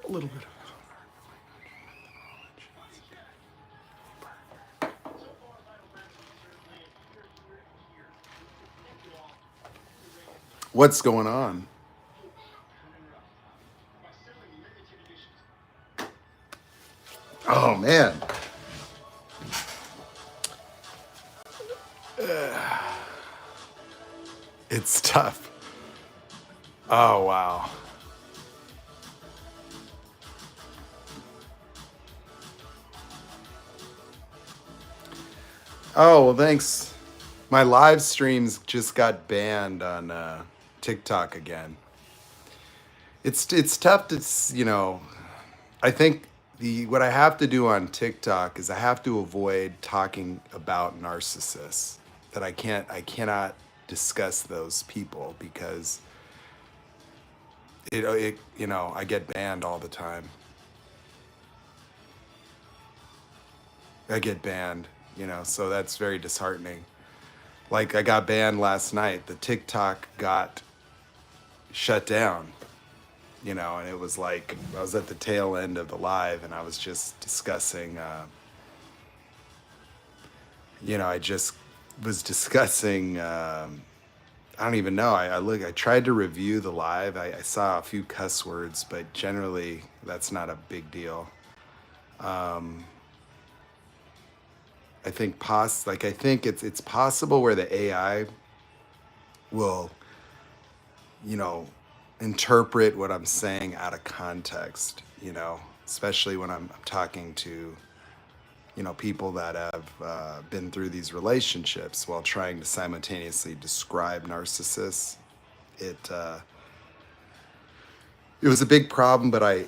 A little bit of what's going on? Oh man. It's tough. Oh wow. Oh well, thanks. My live streams just got banned on TikTok again. It's tough to I think the what I have to do on TikTok is I have to avoid talking about narcissists. That I cannot discuss those people because it I get banned all the time. I get banned, so that's very disheartening. Like I got banned last night. The TikTok got shut down, and it was like I was at the tail end of the live and I was just discussing, I just was discussing, I don't even know. I tried to review the live. I saw a few cuss words, but generally that's not a big deal. I think I think it's possible where the AI will, you know, interpret what I'm saying out of context, especially when I'm talking to, people that have been through these relationships while trying to simultaneously describe narcissists. It it was a big problem, but I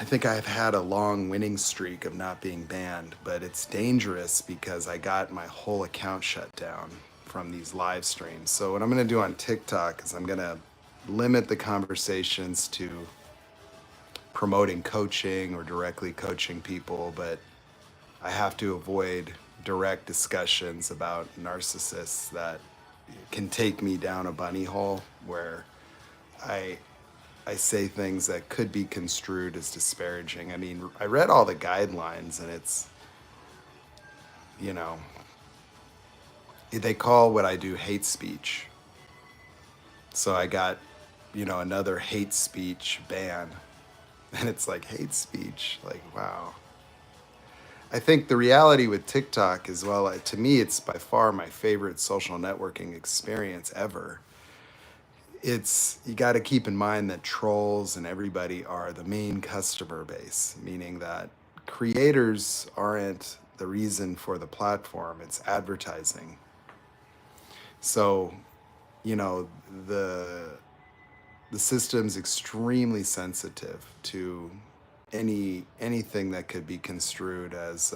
think I've had a long winning streak of not being banned, but it's dangerous because I got my whole account shut down from these live streams. So what I'm going to do on TikTok is I'm going to limit the conversations to promoting coaching or directly coaching people, but I have to avoid direct discussions about narcissists that can take me down a bunny hole where I I say things that could be construed as disparaging. I mean, I read all the guidelines and you know, they call what I do hate speech. So I got, another hate speech ban. And it's like hate speech, like, wow. I think the reality with TikTok as well, to me, it's by far my favorite social networking experience ever. You got to keep in mind that trolls and everybody are the main customer base, meaning that creators aren't the reason for the platform, it's advertising. So, you know, the the system's extremely sensitive to anything that could be construed as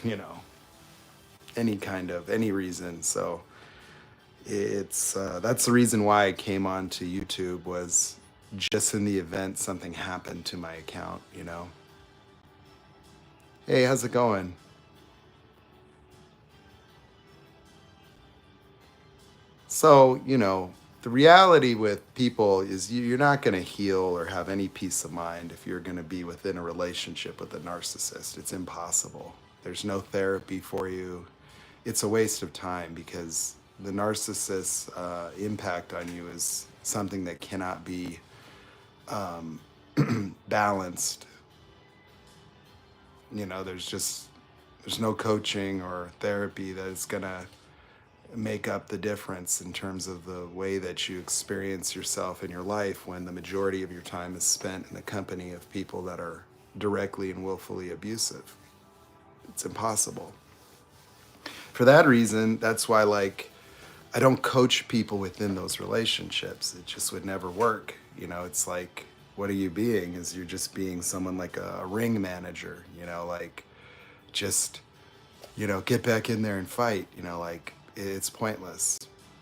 you know, any reason. So it's that's the reason why I came on to YouTube, was just in the event something happened to my account. Hey, how's it going? So, the reality with people is you're not going to heal or have any peace of mind if you're going to be within a relationship with a narcissist. It's impossible. There's no therapy for you. It's a waste of time because the narcissist's impact on you is something that cannot be um, balanced. There's no coaching or therapy that is going to make up the difference in terms of the way that you experience yourself in your life when the majority of your time is spent in the company of people that are directly and willfully abusive. It's impossible. For that reason, that's why, like, I don't coach people within those relationships. It just would never work. It's like, what are you being? Is you're just being someone like a ring manager, like, just, get back in there and fight, like, it's pointless.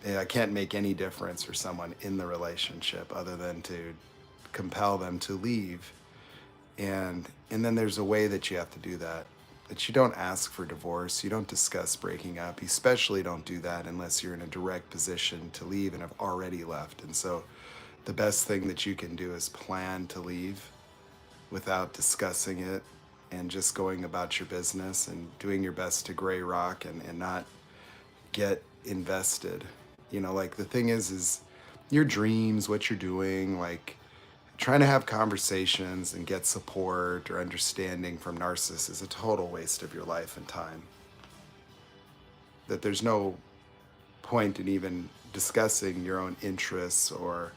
I can't make any difference for someone in the relationship other than to compel them to leave. And then there's a way that you have to do that. That you don't ask for divorce, you don't discuss breaking up. You especially don't do that unless you're in a direct position to leave and have already left. And so the best thing that you can do is plan to leave without discussing it and just going about your business and doing your best to gray rock and not get invested. Like the thing is your dreams, what you're doing, like trying to have conversations and get support or understanding from narcissists is a total waste of your life and time. That there's no point in even discussing your own interests or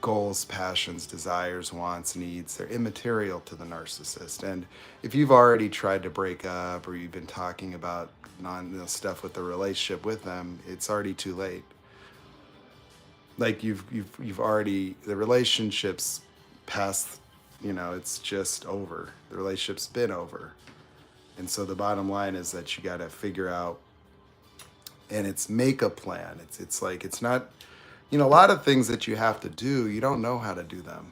goals, passions, desires, wants, needs. They're immaterial to the narcissist. And if you've already tried to break up or you've been talking about stuff with the relationship with them, it's already too late. Like you've already, the relationship's past, it's just over. The relationship's been over. And so the bottom line is that you got to figure out, and it's make a plan. It's like, it's not, a lot of things that you have to do, you don't know how to do them.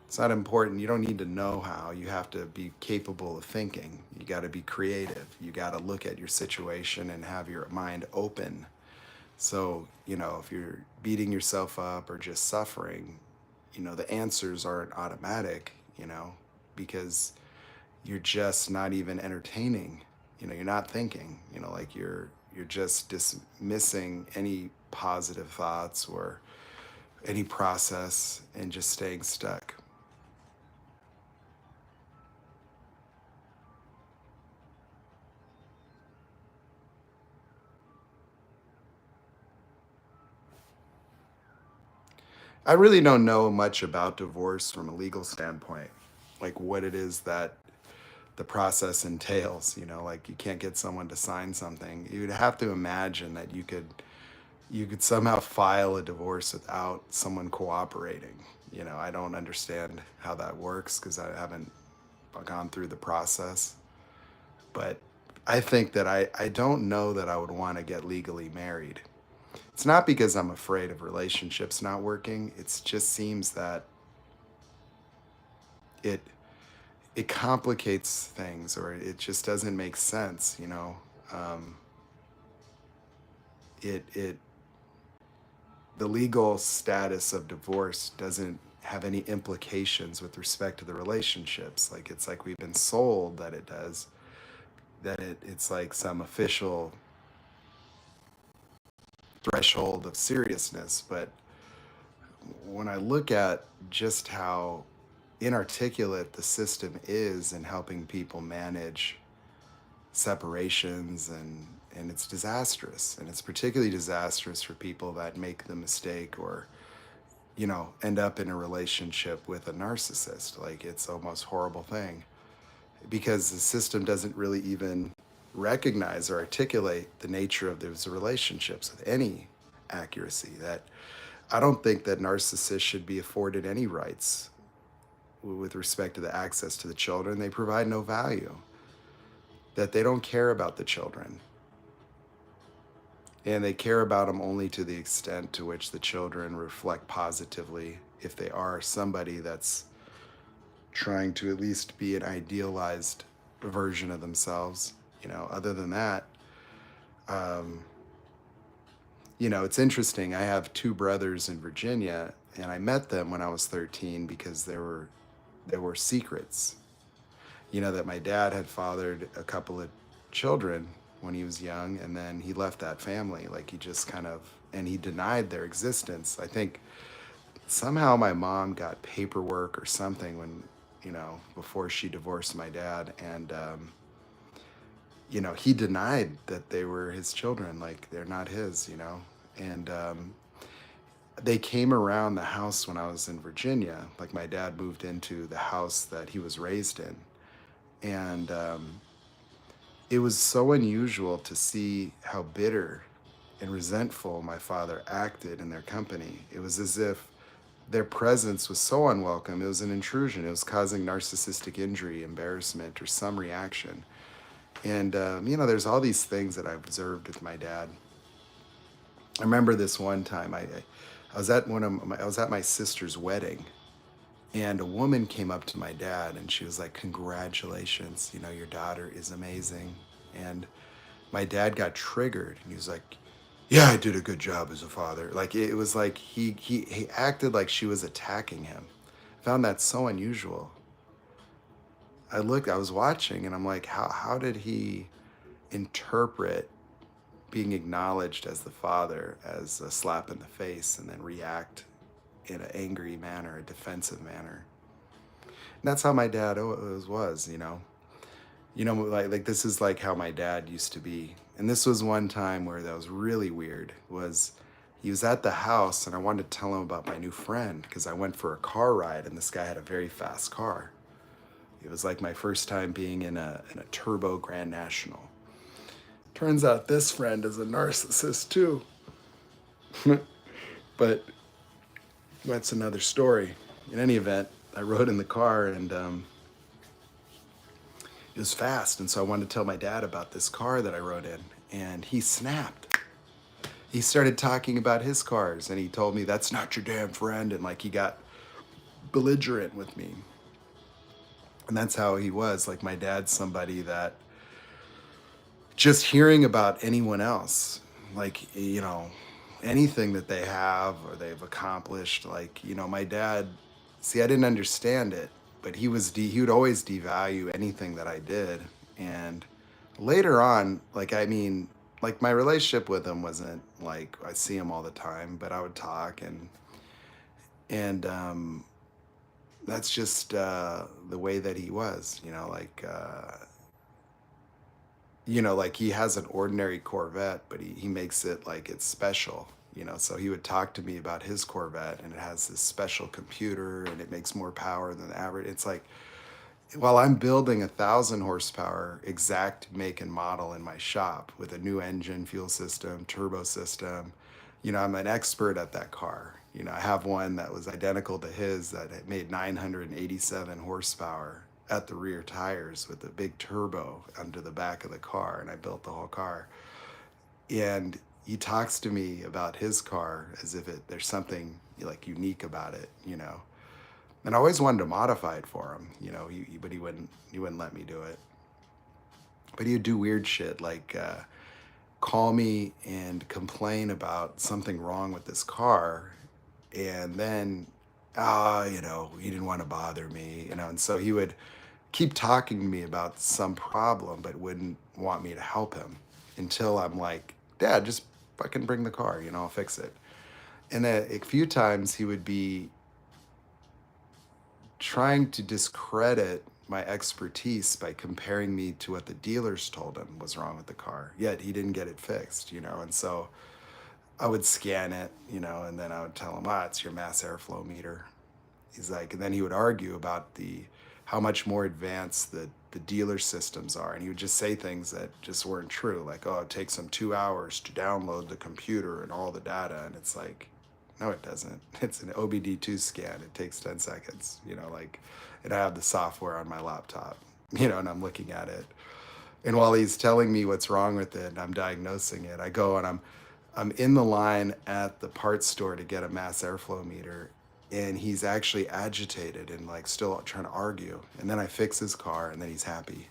It's not important. You don't need to know how. You have to be capable of thinking. You got to be creative. You got to look at your situation and have your mind open. So, if you're beating yourself up or just suffering, the answers aren't automatic, because you're just not even entertaining. You're not thinking, like you're just dismissing any positive thoughts or any process and just staying stuck. I really don't know much about divorce from a legal standpoint, like what it is that the process entails. Like you can't get someone to sign something. You'd have to imagine that you could somehow file a divorce without someone cooperating. I don't understand how that works because I haven't gone through the process. But I think that I don't know that I would want to get legally married. It's not because I'm afraid of relationships not working. It just seems that it complicates things, or it just doesn't make sense. It the legal status of divorce doesn't have any implications with respect to the relationships. Like it's like we've been sold that it does, that it's like some official threshold of seriousness. But when I look at just how inarticulate the system is in helping people manage separations, and it's disastrous, and it's particularly disastrous for people that make the mistake or end up in a relationship with a narcissist. Like it's a most horrible thing because the system doesn't really even recognize or articulate the nature of those relationships with any accuracy. That I don't think that narcissists should be afforded any rights with respect to the access to the children. They provide no value, that they don't care about the children, and they care about them only to the extent to which the children reflect positively if they are somebody that's trying to at least be an idealized version of themselves. Other than that, it's interesting. I have two brothers in Virginia, and I met them when I was 13 because there were secrets, that my dad had fathered a couple of children when he was young, and then he left that family. Like he just and he denied their existence. I think somehow my mom got paperwork or something when, before she divorced my dad, and he denied that they were his children, like they're not his, and they came around the house when I was in Virginia. Like my dad moved into the house that he was raised in, and it was so unusual to see how bitter and resentful my father acted in their company. It was as if their presence was so unwelcome. It was an intrusion. It was causing narcissistic injury, embarrassment, or some reaction. And there's all these things that I observed with my dad. I remember this one time I was at my sister's wedding, and a woman came up to my dad and she was like, "Congratulations, your daughter is amazing." And my dad got triggered, and he was like, yeah, I did a good job as a father. Like it was like he acted like she was attacking him. I found that so unusual. I was watching and I'm like, how did he interpret being acknowledged as the father as a slap in the face and then react in an angry manner, a defensive manner? And that's how my dad always was, you know. Like this is like how my dad used to be. And this was one time where that was really weird. Was he was at the house and I wanted to tell him about my new friend because I went for a car ride and this guy had a very fast car. It was like my first time being in a turbo Grand National. Turns out this friend is a narcissist too. But that's another story. In any event, I rode in the car and it was fast. And so I wanted to tell my dad about this car that I rode in. And he snapped. He started talking about his cars and he told me, that's not your damn friend. And like he got belligerent with me. And that's how he was. Like my dad's somebody that just hearing about anyone else, like, you know, anything that they have or they've accomplished, like, you know, my dad, see, I didn't understand it, but he would always devalue anything that I did. And later on, like, I mean, like my relationship with him wasn't like I see him all the time, but I would talk and that's just the way that he was, you know, like he has an ordinary Corvette, but he makes it like it's special, you know. So he would talk to me about his Corvette and it has this special computer and it makes more power than the average. It's like, while I'm building 1,000 horsepower exact make and model in my shop with a new engine, fuel system, turbo system, you know, I'm an expert at that car. You know, I have one that was identical to his that had made 987 horsepower at the rear tires with a big turbo under the back of the car, and I built the whole car. And he talks to me about his car as if there's something like unique about it, you know. And I always wanted to modify it for him, you know, but he wouldn't let me do it. But he would do weird shit like call me and complain about something wrong with this car, and then you know, he didn't want to bother me, you know, and so he would keep talking to me about some problem but wouldn't want me to help him until I'm like, Dad, just fucking bring the car, you know, I'll fix it. And then a few times he would be trying to discredit my expertise by comparing me to what the dealers told him was wrong with the car, yet he didn't get it fixed, you know. And so I would scan it, you know, and then I would tell him, it's your mass airflow meter. He's like, and then he would argue about how much more advanced the dealer systems are. And he would just say things that just weren't true. Like, oh, it takes them 2 hours to download the computer and all the data. And it's like, no, it doesn't. It's an OBD2 scan. It takes 10 seconds, you know, like, and I have the software on my laptop, you know, and I'm looking at it. And while he's telling me what's wrong with it and I'm diagnosing it, I go and I'm in the line at the parts store to get a mass airflow meter, and he's actually agitated and like still trying to argue. And then I fix his car and then he's happy,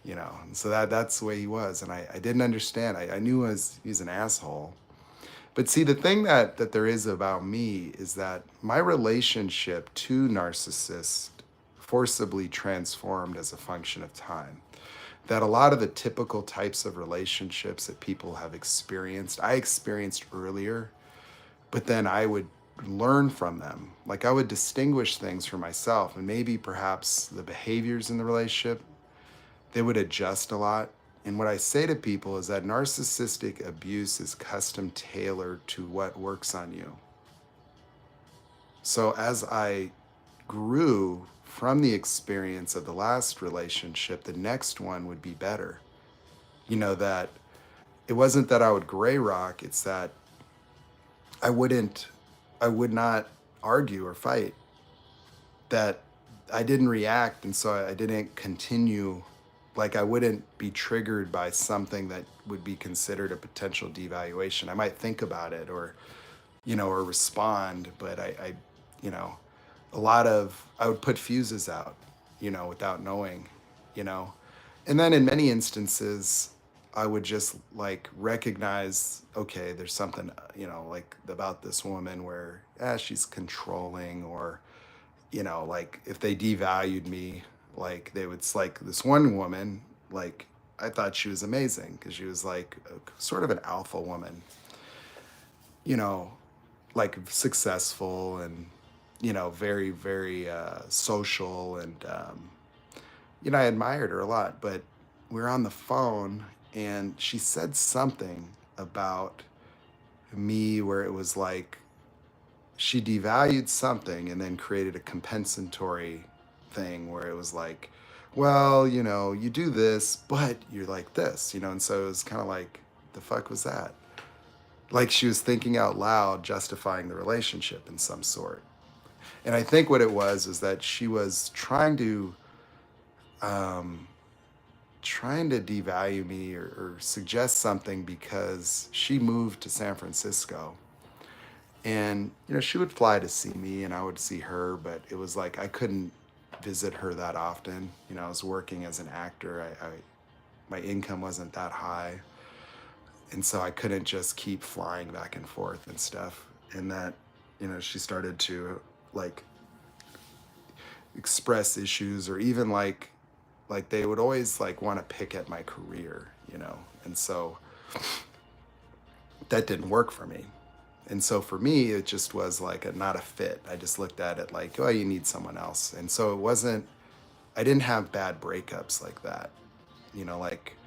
you know. And so that's the way he was. And I didn't understand. I knew he's an asshole. But see, the thing that there is about me is that my relationship to narcissists forcibly transformed as a function of time. That a lot of the typical types of relationships that people have experienced, I experienced earlier, but then I would learn from them. Like I would distinguish things for myself, and maybe perhaps the behaviors in the relationship, they would adjust a lot. And what I say to people is that narcissistic abuse is custom tailored to what works on you. So as I grew from the experience of the last relationship, the next one would be better. You know, that it wasn't that I would gray rock, it's that I would not argue or fight, that I didn't react. And so I didn't continue, like I wouldn't be triggered by something that would be considered a potential devaluation. I might think about it or, you know, or respond, but you know, I would put fuses out, you know, without knowing, you know. And then in many instances, I would just like recognize, okay, there's something, like about this woman where, she's controlling, or, like if they devalued me, like they would, like this one woman, like I thought she was amazing because she was like sort of an alpha woman, you know, like successful and, very, very social. And, I admired her a lot, but we were on the phone and she said something about me where it was like she devalued something and then created a compensatory thing where it was like, well, you do this, but you're like this, and so it was kind of like, the fuck was that? Like she was thinking out loud, justifying the relationship in some sort. And I think what it was is that she was um, trying to devalue me, or suggest something because she moved to San Francisco. And, she would fly to see me and I would see her, but it was like I couldn't visit her that often. I was working as an actor. My income wasn't that high. And so I couldn't just keep flying back and forth and stuff. And that, she started to like express issues, or even like they would always like want to pick at my career. And so that didn't work for me. And so for me, it just was like not a fit. I just looked at it like, oh, you need someone else. And so I didn't have bad breakups like that. Like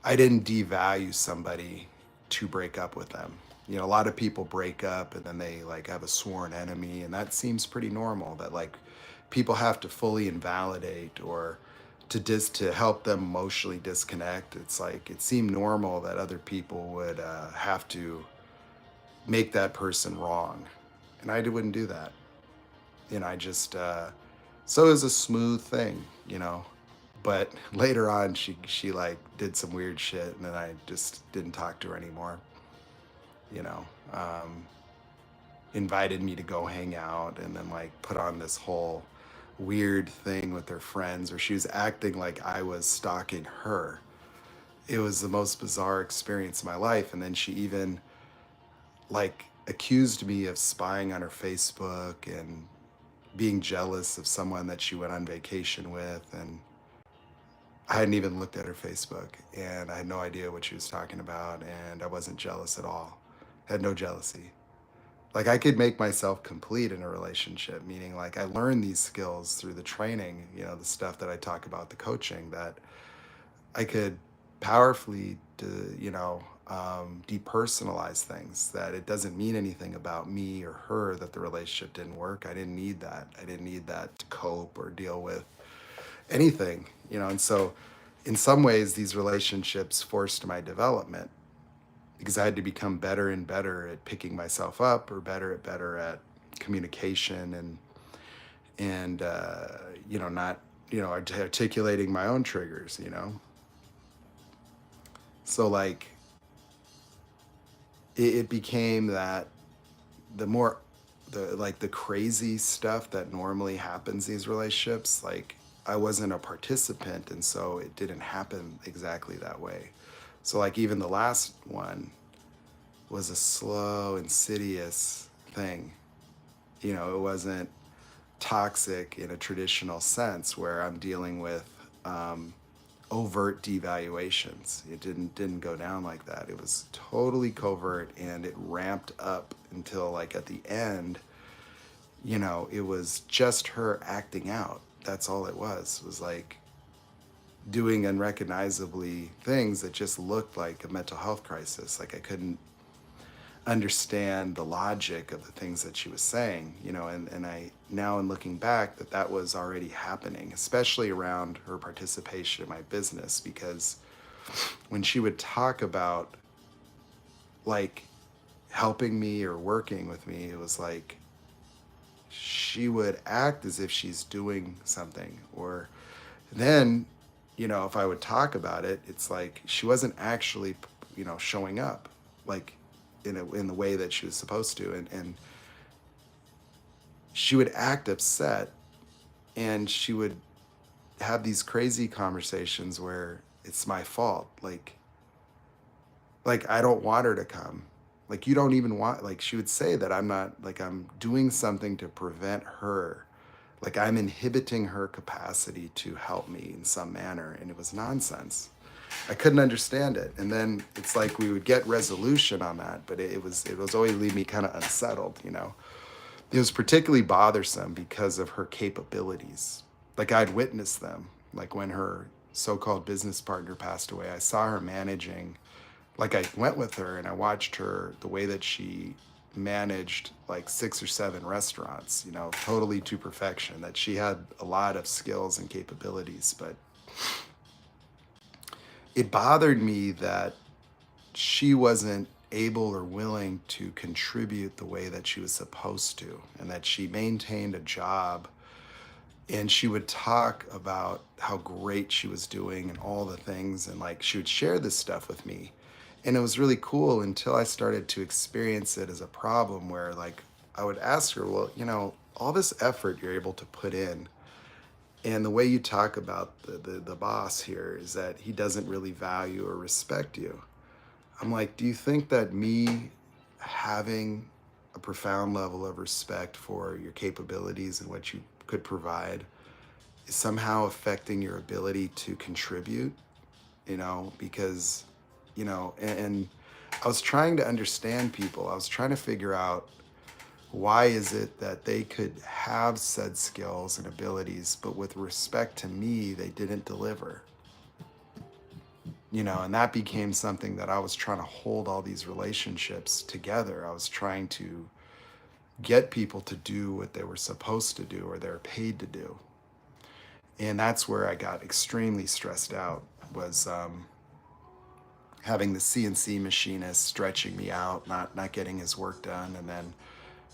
I didn't devalue somebody to break up with them. A lot of people break up and then they like have a sworn enemy. And that seems pretty normal, that like people have to fully invalidate, or to help them emotionally disconnect. It's like, it seemed normal that other people would have to make that person wrong. And I wouldn't do that. I just, so it was a smooth thing, but later on she like did some weird shit, and then I just didn't talk to her anymore, you know, um, invited me to go hang out, and then like put on this whole weird thing with her friends where she was acting like I was stalking her. It was the most bizarre experience of my life. And then she even like accused me of spying on her Facebook and being jealous of someone that she went on vacation with. And I hadn't even looked at her Facebook, and I had no idea what she was talking about, and I wasn't jealous at all. I had no jealousy. Like I could make myself complete in a relationship, meaning like I learned these skills through the training, the stuff that I talk about, the coaching, that I could powerfully, depersonalize things, that it doesn't mean anything about me or her that the relationship didn't work. I didn't need that. I didn't need that to cope or deal with anything, and so in some ways these relationships forced my development, because I had to become better and better at picking myself up, or better at communication, and not articulating my own triggers. So like it became that the more the crazy stuff that normally happens in these relationships, like I wasn't a participant, and so it didn't happen exactly that way. So like even the last one was a slow, insidious thing. It wasn't toxic in a traditional sense where I'm dealing with overt devaluations. It didn't go down like that. It was totally covert, and it ramped up until like at the end, it was just her acting out. That's all it was. It was like doing unrecognizably things that just looked like a mental health crisis. Like I couldn't understand the logic of the things that she was saying, and I now, in looking back, that was already happening, especially around her participation in my business, because when she would talk about like helping me or working with me, it was like she would act as if she's doing something, or then, if I would talk about it, it's like she wasn't actually, showing up like in the way that she was supposed to, and she would act upset, and she would have these crazy conversations where it's my fault. Like like I don't want her to come. Like you don't even want, like she would say that I'm not, like I'm doing something to prevent her, like I'm inhibiting her capacity to help me in some manner, and it was nonsense. I couldn't understand it. And then it's like we would get resolution on that, but it was always leave me kind of unsettled, you know. It was particularly bothersome because of her capabilities. Like I'd witnessed them. Like when her so-called business partner passed away, I saw her managing, like I went with her and I watched her, the way that she managed like 6 or 7 restaurants, you know, totally to perfection, that she had a lot of skills and capabilities. But it bothered me that she wasn't able or willing to contribute the way that she was supposed to, and that she maintained a job, and she would talk about how great she was doing and all the things, and like she would share this stuff with me. And it was really cool until I started to experience it as a problem, where like I would ask her, well, you know, all this effort you're able to put in, and the way you talk about the boss here is that he doesn't really value or respect you. I'm like, do you think that me having a profound level of respect for your capabilities and what you could provide is somehow affecting your ability to contribute? You know, because, you know, and I was trying to understand people. I was trying to figure out, why is it that they could have said skills and abilities, but with respect to me, they didn't deliver? You know, and that became something that I was trying to hold all these relationships together. I was trying to get people to do what they were supposed to do or they're paid to do. And that's where I got extremely stressed out, was having the CNC machinist stretching me out, not getting his work done. And then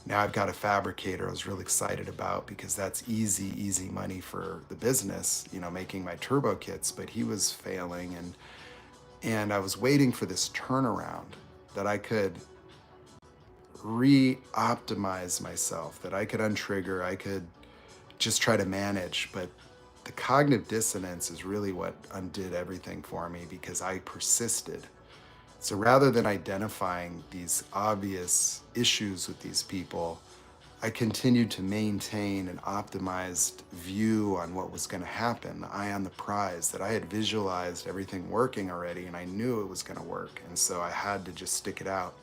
now I've got a fabricator I was really excited about, because that's easy money for the business, you know, making my turbo kits, but he was failing. And I was waiting for this turnaround, that I could re-optimize myself, that I could untrigger, I could just try to manage. But the cognitive dissonance is really what undid everything for me, because I persisted. So rather than identifying these obvious issues with these people, I continued to maintain an optimized view on what was going to happen, the eye on the prize, that I had visualized everything working already and I knew it was going to work. And so I had to just stick it out.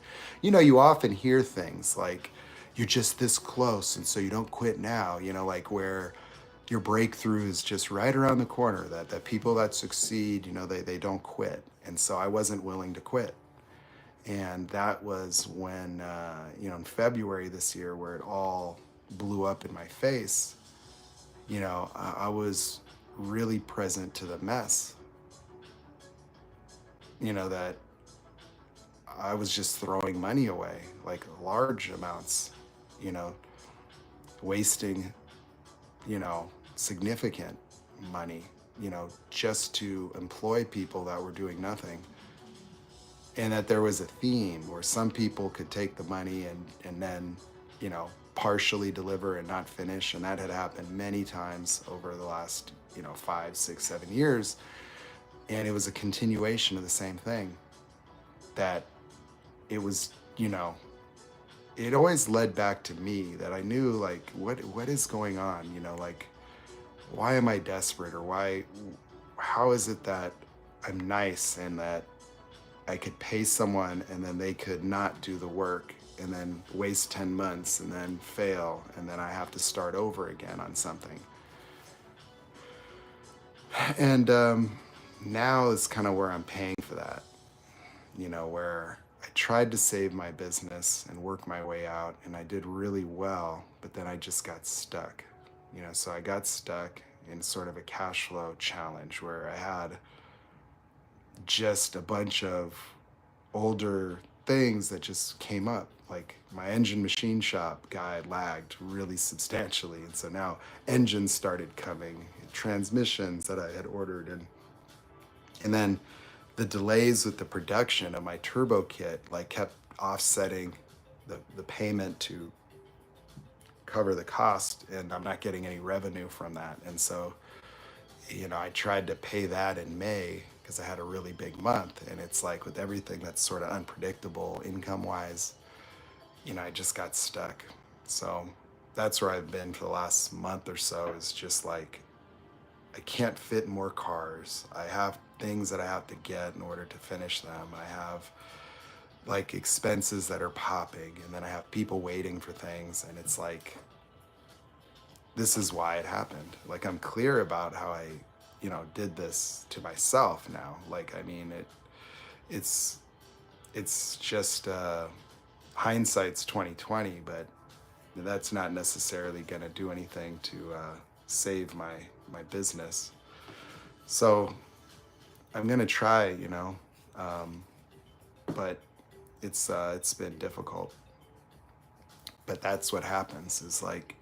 You know, you often hear things like, you're just this close, and so you don't quit now, you know, like where your breakthrough is just right around the corner, that people that succeed, you know, they don't quit. And so I wasn't willing to quit. And that was when, you know, in February this year, where it all blew up in my face, you know, I was really present to the mess, you know, that I was just throwing money away, like large amounts, you know, wasting, you know, significant money, you know, just to employ people that were doing nothing. And that there was a theme where some people could take the money and then, you know, partially deliver and not finish. And that had happened many times over the last, you know, 5, 6, 7 years. And it was a continuation of the same thing, that it was, you know, it always led back to me, that I knew, like, what is going on, you know, like, why am I desperate, or how is it that I'm nice and that I could pay someone and then they could not do the work and then waste 10 months and then fail, and then I have to start over again on something. And now is kind of where I'm paying for that, you know, where I tried to save my business and work my way out, and I did really well, but then I just got stuck, you know. So I got stuck in sort of a cash flow challenge, where I had just a bunch of older things that just came up. Like my engine machine shop guy lagged really substantially, and so now engines started coming, transmissions that I had ordered, and then the delays with the production of my turbo kit like kept offsetting the payment to cover the cost, and I'm not getting any revenue from that. And so, you know, I tried to pay that in May, because I had a really big month. And it's like with everything that's sort of unpredictable income wise, I just got stuck. So that's where I've been for the last month or so, is just like, I can't fit more cars. I have things that I have to get in order to finish them. I have like expenses that are popping, and then I have people waiting for things. And it's like, this is why it happened. Like, I'm clear about how I, did this to myself now. Like, I mean, it's, it's just, hindsight's 2020, but that's not necessarily going to do anything to save my business. So I'm going to try, but it's been difficult. But that's what happens, is like,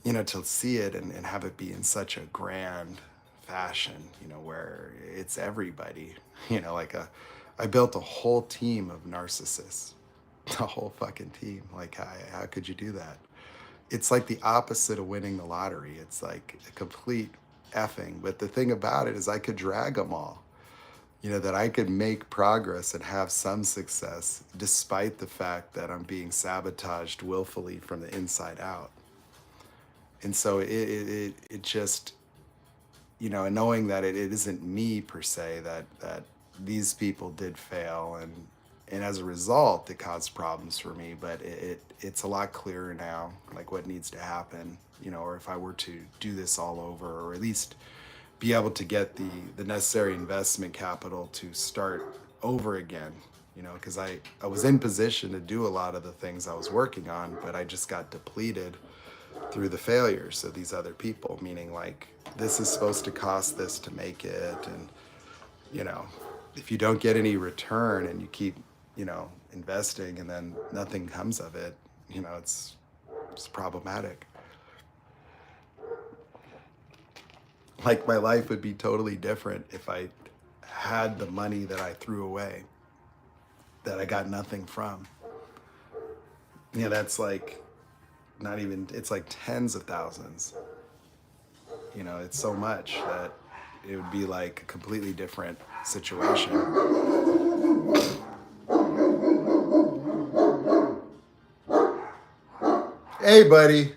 to see it and have it be in such a grand fashion, where it's everybody, like I built a whole team of narcissists, a whole fucking team. Like, how could you do that? It's like the opposite of winning the lottery. It's like a complete effing. But the thing about it is I could drag them all, that I could make progress and have some success despite the fact that I'm being sabotaged willfully from the inside out. And so it just, and knowing that it isn't me per se, that these people did fail, and as a result it caused problems for me, but it's a lot clearer now, like what needs to happen, or if I were to do this all over, or at least be able to get the necessary investment capital to start over again, because I was in position to do a lot of the things I was working on, but I just got depleted through the failures of these other people, meaning like, this is supposed to cost this to make it, and if you don't get any return and you keep investing and then nothing comes of it, it's problematic. Like, my life would be totally different if I had the money that I threw away, that I got nothing from. That's like, not even, it's like tens of thousands. It's so much that it would be like a completely different situation. Hey, buddy.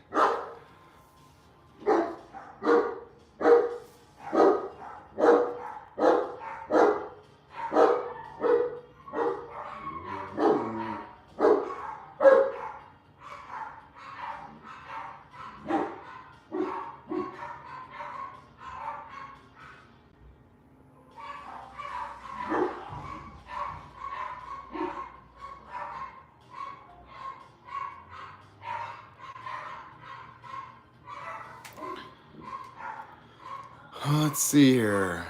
Let's see here.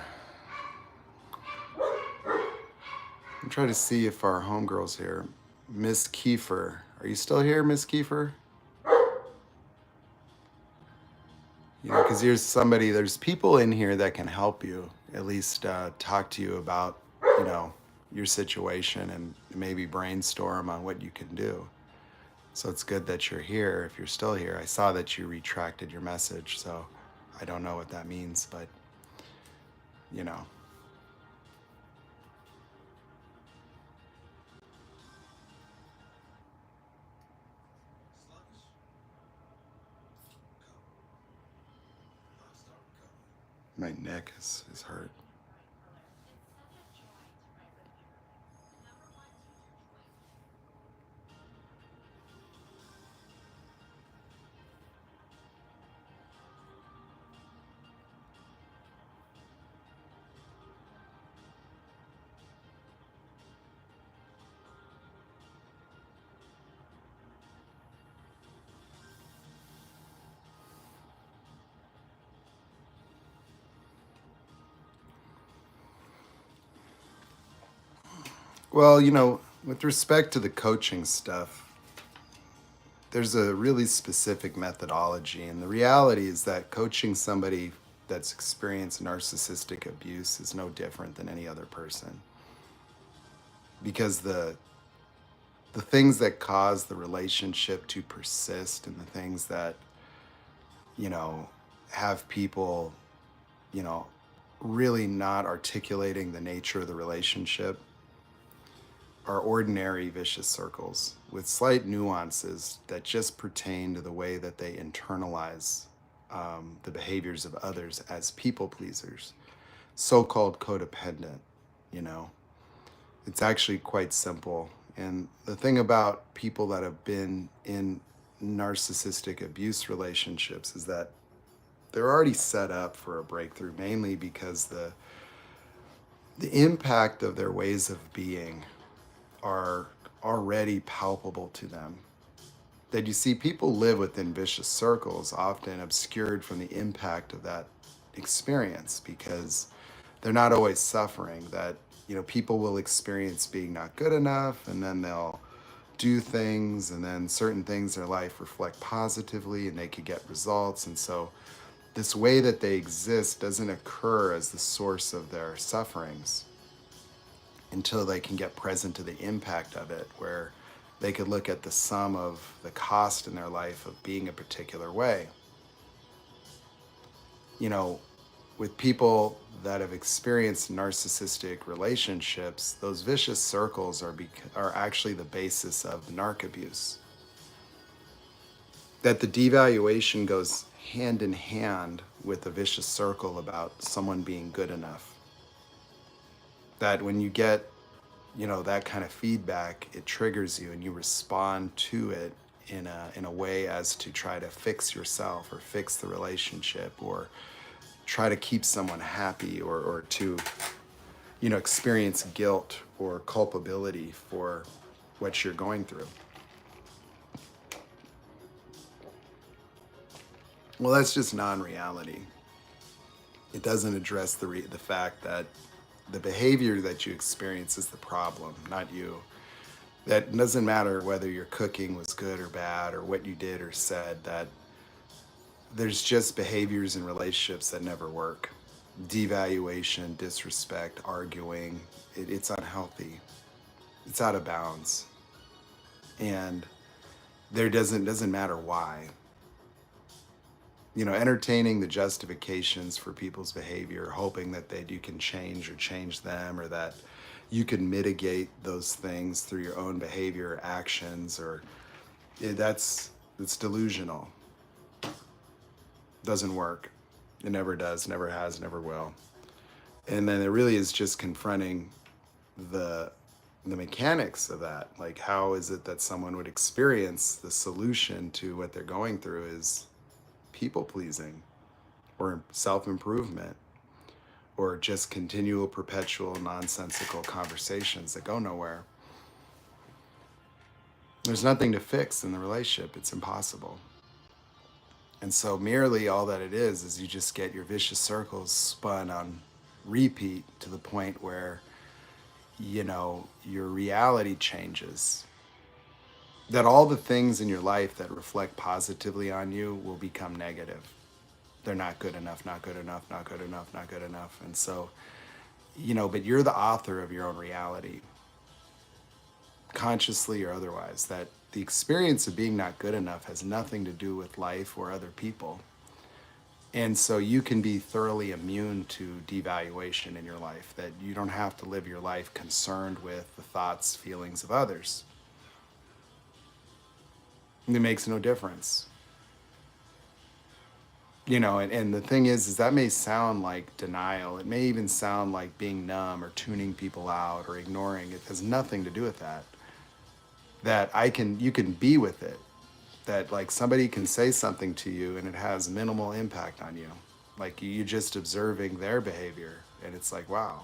I'm trying to see if our homegirl's here. Miss Kiefer. Are you still here, Miss Kiefer? Because there's people in here that can help you, at least talk to you about, your situation, and maybe brainstorm on what you can do. So it's good that you're here. If you're still here, I saw that you retracted your message, so I don't know what that means, but, my neck is hurt. Well, with respect to the coaching stuff, there's a really specific methodology. And the reality is that coaching somebody that's experienced narcissistic abuse is no different than any other person. Because the things that cause the relationship to persist, and the things that, have people, you know, really not articulating the nature of the relationship are ordinary vicious circles with slight nuances that just pertain to the way that they internalize the behaviors of others as people pleasers, so-called codependent, you know. It's actually quite simple. And the thing about people that have been in narcissistic abuse relationships is that they're already set up for a breakthrough, mainly because the impact of their ways of being are already palpable to them. That you see, people live within vicious circles, often obscured from the impact of that experience because they're not always suffering. That, you know, people will experience being not good enough, and then they'll do things, and then certain things in their life reflect positively and they could get results. And so this way that they exist doesn't occur as the source of their sufferings until they can get present to the impact of it, where they could look at the sum of the cost in their life of being a particular way. You know, with people that have experienced narcissistic relationships, those vicious circles are actually the basis of narc abuse. That the devaluation goes hand in hand with a vicious circle about someone being good enough. That when you get, you know, that kind of feedback, it triggers you and you respond to it in a way as to try to fix yourself or fix the relationship or try to keep someone happy or to, you know, experience guilt or culpability for what you're going through. Well, that's just non-reality. It doesn't address the fact that the behavior that you experience is the problem, not you. That doesn't matter whether your cooking was good or bad or what you did or said, that there's just behaviors in relationships that never work. Devaluation, disrespect, arguing, it's unhealthy. It's out of bounds. And there doesn't matter why. You know, entertaining the justifications for people's behavior, hoping that you can change or change them, or that you can mitigate those things through your own behavior or actions, or it's delusional. Doesn't work. It never does, never has, never will. And then it really is just confronting the mechanics of that. Like, how is it that someone would experience the solution to what they're going through is people pleasing or self-improvement or just continual, perpetual, nonsensical conversations that go nowhere. There's nothing to fix in the relationship. It's impossible. And so merely all that it is you just get your vicious circles spun on repeat to the point where, you know, your reality changes. That all the things in your life that reflect positively on you will become negative. They're not good enough, not good enough, not good enough, not good enough. And so, you know, but you're the author of your own reality, consciously or otherwise. That the experience of being not good enough has nothing to do with life or other people. And so you can be thoroughly immune to devaluation in your life, that you don't have to live your life concerned with the thoughts, feelings of others. It makes no difference. You know, and the thing is that may sound like denial. It may even sound like being numb or tuning people out or ignoring. It has nothing to do with that. That you can be with it. That like somebody can say something to you and it has minimal impact on you. Like you're just observing their behavior and it's like, wow.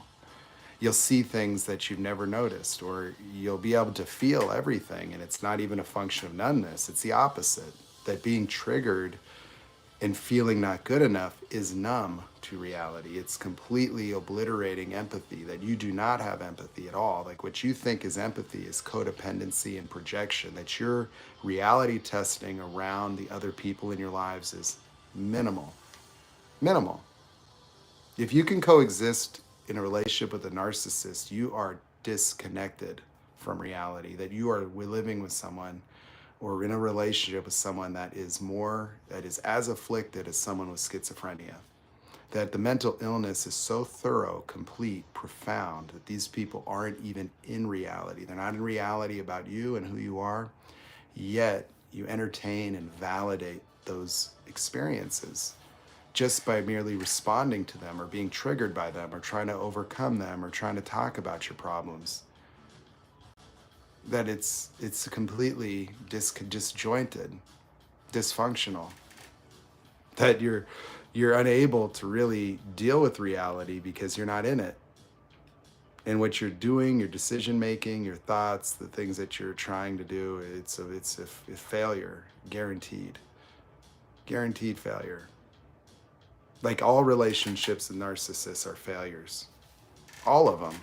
You'll see things that you've never noticed, or you'll be able to feel everything and it's not even a function of numbness. It's the opposite. That being triggered and feeling not good enough is numb to reality. It's completely obliterating empathy, that you do not have empathy at all. Like what you think is empathy is codependency and projection, that your reality testing around the other people in your lives is minimal. Minimal. If you can coexist in a relationship with a narcissist, you are disconnected from reality, that you are living with someone or in a relationship with someone that is as afflicted as someone with schizophrenia. that the mental illness is so thorough, complete, profound, that these people aren't even in reality. They're not in reality about you and who you are, yet you entertain and validate those experiences just by merely responding to them or being triggered by them or trying to overcome them or trying to talk about your problems. That it's completely disjointed, dysfunctional, that you're unable to really deal with reality because you're not in it. And what you're doing, your decision making, your thoughts, the things that you're trying to do, it's a failure, guaranteed failure. Like all relationships with narcissists are failures, all of them.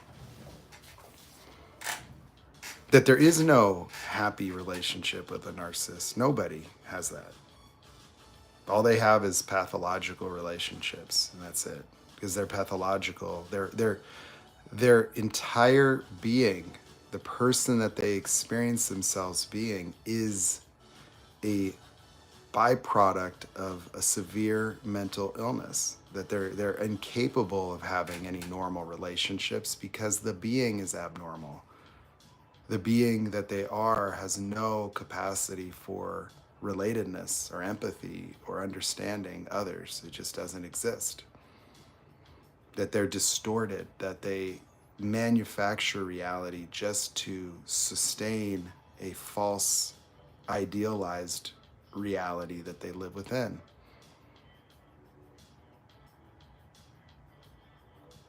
That there is no happy relationship with a narcissist. Nobody has that. All they have is pathological relationships, and that's it. Because they're pathological. Their entire being, the person that they experience themselves being, is a byproduct of a severe mental illness. That they're incapable of having any normal relationships because the being is abnormal. The being that they are has no capacity for relatedness or empathy or understanding others. It just doesn't exist. That they're distorted, that they manufacture reality just to sustain a false, idealized reality that they live within.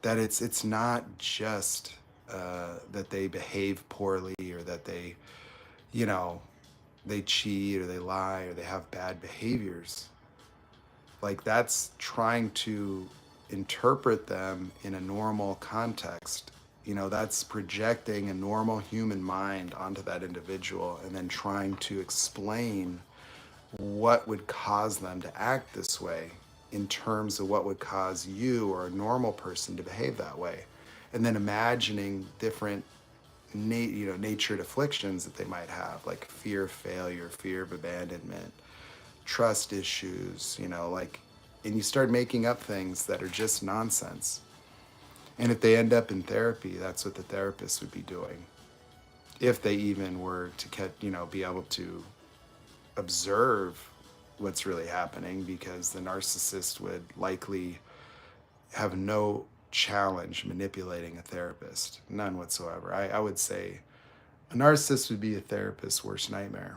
That it's not just that they behave poorly or that they, they cheat or they lie or they have bad behaviors. Like that's trying to interpret them in a normal context. That's projecting a normal human mind onto that individual and then trying to explain what would cause them to act this way in terms of what would cause you or a normal person to behave that way. And then imagining different natured afflictions that they might have, like fear of failure, fear of abandonment, trust issues, and you start making up things that are just nonsense. And if they end up in therapy, that's what the therapist would be doing. If they even were to be able to observe what's really happening, because the narcissist would likely have no challenge manipulating a therapist, none whatsoever. I would say a narcissist would be a therapist's worst nightmare,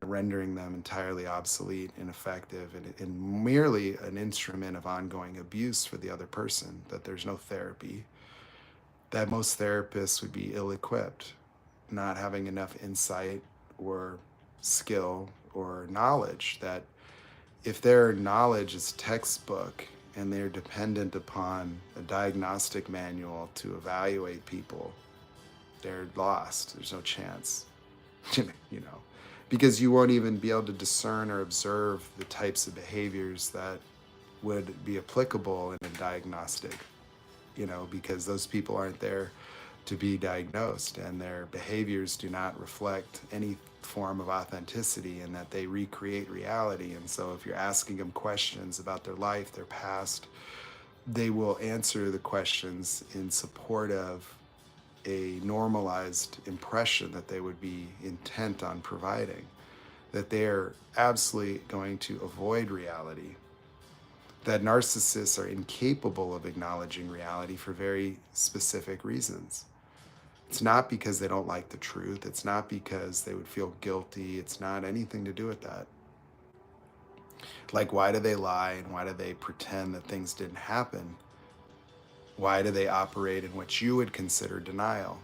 rendering them entirely obsolete, ineffective, and merely an instrument of ongoing abuse for the other person, that there's no therapy, that most therapists would be ill-equipped, not having enough insight or skill or knowledge, that if their knowledge is textbook and they're dependent upon a diagnostic manual to evaluate people, they're lost. There's no chance, because you won't even be able to discern or observe the types of behaviors that would be applicable in a diagnostic, because those people aren't there to be diagnosed, and their behaviors do not reflect any form of authenticity, and that they recreate reality. And so if you're asking them questions about their life, their past, they will answer the questions in support of a normalized impression that they would be intent on providing, that they're absolutely going to avoid reality, that narcissists are incapable of acknowledging reality for very specific reasons. It's not because they don't like the truth. It's not because they would feel guilty. It's not anything to do with that. Like, why do they lie and why do they pretend that things didn't happen? Why do they operate in what you would consider denial?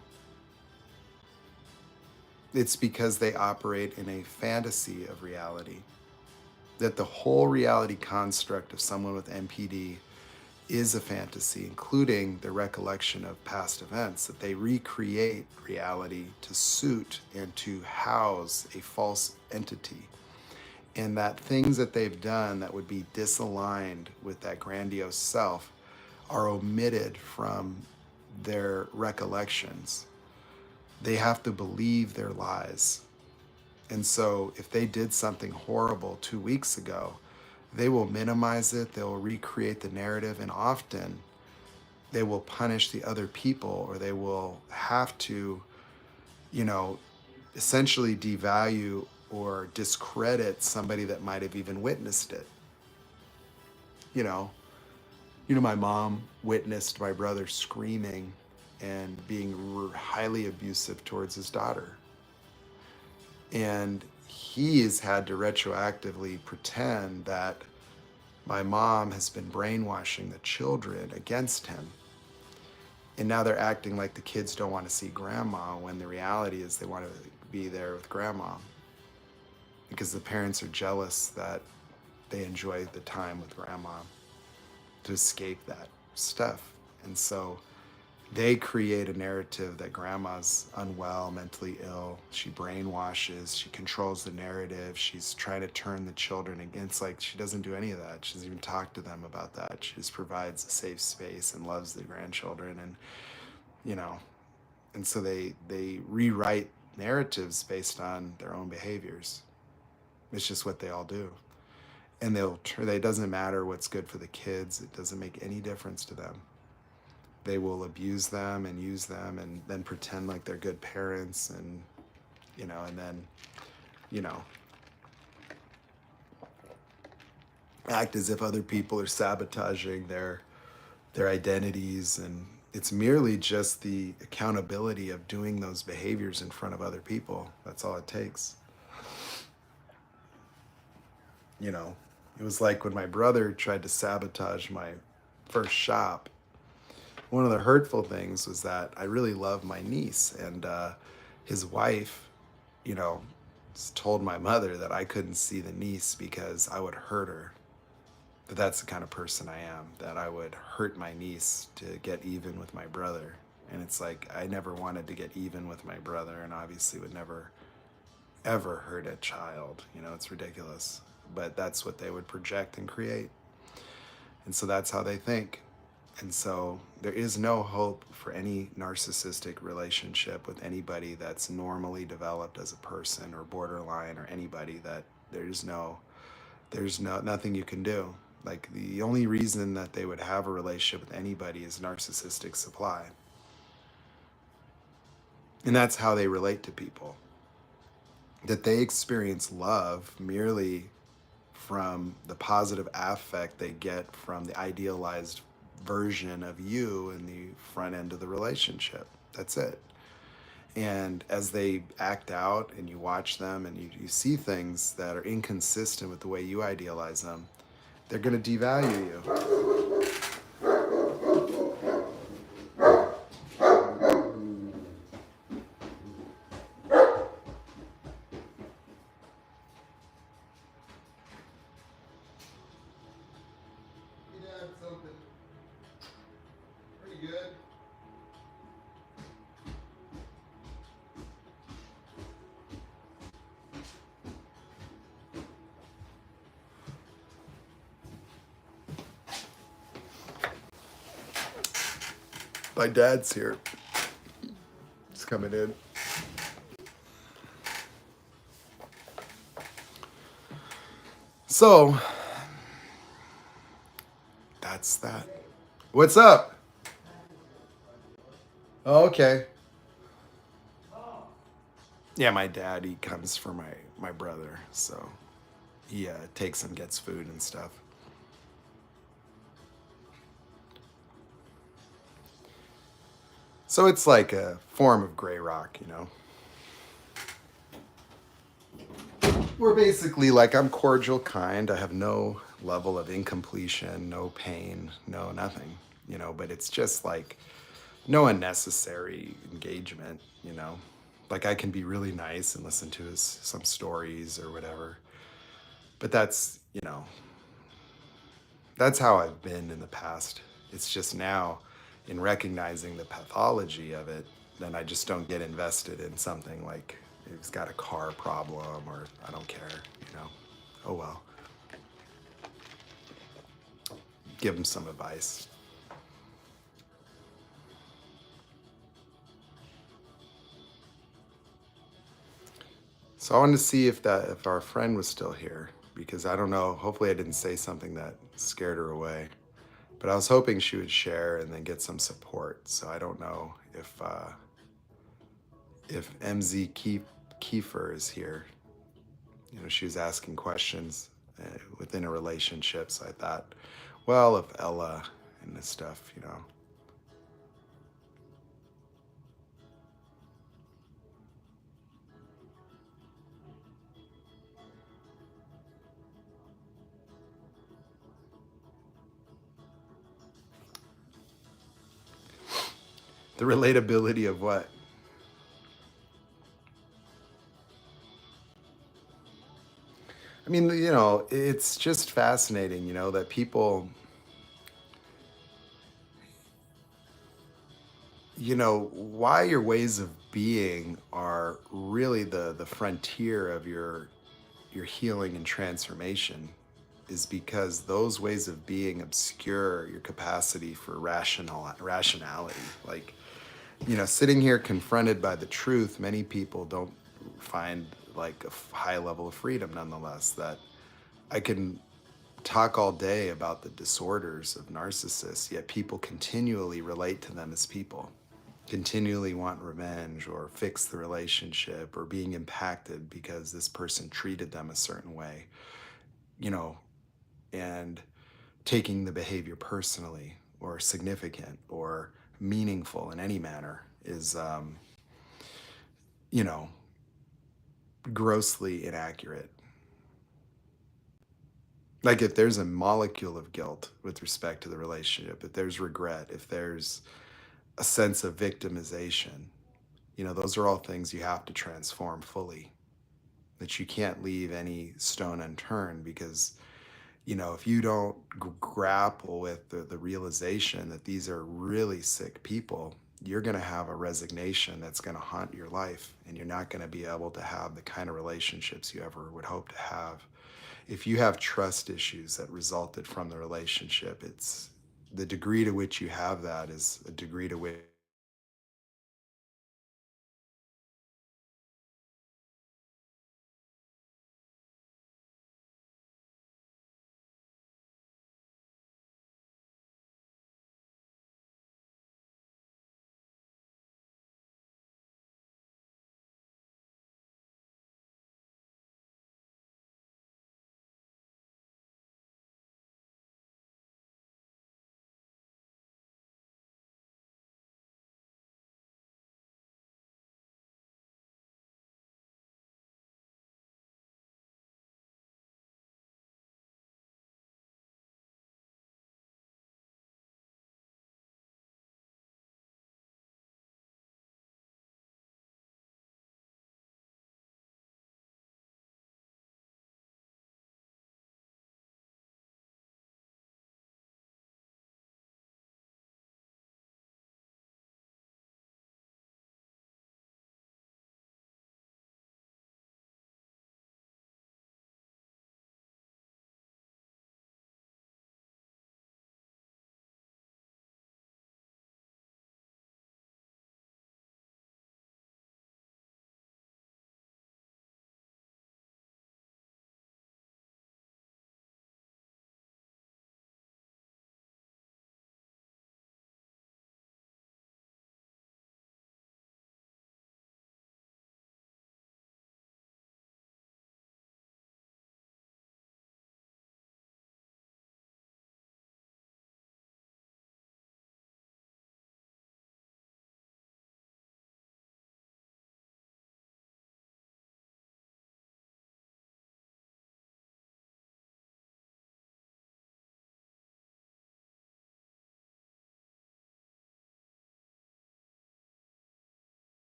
It's because they operate in a fantasy of reality. That the whole reality construct of someone with NPD is a fantasy, including the recollection of past events, that they recreate reality to suit and to house a false entity. And that things that they've done that would be disaligned with that grandiose self are omitted from their recollections. They have to believe their lies. And so if they did something horrible 2 weeks ago, they will minimize it, they'll recreate the narrative, and often they will punish the other people, or they will have to, you know, essentially devalue or discredit somebody that might have even witnessed it. You know, my mom witnessed my brother screaming and being highly abusive towards his daughter. And he has had to retroactively pretend that my mom has been brainwashing the children against him. And now they're acting like the kids don't want to see grandma, when the reality is they want to be there with grandma, because the parents are jealous that they enjoy the time with grandma to escape that stuff. And so they create a narrative that grandma's unwell, mentally ill, she brainwashes, she controls the narrative, she's trying to turn the children against. Like, she doesn't do any of that. She doesn't even talk to them about that. She just provides a safe space and loves the grandchildren. And, you know, and so they rewrite narratives based on their own behaviors. It's just what they all do. And it doesn't matter what's good for the kids. It doesn't make any difference to them. They will abuse them and use them and then pretend like they're good parents, and, you know, and then, you know, act as if other people are sabotaging their identities. And it's merely just the accountability of doing those behaviors in front of other people. That's all it takes. You know, it was like when my brother tried to sabotage my first shop. One of the hurtful things was that I really love my niece, and his wife, you know, told my mother that I couldn't see the niece because I would hurt her. But that's the kind of person I am, that I would hurt my niece to get even with my brother. And it's like, I never wanted to get even with my brother, and obviously would never, ever hurt a child. You know, it's ridiculous. But that's what they would project and create. And so that's how they think. And so there is no hope for any narcissistic relationship with anybody that's normally developed as a person, or borderline, or anybody. That there's nothing you can do. Like, the only reason that they would have a relationship with anybody is narcissistic supply. And that's how they relate to people. That they experience love merely from the positive affect they get from the idealized version of you in the front end of the relationship. That's it. And as they act out and you watch them and you see things that are inconsistent with the way you idealize them, they're going to devalue you. My dad's here. He's coming in. So, that's that. What's up? Oh, okay. Yeah, my dad, he comes for my brother. So, he takes and gets food and stuff. So it's like a form of gray rock, you know. We're basically like, I'm cordial, kind. I have no level of incompletion, no pain, no nothing, you know. But it's just like no unnecessary engagement, you know. Like, I can be really nice and listen to some stories or whatever. But that's, you know, that's how I've been in the past. It's just now, in recognizing the pathology of it, then I just don't get invested in something like he's got a car problem, or I don't care, you know. Oh well. Give him some advice. So I wanted to see if our friend was still here. because I don't know, hopefully I didn't say something that scared her away. But I was hoping she would share and then get some support. So I don't know if MZ Kiefer is here. You know, she was asking questions within a relationship. So I thought, well, if Ella and this stuff, you know. The relatability of what? I mean, you know, it's just fascinating, you know, that people, you know, why your ways of being are really the frontier of your healing and transformation is because those ways of being obscure your capacity for rationality. Like, you know, sitting here confronted by the truth, many people don't find like a high level of freedom nonetheless. That I can talk all day about the disorders of narcissists, yet people continually relate to them as people, continually want revenge or fix the relationship or being impacted because this person treated them a certain way, you know, and taking the behavior personally or significant or meaningful in any manner is, you know, grossly inaccurate. Like if there's a molecule of guilt with respect to the relationship, if there's regret, if there's a sense of victimization, you know, those are all things you have to transform fully. That you can't leave any stone unturned because, you know, if you don't grapple with the realization that these are really sick people, you're going to have a resignation that's going to haunt your life, and you're not going to be able to have the kind of relationships you ever would hope to have. If you have trust issues that resulted from the relationship, it's the degree to which you have that is a degree to which.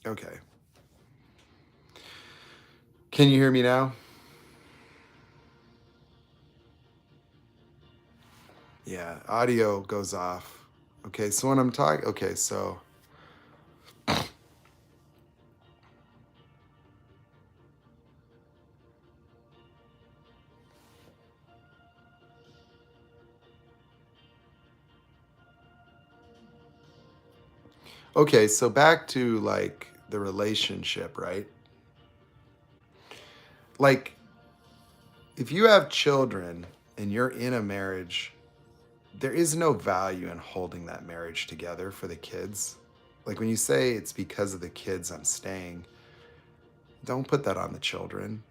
Okay. Can you hear me now? Yeah, audio goes off. Okay, so when I'm talking, okay, so Okay, so back to like the relationship, right? Like if you have children and you're in a marriage, there is no value in holding that marriage together for the kids. Like when you say it's because of the kids I'm staying, don't put that on the children.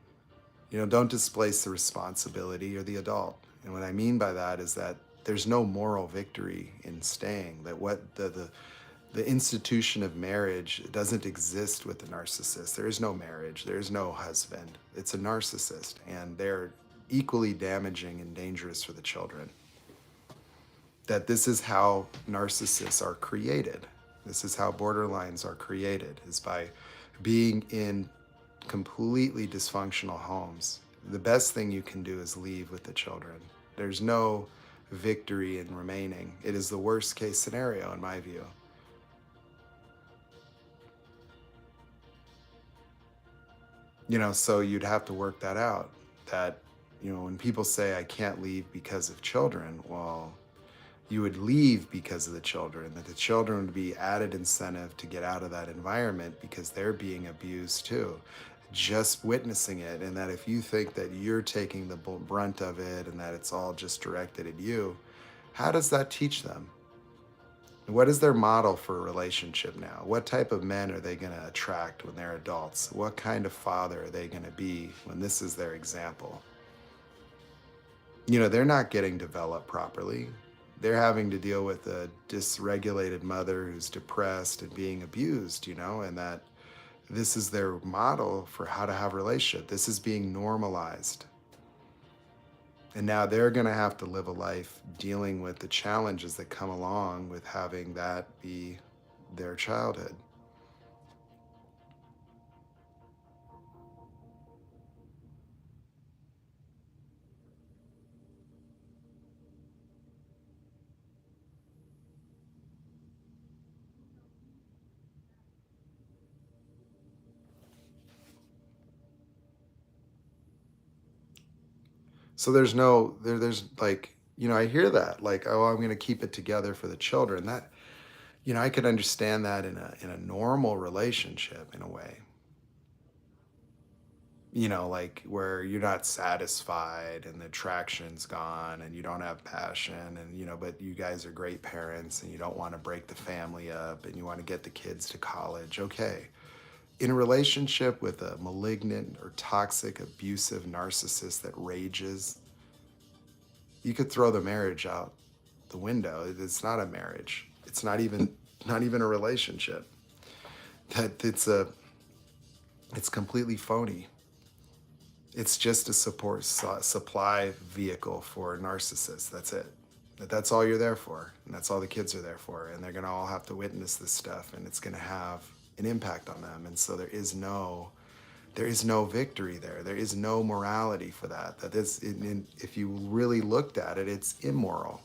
Don't displace the responsibility or the adult. And what I mean by that is that there's no moral victory in staying. That what the institution of marriage doesn't exist with the narcissist. There is no marriage. There is no husband. It's a narcissist, and they're equally damaging and dangerous for the children. That this is how narcissists are created. This is how borderlines are created, is by being in completely dysfunctional homes. The best thing you can do is leave with the children. There's no victory in remaining. It is the worst case scenario, in my view. So you'd have to work that out. That, when people say, I can't leave because of children, well, you would leave because of the children, that the children would be added incentive to get out of that environment because they're being abused too. Just witnessing it, and that if you think that you're taking the brunt of it and that it's all just directed at you, how does that teach them? What is their model for a relationship now? What type of men are they going to attract when they're adults? What kind of father are they going to be when this is their example? They're not getting developed properly. They're having to deal with a dysregulated mother who's depressed and being abused, and that this is their model for how to have a relationship. This is being normalized. And now they're going to have to live a life dealing with the challenges that come along with having that be their childhood. So there's like, I hear that like, oh, I'm going to keep it together for the children. That, I could understand that in a normal relationship in a way. Like where you're not satisfied and the attraction's gone and you don't have passion and, but you guys are great parents and you don't want to break the family up and you want to get the kids to college. Okay. In a relationship with a malignant or toxic, abusive narcissist that rages, you could throw the marriage out the window. It's not a marriage. It's not even a relationship. That it's completely phony. It's just a supply vehicle for narcissists. That's it. That's all you're there for, and that's all the kids are there for, and they're gonna all have to witness this stuff, and it's gonna have an impact on them. And so there is no victory there. There is no morality for that. If you really looked at it, it's immoral.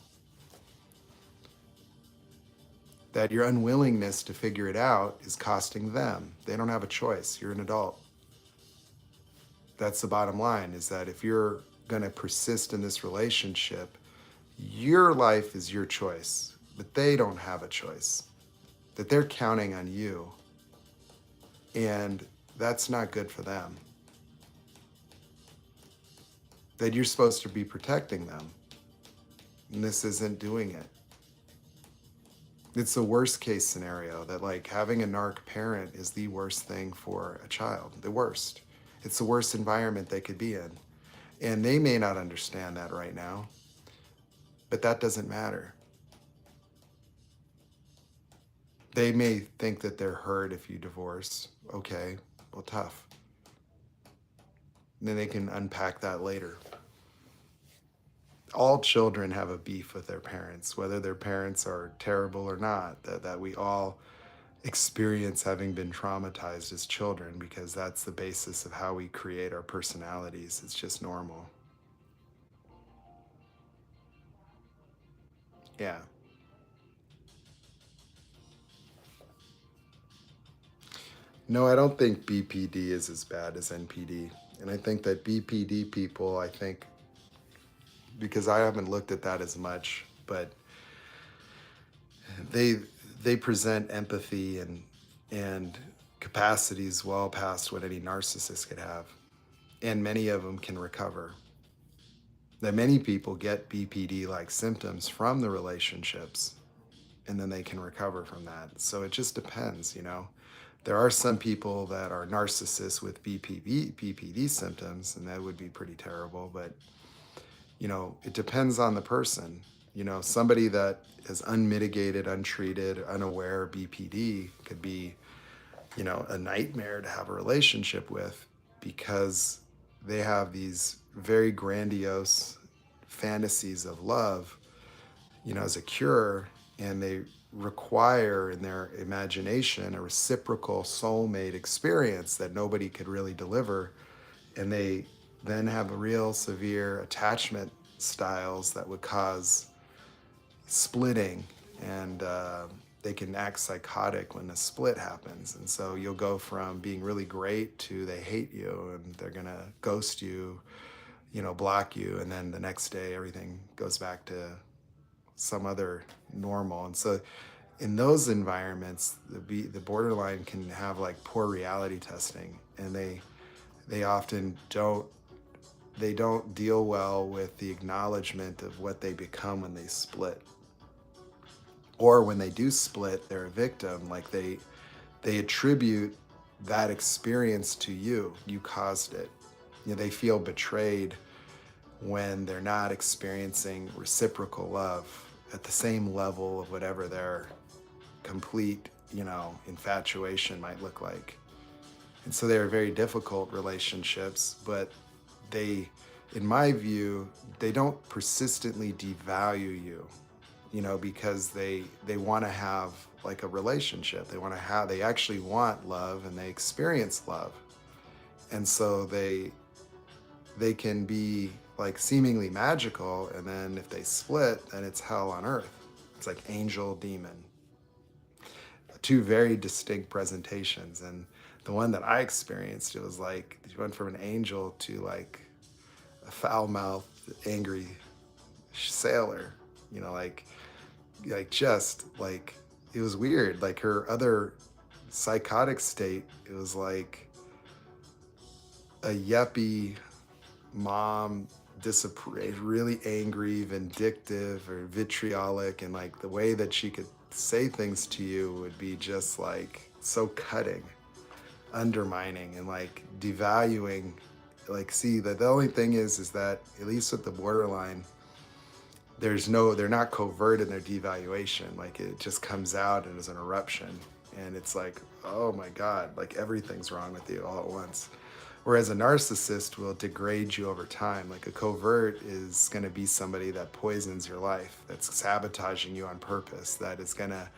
That your unwillingness to figure it out is costing them. They don't have a choice. You're an adult. That's the bottom line, is that if you're going to persist in this relationship, your life is your choice, but they don't have a choice. That they're counting on you. And that's not good for them. That you're supposed to be protecting them. And this isn't doing it. It's the worst case scenario, that like having a narc parent is the worst thing for a child. The worst. It's the worst environment they could be in. And they may not understand that right now, but that doesn't matter. They may think that they're hurt if you divorce. Okay, well, tough. And then they can unpack that later. All children have a beef with their parents, whether their parents are terrible or not, that we all experience having been traumatized as children, because that's the basis of how we create our personalities. It's just normal. Yeah. No, I don't think BPD is as bad as NPD. And I think that BPD people, because I haven't looked at that as much, but they they present empathy and capacities well past what any narcissist could have, and many of them can recover. That many people get BPD like symptoms from the relationships, and then they can recover from that. So it just depends, you know. There are some people that are narcissists with BPD symptoms, and that would be pretty terrible. But, you know, it depends on the person. You know, somebody that is unmitigated, untreated, unaware BPD could be, you know, a nightmare to have a relationship with, because they have these very grandiose fantasies of love, you know, as a cure, and they require in their imagination a reciprocal soulmate experience that nobody could really deliver. And they then have a real severe attachment styles that would cause splitting, and they can act psychotic when a split happens. And so you'll go from being really great to they hate you and they're gonna ghost you, you know, block you, and then the next day everything goes back to some other normal. And so in those environments, the borderline can have like poor reality testing, and they often don't deal well with the acknowledgement of what they become when they split. Or when they do split, they're a victim. Like they attribute that experience to you. You caused it. You know, they feel betrayed when they're not experiencing reciprocal love at the same level of whatever their complete, you know, infatuation might look like. And so they're very difficult relationships, but they, in my view, they don't persistently devalue you, you know, because they want to have like a relationship. They actually want love, and they experience love. And so they can be like seemingly magical, and then if they split, then it's hell on earth. It's like angel demon. Two very distinct presentations. And the one that I experienced, it was like you went from an angel to like a foul-mouthed, angry sailor, you know, like just like, it was weird. Like her other psychotic state, it was like a yuppie mom, really angry, vindictive, or vitriolic, and like the way that she could say things to you would be just like so cutting, undermining, and like devaluing. Like, see, that the only thing is that at least with the borderline, they're not covert in their devaluation. Like it just comes out and is an eruption, and it's like, oh my God, like everything's wrong with you all at once. Whereas a narcissist will degrade you over time. Like a covert is going to be somebody that poisons your life, that's sabotaging you on purpose, that is going to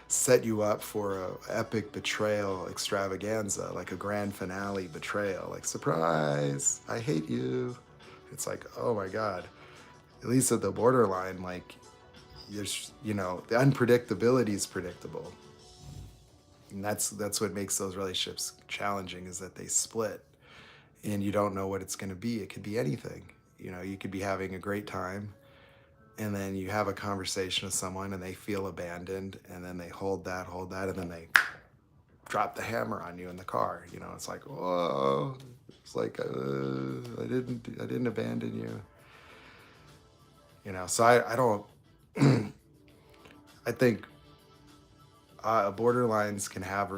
set you up for a epic betrayal extravaganza, like a grand finale betrayal, like, surprise, I hate you. It's like, oh my God. At least at the borderline, like, there's, you know, the unpredictability is predictable. And that's what makes those relationships challenging, is that they split and you don't know what it's going to be. It could be anything. You know, you could be having a great time, and then you have a conversation with someone and they feel abandoned, and then they hold that, and then they drop the hammer on you in the car. You know, it's like, whoa, it's like, I didn't abandon you. You know, so I don't, I think borderlines can have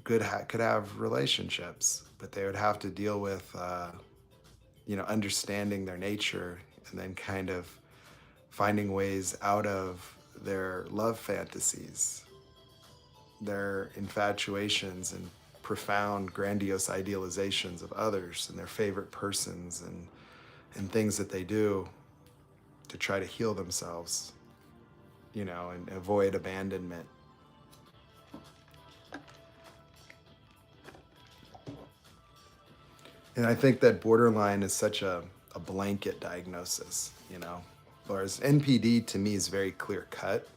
could have relationships, but they would have to deal with, you know, understanding their nature, and then kind of finding ways out of their love fantasies, their infatuations, and profound, grandiose idealizations of others and their favorite persons, and things that they do to try to heal themselves, you know, and avoid abandonment. And I think that borderline is such a blanket diagnosis, you know, whereas NPD to me is very clear cut.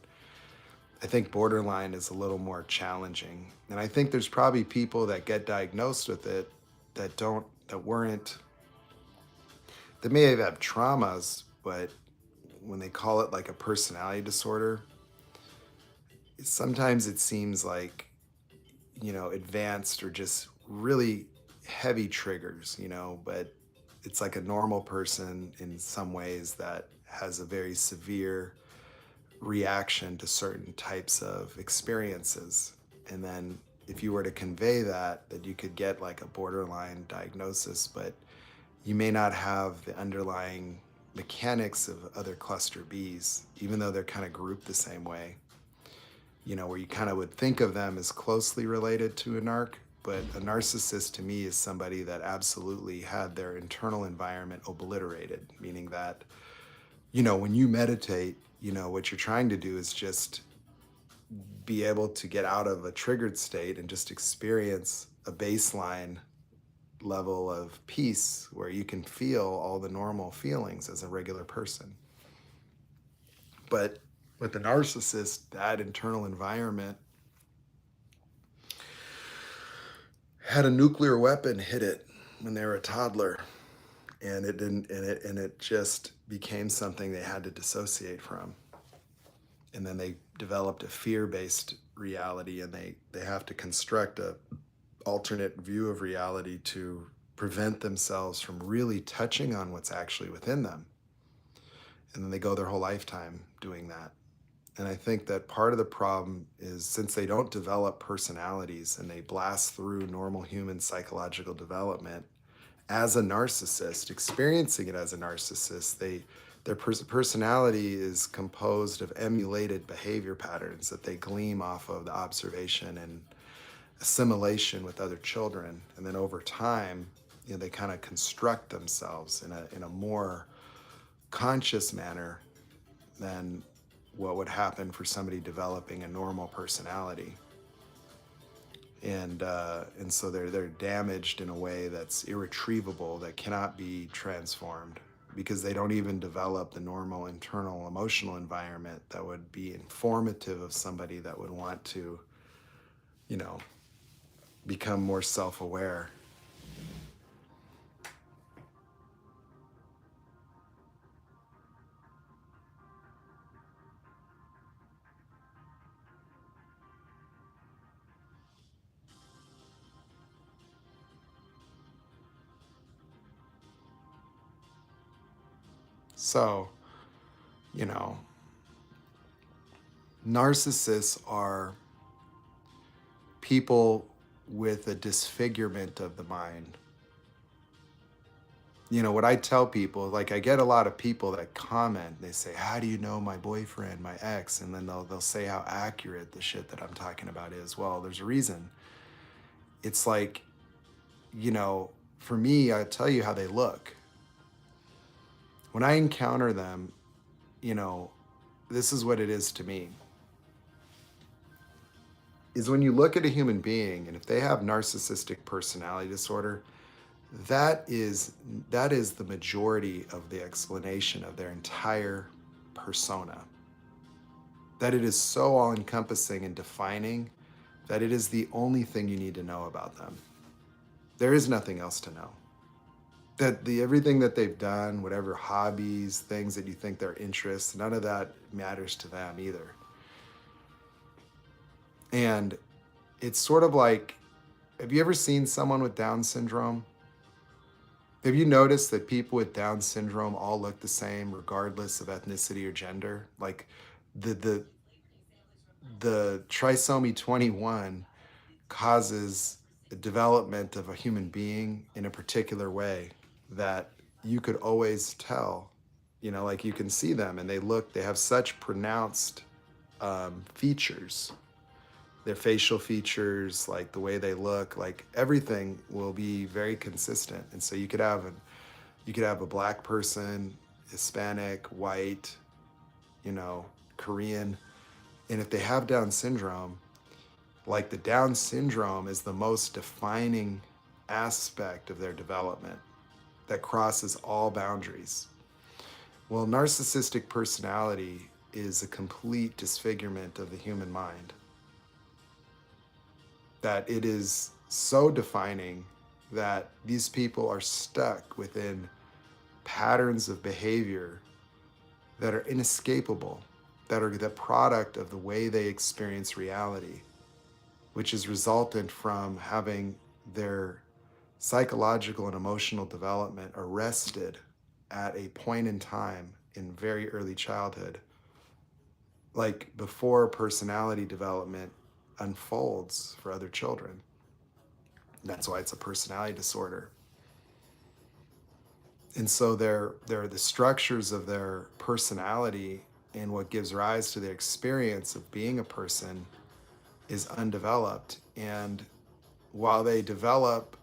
I think borderline is a little more challenging. And I think there's probably people that get diagnosed with it that they may have had traumas, but when they call it like a personality disorder, sometimes it seems like, advanced or just really heavy triggers, but it's like a normal person in some ways that has a very severe reaction to certain types of experiences. And then if you were to convey that you could get like a borderline diagnosis, but you may not have the underlying mechanics of other cluster Bs, even though they're kind of grouped the same way, where you kind of would think of them as closely related to a narc. But a narcissist to me is somebody that absolutely had their internal environment obliterated, meaning that, when you meditate, what you're trying to do is just be able to get out of a triggered state and just experience a baseline level of peace where you can feel all the normal feelings as a regular person. But with the narcissist, that internal environment had a nuclear weapon hit it when they were a toddler, and it didn't, and it just became something they had to dissociate from. And then they developed a fear-based reality, and they have to construct a alternate view of reality to prevent themselves from really touching on what's actually within them. And then they go their whole lifetime doing that. And I think that part of the problem is, since they don't develop personalities and they blast through normal human psychological development as a narcissist, experiencing it as a narcissist, their personality is composed of emulated behavior patterns that they glean off of the observation and assimilation with other children. And then over time, they kind of construct themselves in a more conscious manner than what would happen for somebody developing a normal personality. And so they're damaged in a way that's irretrievable, that cannot be transformed, because they don't even develop the normal internal emotional environment that would be informative of somebody that would want to, become more self-aware. So, you know, narcissists are people with a disfigurement of the mind. What I tell people, like, I get a lot of people that comment, they say, how do you know my boyfriend, my ex? And then they'll say how accurate the shit that I'm talking about is. Well, there's a reason. It's like, for me, I tell you how they look. When I encounter them, this is what it is to me. Is when you look at a human being, and if they have narcissistic personality disorder, that is the majority of the explanation of their entire persona. That it is so all-encompassing and defining that it is the only thing you need to know about them. There is nothing else to know. That everything that they've done, whatever hobbies, things that you think their interests, none of that matters to them either. And it's sort of like, have you ever seen someone with Down syndrome? Have you noticed that people with Down syndrome all look the same regardless of ethnicity or gender? Like the trisomy 21 causes the development of a human being in a particular way that you could always tell, like you can see them and they have such pronounced features. Their facial features, like the way they look, like everything will be very consistent. And so you could have a black person, Hispanic, white, Korean, and if they have Down syndrome, like the Down syndrome is the most defining aspect of their development that crosses all boundaries. Well, narcissistic personality is a complete disfigurement of the human mind. That it is so defining that these people are stuck within patterns of behavior that are inescapable, that are the product of the way they experience reality, which is resultant from having their psychological and emotional development arrested at a point in time in very early childhood, like before personality development unfolds for other children. That's why it's a personality disorder. And so they're the structures of their personality and what gives rise to their experience of being a person is undeveloped. And while they develop,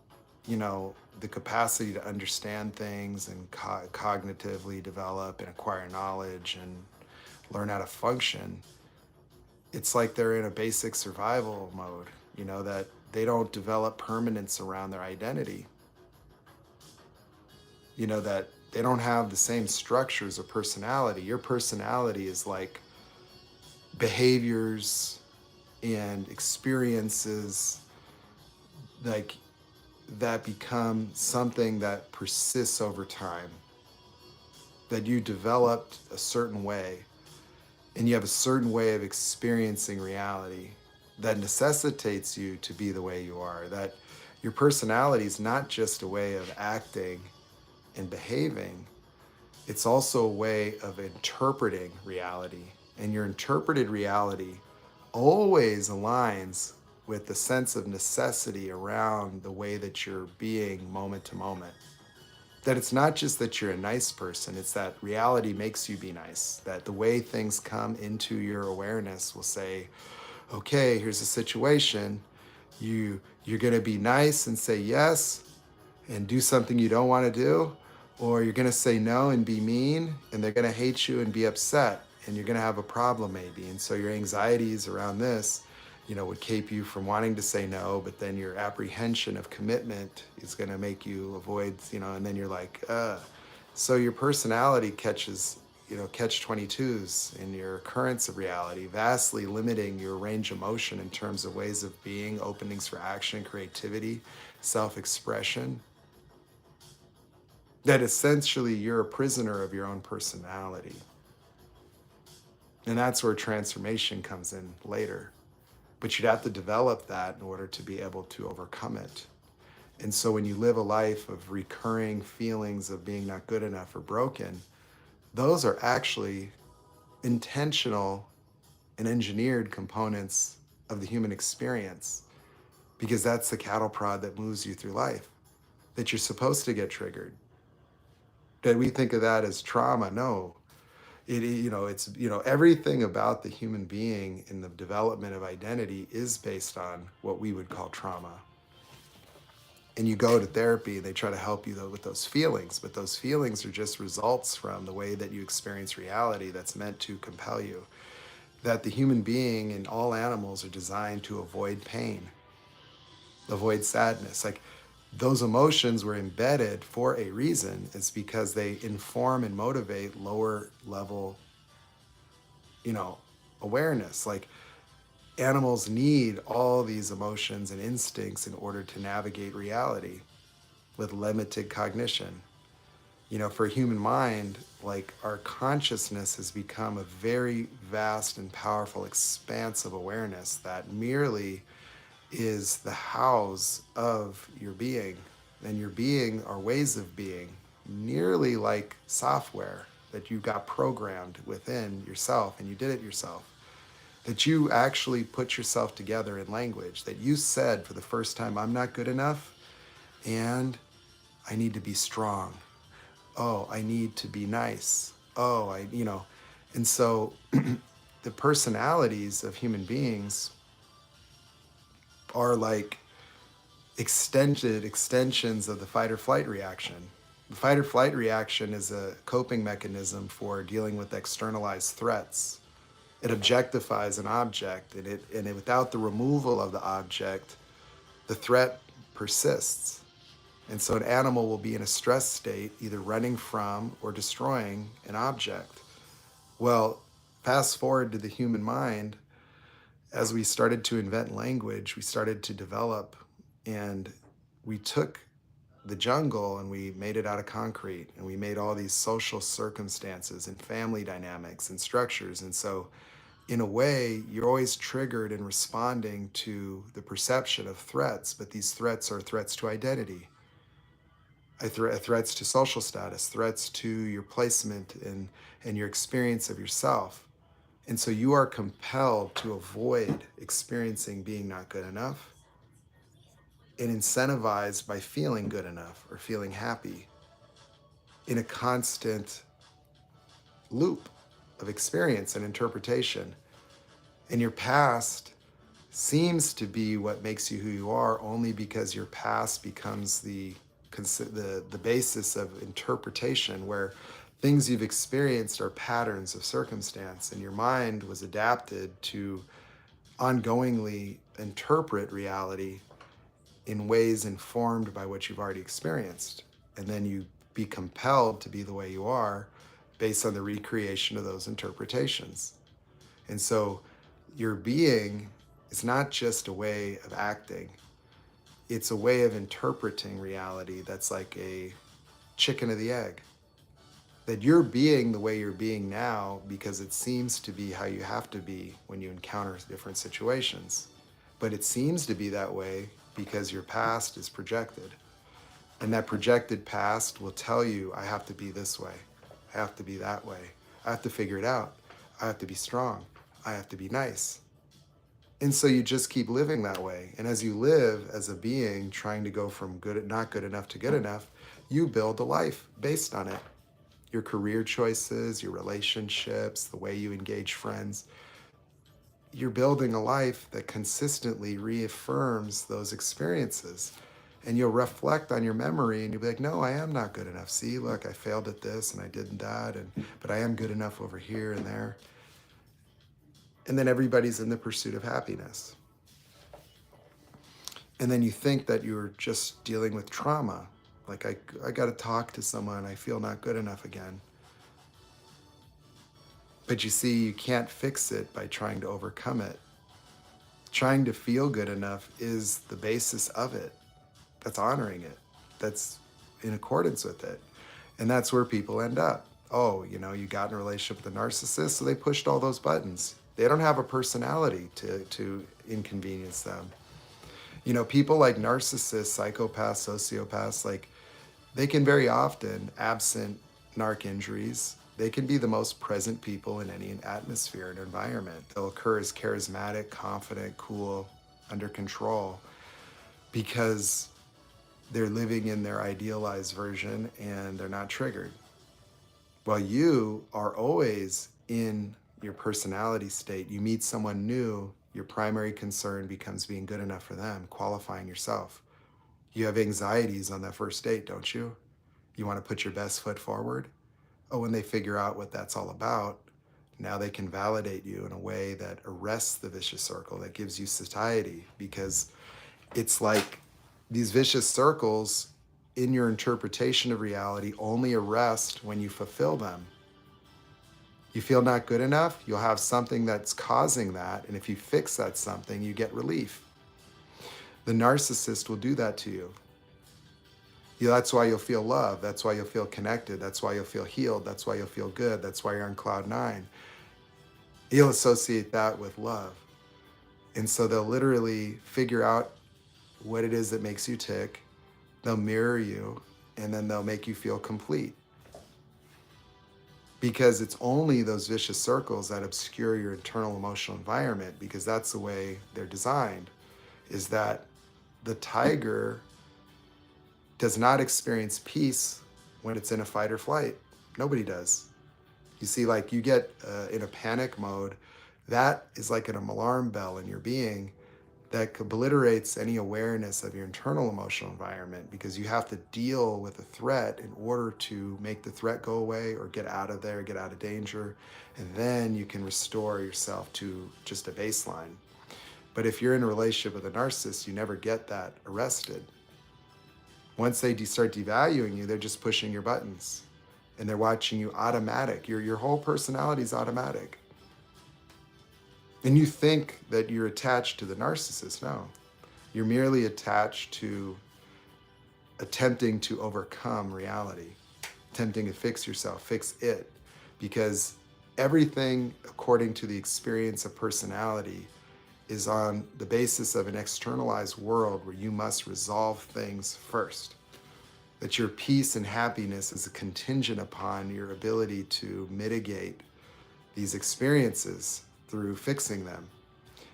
the capacity to understand things and cognitively develop and acquire knowledge and learn how to function, it's like they're in a basic survival mode, that they don't develop permanence around their identity, that they don't have the same structures of personality. Your personality is like behaviors and experiences like that become something that persists over time, that you developed a certain way and you have a certain way of experiencing reality that necessitates you to be the way you are, that your personality is not just a way of acting and behaving, it's also a way of interpreting reality. And your interpreted reality always aligns with the sense of necessity around the way that you're being moment to moment. That it's not just that you're a nice person, it's that reality makes you be nice. That the way things come into your awareness will say, okay, here's a situation. You're gonna be nice and say yes and do something you don't want to do, or you're gonna say no and be mean, and they're gonna hate you and be upset, and you're gonna have a problem maybe. And so your anxieties around this, would keep you from wanting to say no, but then your apprehension of commitment is gonna make you avoid, and then you're like, So your personality catches, catch-22s in your occurrence of reality, vastly limiting your range of motion in terms of ways of being, openings for action, creativity, self-expression. That essentially you're a prisoner of your own personality. And that's where transformation comes in later. But you'd have to develop that in order to be able to overcome it. And so when you live a life of recurring feelings of being not good enough or broken, those are actually intentional and engineered components of the human experience, because that's the cattle prod that moves you through life, that you're supposed to get triggered. That we think of that as trauma. No, it's, everything about the human being in the development of identity is based on what we would call trauma. And you go to therapy, they try to help you with those feelings, but those feelings are just results from the way that you experience reality that's meant to compel you. That the human being and all animals are designed to avoid pain, avoid sadness. Like those emotions were embedded for a reason. It's because they inform and motivate lower level, awareness. Like animals need all these emotions and instincts in order to navigate reality with limited cognition. For a human mind, like our consciousness has become a very vast and powerful expanse of awareness that merely is the house of your being. And your being are ways of being, nearly like software that you got programmed within yourself and you did it yourself. That you actually put yourself together in language, that you said for the first time, I'm not good enough and I need to be strong. Oh, I need to be nice. Oh, and so the personalities of human beings are like extensions of the fight or flight reaction. The fight or flight reaction is a coping mechanism for dealing with externalized threats. It objectifies an object, and without the removal of the object, the threat persists. And so an animal will be in a stress state, either running from or destroying an object. Well, fast forward to the human mind, as we started to invent language, we started to develop, and we took the jungle and we made it out of concrete, and we made all these social circumstances and family dynamics and structures. And so in a way, you're always triggered in responding to the perception of threats, but these threats are threats to identity, threats to social status, threats to your placement and your experience of yourself. And so you are compelled to avoid experiencing being not good enough and incentivized by feeling good enough or feeling happy in a constant loop of experience and interpretation. And your past seems to be what makes you who you are, only because your past becomes the basis of interpretation, where things you've experienced are patterns of circumstance, and your mind was adapted to ongoingly interpret reality in ways informed by what you've already experienced. And then you be compelled to be the way you are based on the recreation of those interpretations. And so your being is not just a way of acting, it's a way of interpreting reality that's like a chicken or the egg. That you're being the way you're being now because it seems to be how you have to be when you encounter different situations. But it seems to be that way because your past is projected. And that projected past will tell you, I have to be this way. I have to be that way. I have to figure it out. I have to be strong. I have to be nice. And so you just keep living that way. And as you live as a being trying to go from not good enough to good enough, you build a life based on it. Your career choices, your relationships, the way you engage friends. You're building a life that consistently reaffirms those experiences. And you'll reflect on your memory and you'll be like, no, I am not good enough. See, look, I failed at this and I did that, but I am good enough over here and there. And then everybody's in the pursuit of happiness. And then you think that you're just dealing with trauma. Like, I got to talk to someone, I feel not good enough again. But you see, you can't fix it by trying to overcome it. Trying to feel good enough is the basis of it. That's honoring it. That's in accordance with it. And that's where people end up. Oh, you got in a relationship with a narcissist, so they pushed all those buttons. They don't have a personality to inconvenience them. People like narcissists, psychopaths, sociopaths, like, they can very often, absent narc injuries, they can be the most present people in any atmosphere and environment. They'll occur as charismatic, confident, cool, under control, because they're living in their idealized version and they're not triggered. While you are always in your personality state. You meet someone new, your primary concern becomes being good enough for them, qualifying yourself. You have anxieties on that first date, don't you? You want to put your best foot forward? Oh, when they figure out what that's all about, now they can validate you in a way that arrests the vicious circle, that gives you satiety, because it's like these vicious circles in your interpretation of reality only arrest when you fulfill them. You feel not good enough, you'll have something that's causing that, and if you fix that something, you get relief. The narcissist will do that to you. That's why you'll feel love, that's why you'll feel connected, that's why you'll feel healed, that's why you'll feel good, that's why you're on cloud 9. He'll associate that with love. And so they'll literally figure out what it is that makes you tick, they'll mirror you, and then they'll make you feel complete. Because it's only those vicious circles that obscure your internal emotional environment, because that's the way they're designed, is that the tiger does not experience peace when it's in a fight or flight. Nobody does. You see, like, you get in a panic mode, that is like an alarm bell in your being that obliterates any awareness of your internal emotional environment, because you have to deal with a threat in order to make the threat go away or get out of there, get out of danger, and then you can restore yourself to just a baseline. But if you're in a relationship with a narcissist, you never get that arrested. Once they start devaluing you, they're just pushing your buttons, and they're watching you automatic. Your whole personality is automatic. And you think that you're attached to the narcissist. No, you're merely attached to attempting to overcome reality, attempting to fix yourself, fix it, because everything according to the experience of personality is on the basis of an externalized world where you must resolve things first. That your peace and happiness is contingent upon your ability to mitigate these experiences through fixing them.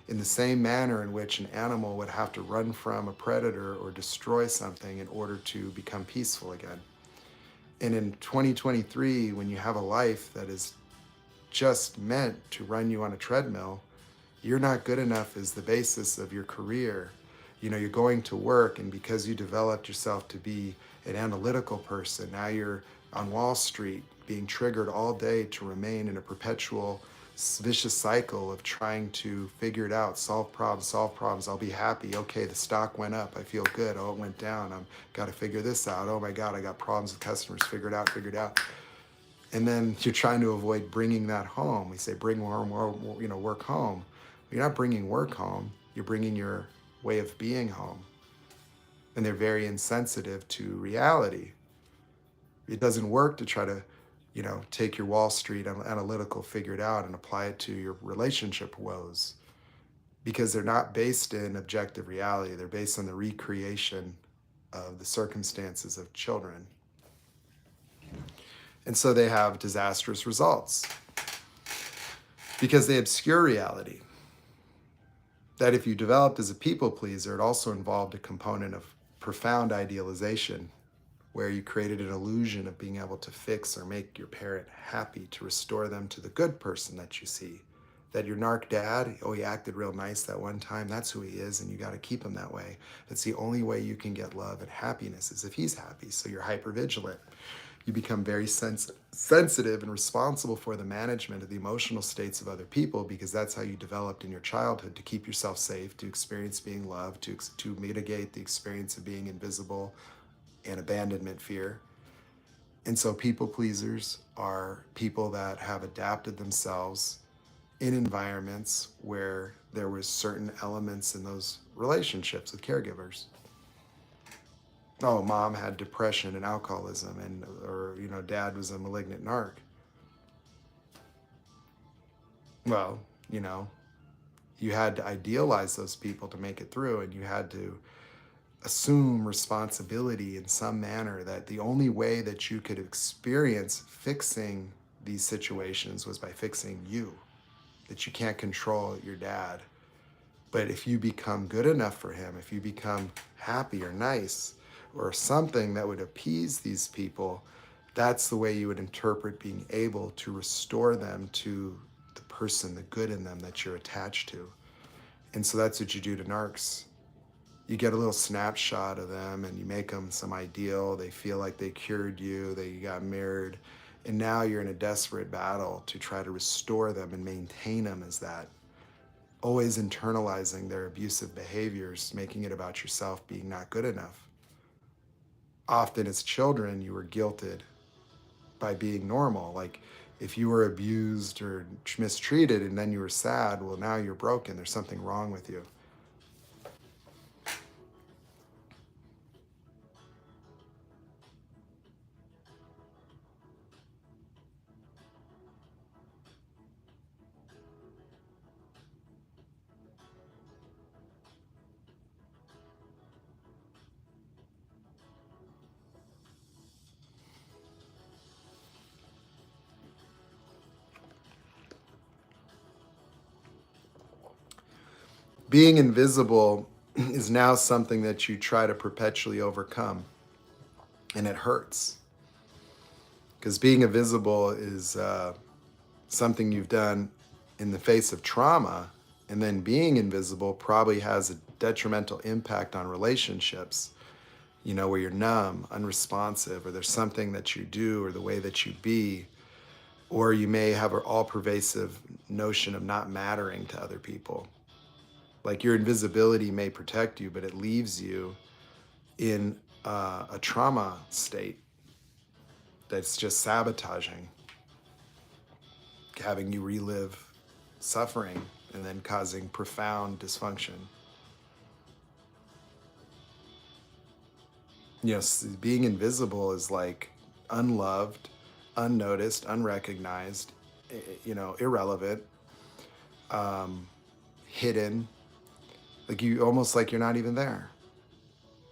In the same manner in which an animal would have to run from a predator or destroy something in order to become peaceful again. And in 2023, when you have a life that is just meant to run you on a treadmill, you're not good enough as the basis of your career. You're going to work, and because you developed yourself to be an analytical person, now you're on Wall Street being triggered all day to remain in a perpetual vicious cycle of trying to figure it out, solve problems, I'll be happy. Okay, the stock went up, I feel good. Oh, it went down, I've got to figure this out. Oh my God, I got problems with customers, figure it out. And then you're trying to avoid bringing that home. We say bring work home. You're not bringing work home, you're bringing your way of being home. And they're very insensitive to reality. It doesn't work to try to, take your Wall Street analytical, figure it out and apply it to your relationship woes, because they're not based in objective reality. They're based on the recreation of the circumstances of children. And so they have disastrous results because they obscure reality. That if you developed as a people pleaser, it also involved a component of profound idealization, where you created an illusion of being able to fix or make your parent happy, to restore them to the good person that you see. That your narc dad, oh, he acted real nice that one time, that's who he is, and you got to keep him that way. That's the only way you can get love and happiness, is if he's happy. So you're hypervigilant. You become very sensitive and responsible for the management of the emotional states of other people, because that's how you developed in your childhood, to keep yourself safe, to experience being loved, to mitigate the experience of being invisible and abandonment fear. And so people pleasers are people that have adapted themselves in environments where there was certain elements in those relationships with caregivers. Oh, mom had depression and alcoholism, or dad was a malignant narc. Well, you had to idealize those people to make it through, and you had to assume responsibility in some manner, that the only way that you could experience fixing these situations was by fixing you, that you can't control your dad. But if you become good enough for him, if you become happy or nice or something that would appease these people, that's the way you would interpret being able to restore them to the person, the good in them that you're attached to. And so that's what you do to narcs. You get a little snapshot of them and you make them some ideal. They feel like they cured you, they got married, and now you're in a desperate battle to try to restore them and maintain them as that. Always internalizing their abusive behaviors, making it about yourself being not good enough. Often as children, you were guilted by being normal. Like if you were abused or mistreated and then you were sad, well, now you're broken. There's something wrong with you. Being invisible is now something that you try to perpetually overcome, and it hurts. Because being invisible is something you've done in the face of trauma, and then being invisible probably has a detrimental impact on relationships, where you're numb, unresponsive, or there's something that you do or the way that you be, or you may have an all-pervasive notion of not mattering to other people. Like your invisibility may protect you, but it leaves you in a trauma state that's just sabotaging, having you relive suffering and then causing profound dysfunction. Yes, being invisible is like unloved, unnoticed, unrecognized, irrelevant, um, hidden. Like you almost like you're not even there.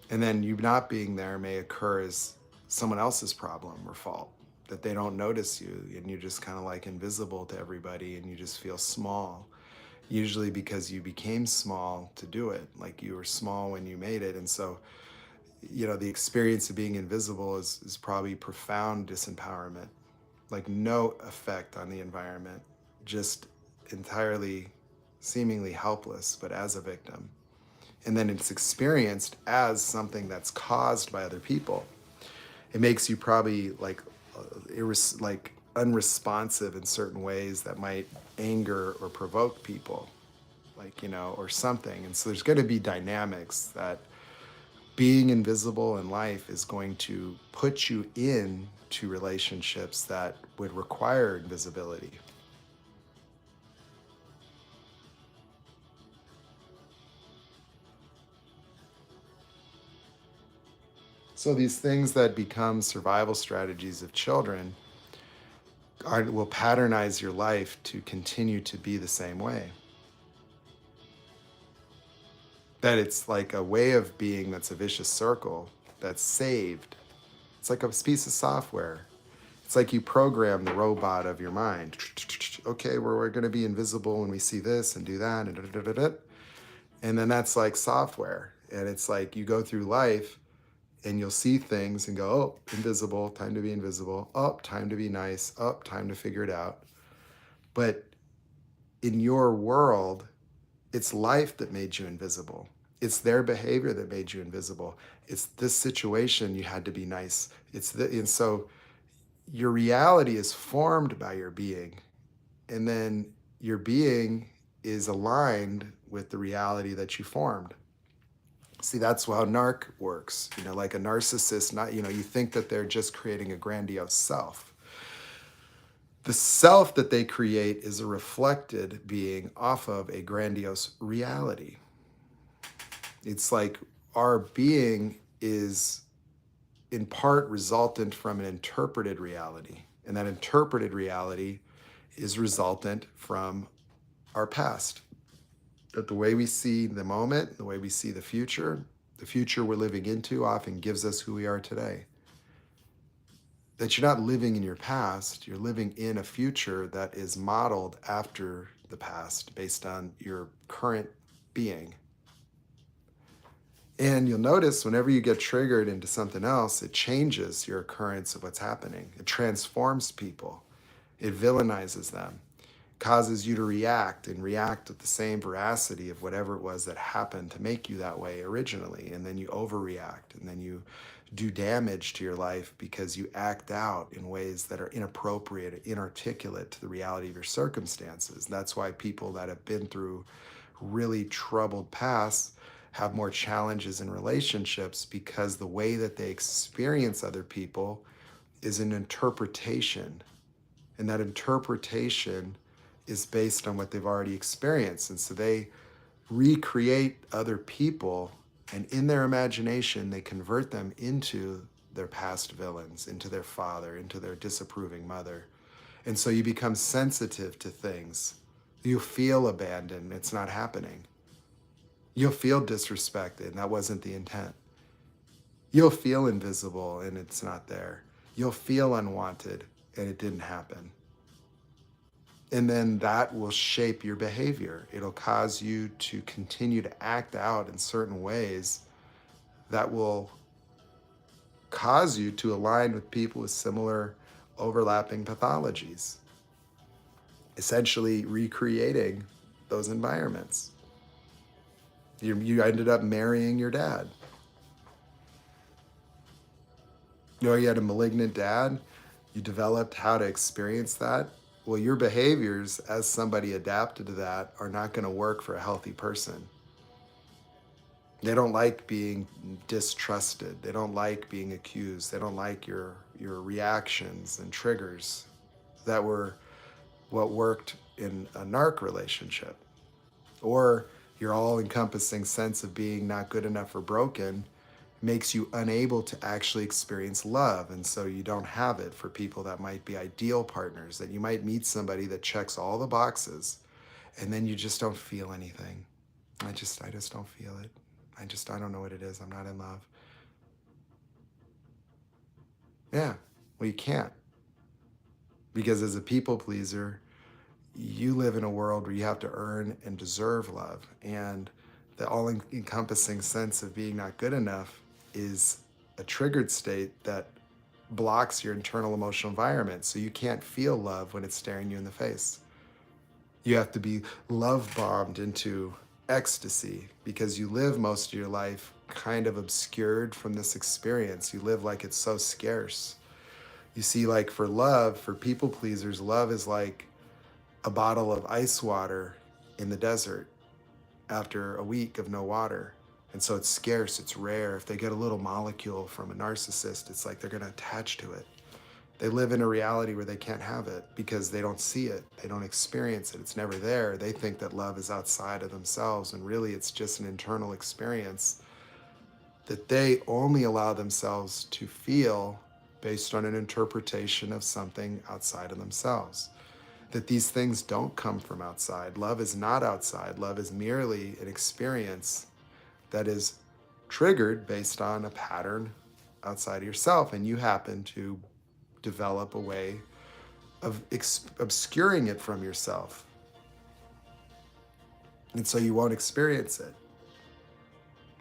And then you not being there may occur as someone else's problem or fault, that they don't notice you and you're just kind of like invisible to everybody and you just feel small. Usually because you became small to do it, like you were small when you made it. And so, the experience of being invisible is probably profound disempowerment, like no effect on the environment, just entirely seemingly helpless, but as a victim. And then it's experienced as something that's caused by other people. It makes you probably like like unresponsive in certain ways that might anger or provoke people, like, or something. And so there's going to be dynamics that being invisible in life is going to put you in to relationships that would require invisibility. So these things that become survival strategies of children will patternize your life to continue to be the same way. That it's like a way of being that's a vicious circle that's saved. It's like a piece of software. It's like you program the robot of your mind. Okay, we're going to be invisible when we see this and do that and da, da, da, da, da. And then that's like software. And it's like you go through life and you'll see things and go, oh, invisible, time to be invisible. Oh, time to be nice. Oh, time to figure it out. But in your world, it's life that made you invisible. It's their behavior that made you invisible. It's this situation you had to be nice. And so your reality is formed by your being. And then your being is aligned with the reality that you formed. See, that's how narc works. Like a narcissist, not, you think that they're just creating a grandiose self. The self that they create is a reflected being off of a grandiose reality. It's like our being is in part resultant from an interpreted reality. And that interpreted reality is resultant from our past. That the way we see the moment, the way we see the future we're living into often gives us who we are today. That you're not living in your past, you're living in a future that is modeled after the past based on your current being. And you'll notice whenever you get triggered into something else, it changes your occurrence of what's happening. It transforms people. It villainizes them, causes you to react and react with the same veracity of whatever it was that happened to make you that way originally. And then you overreact and then you do damage to your life because you act out in ways that are inappropriate, inarticulate to the reality of your circumstances. That's why people that have been through really troubled pasts have more challenges in relationships, because the way that they experience other people is an interpretation. And that interpretation is based on what they've already experienced. And so they recreate other people, and in their imagination, they convert them into their past villains, into their father, into their disapproving mother. And so you become sensitive to things. You feel abandoned, it's not happening. You'll feel disrespected, and that wasn't the intent. You'll feel invisible, and it's not there. You'll feel unwanted, and it didn't happen. And then that will shape your behavior. It'll cause you to continue to act out in certain ways that will cause you to align with people with similar overlapping pathologies, essentially recreating those environments. You ended up marrying your dad. You had a malignant dad. You developed how to experience that. Well, your behaviors as somebody adapted to that are not going to work for a healthy person. They don't like being distrusted. They don't like being accused. They don't like your reactions and triggers that were what worked in a narc relationship. Or your all-encompassing sense of being not good enough or broken makes you unable to actually experience love. And so you don't have it for people that might be ideal partners, that you might meet somebody that checks all the boxes and then you just don't feel anything. I just don't feel it. I don't know what it is. I'm not in love. Yeah, well, you can't. Because as a people pleaser, you live in a world where you have to earn and deserve love. And the all-encompassing sense of being not good enough is a triggered state that blocks your internal emotional environment. So you can't feel love when it's staring you in the face. You have to be love bombed into ecstasy because you live most of your life kind of obscured from this experience. You live like it's so scarce. You see, like for love, for people pleasers, love is like a bottle of ice water in the desert after a week of no water. And so it's scarce, it's rare. If they get a little molecule from a narcissist, it's like they're going to attach to it. They live in a reality where they can't have it because they don't see it. They don't experience it. It's never there. They think that love is outside of themselves, and really it's just an internal experience that they only allow themselves to feel based on an interpretation of something outside of themselves. That these things don't come from outside. Love is not outside. Love is merely an experience that is triggered based on a pattern outside of yourself, and you happen to develop a way of obscuring it from yourself. And so you won't experience it.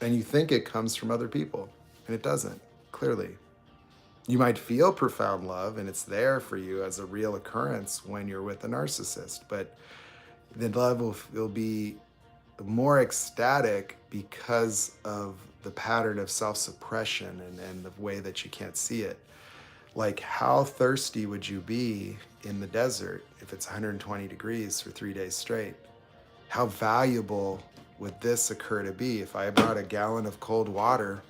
And you think it comes from other people, and it doesn't, clearly. You might feel profound love, and it's there for you as a real occurrence when you're with a narcissist, but the love will be more ecstatic because of the pattern of self-suppression and the way that you can't see it. Like, how thirsty would you be in the desert if it's 120 degrees for 3 days straight? How valuable would this occur to be? If I brought a gallon of cold water,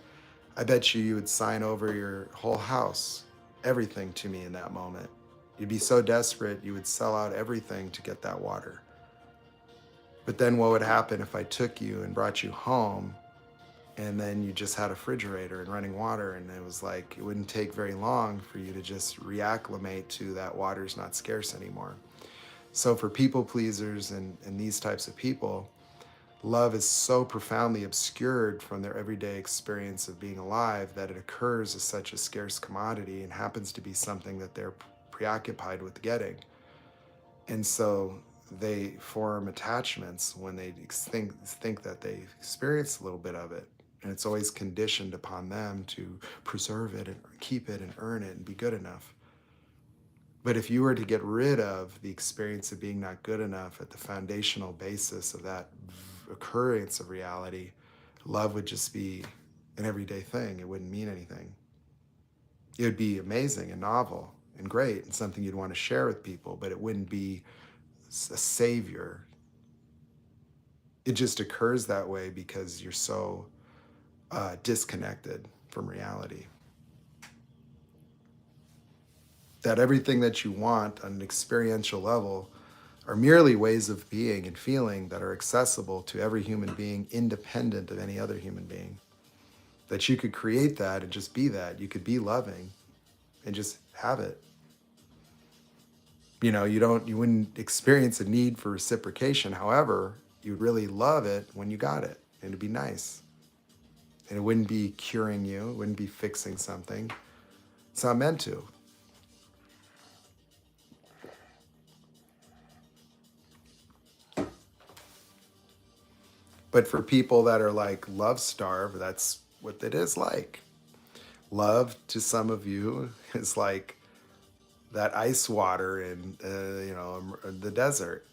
I bet you would sign over your whole house, everything to me in that moment. You'd be so desperate, you would sell out everything to get that water. But then what would happen if I took you and brought you home and then you just had a refrigerator and running water, and it was like, it wouldn't take very long for you to just reacclimate to that water's not scarce anymore. So for people pleasers and these types of people, love is so profoundly obscured from their everyday experience of being alive that it occurs as such a scarce commodity and happens to be something that they're preoccupied with getting. And so they form attachments when they think that they experience a little bit of it. And it's always conditioned upon them to preserve it and keep it and earn it and be good enough. But if you were to get rid of the experience of being not good enough at the foundational basis of that occurrence of reality, love would just be an everyday thing. It wouldn't mean anything. It would be amazing and novel and great and something you'd want to share with people, but it wouldn't be a savior. It just occurs that way because you're so disconnected from reality. That everything that you want on an experiential level are merely ways of being and feeling that are accessible to every human being independent of any other human being. That you could create that and just be that. You could be loving and just have it. You know, you wouldn't experience a need for reciprocation. However, you'd really love it when you got it, and it'd be nice. And it wouldn't be curing you, it wouldn't be fixing something. It's not meant to. But for people that are like love starved, that's what it is like. Love to some of you is like that ice water in the desert.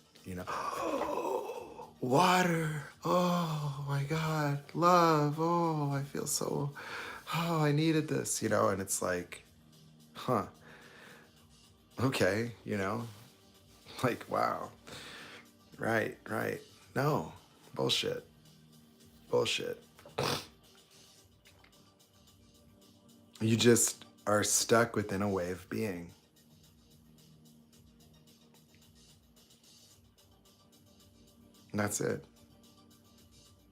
Water. Oh my God. Love. Oh, I feel so. Oh, I needed this. And it's like, huh. Okay. Like, wow. Right. No. Bullshit. You just are stuck within a way of being. And that's it.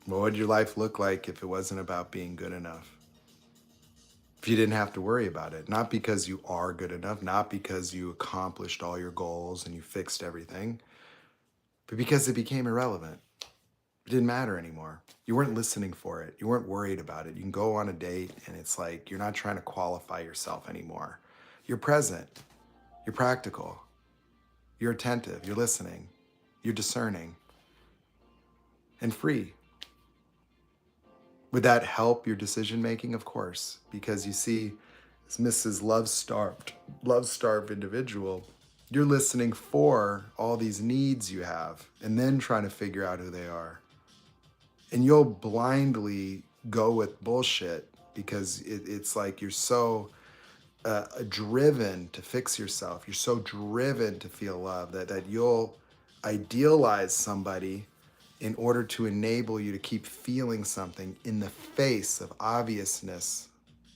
What would your life look like if it wasn't about being good enough? if you didn't have to worry about it. Not because you are good enough, not because you accomplished all your goals and you fixed everything, but because it became irrelevant. It didn't matter anymore. You weren't listening for it. You weren't worried about it. You can go on a date and it's like you're not trying to qualify yourself anymore. You're present. You're practical. You're attentive. You're listening. You're discerning and free. Would that help your decision making? Of course, because you see, as Mrs. Love-starved individual, you're listening for all these needs you have and then trying to figure out who they are. And you'll blindly go with bullshit because it's like you're so driven to fix yourself. You're so driven to feel love that you'll idealize somebody in order to enable you to keep feeling something in the face of obviousness,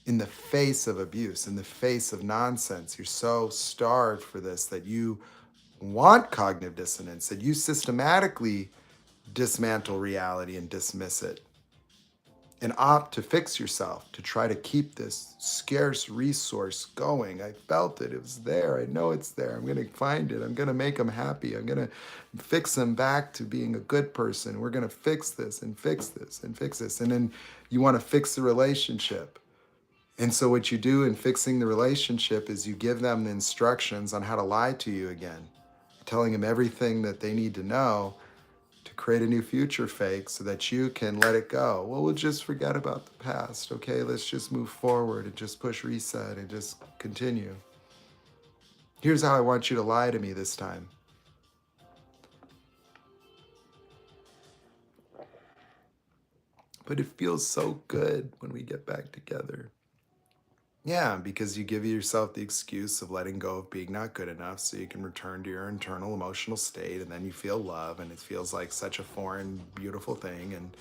in the face of abuse, in the face of nonsense. You're so starved for this that you want cognitive dissonance, that you systematically dismantle reality and dismiss it and opt to fix yourself, to try to keep this scarce resource going. I felt it. It was there. I know it's there. I'm going to find it. I'm going to make them happy. I'm going to fix them back to being a good person. We're going to fix this and fix this and fix this. And then you want to fix the relationship. And so what you do in fixing the relationship is you give them the instructions on how to lie to you again, telling them everything that they need to know to create a new future fake so that you can let it go. Well, we'll just forget about the past. Okay, let's just move forward and just push reset and just continue. Here's how I want you to lie to me this time. But it feels so good when we get back together. Yeah, because you give yourself the excuse of letting go of being not good enough so you can return to your internal emotional state, and then you feel love and it feels like such a foreign, beautiful thing. And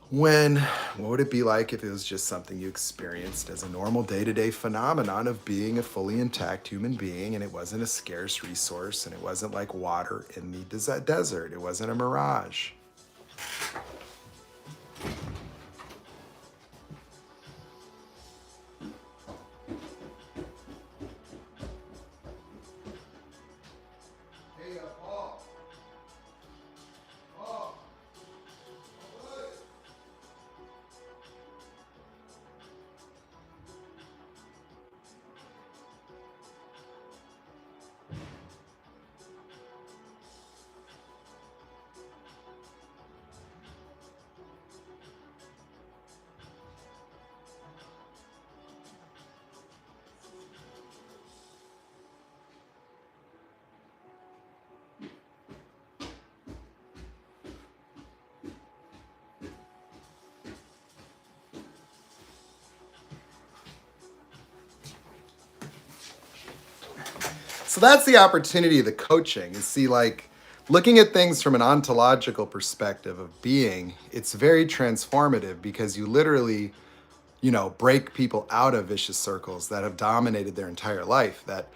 what would it be like if it was just something you experienced as a normal day-to-day phenomenon of being a fully intact human being, and it wasn't a scarce resource, and it wasn't like water in the desert. It wasn't a mirage. So that's the opportunity of the coaching, is see, like, looking at things from an ontological perspective of being, it's very transformative because you literally, break people out of vicious circles that have dominated their entire life. That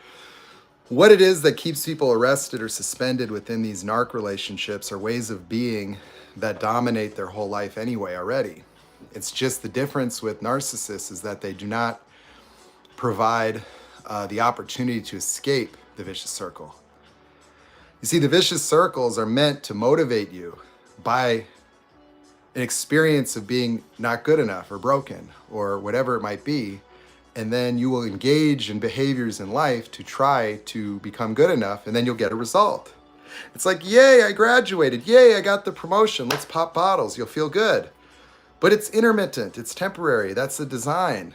what it is that keeps people arrested or suspended within these narc relationships are ways of being that dominate their whole life anyway already. It's just the difference with narcissists is that they do not provide the opportunity to escape the vicious circle. You see, the vicious circles are meant to motivate you by an experience of being not good enough or broken or whatever it might be. And then you will engage in behaviors in life to try to become good enough, and then you'll get a result. It's like, yay, I graduated. Yay, I got the promotion. Let's pop bottles. You'll feel good. But it's intermittent. It's temporary. That's the design.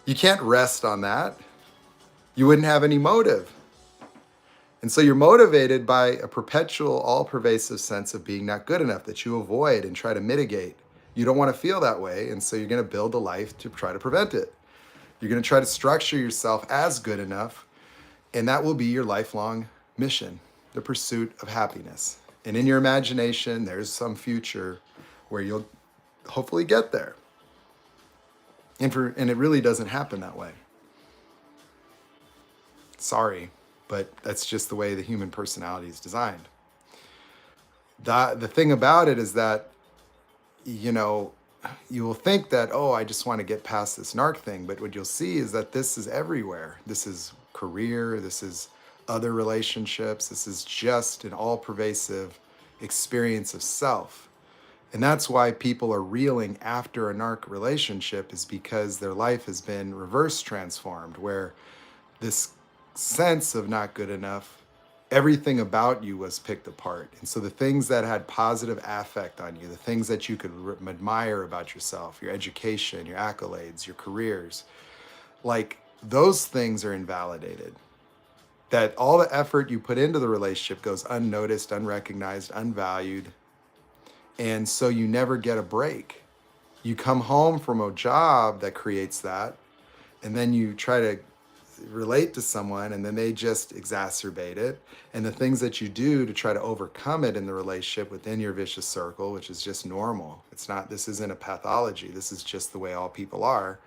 You can't rest on that. You wouldn't have any motive. And so you're motivated by a perpetual, all-pervasive sense of being not good enough that you avoid and try to mitigate. You don't want to feel that way, and so you're going to build a life to try to prevent it. You're going to try to structure yourself as good enough, and that will be your lifelong mission, the pursuit of happiness. And in your imagination, there's some future where you'll hopefully get there. And it really doesn't happen that way. Sorry, but that's just the way the human personality is designed. The thing about it is that, you will think that, oh, I just want to get past this narc thing. But what you'll see is that this is everywhere. This is career, this is other relationships, this is just an all pervasive experience of self. And that's why people are reeling after a narc relationship, is because their life has been reverse transformed, where this sense of not good enough, everything about you was picked apart. And so the things that had positive affect on you, the things that you could admire about yourself, your education, your accolades, your careers, like those things are invalidated. That all the effort you put into the relationship goes unnoticed, unrecognized, unvalued. And so you never get a break. You come home from a job that creates that, and then you try to relate to someone, and then they just exacerbate it. And the things that you do to try to overcome it in the relationship within your vicious circle, which is just normal, it's not, this isn't a pathology, this is just the way all people are,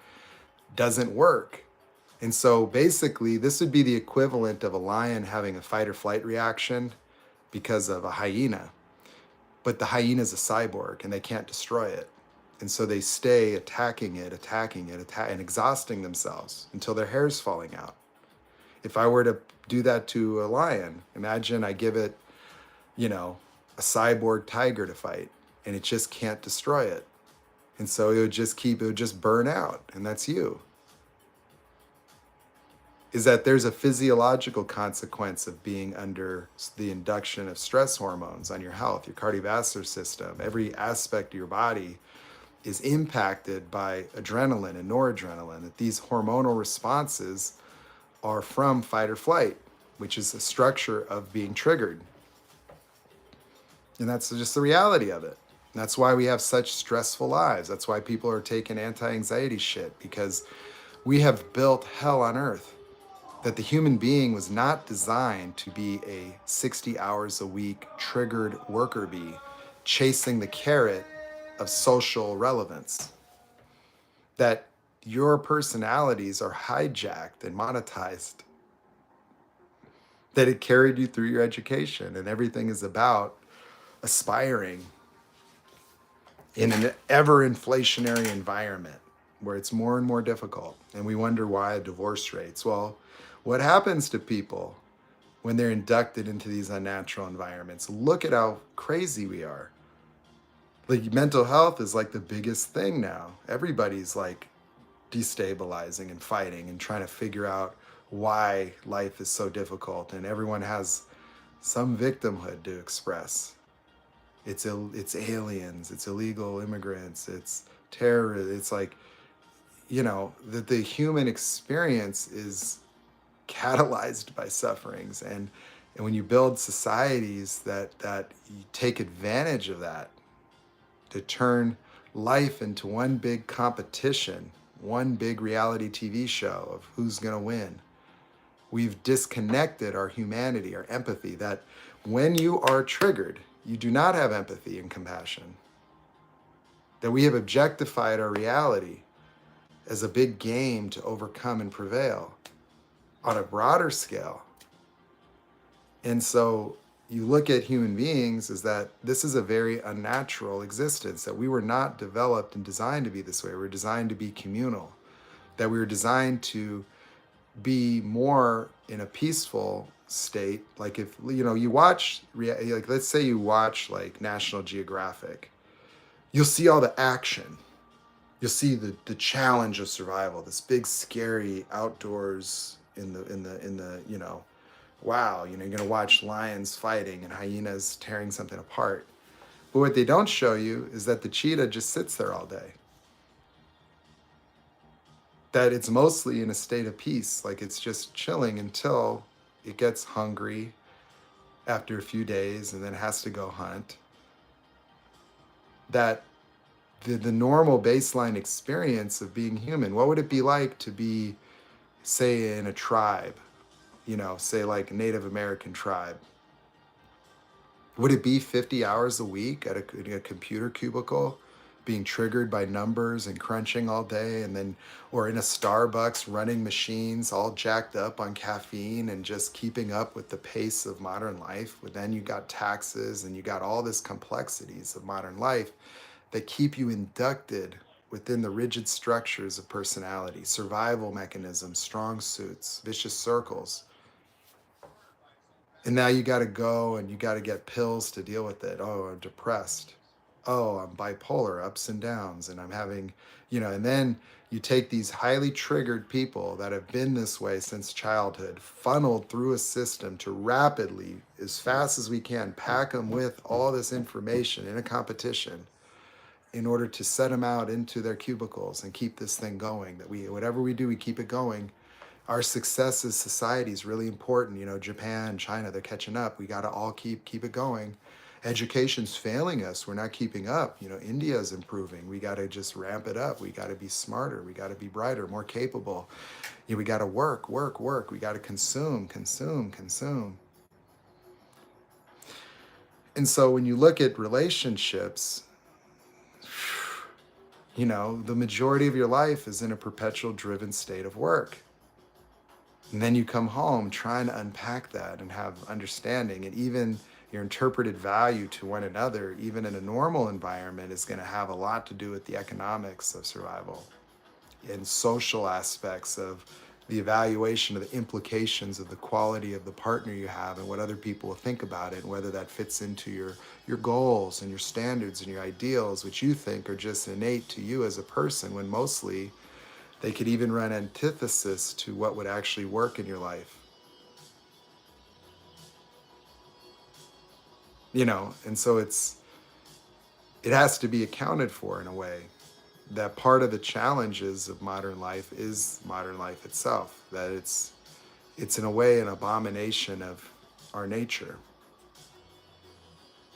doesn't work. And so basically, this would be the equivalent of a lion having a fight or flight reaction because of a hyena. But the hyena is a cyborg and they can't destroy it. And so they stay attacking it, and exhausting themselves until their hair's falling out. If I were to do that to a lion, imagine I give it, a cyborg tiger to fight, and it just can't destroy it. And so it would just burn out, and that's you. Is that there's a physiological consequence of being under the induction of stress hormones on your health, your cardiovascular system. Every aspect of your body is impacted by adrenaline and noradrenaline, that these hormonal responses are from fight or flight, which is a structure of being triggered. And that's just the reality of it. And that's why we have such stressful lives. That's why people are taking anti-anxiety shit, because we have built hell on earth. That the human being was not designed to be a 60 hours a week triggered worker bee chasing the carrot of social relevance. That your personalities are hijacked and monetized. That it carried you through your education, and everything is about aspiring in an ever inflationary environment where it's more and more difficult. And we wonder why divorce rates. Well, what happens to people when they're inducted into these unnatural environments? Look at how crazy we are. Like, mental health is like the biggest thing now. Everybody's like destabilizing and fighting and trying to figure out why life is so difficult, and everyone has some victimhood to express. It's aliens, it's illegal immigrants, it's terror. It's like, that the human experience is catalyzed by sufferings, and when you build societies that you take advantage of that to turn life into one big competition, one big reality TV show of who's going to win, we've disconnected our humanity, our empathy. That when you are triggered, you do not have empathy and compassion. That we have objectified our reality as a big game to overcome and prevail on a broader scale. And so you look at human beings as that this is a very unnatural existence, that we were not developed and designed to be this way. We were designed to be communal, that we were designed to be more in a peaceful state. Like, if you watch, like, let's say you watch like National Geographic, you'll see all the action. You'll see the challenge of survival, this big scary outdoors in the wow, you're gonna watch lions fighting and hyenas tearing something apart. But what they don't show you is that the cheetah just sits there all day. That it's mostly in a state of peace, like it's just chilling until it gets hungry after a few days and then has to go hunt. That the normal baseline experience of being human, what would it be like to be, say, in a tribe, say like a Native American tribe? Would it be 50 hours a week at a computer cubicle, being triggered by numbers and crunching all day, and then, or in a Starbucks running machines all jacked up on caffeine and just keeping up with the pace of modern life? But then you got taxes and you got all this complexities of modern life that keep you inducted within the rigid structures of personality, survival mechanisms, strong suits, vicious circles. And now you got to go and you got to get pills to deal with it. Oh, I'm depressed. Oh, I'm bipolar, ups and downs. And I'm having, and then you take these highly triggered people that have been this way since childhood, funneled through a system to rapidly, as fast as we can, pack them with all this information in a competition in order to set them out into their cubicles and keep this thing going. That whatever we do, we keep it going. Our success as society is really important. Japan, China, they're catching up. We got to all keep it going. Education's failing us. We're not keeping up. India is improving. We got to just ramp it up. We got to be smarter. We got to be brighter, more capable. We got to work. We got to consume. And so when you look at relationships, the majority of your life is in a perpetual driven state of work. And then you come home trying to unpack that and have understanding, and even your interpreted value to one another, even in a normal environment, is going to have a lot to do with the economics of survival and social aspects of the evaluation of the implications of the quality of the partner you have and what other people will think about it, and whether that fits into your goals and your standards and your ideals, which you think are just innate to you as a person, when mostly they could even run antithesis to what would actually work in your life. And so it has to be accounted for in a way. That part of the challenges of modern life is modern life itself, that it's in a way an abomination of our nature.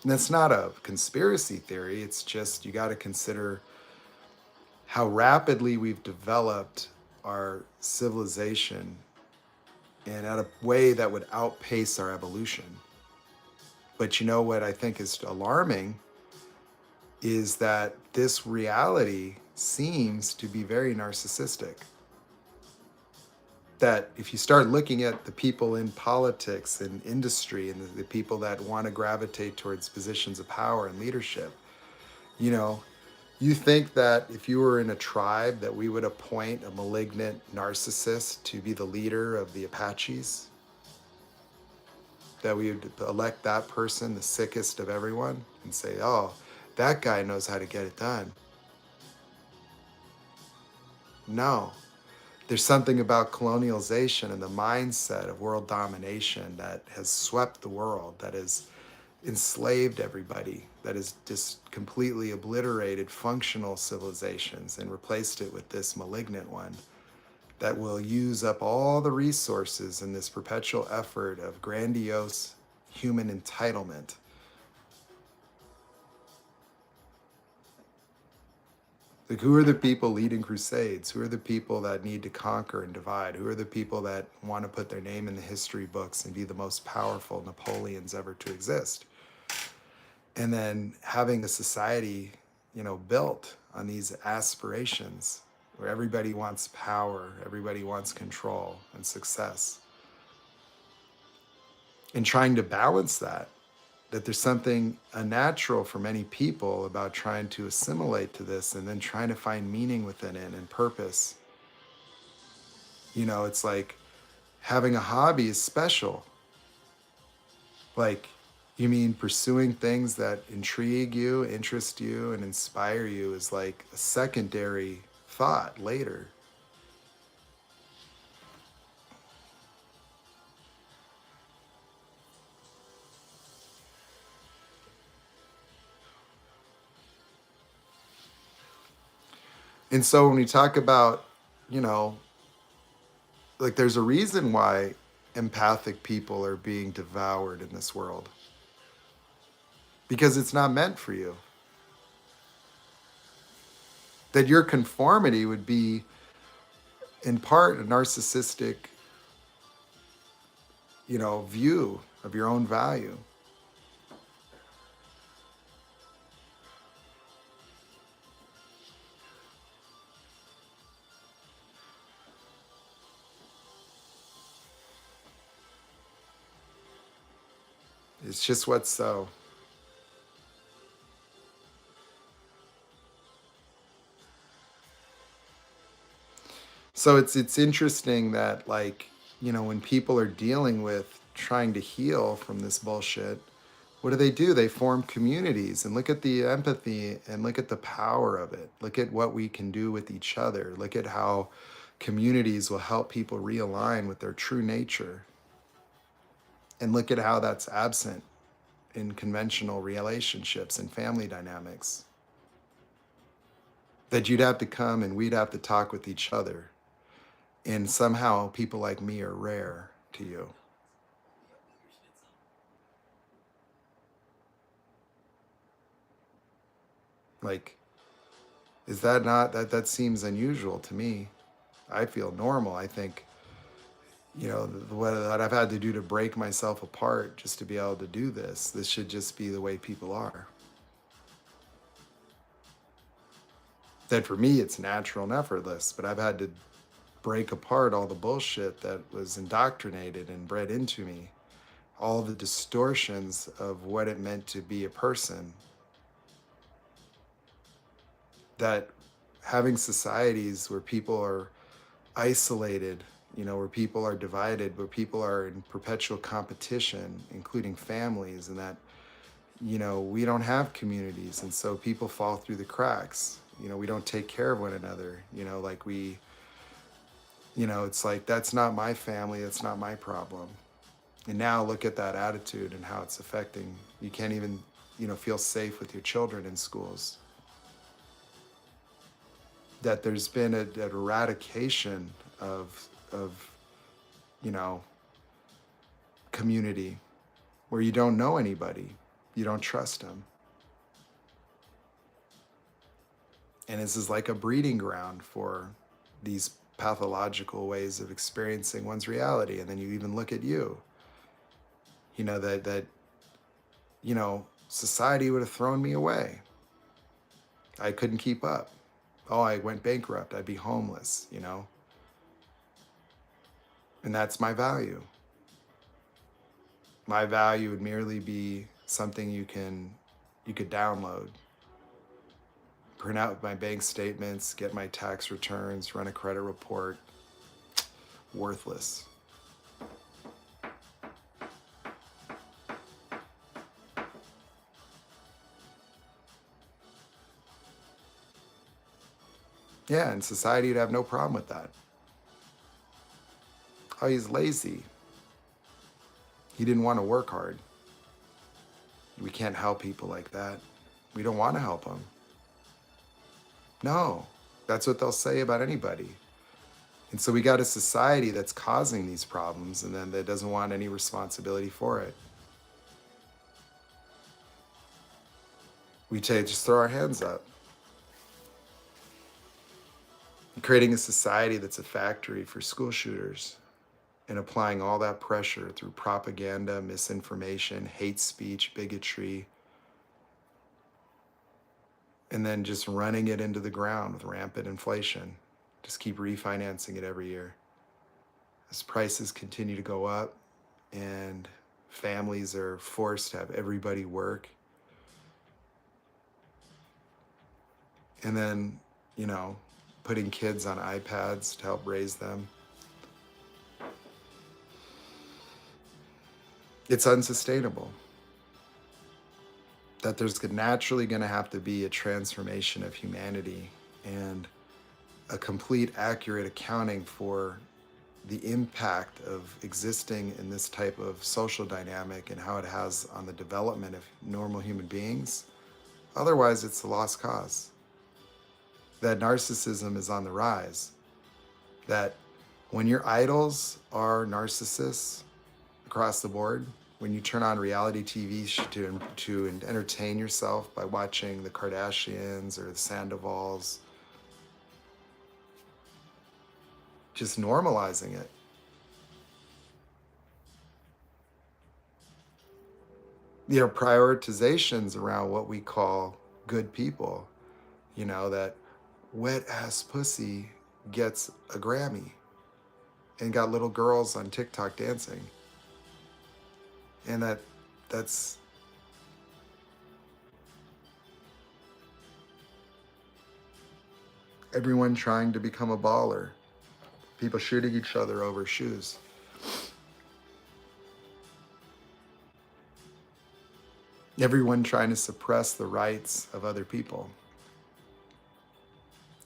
And that's not a conspiracy theory. It's just, you got to consider how rapidly we've developed our civilization and at a way that would outpace our evolution. But what I think is alarming is that this reality seems to be very narcissistic. That if you start looking at the people in politics and industry and the people that want to gravitate towards positions of power and leadership, you think that if you were in a tribe that we would appoint a malignant narcissist to be the leader of the Apaches? That we would elect that person, the sickest of everyone, and say, oh, that guy knows how to get it done? No. There's something about colonialization and the mindset of world domination that has swept the world, that has enslaved everybody, that has just completely obliterated functional civilizations and replaced it with this malignant one that will use up all the resources in this perpetual effort of grandiose human entitlement. Like, who are the people leading crusades? Who are the people that need to conquer and divide? Who are the people that want to put their name in the history books and be the most powerful Napoleons ever to exist? And then having a society, built on these aspirations where everybody wants power, everybody wants control and success. And trying to balance that there's something unnatural for many people about trying to assimilate to this and then trying to find meaning within it and purpose. It's like having a hobby is special. Like, you mean pursuing things that intrigue you, interest you, and inspire you is like a secondary thought later. And so when we talk about, like, there's a reason why empathic people are being devoured in this world. Because it's not meant for you. That your conformity would be, in part, a narcissistic, view of your own value. It's just what's so. So it's interesting that, like, when people are dealing with trying to heal from this bullshit, what do? They form communities, and look at the empathy and look at the power of it. Look at what we can do with each other. Look at how communities will help people realign with their true nature. And look at how that's absent in conventional relationships and family dynamics. That you'd have to come and we'd have to talk with each other. And somehow people like me are rare to you. Like, is that not, that seems unusual to me. I feel normal. I think, what I've had to do to break myself apart just to be able to do this should just be the way people are. That for me, it's natural and effortless, but I've had to break apart all the bullshit that was indoctrinated and bred into me, all the distortions of what it meant to be a person. That having societies where people are isolated, where people are divided, where people are in perpetual competition, including families, and that, we don't have communities. And so people fall through the cracks. We don't take care of one another, like it's like, that's not my family, that's not my problem. And now look at that attitude and how it's affecting. You can't even, feel safe with your children in schools. That there's been an eradication of community, where you don't know anybody, you don't trust them. And this is like a breeding ground for these pathological ways of experiencing one's reality. And then you even look at you, that society would have thrown me away. I couldn't keep up. Oh, I went bankrupt, I'd be homeless, And that's my value. My value would merely be something you could download, print out my bank statements, get my tax returns, run a credit report. Worthless. Yeah, and society would have no problem with that. Oh, he's lazy. He didn't want to work hard. We can't help people like that. We don't want to help them. No, that's what they'll say about anybody. And so we got a society that's causing these problems, and then that doesn't want any responsibility for it. We just throw our hands up. Creating a society that's a factory for school shooters, and applying all that pressure through propaganda, misinformation, hate speech, bigotry, and then just running it into the ground with rampant inflation. Just keep refinancing it every year. As prices continue to go up and families are forced to have everybody work. And then, putting kids on iPads to help raise them. It's unsustainable. That there's naturally going to have to be a transformation of humanity and a complete, accurate accounting for the impact of existing in this type of social dynamic and how it has on the development of normal human beings. Otherwise, it's a lost cause. That narcissism is on the rise. That when your idols are narcissists across the board, when you turn on reality TV to entertain yourself by watching the Kardashians or the Sandovals, just normalizing it. Prioritizations around what we call good people, that wet ass pussy gets a Grammy and got little girls on TikTok dancing. And that's everyone trying to become a baller. People shooting each other over shoes. Everyone trying to suppress the rights of other people.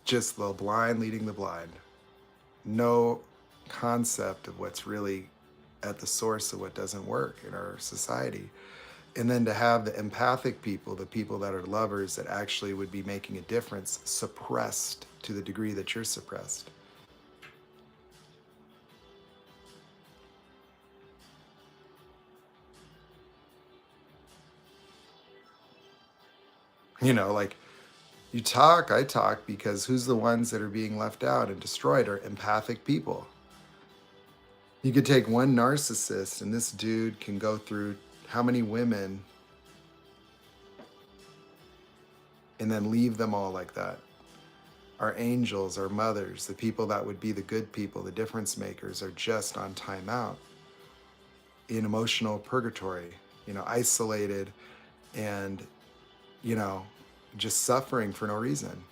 Just the blind leading the blind. No concept of what's really at the source of what doesn't work in our society. And then to have the empathic people, the people that are lovers that actually would be making a difference, suppressed to the degree that you're suppressed. You know, like I talk because who's the ones that are being left out and destroyed are empathic people. You could take one narcissist and this dude can go through how many women and then leave them all like that. Our angels, our mothers, the people that would be the good people, the difference makers, are just on timeout in emotional purgatory, isolated and, just suffering for no reason.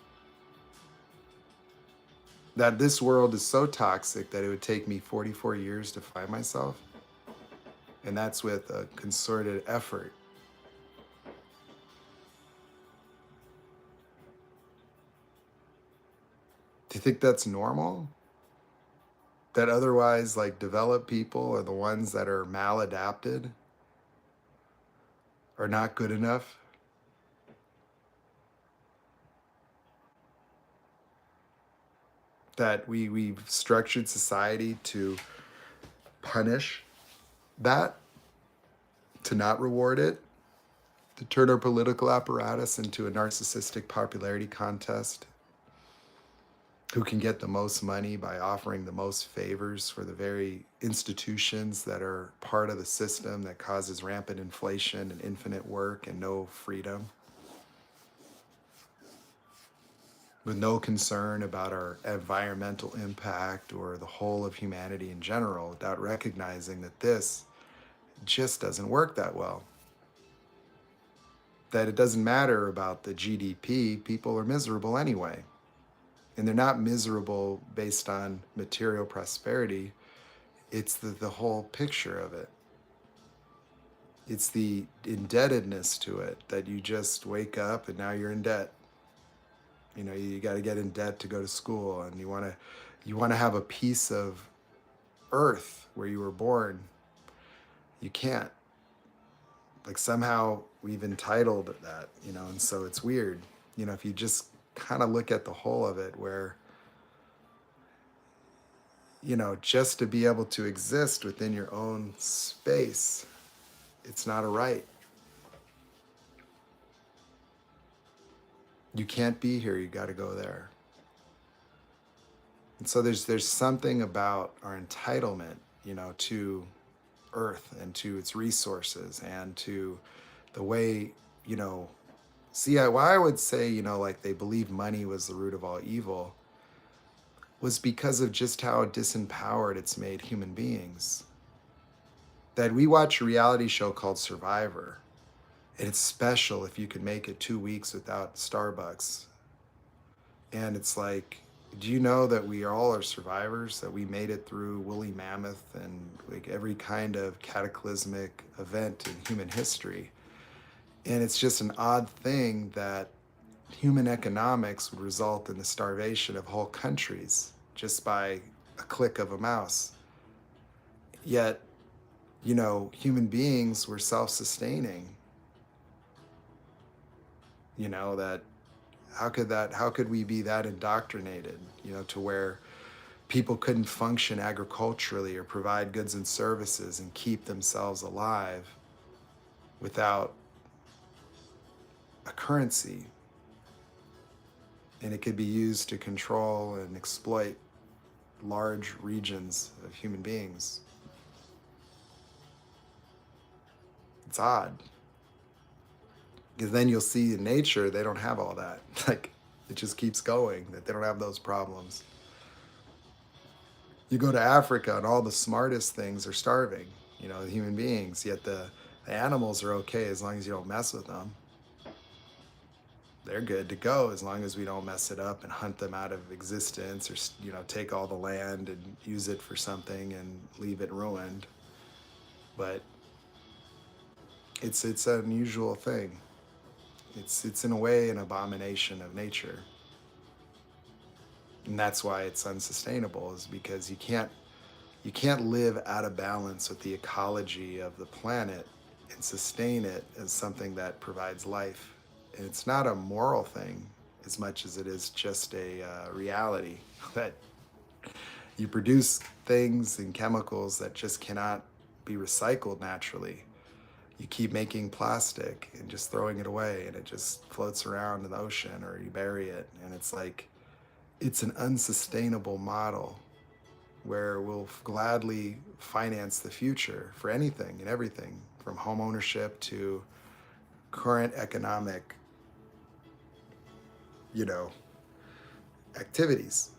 That this world is so toxic that it would take me 44 years to find myself. And that's with a concerted effort. Do you think that's normal? That otherwise, developed people are the ones that are maladapted? Are not good enough? That we've structured society to punish that, to not reward it, to turn our political apparatus into a narcissistic popularity contest. Who can get the most money by offering the most favors for the very institutions that are part of the system that causes rampant inflation and infinite work and no freedom? With no concern about our environmental impact or the whole of humanity in general, without recognizing that this just doesn't work that well. That it doesn't matter about the GDP, people are miserable anyway. And they're not miserable based on material prosperity. It's the whole picture of it. It's the indebtedness to it, that you just wake up and now you're in debt. You got to get in debt to go to school, and you want to have a piece of earth where you were born. You can't. Somehow we've entitled that, and so it's weird. If you just kind of look at the whole of it, where just to be able to exist within your own space, it's not a right. You can't be here, you got to go there. And so there's something about our entitlement, to earth and to its resources and to the way, why I would say, they believe money was the root of all evil was because of just how disempowered it's made human beings. That we watch a reality show called Survivor, and it's special if you could make it 2 weeks without Starbucks. And it's like, do you know that we all are survivors, that we made it through woolly mammoth and every kind of cataclysmic event in human history? And it's just an odd thing that human economics would result in the starvation of whole countries just by a click of a mouse. Yet, human beings were self-sustaining. That how could we be that indoctrinated, to where people couldn't function agriculturally or provide goods and services and keep themselves alive without a currency, and it could be used to control and exploit large regions of human beings. It's odd, because then you'll see in nature they don't have all that. It just keeps going, that they don't have those problems. You go to Africa and all the smartest things are starving, the human beings, yet the animals are okay as long as you don't mess with them. they're good to go as long as we don't mess it up and hunt them out of existence, or take all the land and use it for something and leave it ruined. But it's an unusual thing. It's in a way an abomination of nature. And that's why it's unsustainable, is because you can't live out of balance with the ecology of the planet and sustain it as something that provides life. And it's not a moral thing as much as it is just a reality that you produce things and chemicals that just cannot be recycled naturally. You keep making plastic and just throwing it away, and it just floats around in the ocean, or you bury it. And it's like, it's an unsustainable model where we'll gladly finance the future for anything and everything, from home ownership to current economic, activities.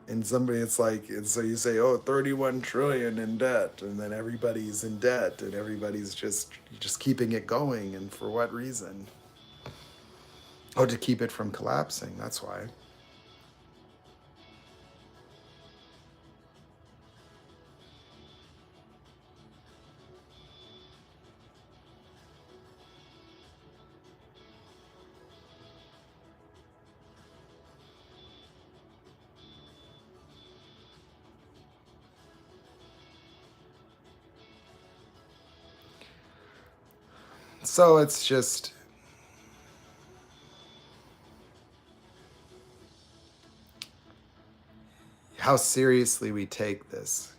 And and so you say, oh, 31 trillion in debt, and then everybody's in debt, and everybody's just keeping it going. And for what reason? Oh, to keep it from collapsing, that's why. So it's just, how seriously we take this,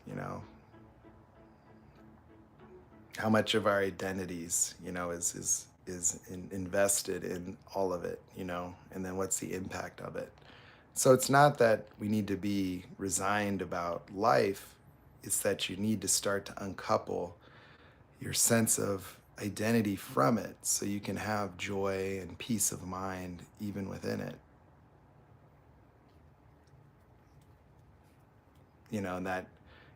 how much of our identities, is invested in all of it, and then what's the impact of it. So it's not that we need to be resigned about life, it's that you need to start to uncouple your sense of identity from it so you can have joy and peace of mind even within it. And that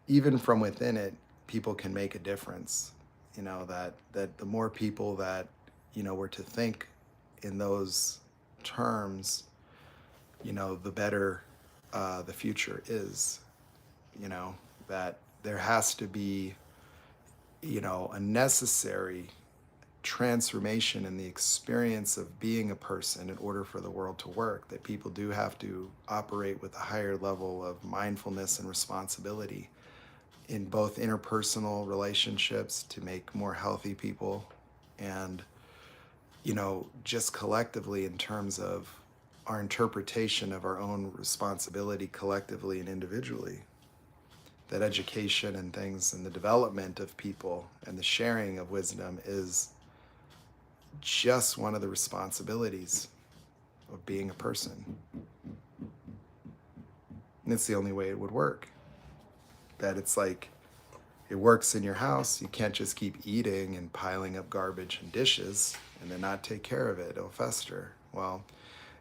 even from within it, people can make a difference. That the more people that, were to think in those terms, the better the future is. That there has to be, a necessary transformation in the experience of being a person in order for the world to work, that people do have to operate with a higher level of mindfulness and responsibility in both interpersonal relationships to make more healthy people, and just collectively in terms of our interpretation of our own responsibility collectively and individually. That education and things and the development of people and the sharing of wisdom is just one of the responsibilities of being a person. And it's the only way it would work. That it's like, it works in your house. You can't just keep eating and piling up garbage and dishes and then not take care of it. It'll fester. Well,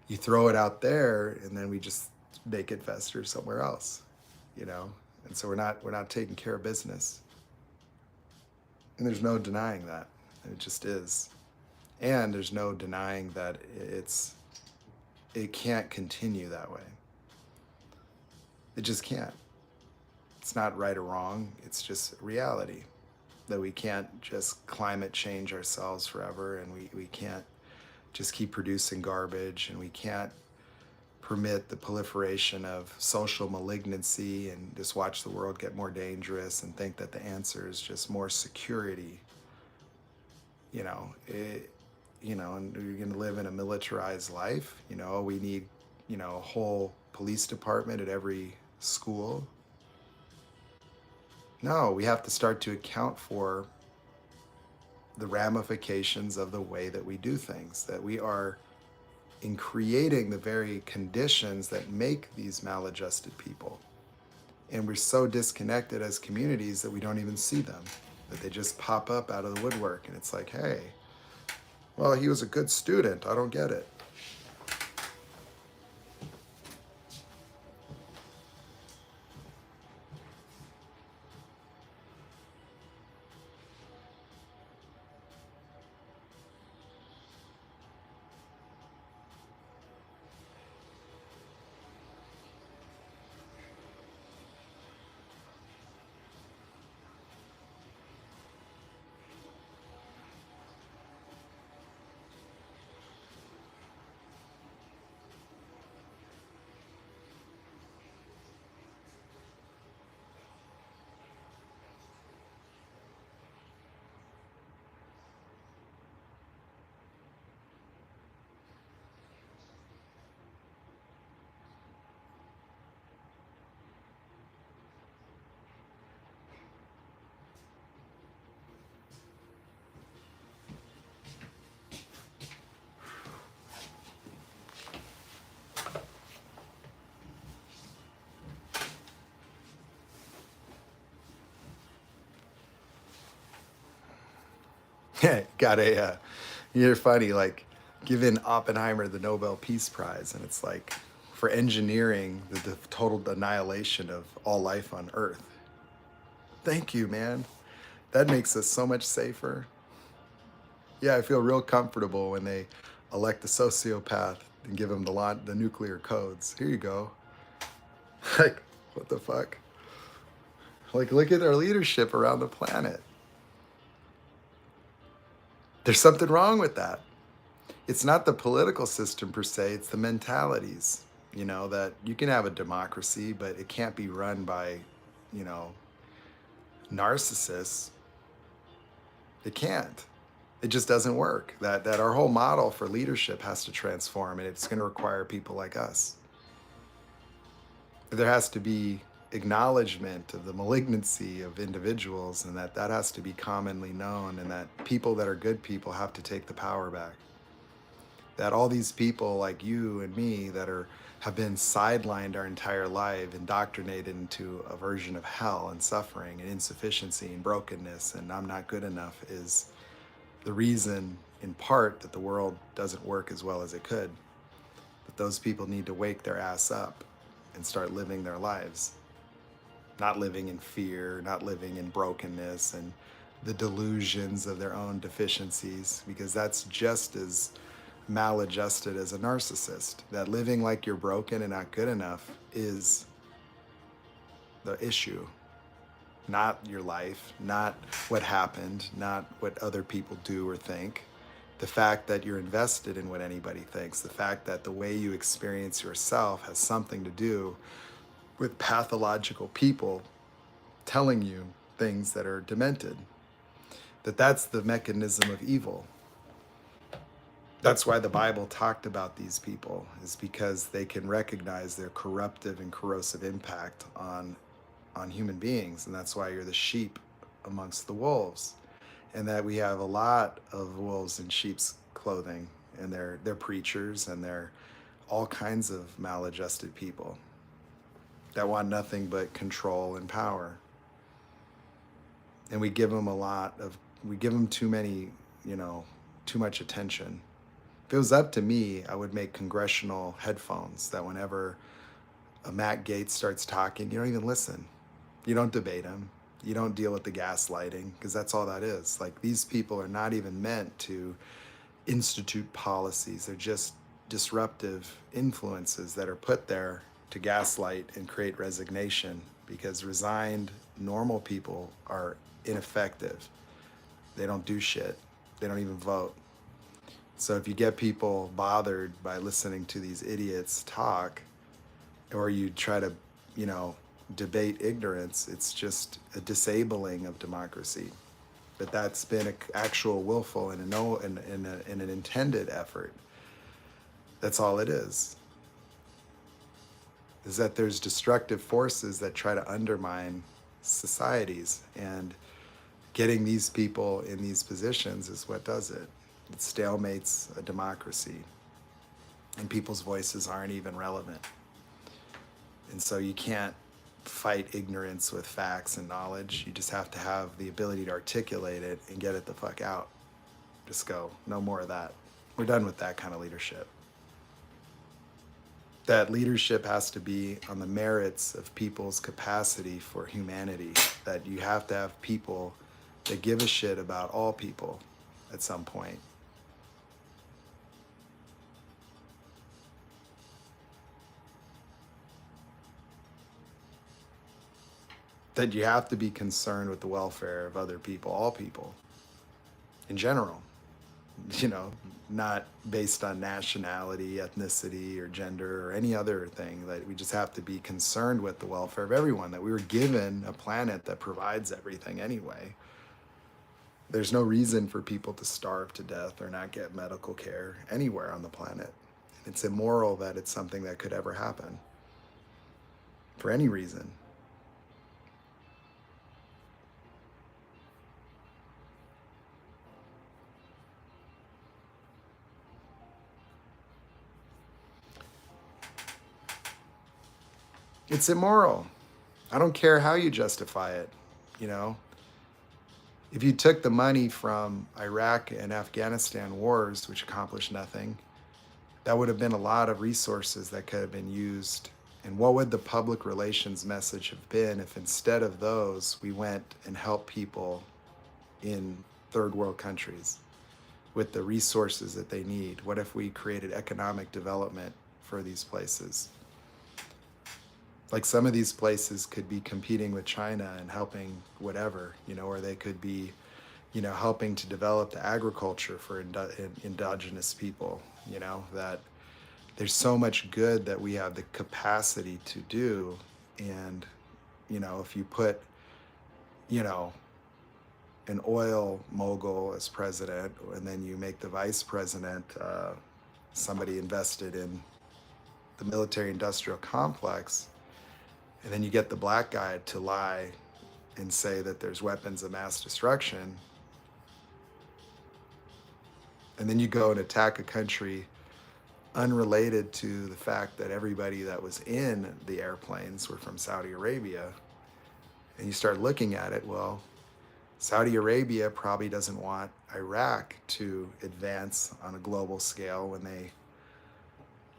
you throw it out there, and then we just make it fester somewhere else, And so we're not taking care of business. And there's no denying that. It just is. And there's no denying that it can't continue that way. It just can't. It's not right or wrong. It's just reality. That we can't just climate change ourselves forever, and we can't just keep producing garbage, and we can't permit the proliferation of social malignancy and just watch the world get more dangerous and think that the answer is just more security. And you're going to live in a militarized life. We need, a whole police department at every school. No, we have to start to account for the ramifications of the way that we do things, that we are in creating the very conditions that make these maladjusted people. And we're so disconnected as communities that we don't even see them, that they just pop up out of the woodwork. And it's like, hey, well, he was a good student. I don't get it. got you're funny, like giving Oppenheimer the Nobel Peace Prize, and it's like for engineering the total annihilation of all life on Earth. Thank you, man. That makes us so much safer. Yeah, I feel real comfortable when they elect a sociopath and give him the nuclear codes. Here you go. Like, what the fuck? Like, look at our leadership around the planet. There's something wrong with that. It's not the political system per se, it's the mentalities. That you can have a democracy, but it can't be run by, you know, narcissists. It can't. It just doesn't work. That our whole model for leadership has to transform, and it's going to require people like us. There has to be acknowledgement of the malignancy of individuals, and that has to be commonly known, and that people that are good people have to take the power back. That all these people like you and me that have been sidelined our entire life, indoctrinated into a version of hell and suffering and insufficiency and brokenness and I'm not good enough, is the reason in part that the world doesn't work as well as it could. But those people need to wake their ass up and start living their lives. Not living in fear, not living in brokenness and the delusions of their own deficiencies, because that's just as maladjusted as a narcissist. That living like you're broken and not good enough is the issue. Not your life, not what happened, not what other people do or think. The fact that you're invested in what anybody thinks, the fact that the way you experience yourself has something to do with pathological people telling you things that are demented. That's the mechanism of evil. That's why the Bible talked about these people, is because they can recognize their corruptive and corrosive impact on human beings. And that's why you're the sheep amongst the wolves. And that we have a lot of wolves in sheep's clothing, and they're preachers, and they're all kinds of maladjusted people that want nothing but control and power. And we give them too much attention. If it was up to me, I would make congressional headphones that whenever a Matt Gaetz starts talking, you don't even listen. You don't debate him. You don't deal with the gaslighting, because that's all that is. Like, these people are not even meant to institute policies. They're just disruptive influences that are put there to gaslight and create resignation, because resigned, normal people are ineffective. They don't do shit. They don't even vote. So if you get people bothered by listening to these idiots talk, or you try to, debate ignorance, it's just a disabling of democracy. But that's been an actual willful and an intended effort. That's all it is that there's destructive forces that try to undermine societies, and getting these people in these positions is what does it. It stalemates a democracy, and people's voices aren't even relevant. And so you can't fight ignorance with facts and knowledge. You just have to have the ability to articulate it and get it the fuck out. Just go, no more of that. We're done with that kind of leadership. That leadership has to be on the merits of people's capacity for humanity. That you have to have people that give a shit about all people at some point. That you have to be concerned with the welfare of other people, all people, in general. Not based on nationality, ethnicity, or gender, or any other thing. That we just have to be concerned with the welfare of everyone, that we were given a planet that provides everything anyway. There's no reason for people to starve to death or not get medical care anywhere on the planet. It's immoral that it's something that could ever happen for any reason. It's immoral. I don't care how you justify it, If you took the money from Iraq and Afghanistan wars, which accomplished nothing, that would have been a lot of resources that could have been used. And what would the public relations message have been if instead of those, we went and helped people in third world countries with the resources that they need? What if we created economic development for these places? Like some of these places could be competing with China and helping whatever, or they could be, helping to develop the agriculture for indigenous people, that there's so much good that we have the capacity to do. And, if you put, an oil mogul as president, and then you make the vice president somebody invested in the military industrial complex, and then you get the black guy to lie and say that there's weapons of mass destruction, and then you go and attack a country unrelated to the fact that everybody that was in the airplanes were from Saudi Arabia, and you start looking at it, well, Saudi Arabia probably doesn't want Iraq to advance on a global scale when they,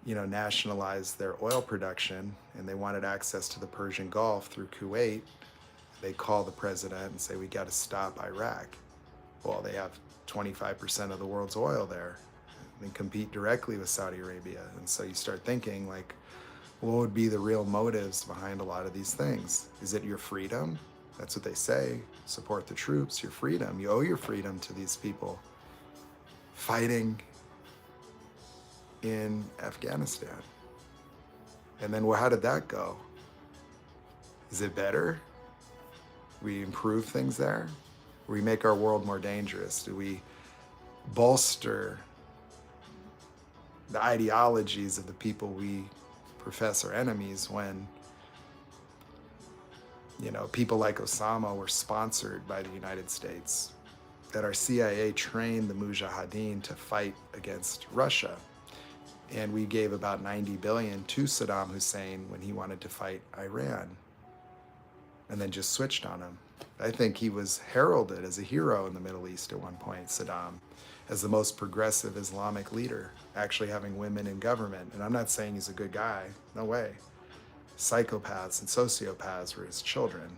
nationalized their oil production and they wanted access to the Persian Gulf through Kuwait. They call the president and say, we got to stop Iraq. Well, they have 25% of the world's oil there and compete directly with Saudi Arabia. And so you start thinking, like, what would be the real motives behind a lot of these things? Is it your freedom? That's what they say. Support the troops, your freedom. You owe your freedom to these people fighting in Afghanistan. And then, well, how did that go? Is it better? We improve things there? We make our world more dangerous? Do we bolster the ideologies of the people we profess are enemies when, people like Osama were sponsored by the United States, that our CIA trained the Mujahideen to fight against Russia? And we gave about 90 billion to Saddam Hussein when he wanted to fight Iran, and then just switched on him. I think he was heralded as a hero in the Middle East at one point, Saddam, as the most progressive Islamic leader, actually having women in government. And I'm not saying he's a good guy, no way. Psychopaths and sociopaths were his children,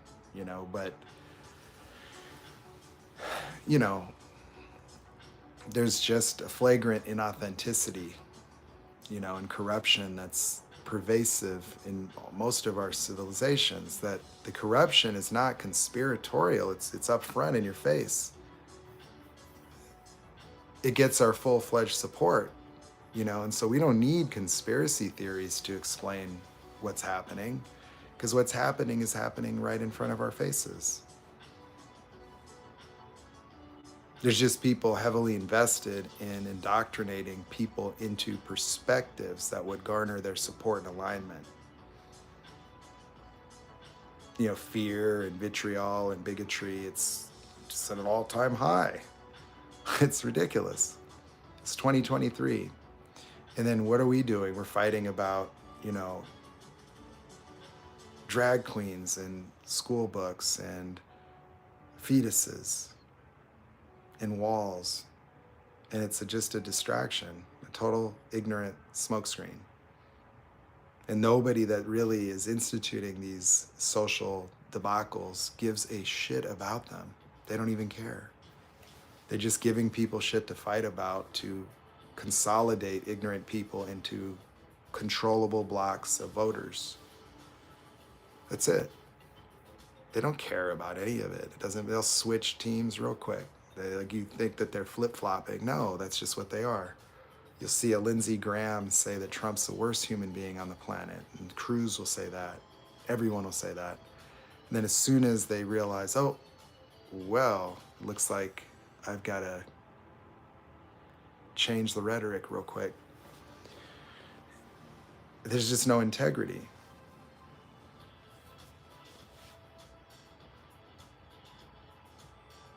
but, there's just a flagrant inauthenticity, and corruption that's pervasive in most of our civilizations, that the corruption is not conspiratorial, it's up front in your face. It gets our full-fledged support, and so we don't need conspiracy theories to explain what's happening, because what's happening is happening right in front of our faces. There's just people heavily invested in indoctrinating people into perspectives that would garner their support and alignment. Fear and vitriol and bigotry, it's just at an all-time high. It's ridiculous. It's 2023. And then what are we doing? We're fighting about, drag queens and school books and fetuses and walls. And it's just a distraction, a total ignorant smokescreen. And nobody that really is instituting these social debacles gives a shit about them. They don't even care. They're just giving people shit to fight about, to consolidate ignorant people into controllable blocks of voters. That's it. They don't care about any of it. They'll switch teams real quick. You think that they're flip-flopping. No, that's just what they are. You'll see a Lindsey Graham say that Trump's the worst human being on the planet, and Cruz will say that. Everyone will say that. And then as soon as they realize, oh, well, it looks like I've got to change the rhetoric real quick, there's just no integrity.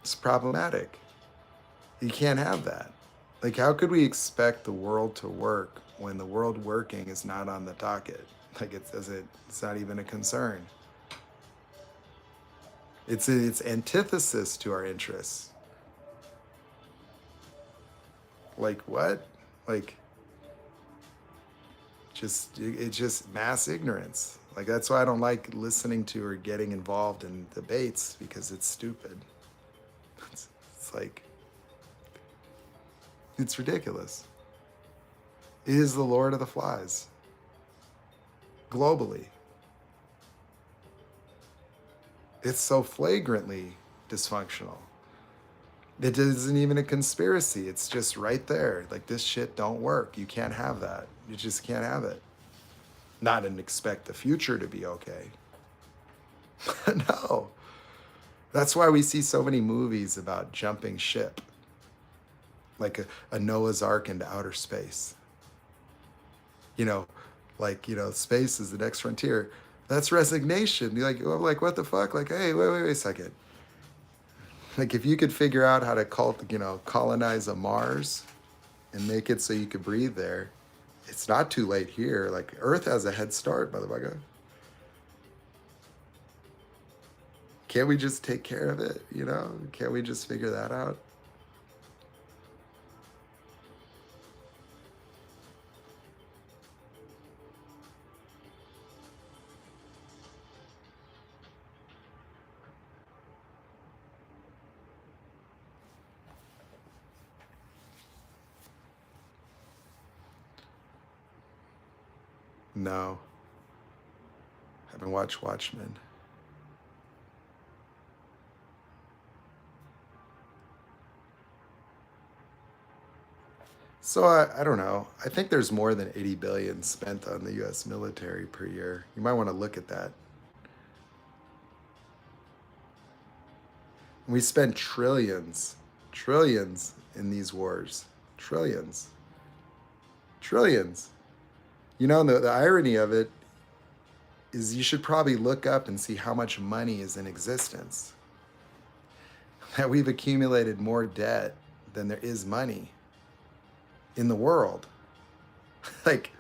It's problematic. You can't have that. Like, how could we expect the world to work when the world working is not on the docket? Like, it's not even a concern. It's antithesis to our interests. Like what? Like it's just mass ignorance. Like that's why I don't like listening to or getting involved in debates, because it's stupid. It's like it's ridiculous. It is the Lord of the Flies globally. It's so flagrantly dysfunctional. It isn't even a conspiracy. It's just right there. Like, this shit don't work. You can't have that. You just can't have it. Not and expect the future to be okay. No. That's why we see so many movies about jumping ship, like a Noah's Ark into outer space. You know, space is the next frontier. That's resignation. You're like, I'm like, what the fuck? Like, hey, wait a second. Like, if you could figure out how to colonize a Mars and make it so you could breathe there, it's not too late here. Like, Earth has a head start, motherfucker. Can't we just take care of it? Can't we just figure that out? No. Haven't watched Watchmen. So I don't know. I think there's more than 80 billion spent on the US military per year. You might want to look at that. We spend trillions in these wars. Trillions. Trillions. The irony of it is you should probably look up and see how much money is in existence. That we've accumulated more debt than there is money in the world. Like,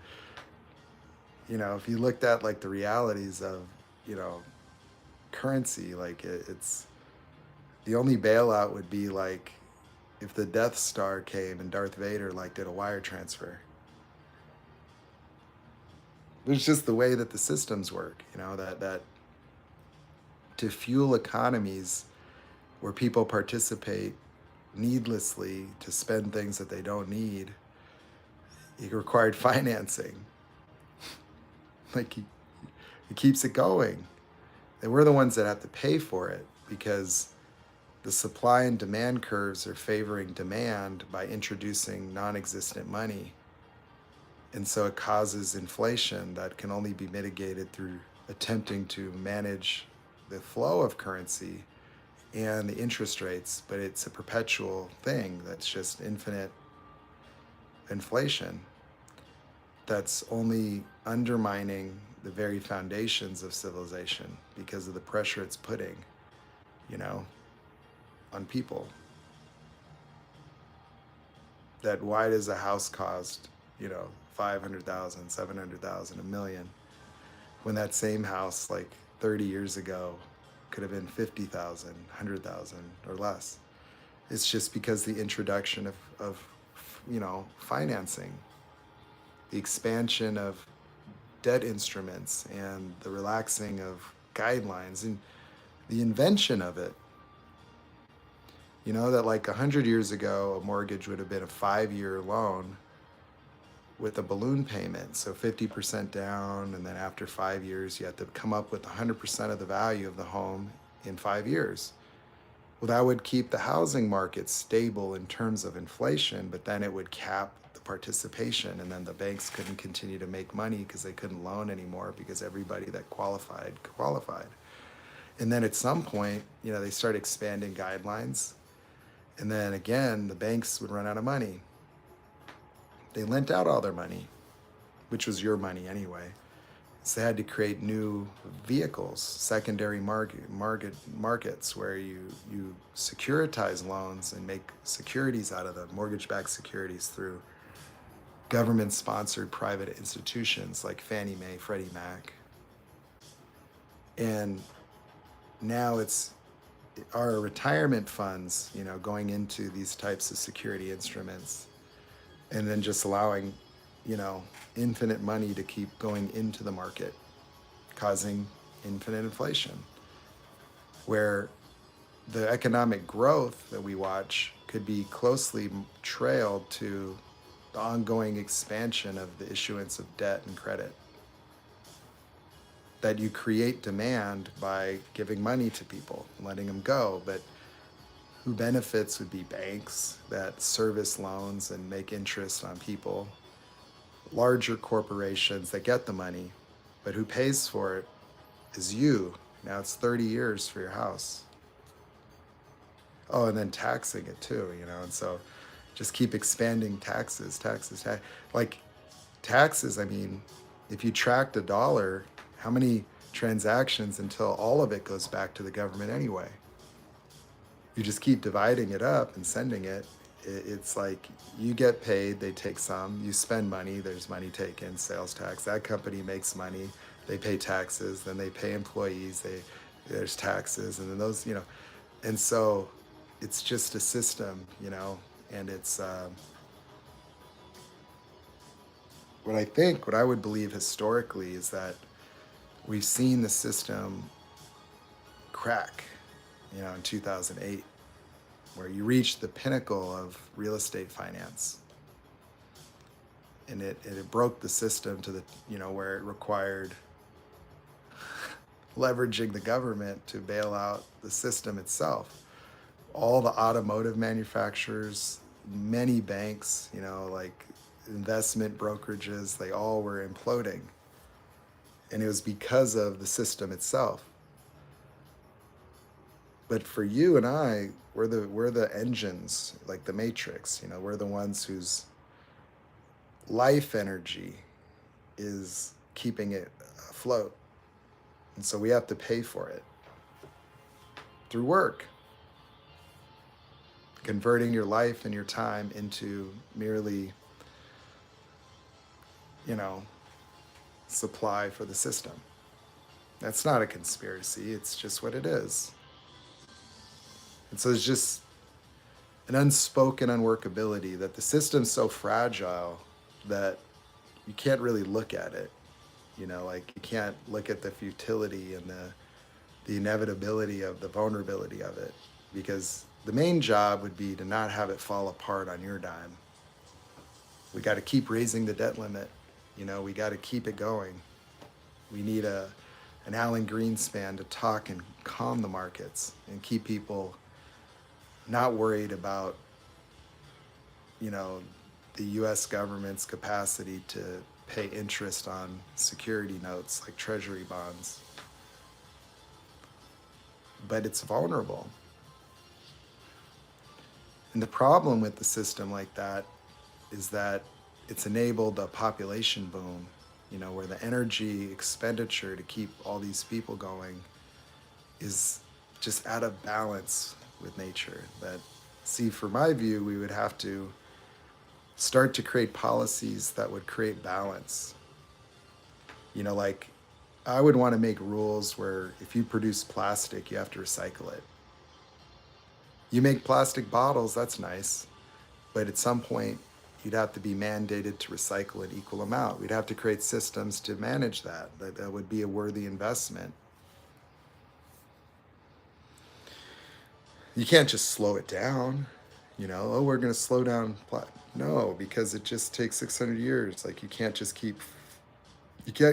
if you looked at like the realities of, currency, like it's the only bailout would be like if the Death Star came and Darth Vader like did a wire transfer. It's just the way that the systems work, that to fuel economies where people participate needlessly to spend things that they don't need, it required financing. Like, it keeps it going. And we're the ones that have to pay for it, because the supply and demand curves are favoring demand by introducing non-existent money. And so it causes inflation that can only be mitigated through attempting to manage the flow of currency and the interest rates, but it's a perpetual thing that's just infinite inflation that's only undermining the very foundations of civilization because of the pressure it's putting, on people. That why does a house cost, 500,000, 700,000, $1 million, when that same house like 30 years ago could have been 50,000, 100,000 or less? It's just because the introduction of financing, the expansion of debt instruments, and the relaxing of guidelines, and the invention of it. That like 100 years ago, a mortgage would have been a 5-year loan with a balloon payment. So 50% down, and then after 5 years, you have to come up with 100% of the value of the home in 5 years. Well, that would keep the housing market stable in terms of inflation, but then it would cap the participation, and then the banks couldn't continue to make money because they couldn't loan anymore because everybody that qualified. And then at some point, they start expanding guidelines, and then again, the banks would run out of money. They lent out all their money, which was your money anyway. So they had to create new vehicles, secondary markets where you securitize loans and make securities out of them, mortgage-backed securities, through government-sponsored private institutions like Fannie Mae, Freddie Mac. And now it's our retirement funds, going into these types of security instruments, and then just allowing, infinite money to keep going into the market, causing infinite inflation, where the economic growth that we watch could be closely trailed to the ongoing expansion of the issuance of debt and credit. That you create demand by giving money to people and letting them go, but who benefits would be banks that service loans and make interest on people, larger corporations that get the money, but who pays for it is you. Now it's 30 years for your house. Oh, and then taxing it too, and so just keep expanding taxes. Like taxes, I mean, if you tracked a dollar, how many transactions until all of it goes back to the government anyway? You just keep dividing it up and sending it. It's like you get paid, they take some, you spend money, there's money taken, sales tax, that company makes money, they pay taxes, then they pay employees, there's taxes, and then those, and so it's just a system, and it's what I would believe historically is that we've seen the system crack, in 2008, where you reached the pinnacle of real estate finance. And it broke the system to the, where it required leveraging the government to bail out the system itself. All the automotive manufacturers, many banks, like investment brokerages, they all were imploding. And it was because of the system itself. But for you and I, we're the engines, like the Matrix, we're the ones whose life energy is keeping it afloat. And so we have to pay for it through work. Converting your life and your time into merely, supply for the system. That's not a conspiracy, it's just what it is. And so there's just an unspoken unworkability that the system's so fragile that you can't really look at it. Like you can't look at the futility and the inevitability of the vulnerability of it, because the main job would be to not have it fall apart on your dime. We got to keep raising the debt limit. We got to keep it going. We need an Alan Greenspan to talk and calm the markets and keep people not worried about, the US government's capacity to pay interest on security notes like treasury bonds. But it's vulnerable. And the problem with the system like that is that it's enabled a population boom, where the energy expenditure to keep all these people going is just out of balance with nature. For my view, we would have to start to create policies that would create balance. Like I would want to make rules where if you produce plastic, you have to recycle it. You make plastic bottles, that's nice, but at some point you'd have to be mandated to recycle an equal amount. We'd have to create systems to manage that. That would be a worthy investment. You can't just slow it down, we're going to slow down. No, because it just takes 600 years. Like you can't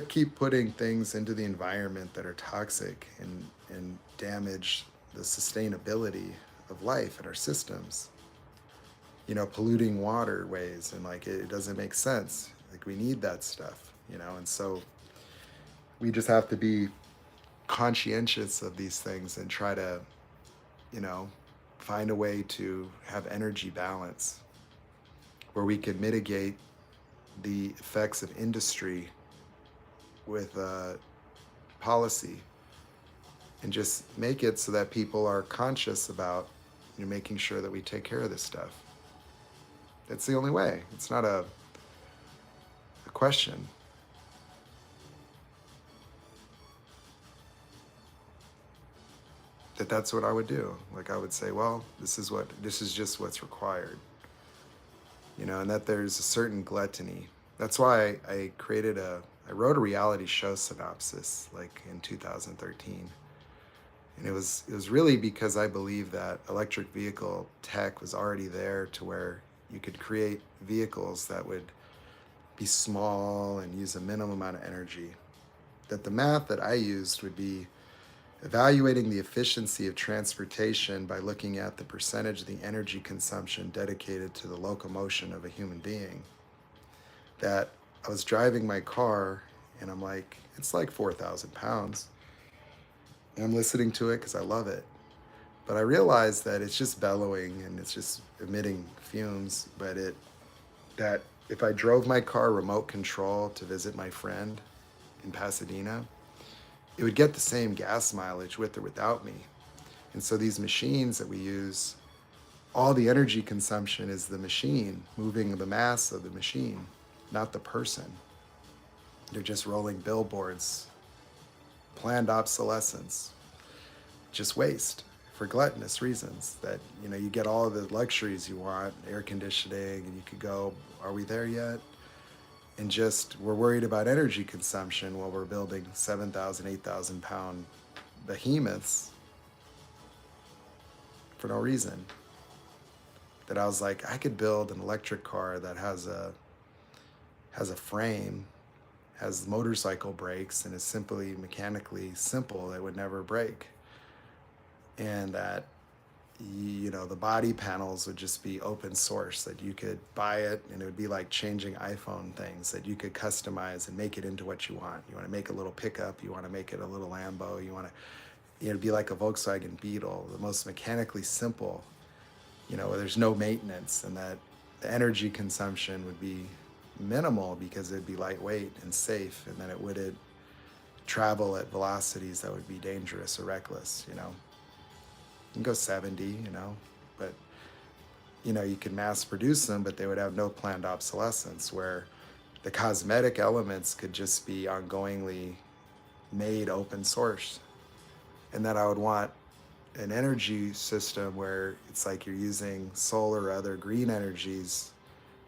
keep putting things into the environment that are toxic and damage the sustainability of life and our systems. Polluting waterways, and like it doesn't make sense. Like we need that stuff, and so we just have to be conscientious of these things and try to, find a way to have energy balance where we can mitigate the effects of industry with policy, and just make it so that people are conscious about making sure that we take care of this stuff. That's the only way. It's not a question. that's what I would do. Like I would say, well, this is just what's required, and that there's a certain gluttony. That's why I wrote a reality show synopsis like in 2013. And it was really because I believe that electric vehicle tech was already there to where you could create vehicles that would be small and use a minimum amount of energy. That the math that I used would be evaluating the efficiency of transportation by looking at the percentage of the energy consumption dedicated to the locomotion of a human being. That I was driving my car and I'm like, it's like 4,000 pounds. And I'm listening to it because I love it. But I realized that it's just bellowing and it's just emitting fumes. That if I drove my car remote control to visit my friend in Pasadena, it would get the same gas mileage with or without me. And so these machines that we use, all the energy consumption is the machine moving the mass of the machine, not the person. They're just rolling billboards, planned obsolescence, just waste for gluttonous reasons. That you get all of the luxuries you want, air conditioning, and you could go, are we there yet? And just we're worried about energy consumption while we're building 7,000, 8,000 pound behemoths for no reason. That I was like, I could build an electric car that has a frame, has motorcycle brakes, and is simply mechanically simple that would never break. And that the body panels would just be open source, that you could buy it and it would be like changing iPhone things, that you could customize and make it into what you want. You want to make a little pickup, you want to make it a little Lambo, you want to, it'd be like a Volkswagen Beetle, the most mechanically simple, where there's no maintenance, and that the energy consumption would be minimal because it'd be lightweight and safe, and then it wouldn't travel at velocities that would be dangerous or reckless. You can go 70, but you can mass produce them, but they would have no planned obsolescence, where the cosmetic elements could just be ongoingly made open source. And that I would want an energy system where it's like you're using solar or other green energies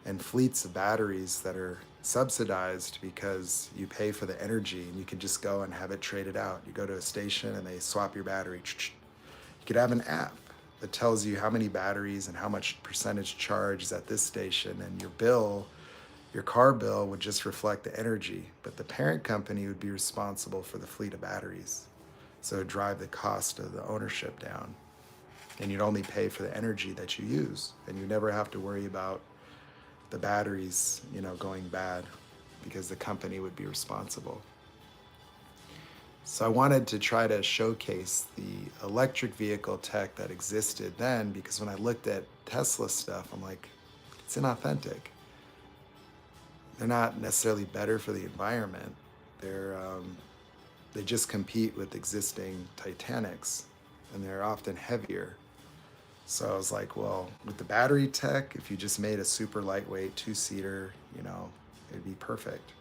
and fleets of batteries that are subsidized because you pay for the energy, and you can just go and have it traded out. You go to a station and they swap your battery. You could have an app that tells you how many batteries and how much percentage charge is at this station, and your car bill would just reflect the energy, but the parent company would be responsible for the fleet of batteries. So it would drive the cost of the ownership down, and you'd only pay for the energy that you use, and you never have to worry about the batteries, going bad, because the company would be responsible. So I wanted to try to showcase the electric vehicle tech that existed then, because when I looked at Tesla stuff, I'm like, it's inauthentic. They're not necessarily better for the environment. They just compete with existing Titanics, and they're often heavier. So I was like, well, with the battery tech, if you just made a super lightweight two-seater, it'd be perfect.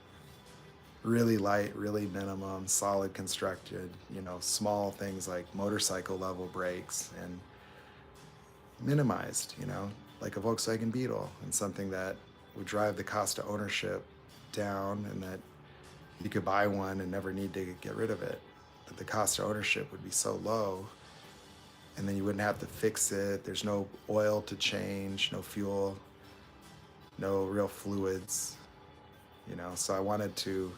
Really light, really minimum, solid constructed, small things like motorcycle level brakes, and minimized, like a Volkswagen Beetle, and something that would drive the cost of ownership down, and that you could buy one and never need to get rid of it. That the cost of ownership would be so low, and then you wouldn't have to fix it. There's no oil to change, no fuel, no real fluids, so I wanted to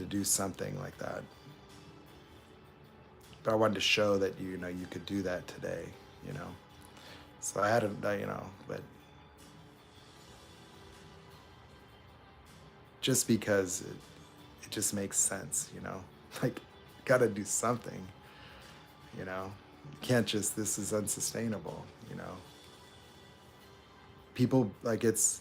do something like that. But I wanted to show that you could do that today, So I had to, but just because it just makes sense, like, gotta do something, you can't just, this is unsustainable, People, like, it's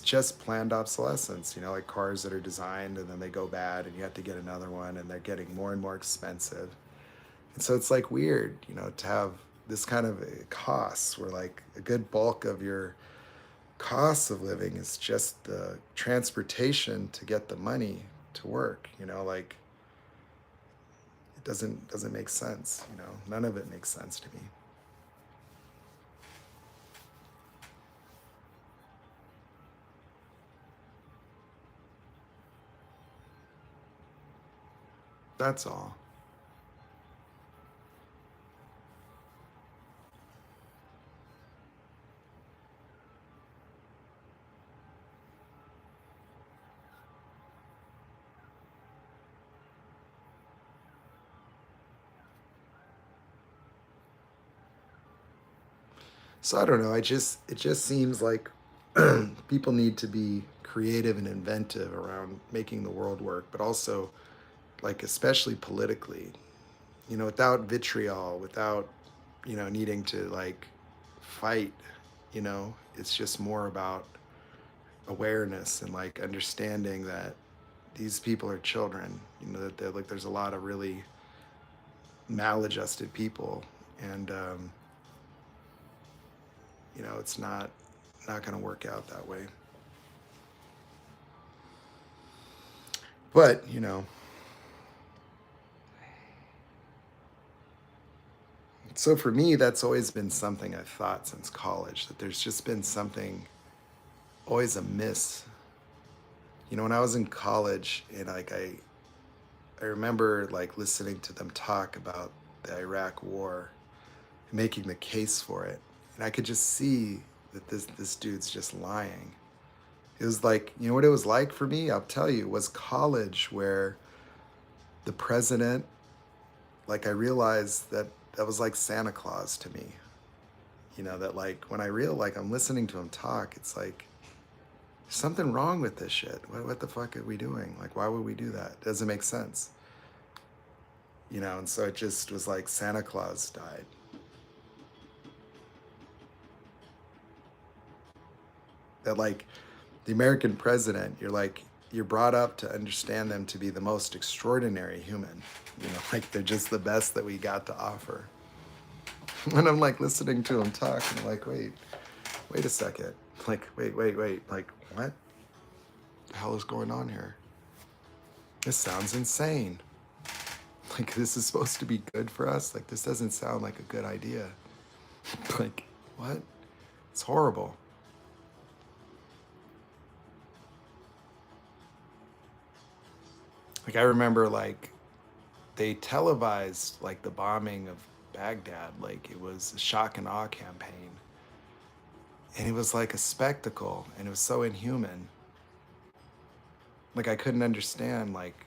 just planned obsolescence, like cars that are designed and then they go bad and you have to get another one, and they're getting more and more expensive. And so it's like weird, to have this kind of costs where like a good bulk of your costs of living is just the transportation to get the money to work, like doesn't make sense, you know. None of it makes sense to me. That's all. So I don't know. It just seems like people need to be creative and inventive around making the world work, but also like especially politically, you know, without vitriol, without, you know, needing to like fight, you know, it's just more about awareness and like understanding that these people are children, you know, that they're like, there's a lot of really maladjusted people. And, you know, it's not going to work out that way. But, you know, so for me, that's always been something I've thought since college, that there's just been something always amiss. You know, when I was in college and like I remember like listening to them talk about the Iraq war, making the case for it. And I could just see that this dude's just lying. It was like, you know what it was like for me? I'll tell you, was college where the president, like I realized that that was like Santa Claus to me. You know, that like when like I'm listening to him talk, it's like there's something wrong with this shit. What the fuck are we doing? Like, why would we do that? It doesn't make sense. You know, and so it just was like Santa Claus died. That like the American president, you're brought up to understand them to be the most extraordinary human. You know, like they're just the best that we got to offer. When I'm like listening to him talk, and I'm like, wait a second. Like, wait. Like, what the hell is going on here? This sounds insane. Like, this is supposed to be good for us? Like, this doesn't sound like a good idea. Like, what? It's horrible. Like, I remember, like, they televised, like, the bombing of Baghdad. Like, it was a shock and awe campaign. And it was like a spectacle, and it was so inhuman. Like, I couldn't understand, like,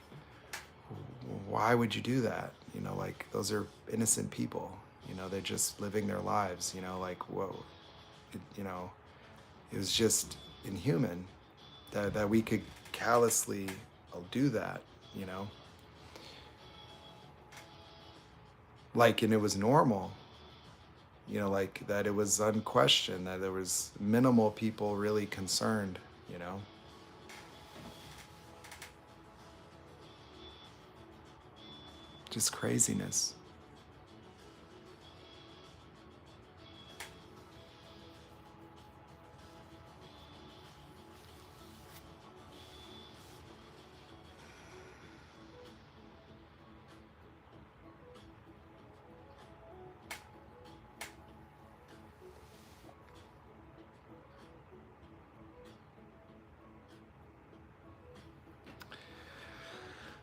why would you do that? You know, like, those are innocent people. You know, they're just living their lives, you know, like, whoa. You know, it was just inhuman that we could callously do that, you know? Like, and it was normal, you know, like that it was unquestioned, that there was minimal people really concerned, you know? Just craziness.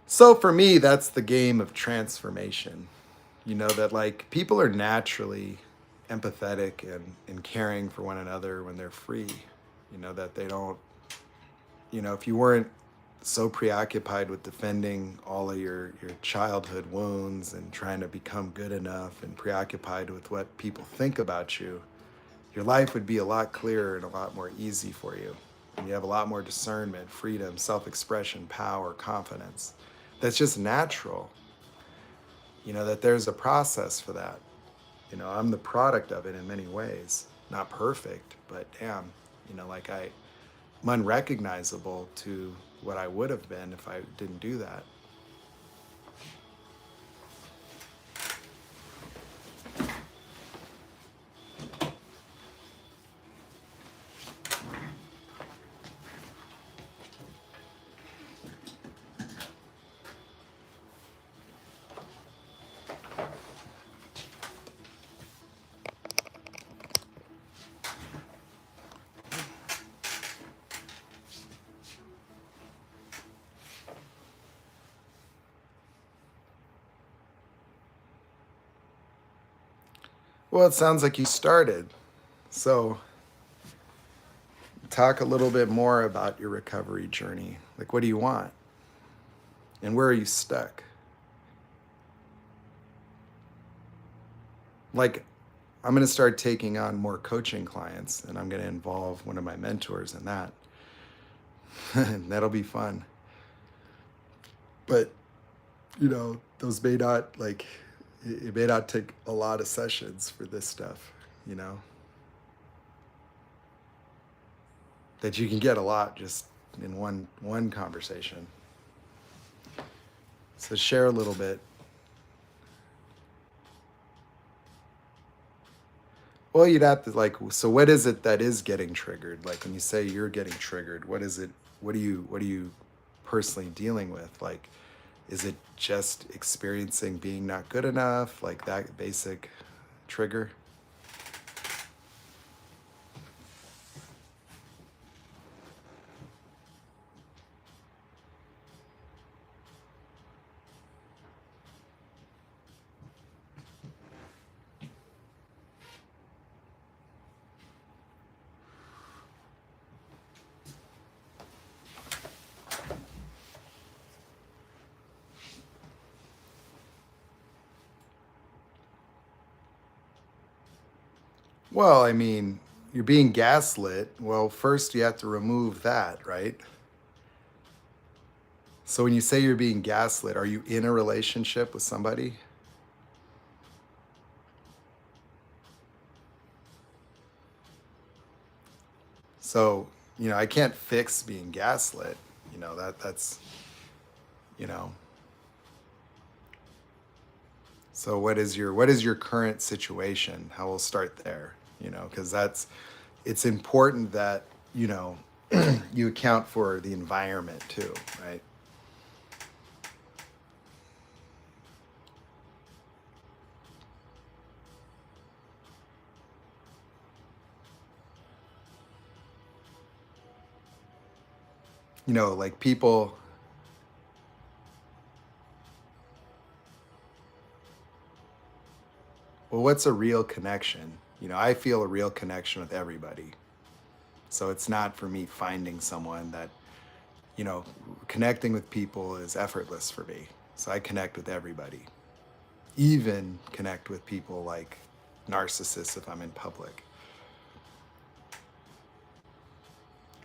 So for me, that's the game of transformation. You know, that like people are naturally empathetic and caring for one another when they're free. You know, that they don't, you know, if you weren't so preoccupied with defending all of your childhood wounds and trying to become good enough and preoccupied with what people think about you, your life would be a lot clearer and a lot more easy for you. And you have a lot more discernment, freedom, self-expression, power, confidence. That's just natural. You know, that there's a process for that. You know, I'm the product of it in many ways. Not perfect, but damn, you know, like I'm unrecognizable to what I would have been if I didn't do that. Well, it sounds like you started. So talk a little bit more about your recovery journey. Like, what do you want? And where are you stuck? Like, I'm going to start taking on more coaching clients, and I'm going to involve one of my mentors in that. That'll be fun. But, those may not, like, it may not take a lot of sessions for this stuff, that you can get a lot just in one conversation. So share a little bit. Well, you'd have to, like, so what is it that is getting triggered? Like, when you say you're getting triggered, what is it? What are you personally dealing with? Like, is it just experiencing being not good enough? Like that basic trigger? Well, I mean, you're being gaslit. Well, first you have to remove that, right? So when you say you're being gaslit, are you in a relationship with somebody? So, I can't fix being gaslit. That's, you know. So what is your current situation? How we'll start there, because it's important that, you account for the environment too, right? Like people. Well, what's a real connection? I feel a real connection with everybody. So it's not for me finding someone that, you know, connecting with people is effortless for me. So I connect with everybody, even connect with people like narcissists if I'm in public.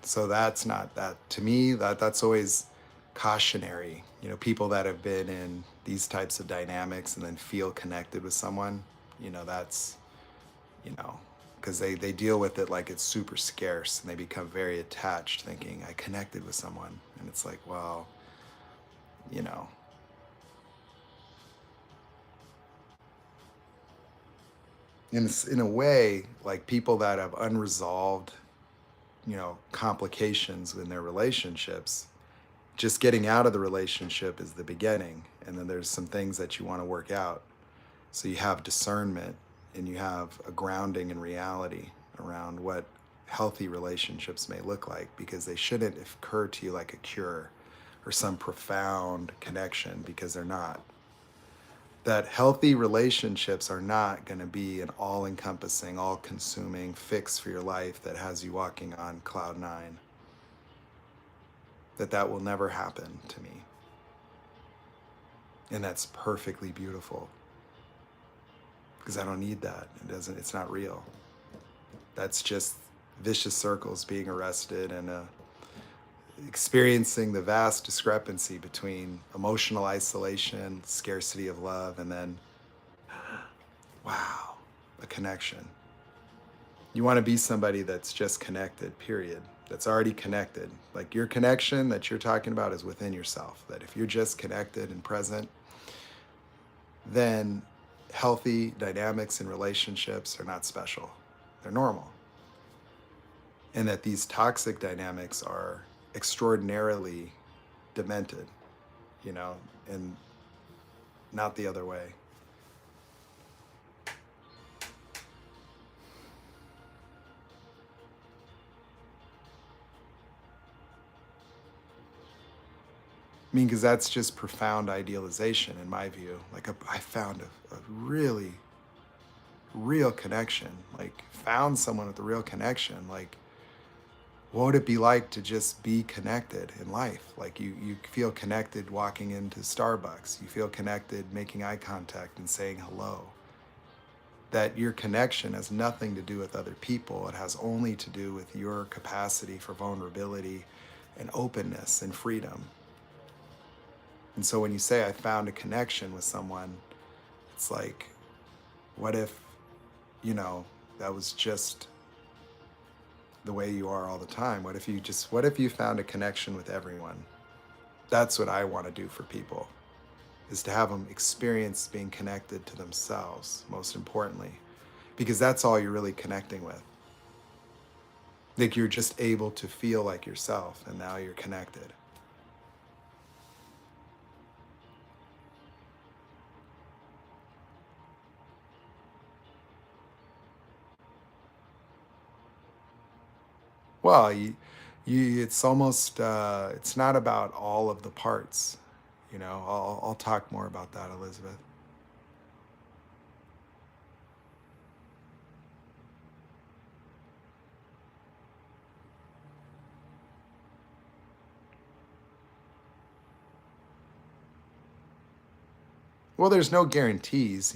So that's not that to me, that's always cautionary. People that have been in these types of dynamics and then feel connected with someone, that's, you know, because they deal with it like it's super scarce and they become very attached thinking I connected with someone. And it's like, well, you know, in a way, like people that have unresolved, complications in their relationships, just getting out of the relationship is the beginning. And then there's some things that you want to work out. So you have discernment and you have a grounding in reality around what healthy relationships may look like, because they shouldn't occur to you like a cure or some profound connection, because they're not. That healthy relationships are not going to be an all-encompassing, all-consuming fix for your life that has you walking on cloud nine. That will never happen to me. And that's perfectly beautiful, because I don't need that. It's not real. That's just vicious circles being arrested and experiencing the vast discrepancy between emotional isolation, scarcity of love, and then, wow, a connection. You want to be somebody that's just connected, period. That's already connected. Like your connection that you're talking about is within yourself. That if you're just connected and present, then healthy dynamics in relationships are not special. They're normal. And that these toxic dynamics are extraordinarily demented, and not the other way. I mean, because that's just profound idealization in my view. Like I found a really, real connection, like found someone with a real connection, like what would it be like to just be connected in life? Like you feel connected walking into Starbucks, you feel connected making eye contact and saying hello. That your connection has nothing to do with other people. It has only to do with your capacity for vulnerability and openness and freedom. And so when you say, I found a connection with someone, it's like, what if, that was just the way you are all the time? What if you found a connection with everyone? That's what I want to do for people, is to have them experience being connected to themselves, most importantly, because that's all you're really connecting with. Like you're just able to feel like yourself, and now you're connected. Well, it's almost, it's not about all of the parts. I'll talk more about that, Elizabeth. Well, there's no guarantees,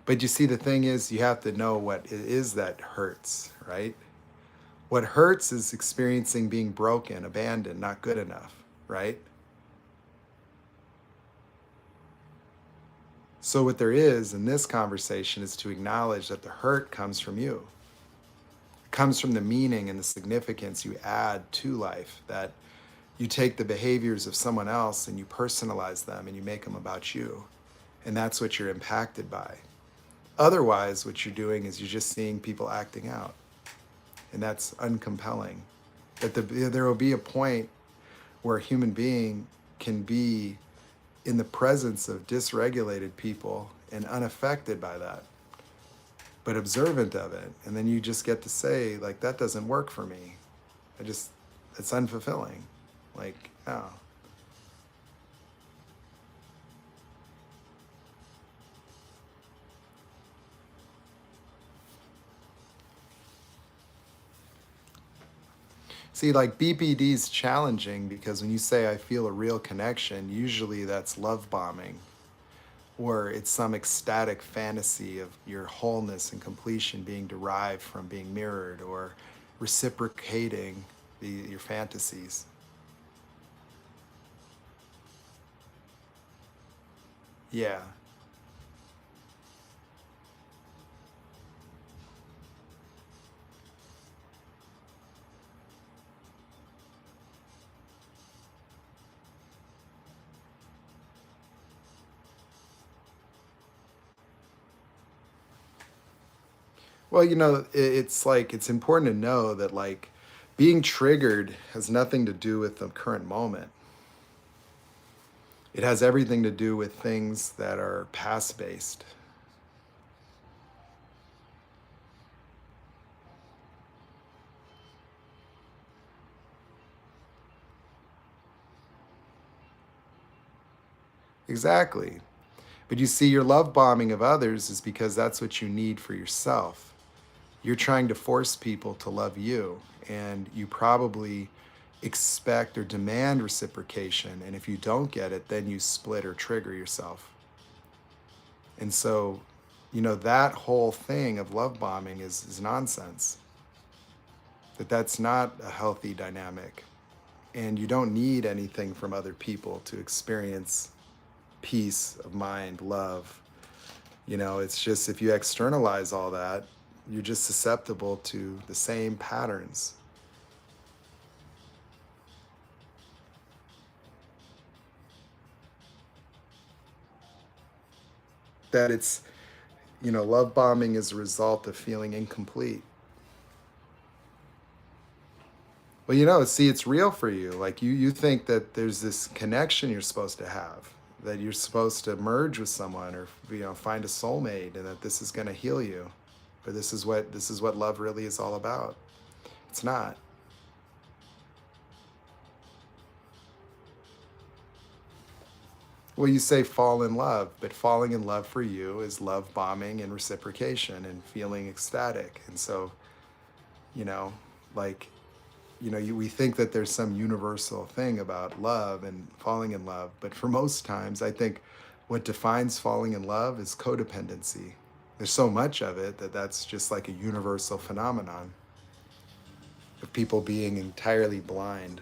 but you see, the thing is, you have to know what it is that hurts, right? What hurts is experiencing being broken, abandoned, not good enough, right? So, what there is in this conversation is to acknowledge that the hurt comes from you. It comes from the meaning and the significance you add to life, that you take the behaviors of someone else and you personalize them and you make them about you. And that's what you're impacted by. Otherwise, what you're doing is you're just seeing people acting out. And that's uncompelling. There will be a point where a human being can be in the presence of dysregulated people and unaffected by that, but observant of it. And then you just get to say, like, that doesn't work for me. It's unfulfilling. Like, no. See, like BPD is challenging because when you say I feel a real connection, usually that's love bombing, or it's some ecstatic fantasy of your wholeness and completion being derived from being mirrored or reciprocating your fantasies. Yeah. Well, it's like, it's important to know that, like, being triggered has nothing to do with the current moment. It has everything to do with things that are past based. Exactly. But you see, your love bombing of others is because that's what you need for yourself. You're trying to force people to love you, and you probably expect or demand reciprocation. And if you don't get it, then you split or trigger yourself. And so, that whole thing of love bombing is nonsense. That's not a healthy dynamic. And you don't need anything from other people to experience peace of mind, love. It's just, if you externalize all that, you're just susceptible to the same patterns. That it's, love bombing is a result of feeling incomplete. Well, see, it's real for you. Like, you think that there's this connection you're supposed to have, that you're supposed to merge with someone, or find a soulmate, and that this is going to heal you, or this is what love really is all about. It's not. Well, you say fall in love, but falling in love for you is love bombing and reciprocation and feeling ecstatic. And so, you know, like, we think that there's some universal thing about love and falling in love, but for most times, I think what defines falling in love is codependency. There's so much of it that that's just like a universal phenomenon of people being entirely blind.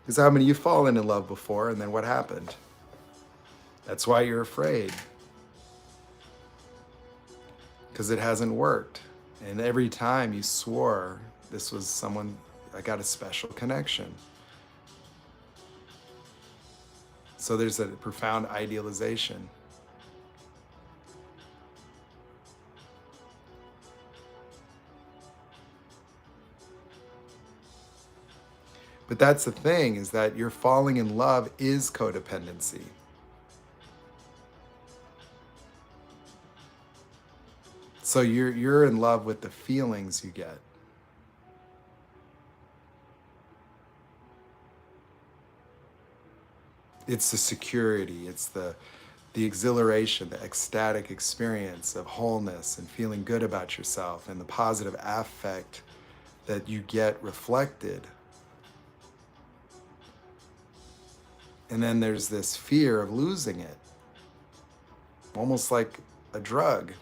Because how many of you fallen in love before, and then what happened? That's why you're afraid, because it hasn't worked. And every time you swore this was someone, I got a special connection. So there's a profound idealization. But that's the thing, is that your falling in love is codependency. So you're in love with the feelings you get. It's the security, it's the exhilaration, the ecstatic experience of wholeness and feeling good about yourself, and the positive affect that you get reflected. And then there's this fear of losing it, almost like a drug.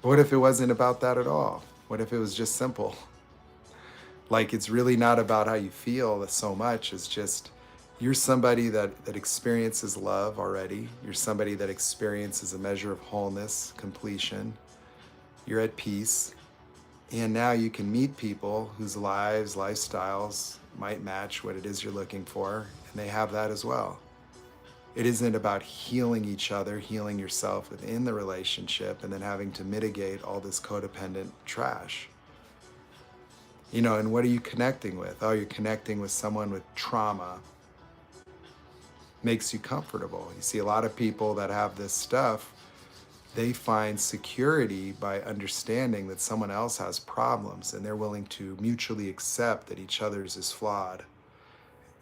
What if it wasn't about that at all? What if it was just simple? Like, it's really not about how you feel so much. It's just you're somebody that experiences love already. You're somebody that experiences a measure of wholeness, completion. You're at peace. And now you can meet people whose lives, lifestyles might match what it is you're looking for, and they have that as well. It isn't about healing each other, healing yourself within the relationship, and then having to mitigate all this codependent trash. And what are you connecting with? Oh, you're connecting with someone with trauma. Makes you comfortable. You see, a lot of people that have this stuff, they find security by understanding that someone else has problems, and they're willing to mutually accept that each other's is flawed.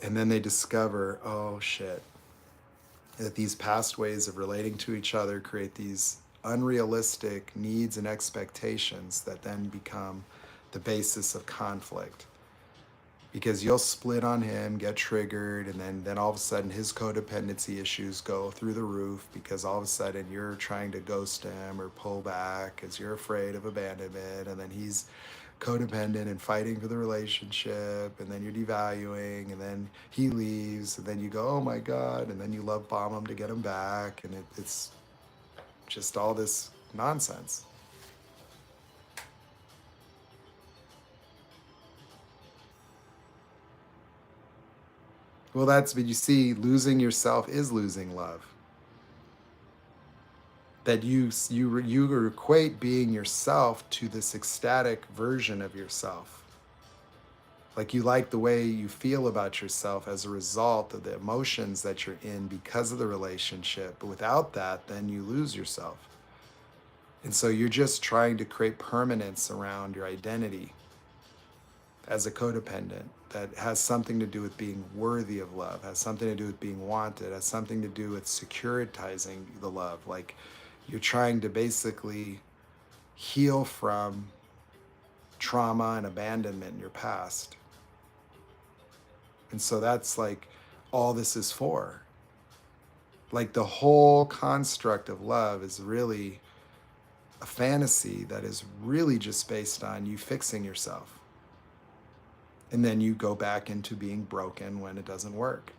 And then they discover, oh shit, that these past ways of relating to each other create these unrealistic needs and expectations that then become the basis of conflict. Because you'll split on him, get triggered, and then all of a sudden his codependency issues go through the roof, because all of a sudden you're trying to ghost him or pull back because you're afraid of abandonment, and then he's codependent and fighting for the relationship, and then you're devaluing, and then he leaves, and then you go, oh my God, and then you love bomb him to get him back, and it's just all this nonsense. Well, but you see, losing yourself is losing love. That you equate being yourself to this ecstatic version of yourself. Like, you like the way you feel about yourself as a result of the emotions that you're in because of the relationship. But without that, then you lose yourself. And so you're just trying to create permanence around your identity as a codependent that has something to do with being worthy of love, has something to do with being wanted, has something to do with securitizing the love. Like, you're trying to basically heal from trauma and abandonment in your past. And so that's like all this is for. Like, the whole construct of love is really a fantasy that is really just based on you fixing yourself. And then you go back into being broken when it doesn't work.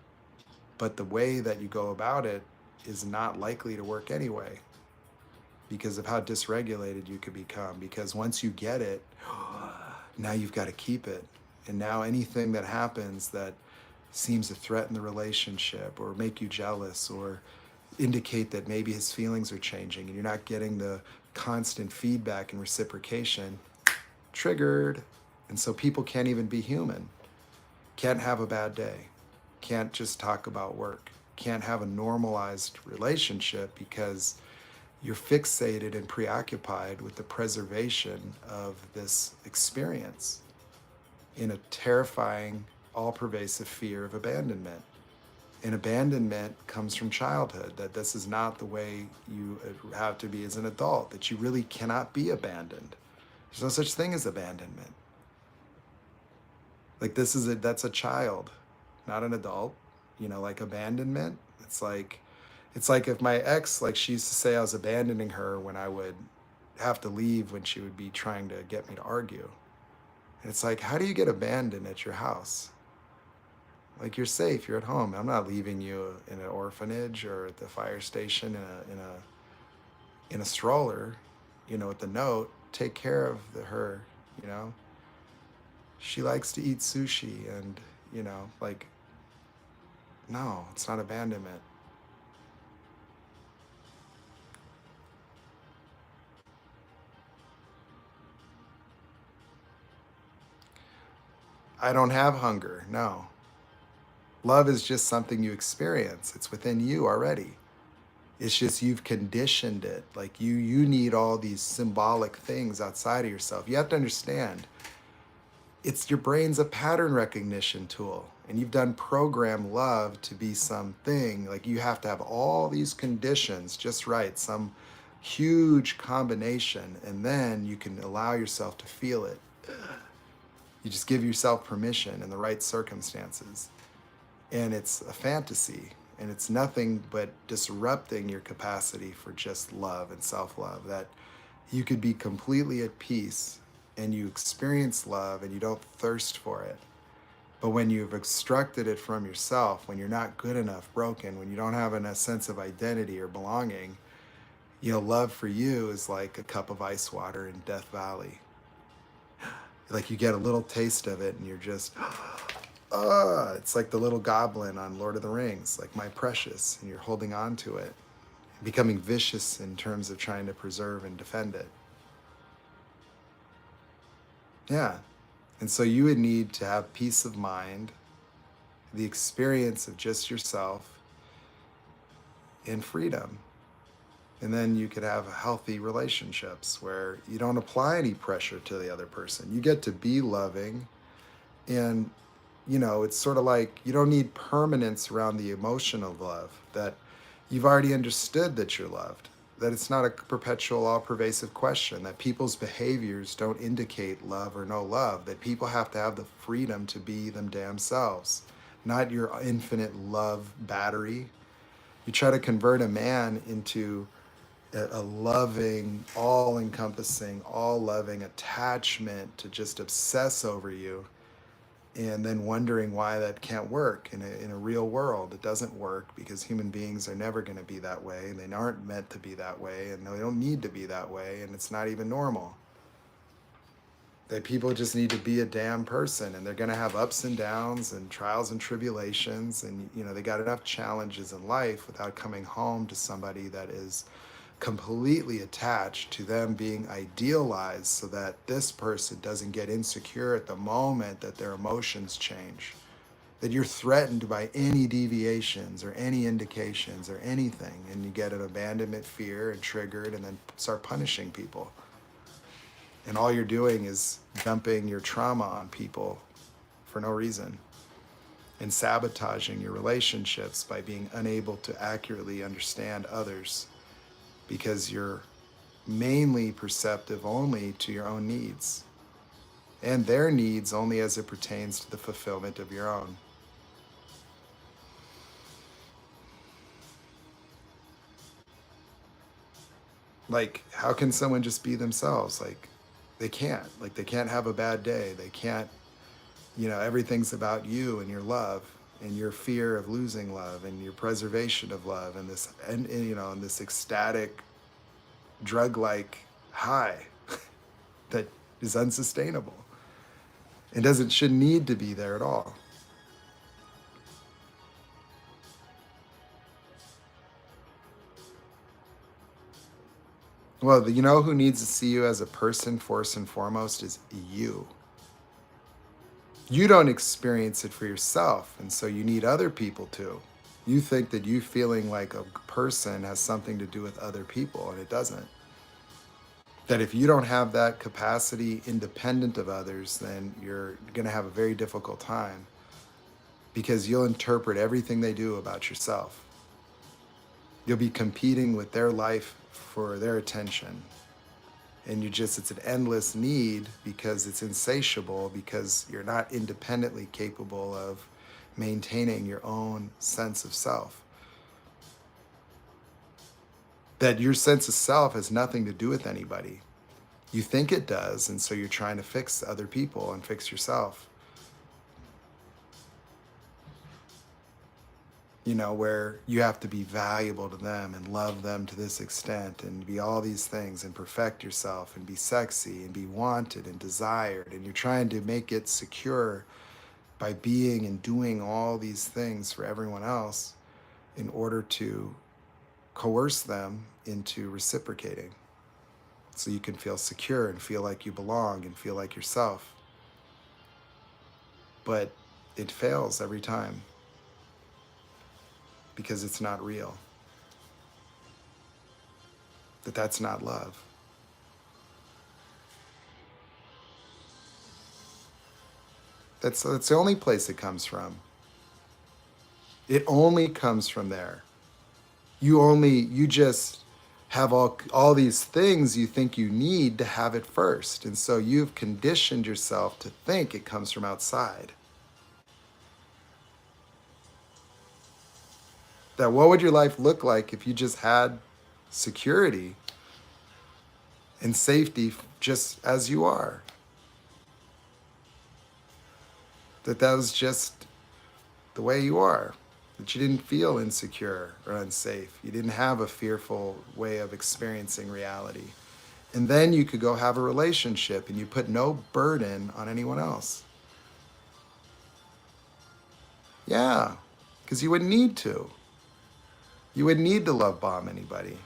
But the way that you go about it is not likely to work anyway, because of how dysregulated you could become. Because once you get it, now you've got to keep it. And now anything that happens that seems to threaten the relationship or make you jealous or indicate that maybe his feelings are changing and you're not getting the constant feedback and reciprocation, triggered. And so people can't even be human, can't have a bad day. can't just talk about work, can't have a normalized relationship because you're fixated and preoccupied with the preservation of this experience in a terrifying, all pervasive fear of abandonment. And abandonment comes from childhood, that this is not the way you have to be as an adult, that you really cannot be abandoned. There's no such thing as abandonment. Like that's a child, not an adult. Like abandonment. It's like if my ex, like she used to say I was abandoning her when I would have to leave when she would be trying to get me to argue. And it's like, how do you get abandoned at your house? Like, you're safe, you're at home. I'm not leaving you in an orphanage or at the fire station in a stroller, with the note, take care of her, you know. She likes to eat sushi and, like, no, it's not abandonment. I don't have hunger. No. Love is just something you experience. It's within you already. It's just you've conditioned it. Like you need all these symbolic things outside of yourself. You have to understand, it's your brain's a pattern recognition tool. And you've done program love to be something. Like you have to have all these conditions just right, some huge combination, and then you can allow yourself to feel it. You just give yourself permission in the right circumstances. And it's a fantasy, and it's nothing but disrupting your capacity for just love and self-love, that you could be completely at peace and you experience love and you don't thirst for it. But when you've extracted it from yourself, when you're not good enough, broken, when you don't have a sense of identity or belonging, love for you is like a cup of ice water in Death Valley. Like you get a little taste of it and you're just, it's like the little goblin on Lord of the Rings, like my precious, and you're holding on to it, becoming vicious in terms of trying to preserve and defend it. Yeah. And so you would need to have peace of mind, the experience of just yourself in freedom. And then you could have healthy relationships where you don't apply any pressure to the other person. You get to be loving, and it's sort of like you don't need permanence around the emotional love, that you've already understood that you're loved, that it's not a perpetual, all-pervasive question, that people's behaviors don't indicate love or no love, that people have to have the freedom to be them damn selves, not your infinite love battery. You try to convert a man into a loving, all-encompassing, all-loving attachment to just obsess over you, and then wondering why that can't work in a real world. It doesn't work because human beings are never going to be that way, and they aren't meant to be that way, and they don't need to be that way, and it's not even normal. That people just need to be a damn person, and they're going to have ups and downs and trials and tribulations, and they got enough challenges in life without coming home to somebody that is completely attached to them being idealized, so that this person doesn't get insecure at the moment that their emotions change, that you're threatened by any deviations or any indications or anything, and you get an abandonment fear and triggered and then start punishing people. And all you're doing is dumping your trauma on people for no reason, and sabotaging your relationships by being unable to accurately understand others, because you're mainly perceptive only to your own needs, and their needs only as it pertains to the fulfillment of your own. Like, how can someone just be themselves? Like, they can't. Like, they can't have a bad day. They can't, everything's about you and your love and your fear of losing love and your preservation of love, and this, and this ecstatic drug-like high that is unsustainable and shouldn't need to be there at all. Well, who needs to see you as a person first and foremost is you. You don't experience it for yourself, and so you need other people to. You think that you feeling like a person has something to do with other people, and it doesn't. That if you don't have that capacity independent of others, then you're going to have a very difficult time, because you'll interpret everything they do about yourself. You'll be competing with their life for their attention. And it's an endless need, because it's insatiable, because you're not independently capable of maintaining your own sense of self. That your sense of self has nothing to do with anybody. You think it does, and so you're trying to fix other people and fix yourself. Where you have to be valuable to them and love them to this extent and be all these things and perfect yourself and be sexy and be wanted and desired. And you're trying to make it secure by being and doing all these things for everyone else in order to coerce them into reciprocating. So you can feel secure and feel like you belong and feel like yourself. But it fails every time, because it's not real. That's not love. That's the only place it comes from. It only comes from there. You just have all these things you think you need to have it first. And so you've conditioned yourself to think it comes from outside. That what would your life look like if you just had security and safety just as you are? That was just the way you are. That you didn't feel insecure or unsafe. You didn't have a fearful way of experiencing reality. And then you could go have a relationship and you put no burden on anyone else. Yeah, because you wouldn't need to. You wouldn't need to love bomb anybody.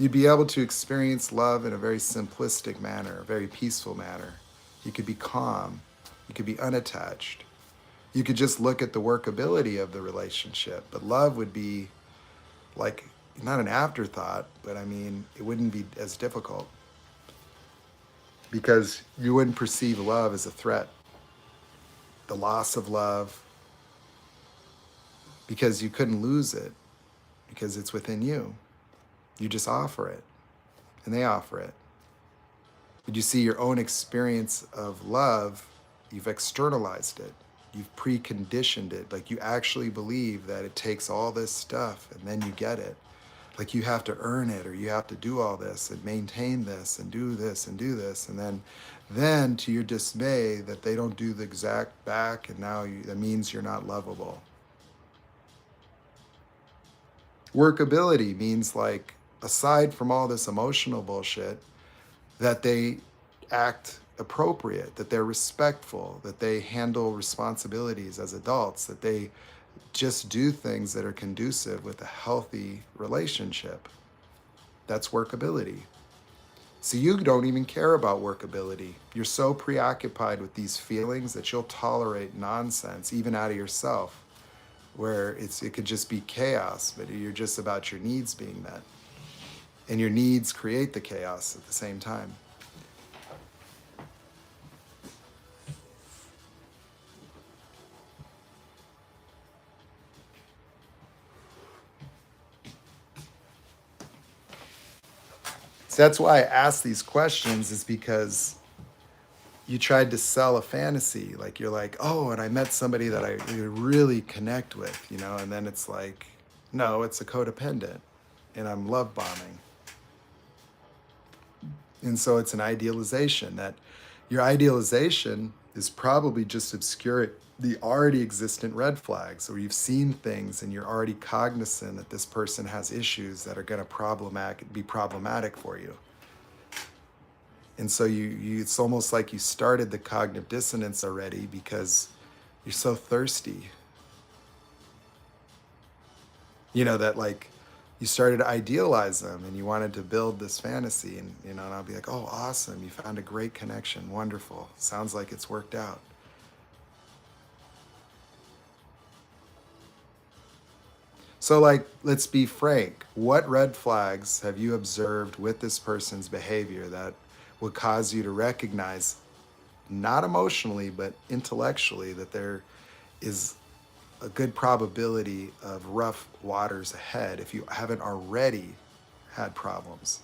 You'd be able to experience love in a very simplistic manner, a very peaceful manner. You could be calm. You could be unattached. You could just look at the workability of the relationship. But love would be like, not an afterthought, but it wouldn't be as difficult. Because you wouldn't perceive love as a threat. The loss of love, because you couldn't lose it, because it's within you. You just offer it, and they offer it. But you see, your own experience of love, you've externalized it. You've preconditioned it. Like, you actually believe that it takes all this stuff, and then you get it. Like, you have to earn it, or you have to do all this and maintain this and do this and do this. And then to your dismay, that they don't do the exact back, and now that means you're not lovable. Workability means, like, aside from all this emotional bullshit, that they act appropriate, that they're respectful, that they handle responsibilities as adults, that they just do things that are conducive with a healthy relationship. That's workability. So you don't even care about workability. You're so preoccupied with these feelings that you'll tolerate nonsense, even out of yourself, where it could just be chaos, but you're just about your needs being met. And your needs create the chaos at the same time. So that's why I ask these questions, is because you tried to sell a fantasy. Like, you're like, oh, and I met somebody that I really connect with, and then it's like, no, it's a codependent, and I'm love bombing. And so it's an idealization, that your idealization is probably just obscuring the already existent red flags, or you've seen things and you're already cognizant that this person has issues that are going to be problematic for you. And so it's almost like you started the cognitive dissonance already, because you're so thirsty. That, like, you started to idealize them and you wanted to build this fantasy, and and I'll be like, oh, awesome, you found a great connection, wonderful, sounds like it's worked out. So, like, let's be frank. What red flags have you observed with this person's behavior that would cause you to recognize, not emotionally, but intellectually, that there is a good probability of rough waters ahead if you haven't already had problems?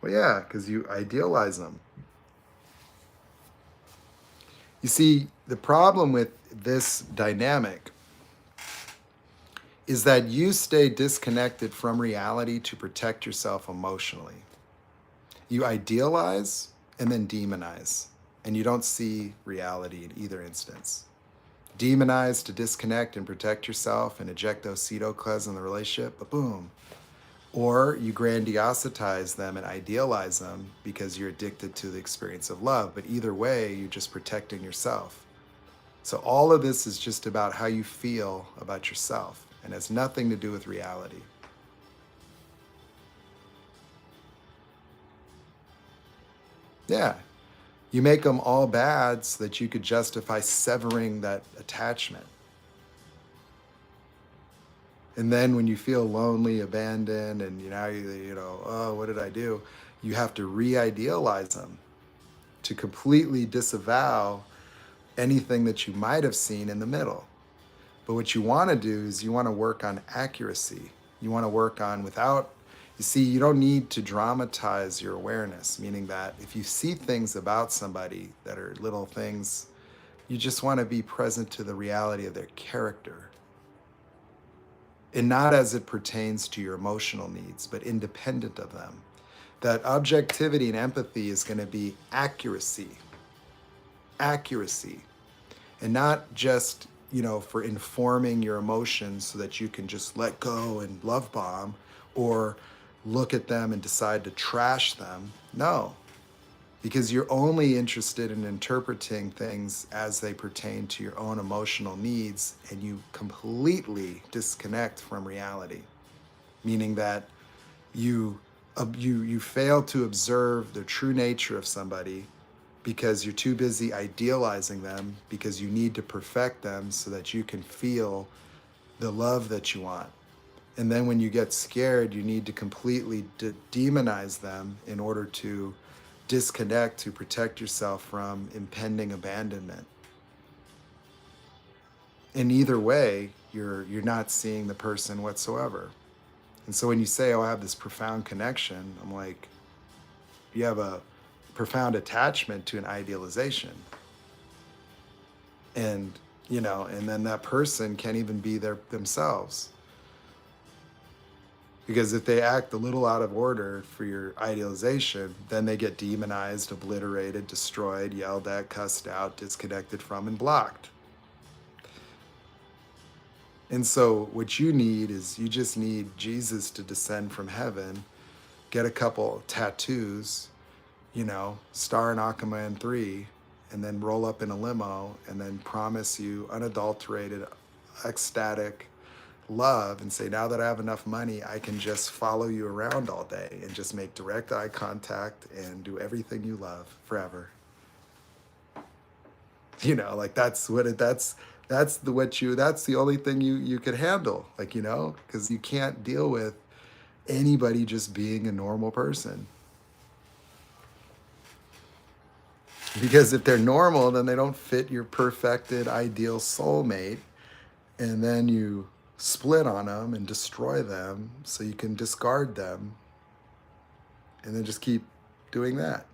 Well, yeah, because you idealize them. You see, the problem with this dynamic is that you stay disconnected from reality to protect yourself emotionally. You idealize and then demonize, and you don't see reality in either instance. Demonize to disconnect and protect yourself and eject those pseudo in the relationship, but boom. Or you grandiositize them and idealize them because you're addicted to the experience of love. But either way, you're just protecting yourself. So all of this is just about how you feel about yourself and has nothing to do with reality. Yeah. You make them all bad so that you could justify severing that attachment. And then when you feel lonely, abandoned, and oh, what did I do? You have to re-idealize them to completely disavow anything that you might have seen in the middle. But what you want to do is you want to work on accuracy. You want to work on without, you see, you don't need to dramatize your awareness, meaning that if you see things about somebody that are little things, you just want to be present to the reality of their character. And not as it pertains to your emotional needs, but independent of them. That objectivity and empathy is going to be accuracy, accuracy, and not just, for informing your emotions so that you can just let go and love bomb or look at them and decide to trash them. No, because you're only interested in interpreting things as they pertain to your own emotional needs, and you completely disconnect from reality, meaning that you fail to observe the true nature of somebody because you're too busy idealizing them because you need to perfect them so that you can feel the love that you want. And then when you get scared, you need to completely demonize them in order to disconnect, to protect yourself from impending abandonment. In either way, you're not seeing the person whatsoever. And so when you say, oh, I have this profound connection, I'm like, you have a profound attachment to an idealization. And, and then that person can't even be themselves. Because if they act a little out of order for your idealization, then they get demonized, obliterated, destroyed, yelled at, cussed out, disconnected from, and blocked. And so what you need is you just need Jesus to descend from heaven, get a couple tattoos, star in Aquaman 3, and then roll up in a limo and then promise you unadulterated, ecstatic love and say, now that I have enough money, I can just follow you around all day and just make direct eye contact and do everything you love forever. Like that's the only thing you could handle, because you can't deal with anybody just being a normal person. Because if they're normal, then they don't fit your perfected ideal soulmate, and then you split on them and destroy them so you can discard them and then just keep doing that.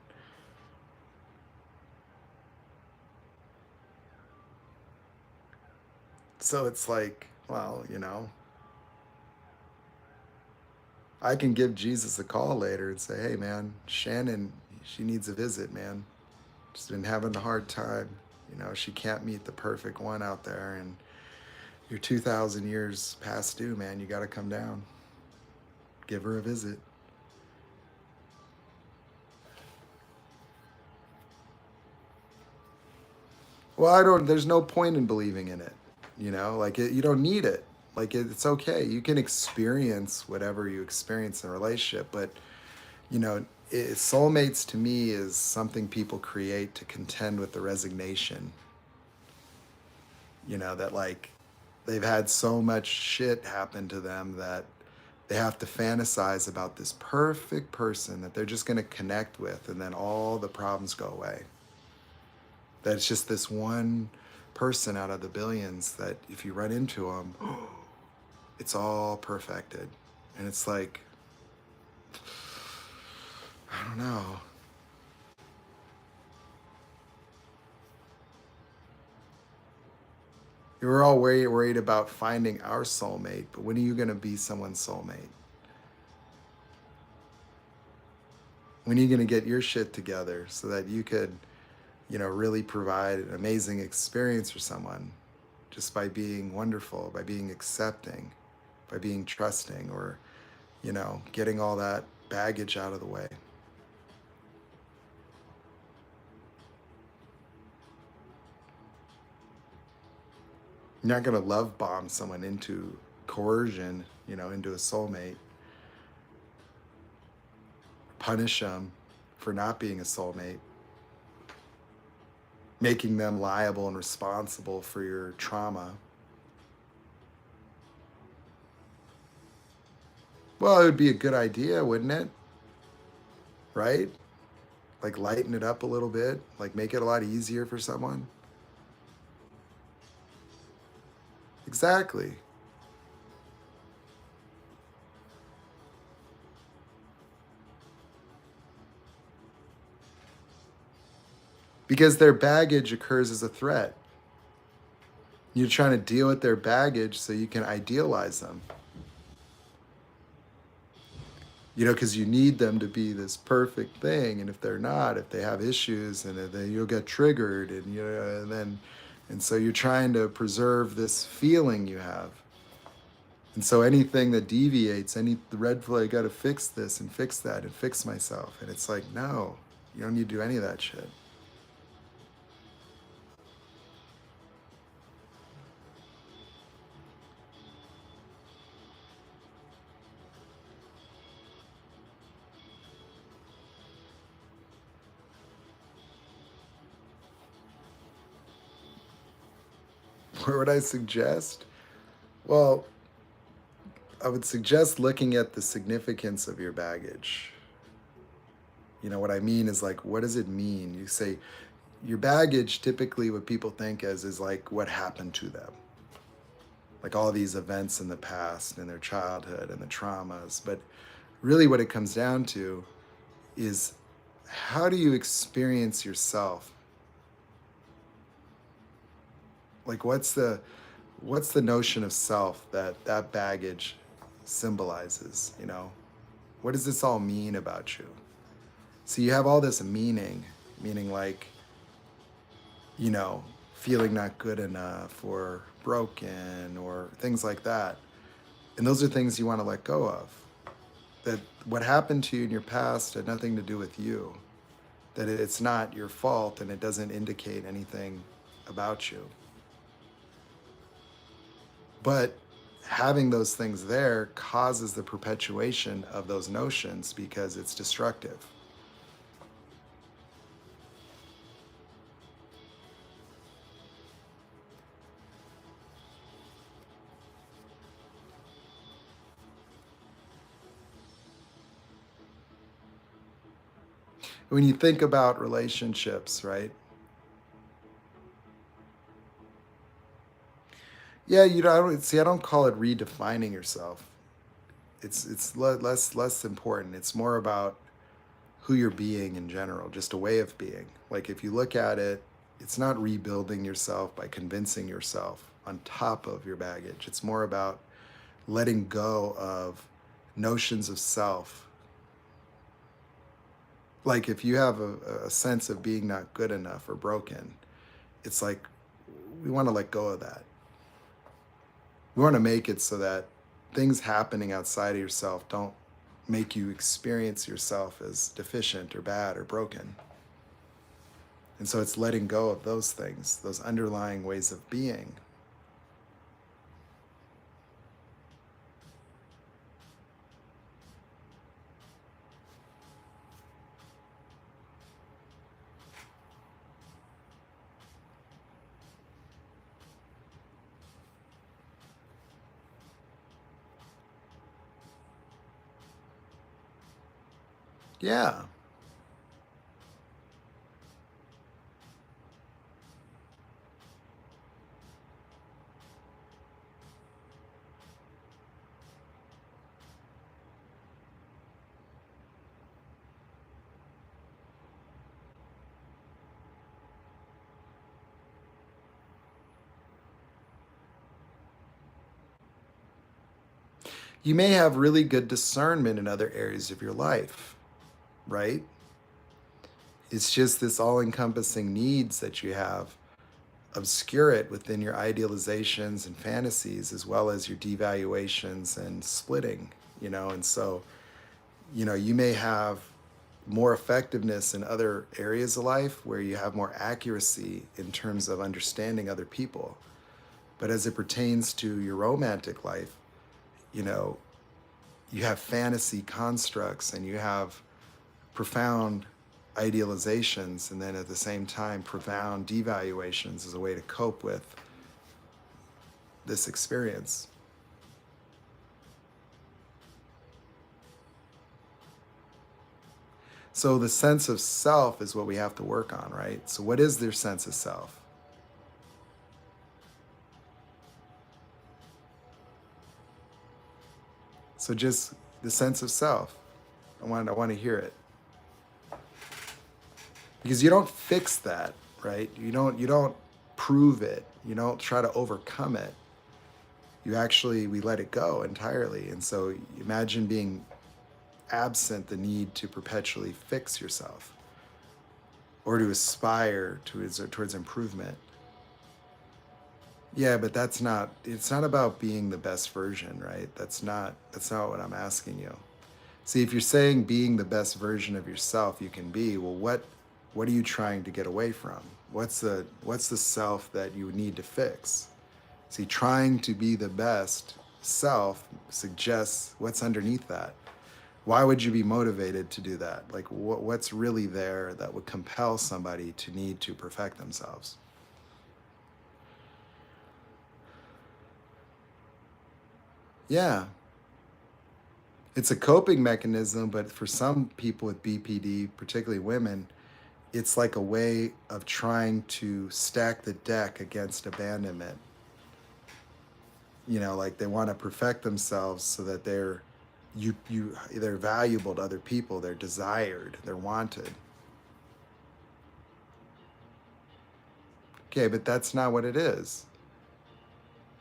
So it's like, well, I can give Jesus a call later and say, hey, man, Shannon, she needs a visit, man. She's been having a hard time. She can't meet the perfect one out there, and you're 2,000 years past due, man. You got to come down. Give her a visit. Well, I don't, there's no point in believing in it. Like you don't need it. Like it's okay. You can experience whatever you experience in a relationship, but soulmates to me is something people create to contend with the resignation. That like they've had so much shit happen to them that they have to fantasize about this perfect person that they're just going to connect with, and then all the problems go away. That it's just this one person out of the billions that if you run into them, it's all perfected. And it's like, I don't know. We're all worried about finding our soulmate, but when are you going to be someone's soulmate? When are you going to get your shit together so that you could, really provide an amazing experience for someone just by being wonderful, by being accepting, by being trusting, or, getting all that baggage out of the way? You're not going to love bomb someone into coercion, into a soulmate, punish them for not being a soulmate, making them liable and responsible for your trauma. Well, it would be a good idea, wouldn't it? Right? Like lighten it up a little bit, like make it a lot easier for someone. Exactly. Because their baggage occurs as a threat. You're trying to deal with their baggage so you can idealize them. Because you need them to be this perfect thing, and if they're not, if they have issues, and then you'll get triggered, and so you're trying to preserve this feeling you have. And so anything that deviates, any red flag, I got to fix this and fix that and fix myself. And it's like, no, you don't need to do any of that shit. What would I suggest? Well, I would suggest looking at the significance of your baggage. What I mean is like, what does it mean? You say your baggage, typically what people think as is like what happened to them. Like all these events in the past and their childhood and the traumas. But really what it comes down to is how do you experience yourself? Like what's the notion of self that baggage symbolizes? What does this all mean about you? So you have all this meaning like, feeling not good enough or broken or things like that. And those are things you want to let go of. That what happened to you in your past had nothing to do with you. That it's not your fault and it doesn't indicate anything about you. But having those things there causes the perpetuation of those notions because it's destructive. When you think about relationships, right? Yeah, I don't call it redefining yourself. It's less important. It's more about who you're being in general, just a way of being. Like if you look at it, it's not rebuilding yourself by convincing yourself on top of your baggage. It's more about letting go of notions of self. Like if you have a sense of being not good enough or broken, it's like we want to let go of that. We want to make it so that things happening outside of yourself don't make you experience yourself as deficient or bad or broken. And so it's letting go of those things, those underlying ways of being. Yeah. You may have really good discernment in other areas of your life, right? It's just this all encompassing needs that you have obscure it within your idealizations and fantasies, as well as your devaluations and splitting, And so, you may have more effectiveness in other areas of life where you have more accuracy in terms of understanding other people. But as it pertains to your romantic life, you know, you have fantasy constructs and you have profound idealizations, and then at the same time profound devaluations as a way to cope with this experience. So the sense of self is what we have to work on, right? So what is their sense of self? So just the sense of self. I want to hear it. Because you don't fix that, right? You don't prove it. You don't try to overcome it. We let it go entirely. And so imagine being absent the need to perpetually fix yourself or to aspire towards improvement. Yeah, but it's not about being the best version, right? That's not what I'm asking you. See, if you're saying being the best version of yourself you can be, well, what are you trying to get away from? What's the self that you need to fix? See, trying to be the best self suggests what's underneath that. Why would you be motivated to do that? Like, what's really there that would compel somebody to need to perfect themselves? Yeah, it's a coping mechanism, but for some people with BPD, particularly women, it's like a way of trying to stack the deck against abandonment. Like they want to perfect themselves so that they're valuable to other people, they're desired, they're wanted. Okay, but that's not what it is.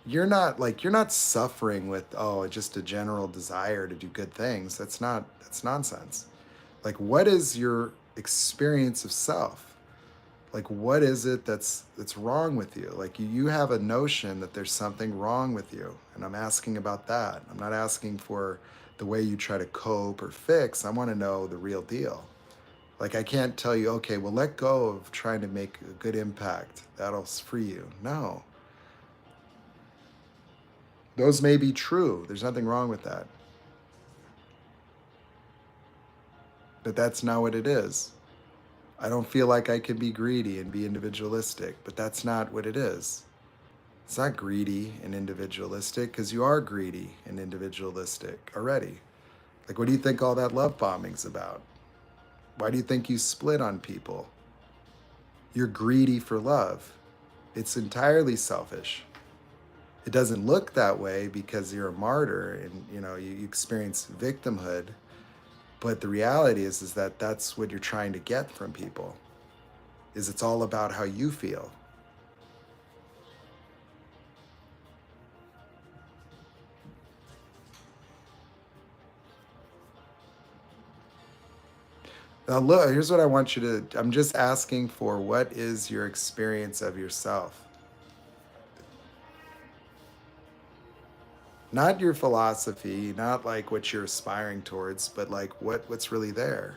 You're not suffering with, oh, just a general desire to do good things. That's nonsense. Like, what is your experience of self? Like, what is it that's wrong with you? Like, you have a notion that there's something wrong with you, and I'm asking about that. I'm not asking for the way you try to cope or fix. I want to know the real deal. Like, I can't tell you, okay, well, let go of trying to make a good impact, that'll free you. No, those may be true, there's nothing wrong with that, but that's not what it is. I don't feel like I can be greedy and be individualistic, but that's not what it is. It's not greedy and individualistic, because you are greedy and individualistic already. Like, what do you think all that love bombing's about? Why do you think you split on people? You're greedy for love. It's entirely selfish. It doesn't look that way because you're a martyr and you experience victimhood, but the reality is that that's what you're trying to get from people. Is it's all about how you feel. Now, look, here's what I want you to. I'm just asking for, what is your experience of yourself? Not your philosophy, not like what you're aspiring towards, but like what's really there.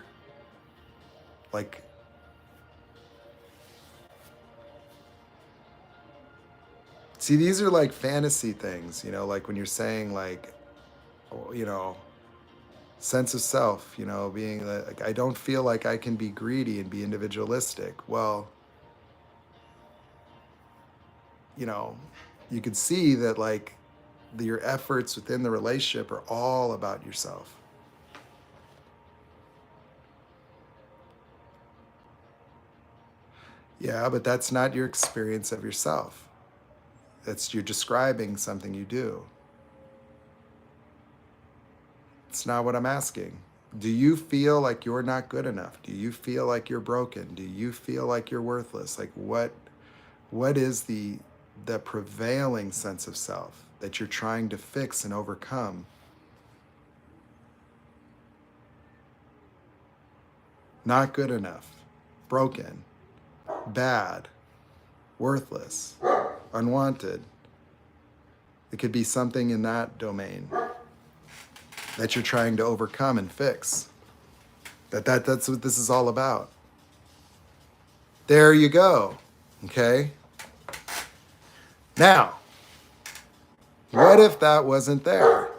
Like, See, these are like fantasy things, you know, like when you're saying like, oh, you know, sense of self, you know, being like, I don't feel like I can be greedy and be individualistic. Well, you know, you could see that like your efforts within the relationship are all about yourself. Yeah, but that's not your experience of yourself. That's you're describing something you do. It's not what I'm asking. Do you feel like you're not good enough? Do you feel like you're broken? Do you feel like you're worthless? Like what is the prevailing sense of self that you're trying to fix and overcome? Not good enough, broken, bad, worthless, unwanted. It could be something in that domain that you're trying to overcome and fix. That's what this is all about. There you go. Okay? Now, what if that wasn't there?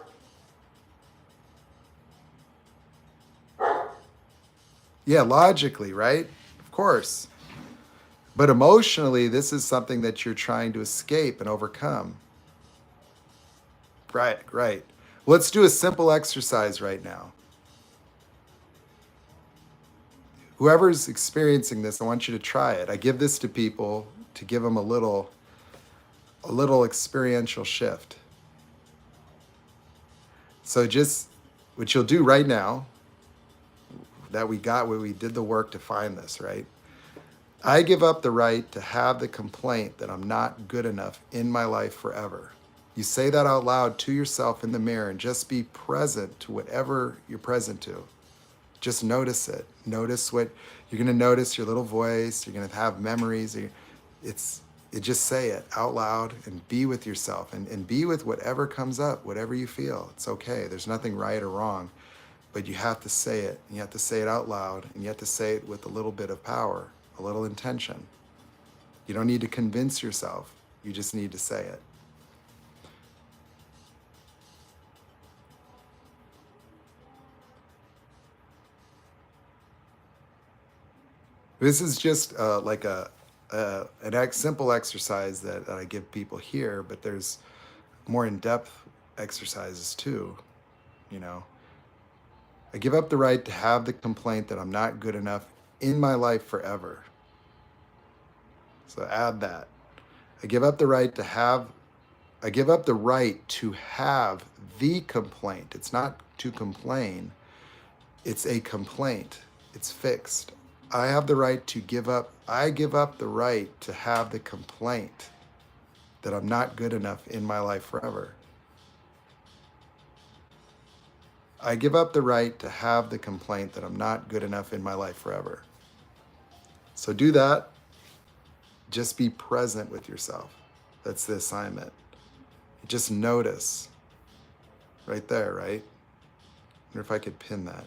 Yeah, logically, right? Of course. But emotionally, this is something that you're trying to escape and overcome. Right, right. Let's do a simple exercise right now. Whoever's experiencing this, I want you to try it. I give this to people to give them a little experiential shift. So just what you'll do right now, that we got where we did the work to find this, right? I give up the right to have the complaint that I'm not good enough in my life forever. You say that out loud to yourself in the mirror and just be present to whatever you're present to. Just notice it. Notice what you're going to notice, your little voice. You're going to have memories. Just say it out loud and be with yourself and be with whatever comes up, whatever you feel. It's okay. There's nothing right or wrong, but you have to say it. You have to say it out loud, and you have to say it with a little bit of power, a little intention. You don't need to convince yourself. You just need to say it. This is just like an simple exercise that I give people here, but there's more in-depth exercises too. You know, I give up the right to have the complaint that I'm not good enough in my life forever. So add that. I give up the right to have. I give up the right to have the complaint. It's not to complain. It's a complaint. It's fixed. I have the right to give up. I give up the right to have the complaint that I'm not good enough in my life forever. I give up the right to have the complaint that I'm not good enough in my life forever. So do that. Just be present with yourself. That's the assignment. Just notice. Right there, right? I wonder if I could pin that.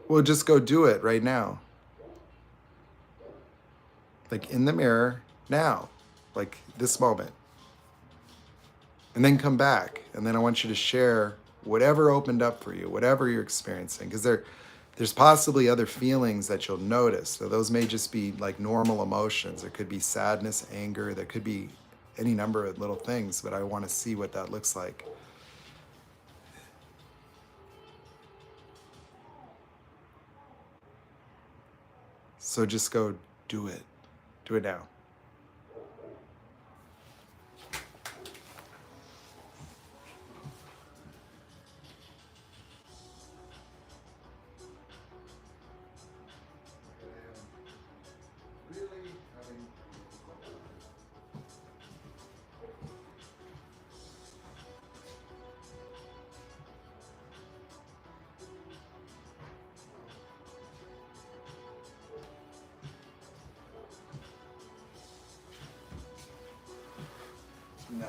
Well, just go do it right now. Like in the mirror now, like this moment. And then come back. And then I want you to share whatever opened up for you, whatever you're experiencing. Because there's possibly other feelings that you'll notice. So those may just be like normal emotions. There could be sadness, anger. There could be any number of little things, but I want to see what that looks like. So just go do it. Do it now. No.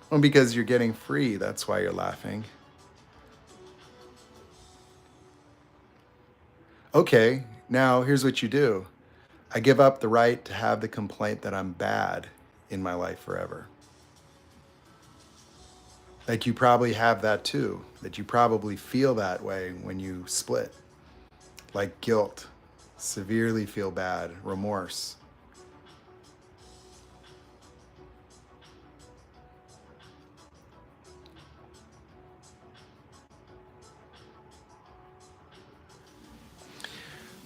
Well, because you're getting free, that's why you're laughing. Okay, now here's what you do. I give up the right to have the complaint that I'm bad in my life forever. Like you probably have that too, that you probably feel that way when you split. Like guilt, severely feel bad, remorse.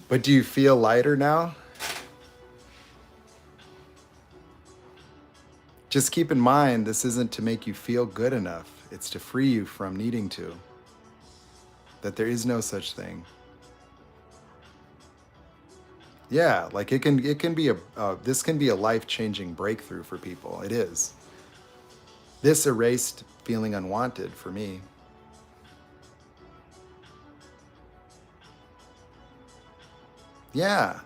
But do you feel lighter now? Just keep in mind, this isn't to make you feel good enough. It's to free you from needing to. That there is no such thing. Yeah, like it can be this can be a life-changing breakthrough for people. It is. This erased feeling unwanted for me. Yeah.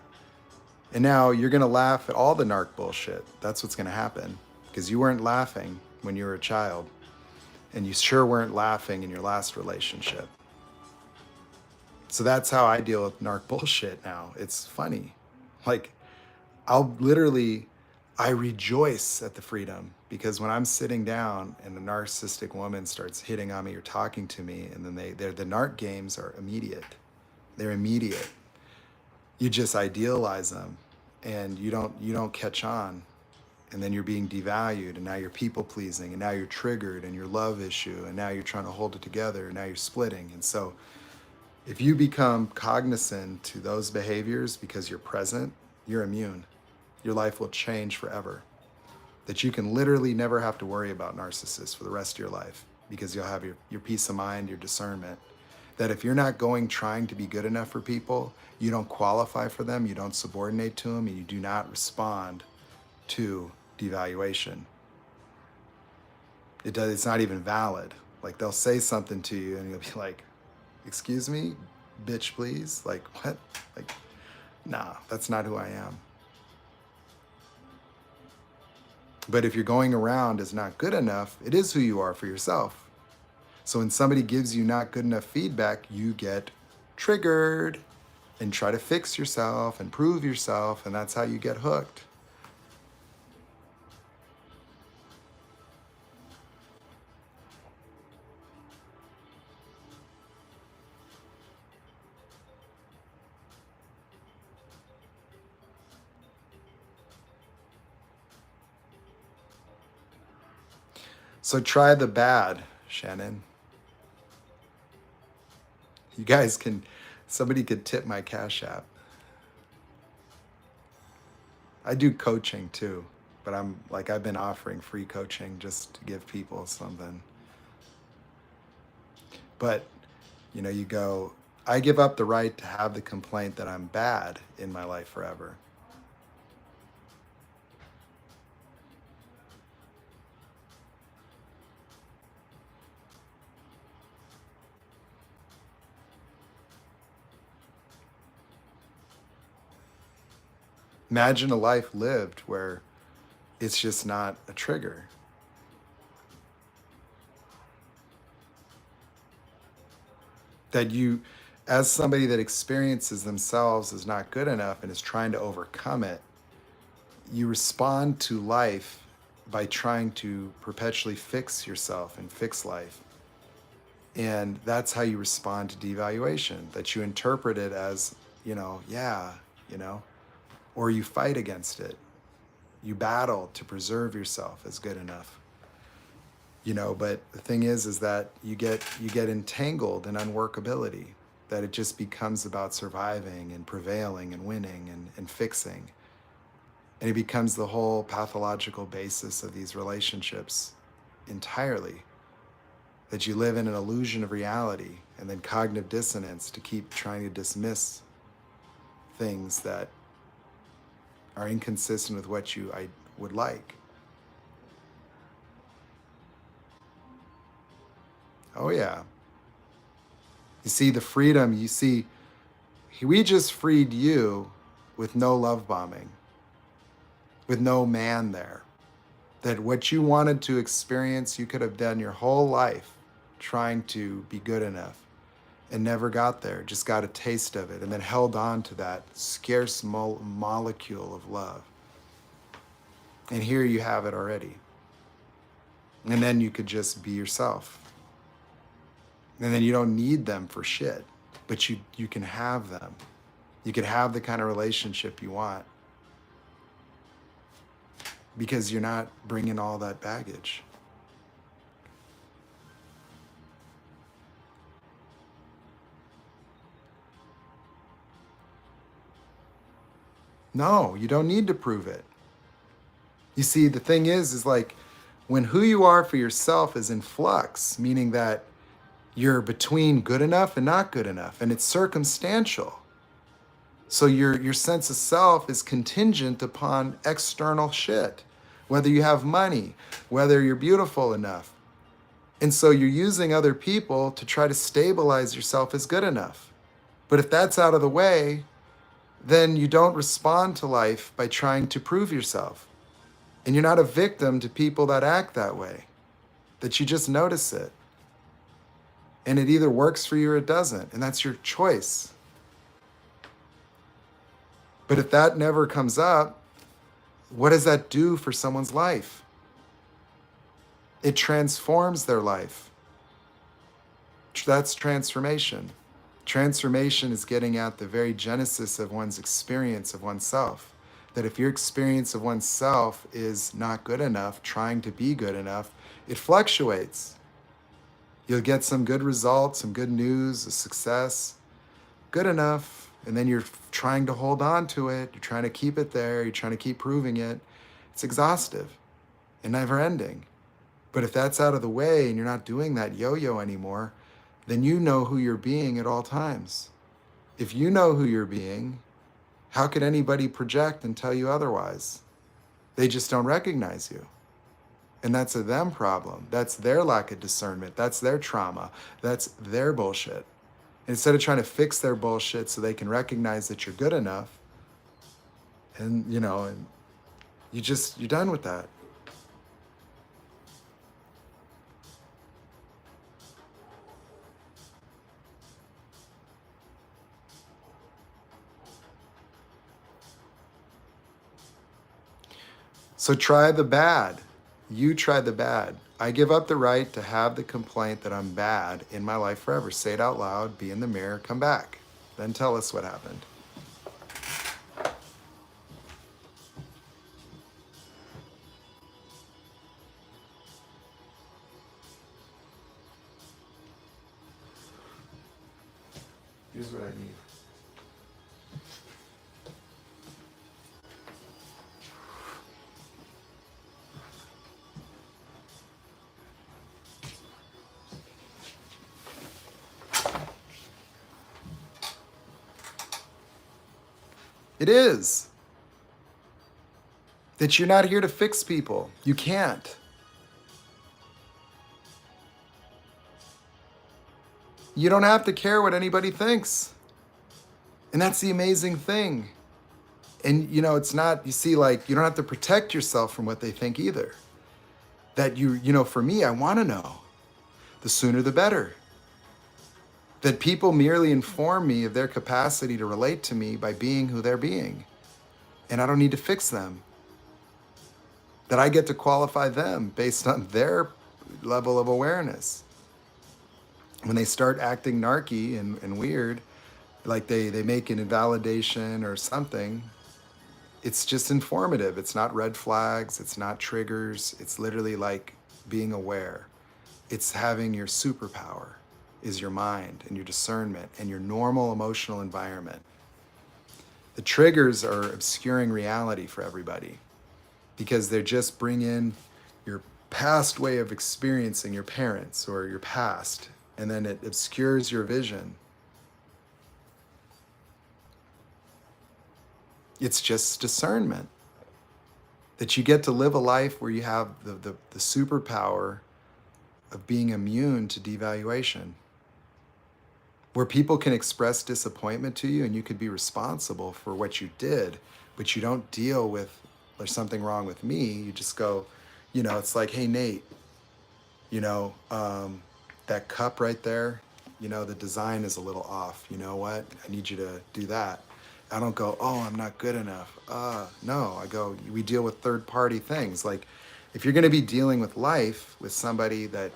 And now you're going to laugh at all the narc bullshit. That's what's going to happen because you weren't laughing when you were a child and you sure weren't laughing in your last relationship. So that's how I deal with narc bullshit now. It's funny. Like I rejoice at the freedom because when I'm sitting down and a narcissistic woman starts hitting on me or talking to me, and then the narc games are immediate. They're immediate. You just idealize them and you don't catch on. And then you're being devalued, and now you're people pleasing, and now you're triggered, and your love issue, and now you're trying to hold it together, and now you're splitting. And so if you become cognizant to those behaviors because you're present, you're immune. Your life will change forever. That you can literally never have to worry about narcissists for the rest of your life because you'll have your peace of mind, your discernment. That if you're not trying to be good enough for people, you don't qualify for them, you don't subordinate to them, and you do not respond to devaluation. It's not even valid. Like they'll say something to you and you'll be like, excuse me, bitch, please. Like, what? Like, nah, that's not who I am. But if you're going around as not good enough, it is who you are for yourself. So when somebody gives you not good enough feedback, you get triggered and try to fix yourself and prove yourself, and that's how you get hooked. So try the bad, Shannon. You guys somebody could tip my Cash App. I do coaching too, but I've been offering free coaching just to give people something. But, you go, I give up the right to have the complaint that I'm bad in my life forever. Imagine a life lived where it's just not a trigger. That you, as somebody that experiences themselves as not good enough and is trying to overcome it, you respond to life by trying to perpetually fix yourself and fix life. And that's how you respond to devaluation, that you interpret it as, yeah, or you fight against it. You battle to preserve yourself as good enough. But the thing is that you get entangled in unworkability, that it just becomes about surviving and prevailing and winning and fixing. And it becomes the whole pathological basis of these relationships entirely. that you live in an illusion of reality, and then cognitive dissonance to keep trying to dismiss things that are inconsistent with what I would like. Oh yeah. You see the freedom, we just freed you with no love bombing, with no man there. That what you wanted to experience, you could have done your whole life trying to be good enough and never got there, just got a taste of it and then held on to that scarce molecule of love. And here you have it already. And then you could just be yourself. And then you don't need them for shit, but you can have them. You can have the kind of relationship you want because you're not bringing all that baggage. No, you don't need to prove it. You see, the thing is like when who you are for yourself is in flux, meaning that you're between good enough and not good enough, and it's circumstantial. So your sense of self is contingent upon external shit, whether you have money, whether you're beautiful enough. And so you're using other people to try to stabilize yourself as good enough. But if that's out of the way, then you don't respond to life by trying to prove yourself. And you're not a victim to people that act that way, that you just notice it. And it either works for you or it doesn't, and that's your choice. But if that never comes up, what does that do for someone's life? It transforms their life. That's transformation. Transformation is getting at the very genesis of one's experience of oneself. That if your experience of oneself is not good enough, trying to be good enough, it fluctuates. You'll get some good results, some good news, a success, good enough, and then you're trying to hold on to it, you're trying to keep it there, you're trying to keep proving it. It's exhaustive and never ending. But if that's out of the way and you're not doing that yo-yo anymore, then you know who you're being at all times. If you know who you're being, how could anybody project and tell you otherwise? They just don't recognize you. And that's a them problem. That's their lack of discernment. That's their trauma. That's their bullshit. Instead of trying to fix their bullshit so they can recognize that you're good enough, and and you're done with that. So try the bad. You try the bad. I give up the right to have the complaint that I'm bad in my life forever. Say it out loud, be in the mirror, come back. Then tell us what happened. Here's what I need. It is. That you're not here to fix people. You can't. You don't have to care what anybody thinks. And that's the amazing thing. And it's not, you see, like, you don't have to protect yourself from what they think either. That for me, I want to know. The sooner the better. That people merely inform me of their capacity to relate to me by being who they're being. And I don't need to fix them. That I get to qualify them based on their level of awareness. When they start acting narky and weird, like they make an invalidation or something, it's just informative. It's not red flags. It's not triggers. It's literally like being aware. It's having your superpower is your mind and your discernment and your normal emotional environment. The triggers are obscuring reality for everybody because they're just bring in your past way of experiencing your parents or your past, and then it obscures your vision. It's just discernment. That you get to live a life where you have the superpower of being immune to devaluation. Where people can express disappointment to you and you could be responsible for what you did, but you don't deal with, there's something wrong with me. You just go, it's like, hey, Nate, that cup right there, the design is a little off. You know what? I need you to do that. I don't go, oh, I'm not good enough. No, I go, we deal with third party things. Like if you're going to be dealing with life with somebody that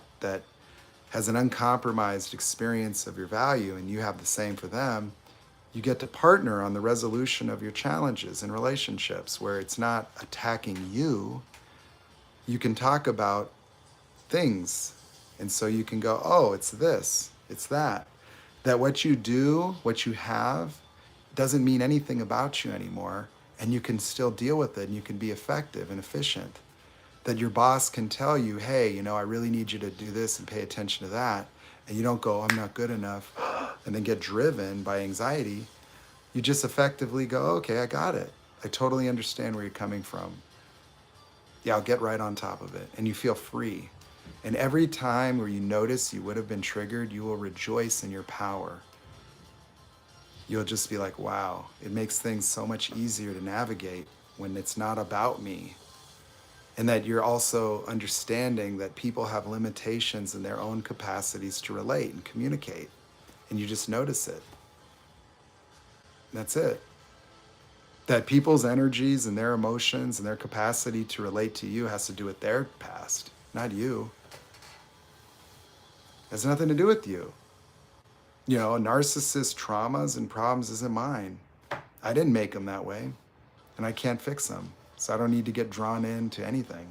has an uncompromised experience of your value and you have the same for them, you get to partner on the resolution of your challenges in relationships where it's not attacking you. You can talk about things. And so you can go, oh, it's this, it's that. That what you do, what you have, doesn't mean anything about you anymore. And you can still deal with it and you can be effective and efficient. That your boss can tell you, hey, I really need you to do this and pay attention to that. And you don't go, I'm not good enough, and then get driven by anxiety. You just effectively go, okay, I got it. I totally understand where you're coming from. Yeah, I'll get right on top of it. And you feel free. And every time where you notice you would have been triggered, you will rejoice in your power. You'll just be like, wow, it makes things so much easier to navigate when it's not about me. And that you're also understanding that people have limitations in their own capacities to relate and communicate. And you just notice it. And that's it. That people's energies and their emotions and their capacity to relate to you has to do with their past, not you. It has nothing to do with you. A narcissist's traumas and problems isn't mine. I didn't make them that way, and I can't fix them. So I don't need to get drawn into anything.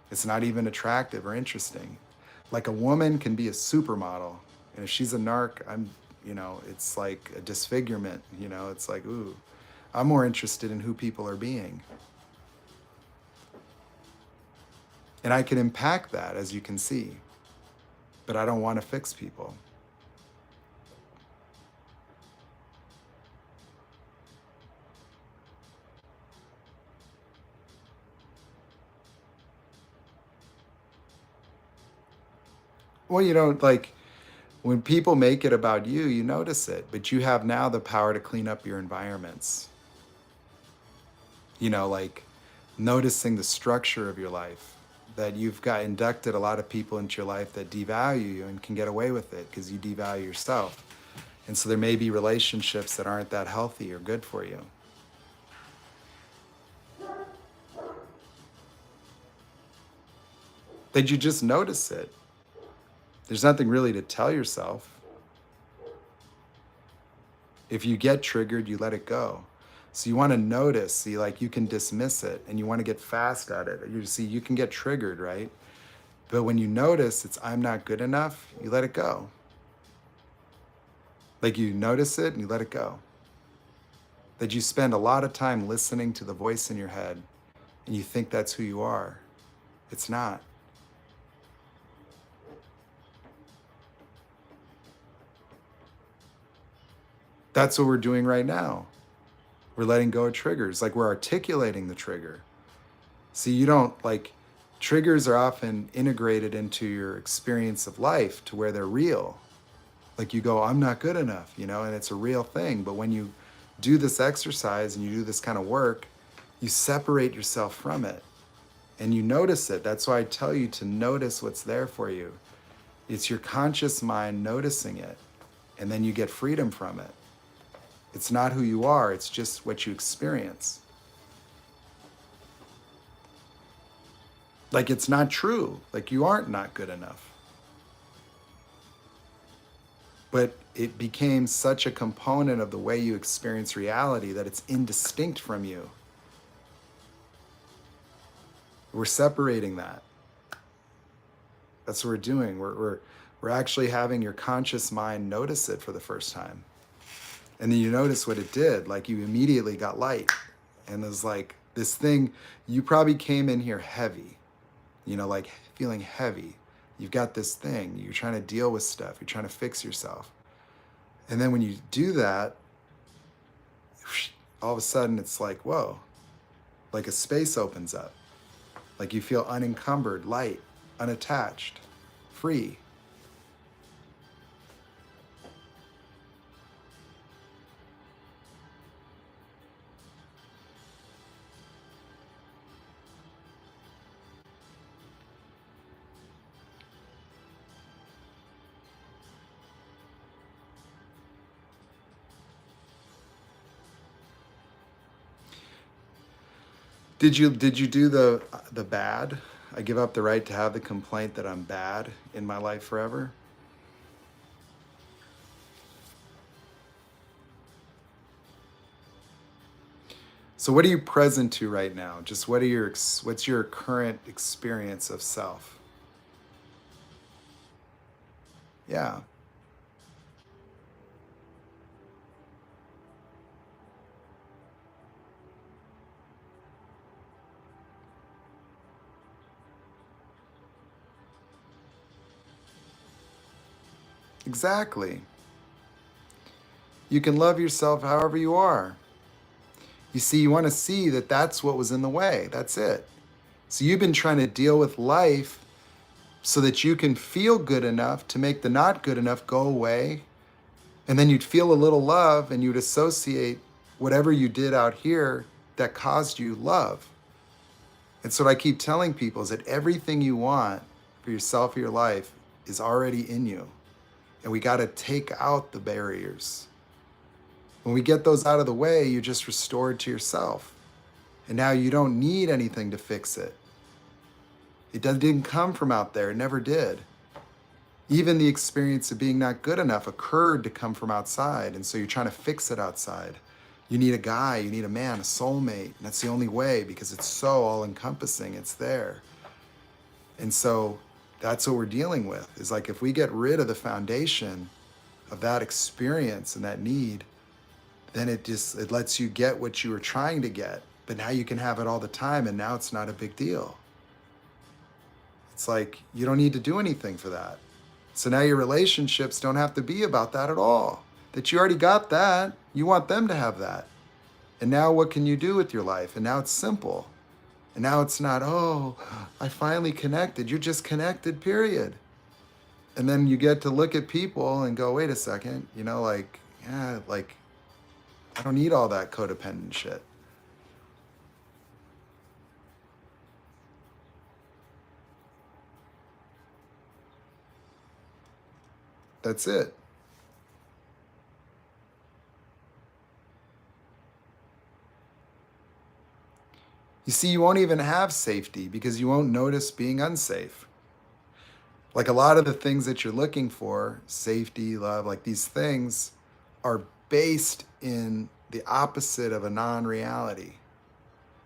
It's not even attractive or interesting. Like a woman can be a supermodel, and if she's a narc, it's like a disfigurement. It's like, ooh, I'm more interested in who people are being. And I can impact that, as you can see, but I don't want to fix people. Well, when people make it about you, you notice it, but you have now the power to clean up your environments. Like noticing the structure of your life, that you've got inducted a lot of people into your life that devalue you and can get away with it because you devalue yourself. And so there may be relationships that aren't that healthy or good for you. That you just notice it. There's nothing really to tell yourself. If you get triggered, you let it go. So you want to notice, you can dismiss it and you want to get fast at it. You can get triggered, right? But when you notice I'm not good enough, you let it go. You notice it and you let it go. That you spend a lot of time listening to the voice in your head and you think that's who you are. It's not. That's what we're doing right now. We're letting go of triggers. We're articulating the trigger. See, you don't triggers are often integrated into your experience of life to where they're real. You go, I'm not good enough, and it's a real thing. But when you do this exercise and you do this kind of work, you separate yourself from it and you notice it. That's why I tell you to notice what's there for you. It's your conscious mind noticing it, and then you get freedom from it. It's not who you are, it's just what you experience. It's not true. You aren't not good enough. But it became such a component of the way you experience reality that it's indistinct from you. We're separating that. That's what we're doing. We're actually having your conscious mind notice it for the first time. And then you notice what it did. You immediately got light. And there's this thing, you probably came in here heavy, feeling heavy. You've got this thing, you're trying to deal with stuff, you're trying to fix yourself. And then when you do that, all of a sudden it's like, whoa, like a space opens up. Like you feel unencumbered, light, unattached, free. Did you do the bad? I give up the right to have the complaint that I'm bad in my life forever. So what are you present to right now? Just what's your current experience of self? Yeah, exactly. You can love yourself however you are. You see, you want to see that that's what was in the way. That's it. So you've been trying to deal with life so that you can feel good enough to make the not good enough go away. And then you'd feel a little love and you'd associate whatever you did out here that caused you love. And so what I keep telling people is that everything you want for yourself or your life is already in you. And we got to take out the barriers. When we get those out of the way, you're just restored to yourself. And now you don't need anything to fix it. Didn't come from out there. It never did. Even the experience of being not good enough occurred to come from outside. And so you're trying to fix it outside. You need a guy, you need a man, a soulmate. And that's the only way because it's so all encompassing. It's there. And so that's what we're dealing with. Is like if we get rid of the foundation of that experience and that need, then it lets you get what you were trying to get. But now you can have it all the time and now it's not a big deal. It's like you don't need to do anything for that. So now your relationships don't have to be about that at all. That you already got that. You want them to have that. And now what can you do with your life? And now it's simple. And now it's not, oh, I finally connected. You're just connected, period. And then you get to look at people and go, wait a second, yeah, like, I don't need all that codependent shit. That's it. You see, you won't even have safety because you won't notice being unsafe. Like a lot of the things that you're looking for, safety, love, like these things are based in the opposite of a non-reality.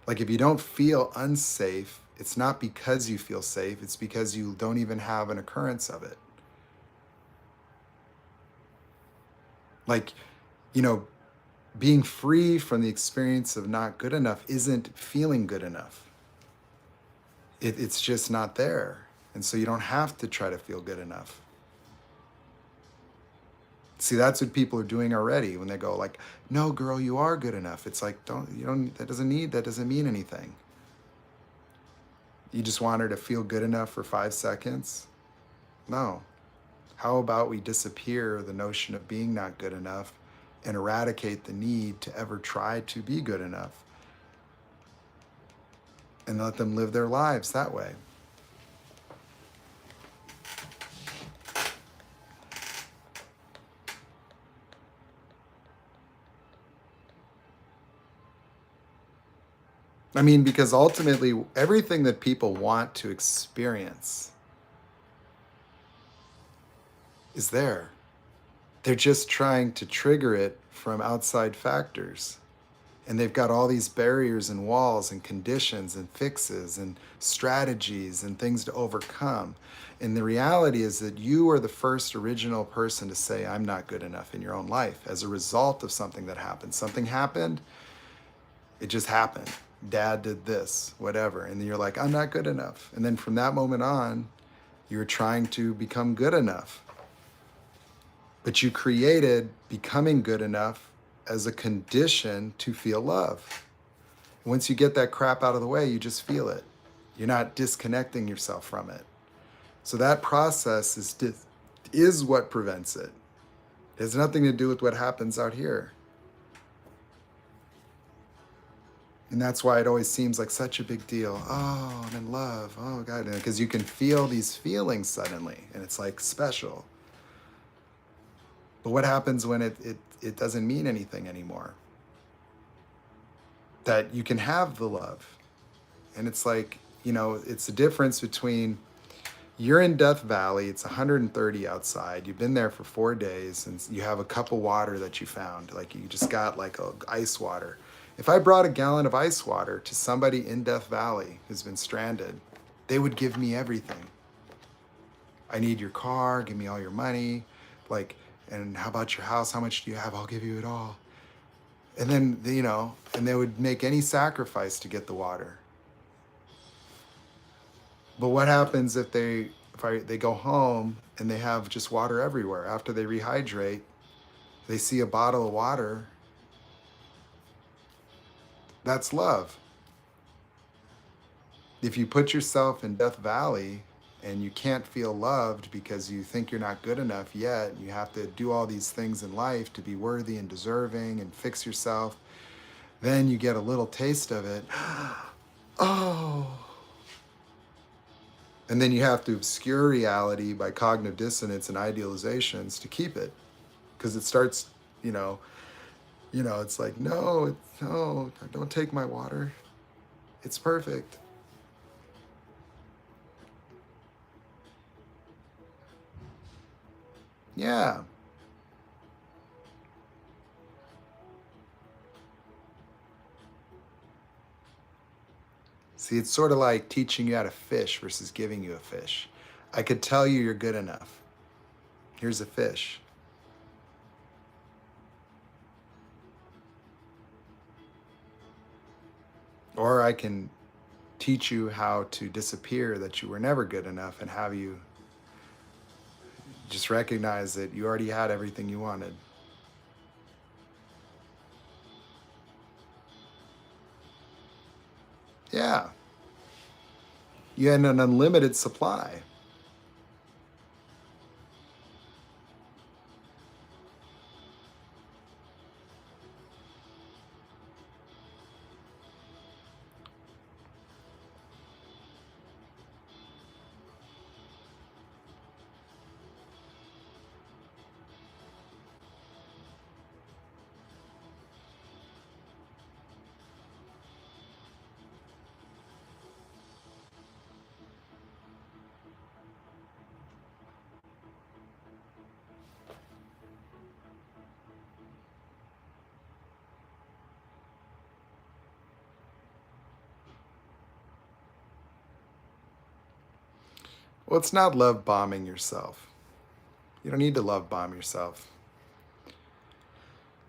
Like if you don't feel unsafe, it's not because you feel safe, it's because you don't even have an occurrence of it. Like, you know, being free from the experience of not good enough isn't feeling good enough. It's just not there. And so you don't have to try to feel good enough. See, that's what people are doing already when they go like, no, girl, you are good enough. It's like, that doesn't mean anything. You just want her to feel good enough for 5 seconds? No. How about we disappear the notion of being not good enough and eradicate the need to ever try to be good enough and let them live their lives that way? I mean, because ultimately, everything that people want to experience is there. They're just trying to trigger it from outside factors. And they've got all these barriers and walls and conditions and fixes and strategies and things to overcome. And the reality is that you are the first original person to say, I'm not good enough in your own life as a result of something that happened. Something happened, it just happened. Dad did this, whatever. And then you're like, I'm not good enough. And then from that moment on, you're trying to become good enough. But you created becoming good enough as a condition to feel love. Once you get that crap out of the way, you just feel it. You're not disconnecting yourself from it. So that process is what prevents it. It has nothing to do with what happens out here. And that's why it always seems like such a big deal. Oh, I'm in love. Oh, God. Because you can feel these feelings suddenly, and it's like special. But what happens when it doesn't mean anything anymore? That you can have the love. And it's like, it's the difference between you're in Death Valley, it's 130 outside, you've been there for 4 days, and you have a cup of water that you found. Like you just got like ice water. If I brought a gallon of ice water to somebody in Death Valley who's been stranded, they would give me everything. I need your car, give me all your money. Like, and how about your house? How much do you have? I'll give you it all. And then, and they would make any sacrifice to get the water. But what happens if they go home and they have just water everywhere? After they rehydrate, they see a bottle of water. That's love. If you put yourself in Death Valley and you can't feel loved because you think you're not good enough yet, you have to do all these things in life to be worthy and deserving and fix yourself, then you get a little taste of it. Oh. And then you have to obscure reality by cognitive dissonance and idealizations to keep it. Because it starts, it's like, no, don't take my water. It's perfect. Yeah. See, it's sort of like teaching you how to fish versus giving you a fish. I could tell you you're good enough. Here's a fish. Or I can teach you how to disappear that you were never good enough and have you just recognize that you already had everything you wanted. Yeah. You had an unlimited supply. Well, it's not love bombing yourself. You don't need to love bomb yourself.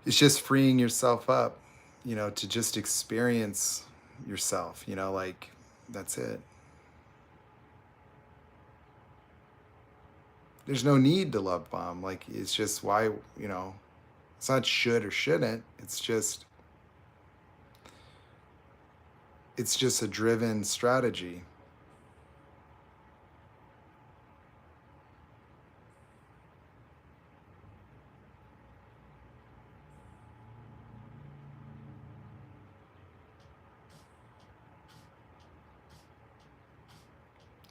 It's just freeing yourself up, to just experience yourself, like that's it. There's no need to love bomb. Like it's just why, it's not should or shouldn't. It's just a driven strategy.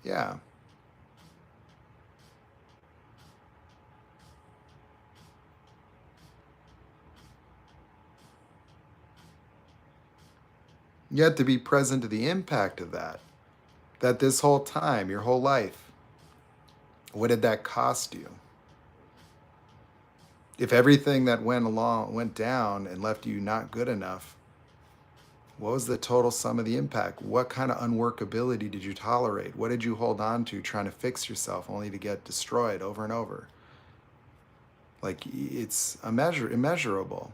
Yeah. You have to be present to the impact of that. That this whole time, your whole life, what did that cost you? If everything that went down and left you not good enough, what was the total sum of the impact? What kind of unworkability did you tolerate? What did you hold on to trying to fix yourself only to get destroyed over and over? Like it's immeasurable.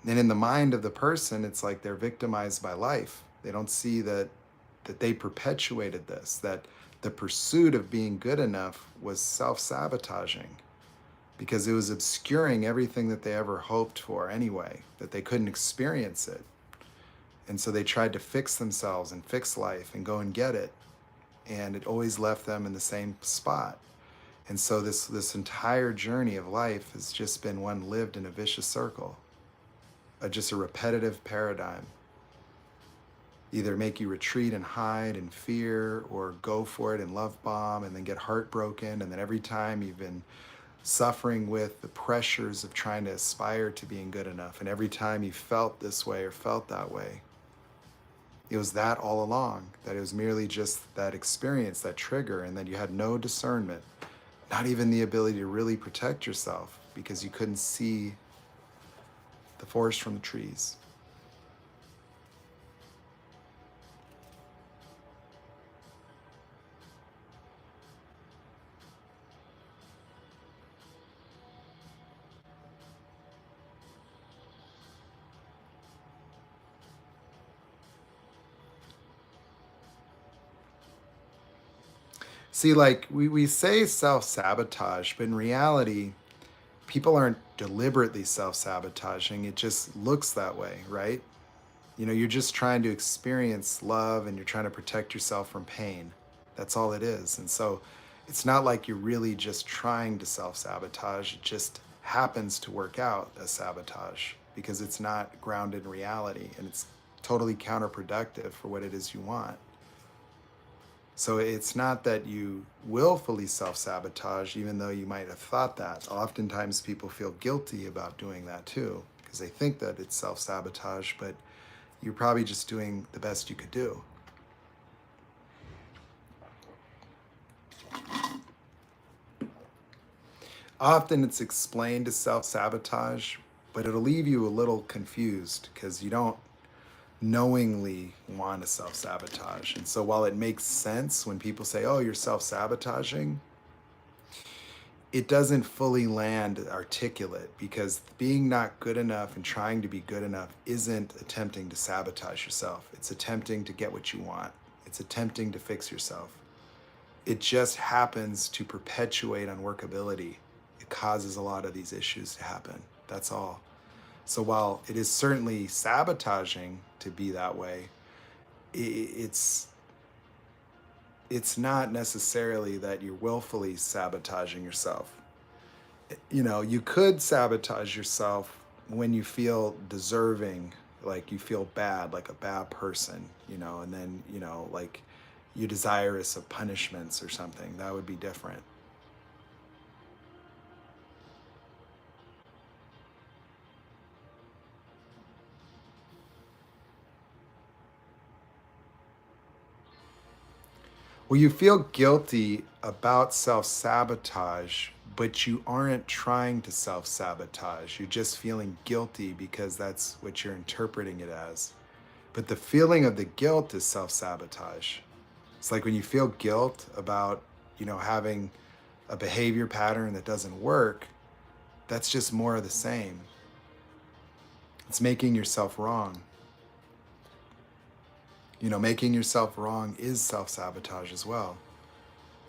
And in the mind of the person, it's like they're victimized by life. They don't see that they perpetuated this, that the pursuit of being good enough was self-sabotaging because it was obscuring everything that they ever hoped for anyway, that they couldn't experience it. And so they tried to fix themselves and fix life and go and get it. And it always left them in the same spot. And so this entire journey of life has just been one lived in a vicious circle, just a repetitive paradigm. Either make you retreat and hide and fear, or go for it and love bomb and then get heartbroken. And then every time you've been suffering with the pressures of trying to aspire to being good enough, and every time you felt this way or felt that way, it was that all along, that it was merely just that experience, that trigger, and that you had no discernment, not even the ability to really protect yourself because you couldn't see the forest from the trees. See, like we say self-sabotage, but in reality, people aren't deliberately self-sabotaging. It just looks that way, right? You know, you're just trying to experience love and you're trying to protect yourself from pain. That's all it is. And so it's not like you're really just trying to self-sabotage. It just happens to work out as sabotage because it's not grounded in reality and it's totally counterproductive for what it is you want. So it's not that you willfully self-sabotage, even though you might have thought that. Oftentimes people feel guilty about doing that too, because they think that it's self-sabotage, but you're probably just doing the best you could do. Often it's explained as self-sabotage, but it'll leave you a little confused because you don't knowingly want to self-sabotage. And so while it makes sense when people say, oh, you're self-sabotaging, it doesn't fully land articulate because being not good enough and trying to be good enough isn't attempting to sabotage yourself. It's attempting to get what you want. It's attempting to fix yourself. It just happens to perpetuate unworkability. It causes a lot of these issues to happen. That's all. So while it is certainly sabotaging to be that way, it's not necessarily that you're willfully sabotaging yourself. You know, you could sabotage yourself when you feel deserving, like you feel bad, like a bad person, you know, and then, you know, like you're desirous of punishments or something. That would be different. Well, you feel guilty about self-sabotage, but you aren't trying to self-sabotage. You're just feeling guilty because that's what you're interpreting it as. But the feeling of the guilt is self-sabotage. It's like when you feel guilt about, you know, having a behavior pattern that doesn't work, that's just more of the same. It's making yourself wrong. You know, making yourself wrong is self-sabotage as well,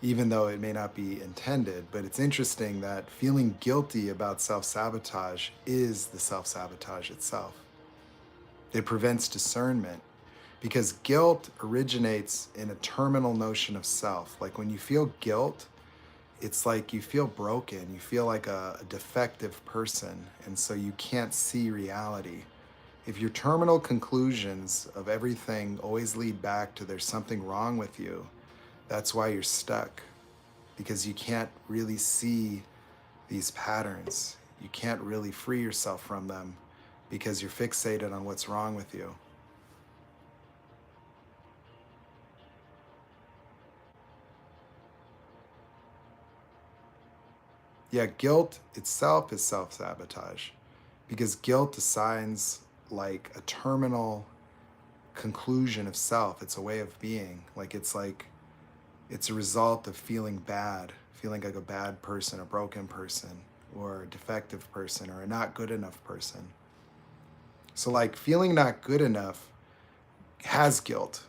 even though it may not be intended. But it's interesting that feeling guilty about self-sabotage is the self-sabotage itself. It prevents discernment because guilt originates in a terminal notion of self. Like when you feel guilt, it's like you feel broken, you feel like a defective person, and so you can't see reality. If your terminal conclusions of everything always lead back to there's something wrong with you, that's why you're stuck, because you can't really see these patterns. You can't really free yourself from them because you're fixated on what's wrong with you. Yeah, guilt itself is self-sabotage because guilt assigns like a terminal conclusion of self. It's a way of being. Like it's a result of feeling bad, feeling like a bad person, a broken person, or a defective person, or a not good enough person. So like feeling not good enough has guilt.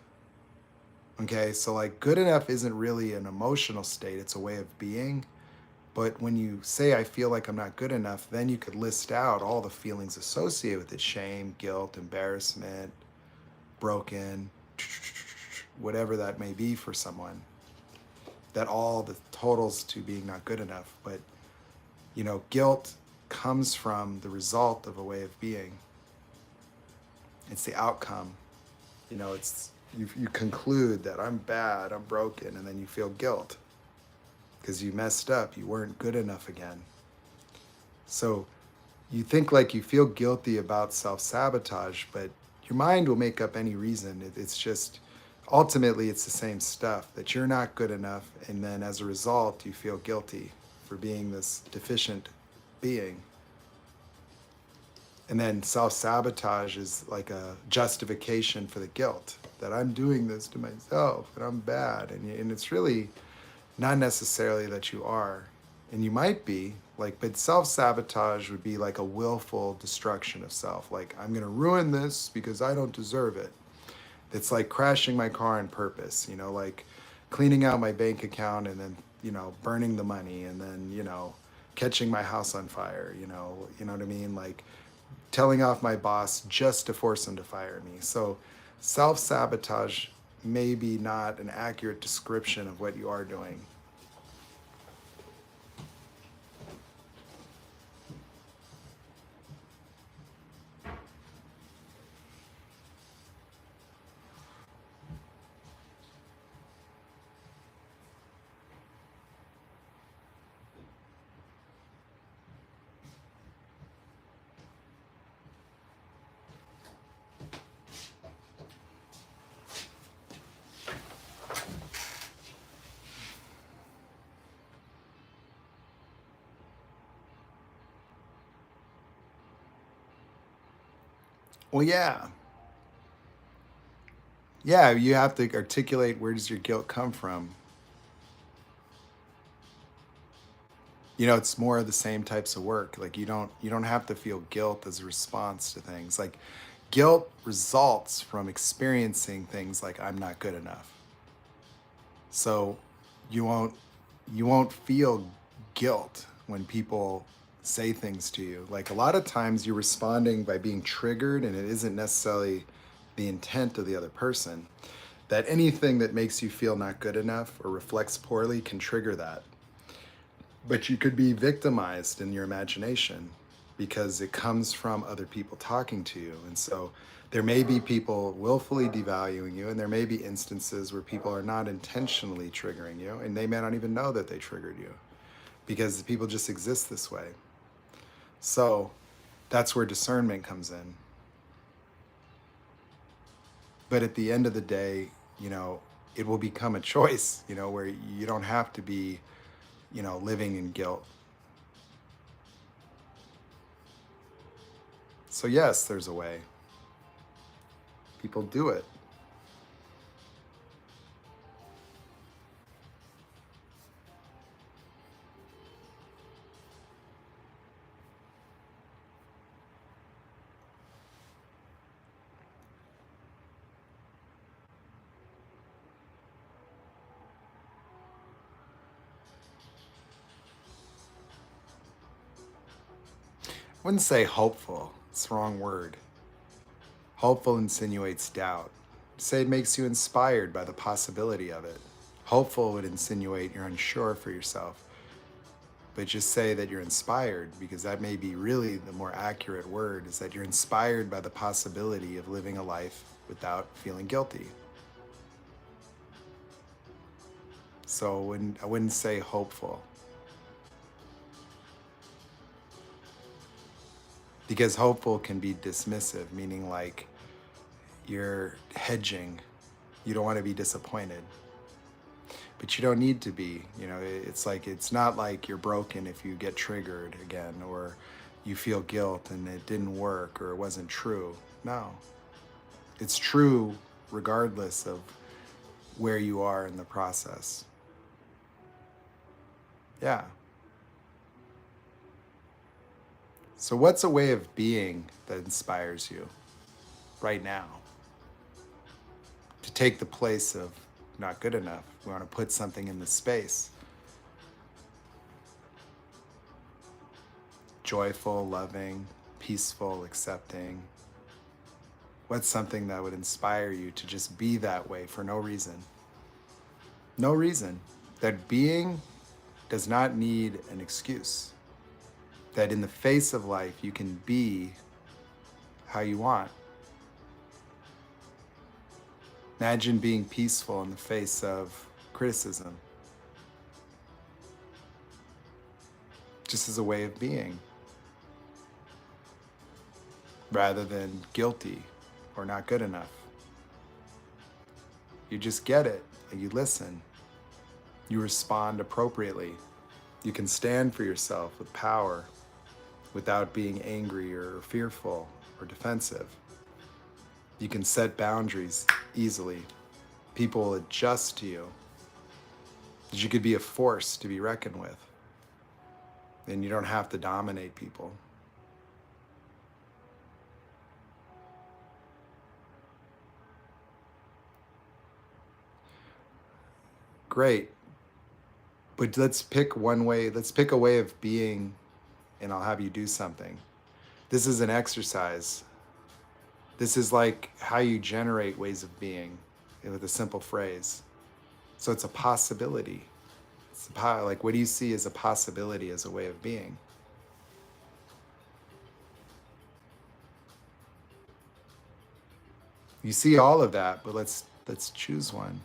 Okay, so like good enough isn't really an emotional state, it's a way of being. But when you say, I feel like I'm not good enough, then you could list out all the feelings associated with it: shame, guilt, embarrassment, broken, whatever that may be for someone. That all the totals to being not good enough. But, guilt comes from the result of a way of being. It's the outcome. It's you conclude that I'm bad, I'm broken, and then you feel guilt because you messed up, you weren't good enough again. So you think like you feel guilty about self-sabotage, but your mind will make up any reason. It's just, ultimately, it's the same stuff, that you're not good enough, and then as a result, you feel guilty for being this deficient being. And then self-sabotage is like a justification for the guilt, that I'm doing this to myself, and I'm bad. And it's really not necessarily that you are. And you might be, but self-sabotage would be like a willful destruction of self. Like, I'm going to ruin this because I don't deserve it. It's like crashing my car on purpose, like cleaning out my bank account and then, burning the money, and then, catching my house on fire, you know what I mean? Like telling off my boss just to force him to fire me. So self-sabotage may be not an accurate description of what you are doing. Well, yeah. Yeah, you have to articulate, where does your guilt come from? It's more of the same types of work. Like you don't have to feel guilt as a response to things. Like guilt results from experiencing things like I'm not good enough. So you won't you won't feel guilt when people say things to you. Like a lot of times you're responding by being triggered, and it isn't necessarily the intent of the other person. That anything that makes you feel not good enough or reflects poorly can trigger that. But you could be victimized in your imagination because it comes from other people talking to you. And so there may be people willfully devaluing you, and there may be instances where people are not intentionally triggering you, and they may not even know that they triggered you because people just exist this way. So that's where discernment comes in. But at the end of the day, it will become a choice, where you don't have to be, living in guilt. So yes, there's a way. People do it. I wouldn't say hopeful. It's the wrong word. Hopeful insinuates doubt. Say it makes you inspired by the possibility of it. Hopeful would insinuate you're unsure for yourself. But just say that you're inspired, because that may be really the more accurate word, is that you're inspired by the possibility of living a life without feeling guilty. So I wouldn't say hopeful. Because hopeful can be dismissive, meaning like you're hedging. You don't want to be disappointed. But you don't need to be. It's not like you're broken if you get triggered again, or you feel guilt and it didn't work, or it wasn't true. No. It's true regardless of where you are in the process. Yeah. So, what's a way of being that inspires you right now to take the place of not good enough? We want to put something in the space. Joyful, loving, peaceful, accepting. What's something that would inspire you to just be that way for no reason? No reason. That being does not need an excuse. That in the face of life, you can be how you want. Imagine being peaceful in the face of criticism, just as a way of being, rather than guilty or not good enough. You just get it, and you listen. You respond appropriately. You can stand for yourself with power without being angry or fearful or defensive. You can set boundaries easily. People will adjust to you. That you could be a force to be reckoned with. And you don't have to dominate people. Great. But let's pick a way of being, and I'll have you do something. This is an exercise. This is like how you generate ways of being with a simple phrase. So it's a possibility. Like, what do you see as a possibility as a way of being? You see all of that, but let's choose one.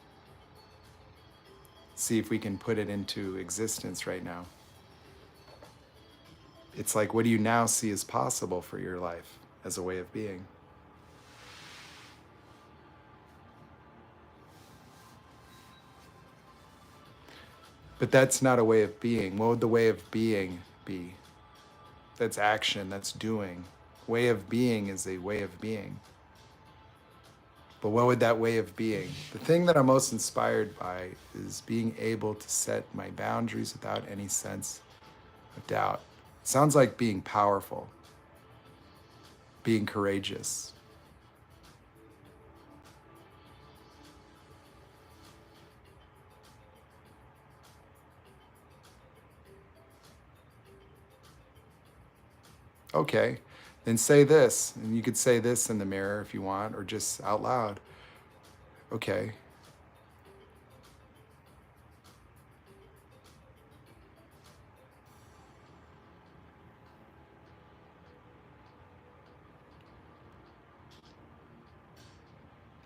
See if we can put it into existence right now. It's like, what do you now see as possible for your life as a way of being? But that's not a way of being. What would the way of being be? That's action, that's doing. Way of being is a way of being. But what would that way of being? The thing that I'm most inspired by is being able to set my boundaries without any sense of doubt. It sounds like being powerful, being courageous. Okay, then say this, and you could say this in the mirror if you want, or just out loud. Okay.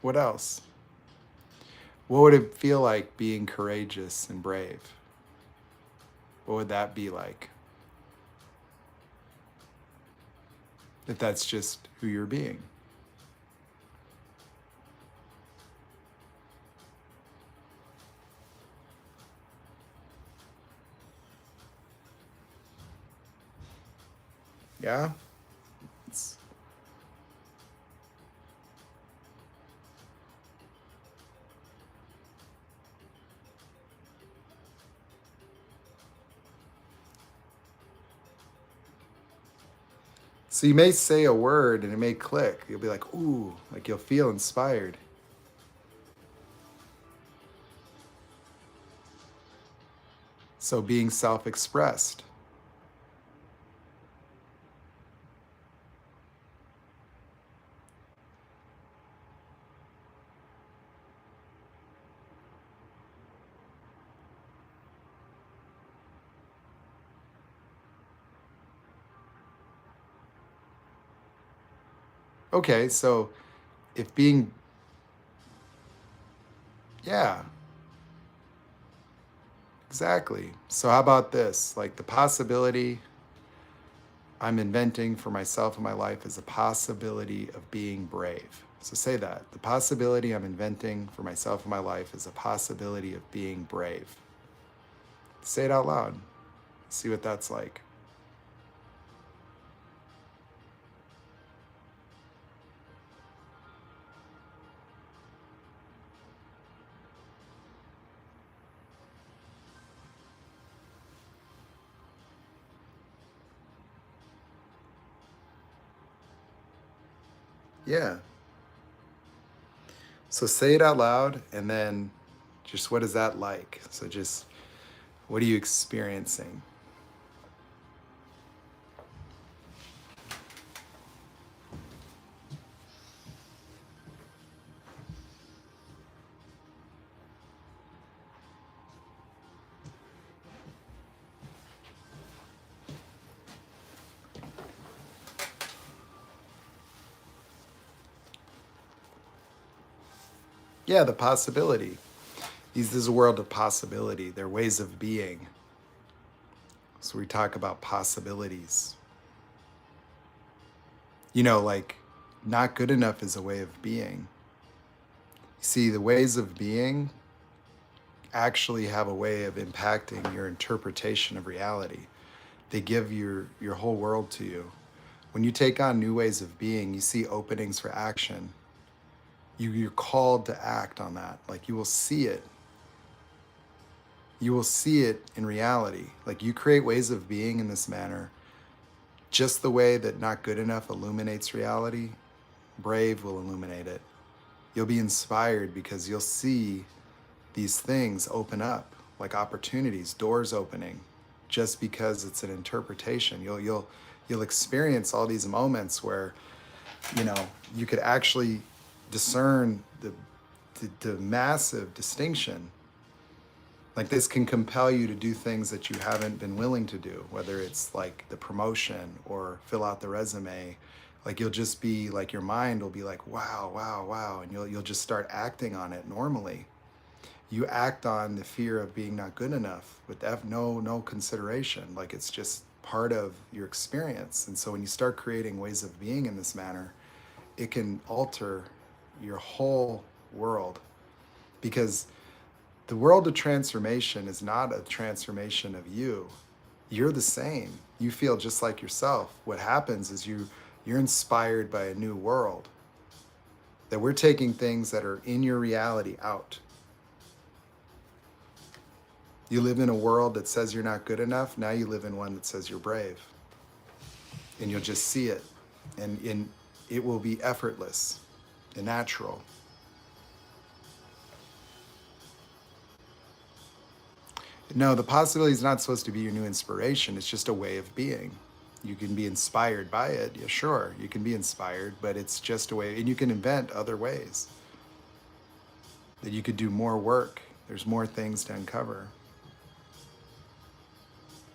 What else? What would it feel like being courageous and brave? What would that be like? If that's just who you're being. Yeah? It's, so you may say a word and it may click. You'll be like, ooh, like you'll feel inspired. So being self-expressed. Okay, so if being, yeah, exactly. So how about this? Like the possibility I'm inventing for myself and my life is a possibility of being brave. So say that. The possibility I'm inventing for myself and my life is a possibility of being brave. Say it out loud. See what that's like. Yeah. So say it out loud, and then just what is that like? So just what are you experiencing? Yeah, the possibility. This is a world of possibility. They're ways of being. So we talk about possibilities. Like not good enough is a way of being. See, the ways of being actually have a way of impacting your interpretation of reality. They give your whole world to you. When you take on new ways of being, you see openings for action. You're called to act on that. Like you will see it. You will see it in reality. Like you create ways of being in this manner, just the way that not good enough illuminates reality, brave will illuminate it. You'll be inspired because you'll see these things open up, like opportunities, doors opening, just because it's an interpretation. You'll experience all these moments where you could actually discern the massive distinction. Like this can compel you to do things that you haven't been willing to do, whether it's like the promotion or fill out the resume. Like you'll just be like, your mind will be like, wow, wow, wow, and you'll just start acting on it normally. You act on the fear of being not good enough with no consideration. Like it's just part of your experience. And so when you start creating ways of being in this manner, it can alter your whole world, because the world of transformation is not a transformation of you. You're the same. You feel just like yourself. What happens is you're inspired by a new world. That we're taking things that are in your reality out. You live in a world that says you're not good enough. Now you live in one that says you're brave. And you'll just see it. And it will be effortless and natural. No, the possibility is not supposed to be your new inspiration. It's just a way of being. You can be inspired by it. Yeah, sure, you can be inspired, but it's just a way, and you can invent other ways that you could do more work. There's more things to uncover.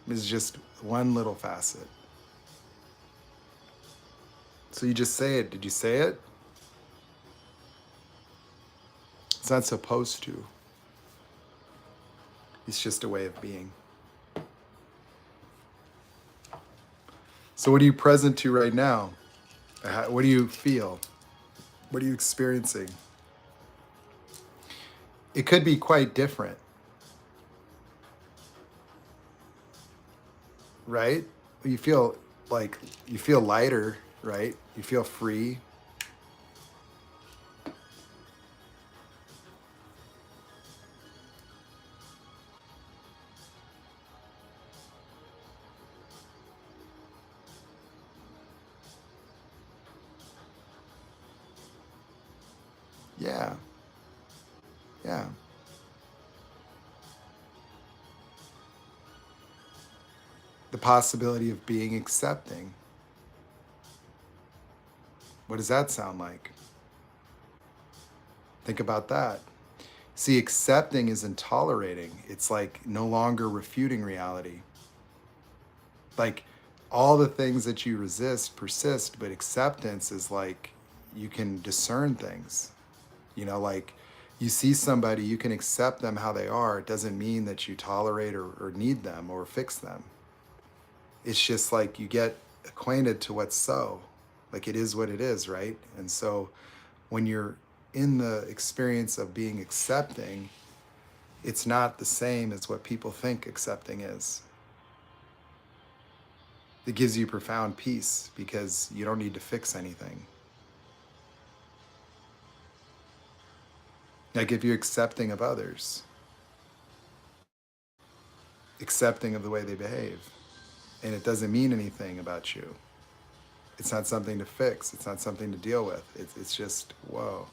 This is just one little facet. So you just say it. Did you say it? It's not supposed to. It's just a way of being. So what are you present to right now? What do you feel? What are you experiencing? It could be quite different, right? You feel lighter, right? You feel free. Yeah. Yeah. The possibility of being accepting. What does that sound like? Think about that. See, accepting isn't tolerating. It's like no longer refuting reality. Like all the things that you resist persist, but acceptance is like you can discern things. Like you see somebody, you can accept them how they are. It doesn't mean that you tolerate or need them or fix them. It's just like you get acquainted to what's so. Like it is what it is, right? And so when you're in the experience of being accepting, it's not the same as what people think accepting is. It gives you profound peace because you don't need to fix anything. Like if you're accepting of others, accepting of the way they behave, and it doesn't mean anything about you. It's not something to fix. It's not something to deal with. It's just, whoa.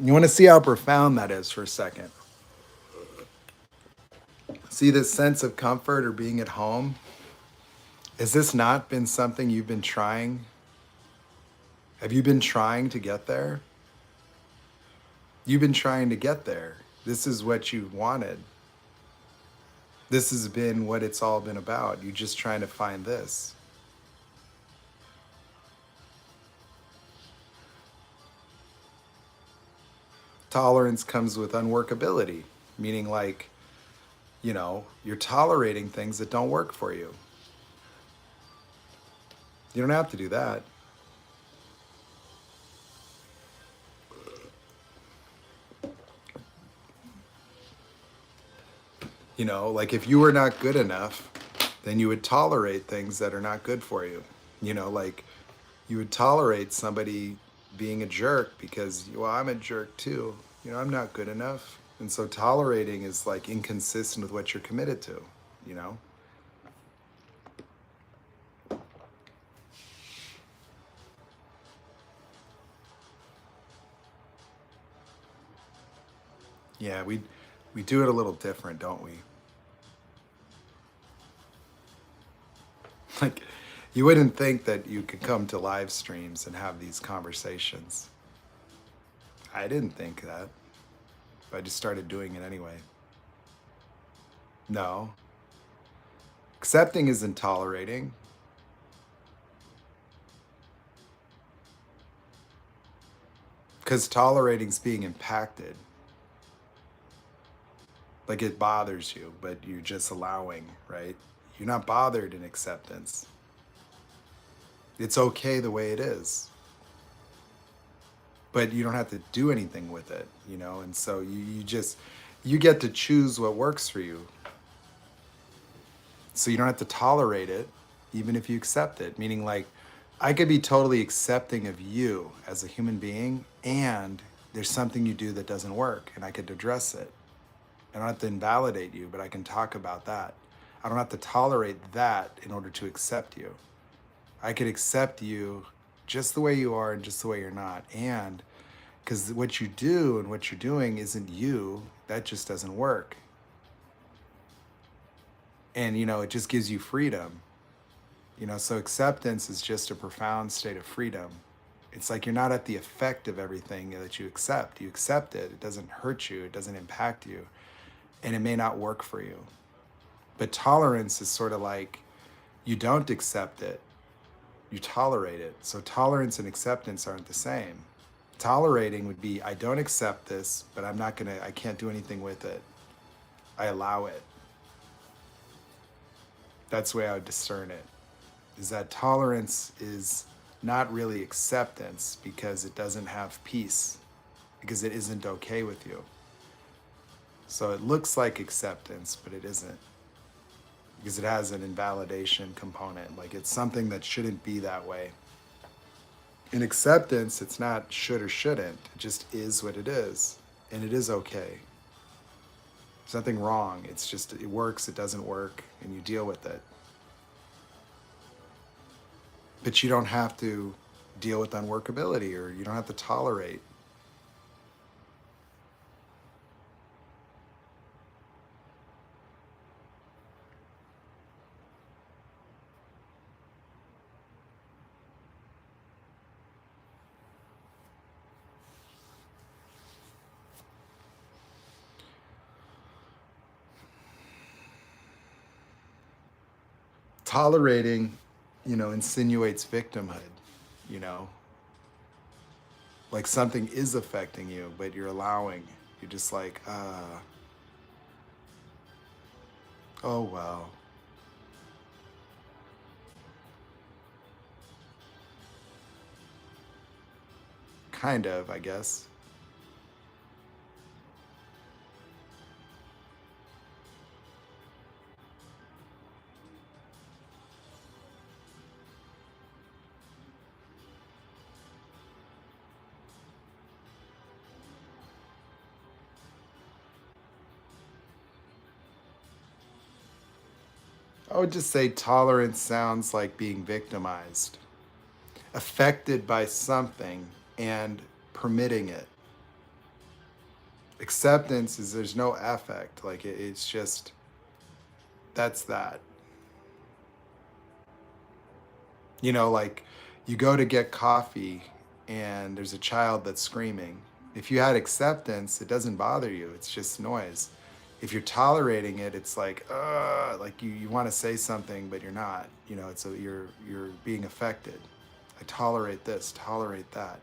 You want to see how profound that is for a second. See this sense of comfort or being at home? Has this not been something you've been trying? Have you been trying to get there? You've been trying to get there. This is what you wanted. This has been what it's all been about. You're just trying to find this. Tolerance comes with unworkability, meaning like, you're tolerating things that don't work for you. You don't have to do that. Like if you were not good enough, then you would tolerate things that are not good for you. Like you would tolerate somebody being a jerk because, well, I'm a jerk too. I'm not good enough. And so tolerating is like inconsistent with what you're committed to, Yeah, we do it a little different, don't we? Like, you wouldn't think that you could come to live streams and have these conversations. I didn't think that. But I just started doing it anyway. No. Accepting isn't tolerating. Because tolerating's being impacted. Like it bothers you, but you're just allowing, right? You're not bothered in acceptance. It's okay the way it is. But you don't have to do anything with it, And so you get to choose what works for you. So you don't have to tolerate it, even if you accept it. Meaning like, I could be totally accepting of you as a human being, and there's something you do that doesn't work, and I could address it. I don't have to invalidate you, but I can talk about that. I don't have to tolerate that in order to accept you. I could accept you just the way you are and just the way you're not. And because what you do and what you're doing isn't you, that just doesn't work. And, it just gives you freedom. So acceptance is just a profound state of freedom. It's like you're not at the effect of everything that you accept. You accept it. It doesn't hurt you. It doesn't impact you. And it may not work for you. But tolerance is sort of like you don't accept it, you tolerate it. So tolerance and acceptance aren't the same. Tolerating would be, I don't accept this, but I can't do anything with it. I allow it. That's the way I would discern it, is that tolerance is not really acceptance because it doesn't have peace, because it isn't okay with you. So it looks like acceptance, but it isn't, because it has an invalidation component. Like it's something that shouldn't be that way. In acceptance, it's not should or shouldn't. It just is what it is, and it is okay. There's nothing wrong. It's just it works, it doesn't work, and you deal with it. But you don't have to deal with unworkability, or you don't have to tolerate. Tolerating, insinuates victimhood, like something is affecting you, but you're allowing. You're just like, oh, well. Kind of, I guess. I would just say tolerance sounds like being victimized, affected by something and permitting it. Acceptance is there's no affect. Like it's just, that's that. You know, like you go to get coffee and there's a child that's screaming. If you had acceptance, it doesn't bother you. It's just noise. If you're tolerating it, it's like you want to say something, but you're not. You know, you're being affected. I tolerate this, tolerate that.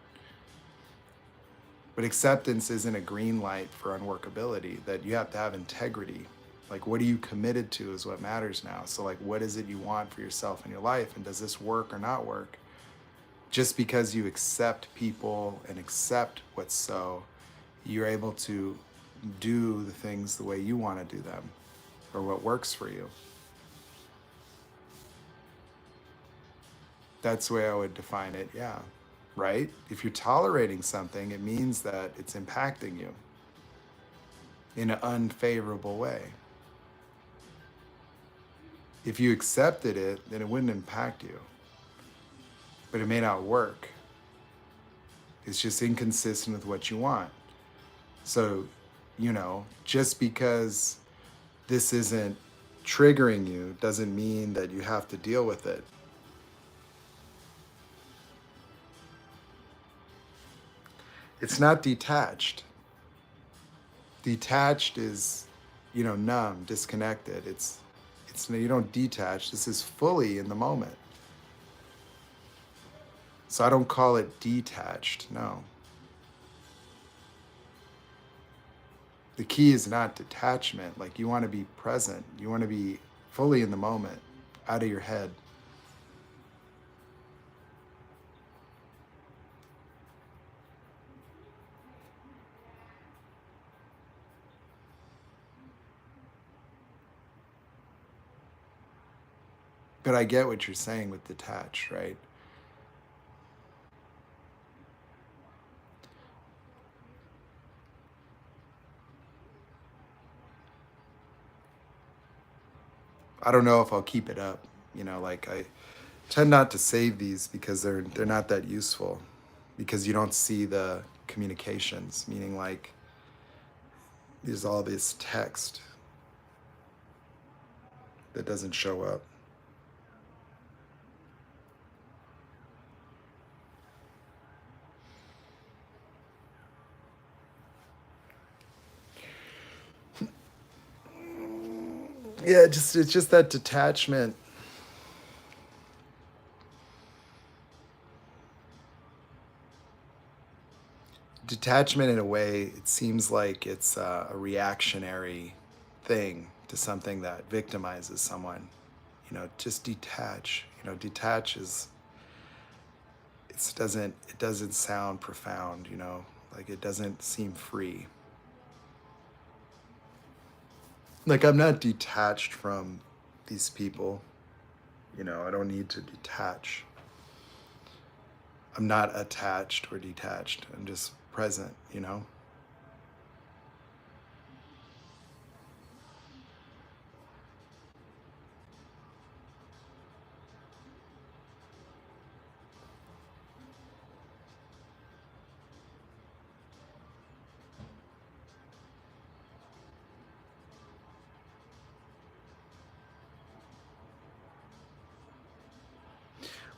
But acceptance isn't a green light for unworkability, that you have to have integrity. Like, what are you committed to is what matters now. So, like, what is it you want for yourself in your life? And does this work or not work? Just because you accept people and accept what's so, you're able to do the things the way you want to do them or what works for you. That's the way I would define it, yeah. Right? If you're tolerating something, it means that it's impacting you in an unfavorable way. If you accepted it, then it wouldn't impact you. But it may not work. It's just inconsistent with what you want. So, you know, just because this isn't triggering you doesn't mean that you have to deal with it. It's not detached. Detached is, you know, numb, disconnected. It's you don't detach. This is fully in the moment. So I don't call it detached, no. The key is not detachment. Like, you want to be present. You want to be fully in the moment, out of your head. But I get what you're saying with detach, right? I don't know if I'll keep it up. You know, like I tend not to save these because they're not that useful, because you don't see the communications, meaning like there's all this text that doesn't show up. Yeah, it's just that detachment. Detachment, in a way, it seems like it's a reactionary thing to something that victimizes someone. You know, just detach. You know, detach is, it doesn't sound profound. You know, like it doesn't seem free. Like, I'm not detached from these people. You know, I don't need to detach. I'm not attached or detached. I'm just present, you know?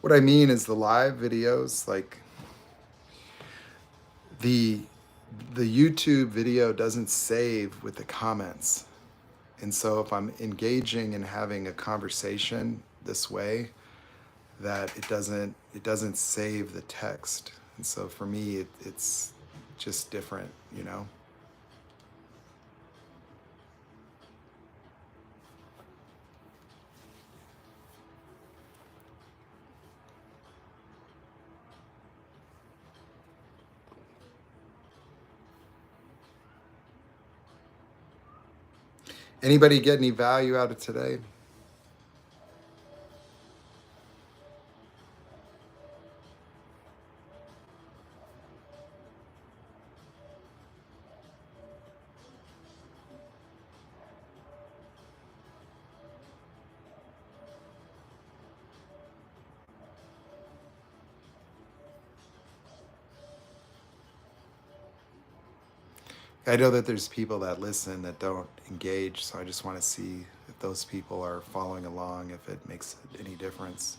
What I mean is the live videos, like the the YouTube video doesn't save with the comments. And so if I'm engaging and having a conversation this way, that it doesn't save the text. And so for me, it's just different, you know? Anybody get any value out of today? I know that there's people that listen that don't engage, so I just want to see if those people are following along, if it makes any difference.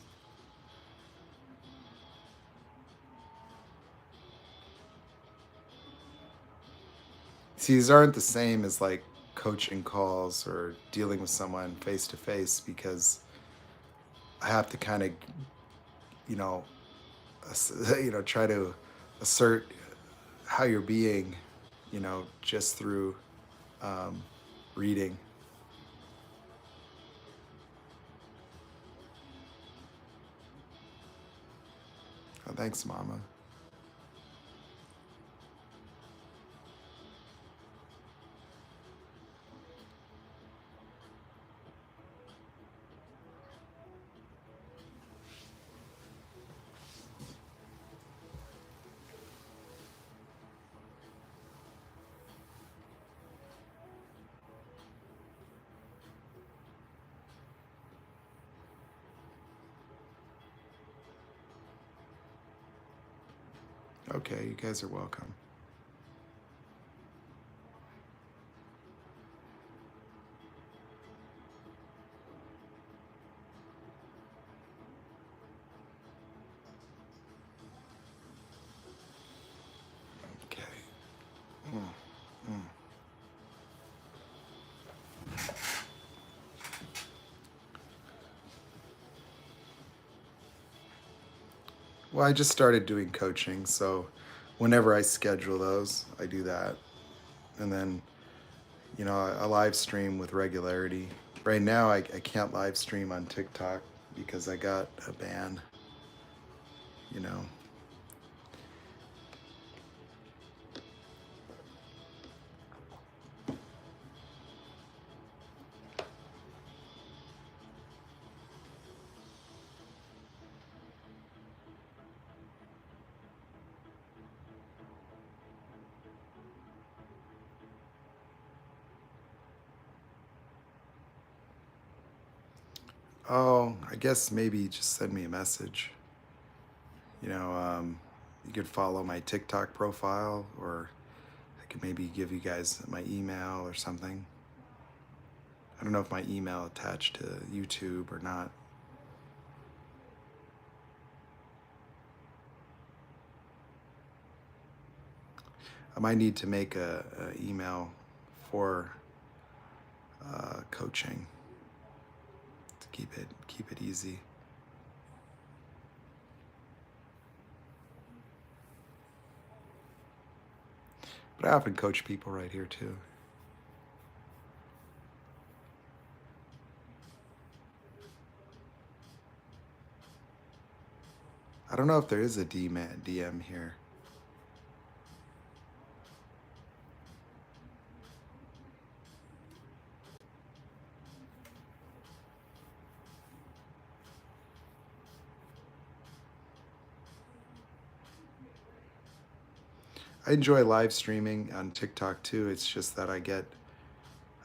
See, these aren't the same as like coaching calls or dealing with someone face to face, because I have to kind of, you know, try to assert how you're being, just through um, reading. Oh, thanks, Mama. Okay, you guys are welcome. Okay. Mm, mm. Well, I just started doing coaching, so whenever I schedule those, I do that. And then, I live stream with regularity. Right now, I can't live stream on TikTok because I got a ban, you know. Oh, I guess maybe just send me a message. You know, you could follow my TikTok profile, or I could maybe give you guys my email or something. I don't know if my email attached to YouTube or not. I might need to make a email for coaching to keep it easy. But I often coach people right here too. I don't know if there is a DM here. I enjoy live streaming on TikTok too. It's just that I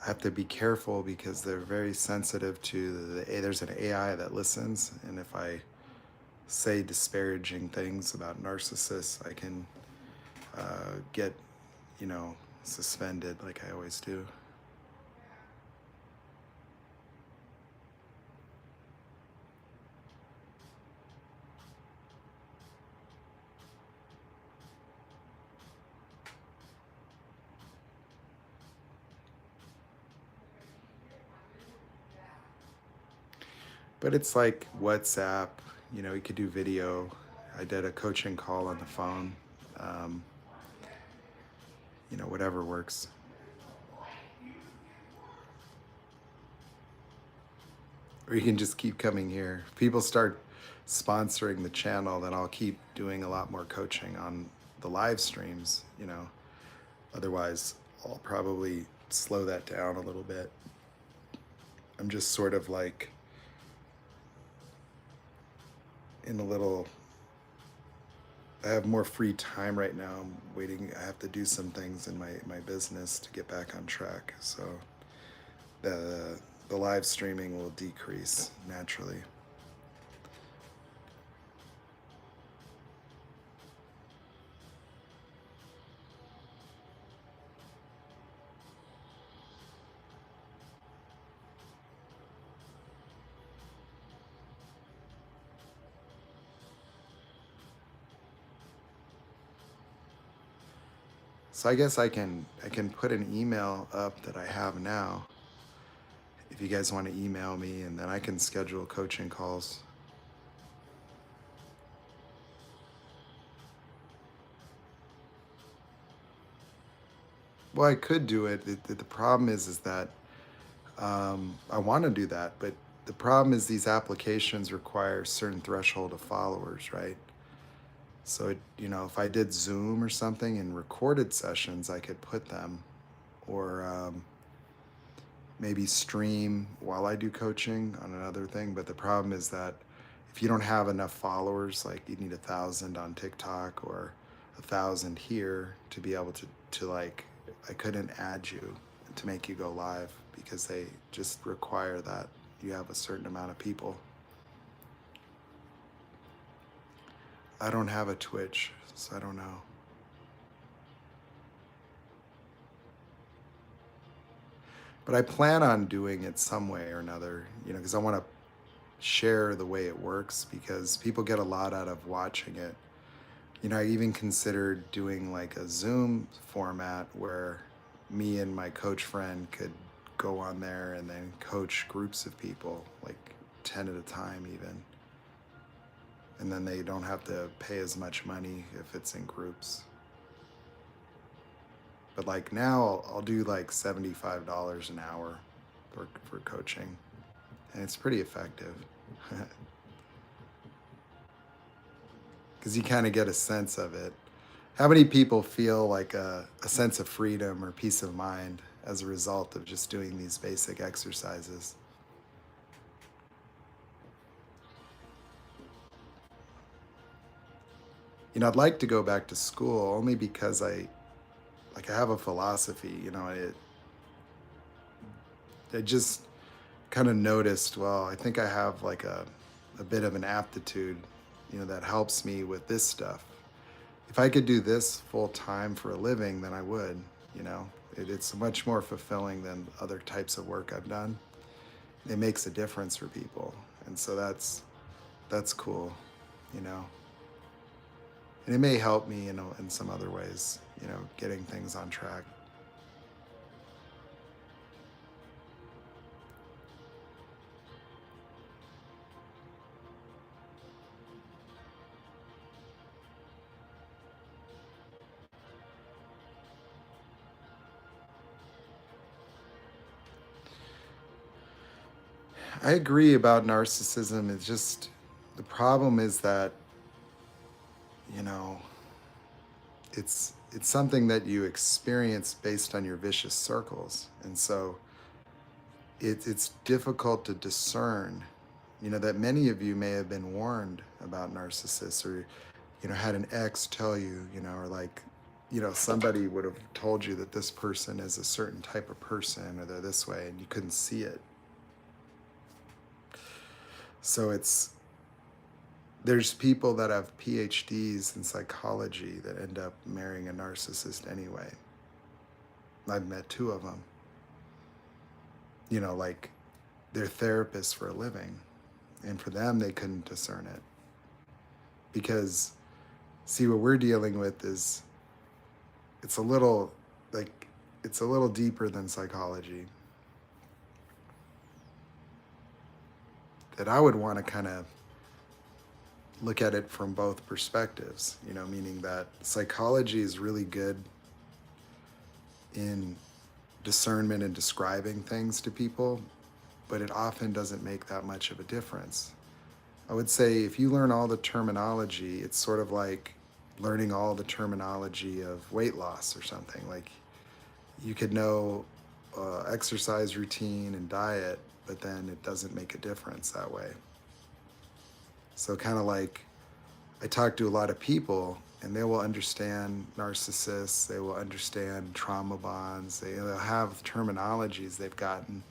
have to be careful because they're very sensitive to there's an AI that listens, and if I say disparaging things about narcissists, I can get, suspended like I always do. But it's like WhatsApp, you could do video. I did a coaching call on the phone. Um, whatever works. Or you can just keep coming here. If people start sponsoring the channel, then I'll keep doing a lot more coaching on the live streams. Otherwise, I'll probably slow that down a little bit. I'm just sort of like in a little, I have more free time right now. I'm waiting. I have to do some things in my business to get back on track. So the live streaming will decrease naturally. So I guess I can put an email up that I have now if you guys want to email me, and then I can schedule coaching calls. Well, I could do it. The problem is that I want to do that, but the problem is these applications require a certain threshold of followers, right? So if I did Zoom or something and recorded sessions, I could put them, or maybe stream while I do coaching on another thing. But the problem is that if you don't have enough followers, like you need 1,000 on TikTok or 1,000 here to be able to like, I couldn't add you to make you go live because they just require that you have a certain amount of people. I don't have a Twitch, so I don't know. But I plan on doing it some way or another, because I want to share the way it works because people get a lot out of watching it. I even considered doing like a Zoom format where me and my coach friend could go on there and then coach groups of people, like 10 at a time even. And then they don't have to pay as much money if it's in groups. But like now I'll do like $75 an hour for coaching. And it's pretty effective. Because you kind of get a sense of it. How many people feel like a sense of freedom or peace of mind as a result of just doing these basic exercises? I'd like to go back to school only because I have a philosophy, I just kind of noticed, well, I think I have like a bit of an aptitude, that helps me with this stuff. If I could do this full time for a living, then I would, it's much more fulfilling than other types of work I've done. It makes a difference for people. And so that's cool, and it may help me, in some other ways, getting things on track. I agree about narcissism. It's just the problem is that, you know, it's something that you experience based on your vicious circles. And so it's difficult to discern, that many of you may have been warned about narcissists, or, had an ex tell you, or like, somebody would have told you that this person is a certain type of person or they're this way and you couldn't see it. So there's people that have PhDs in psychology that end up marrying a narcissist anyway. I've met two of them. Like they're therapists for a living. And for them, they couldn't discern it. Because, see, what we're dealing with is, it's a little deeper than psychology. That I would want to kind of look at it from both perspectives, meaning that psychology is really good in discernment and describing things to people, but it often doesn't make that much of a difference. I would say if you learn all the terminology, it's sort of like learning all the terminology of weight loss or something. Like you could know exercise routine and diet, but then it doesn't make a difference that way. So kind of like I talk to a lot of people and they will understand narcissists, they will understand trauma bonds, they'll have terminologies they've gotten.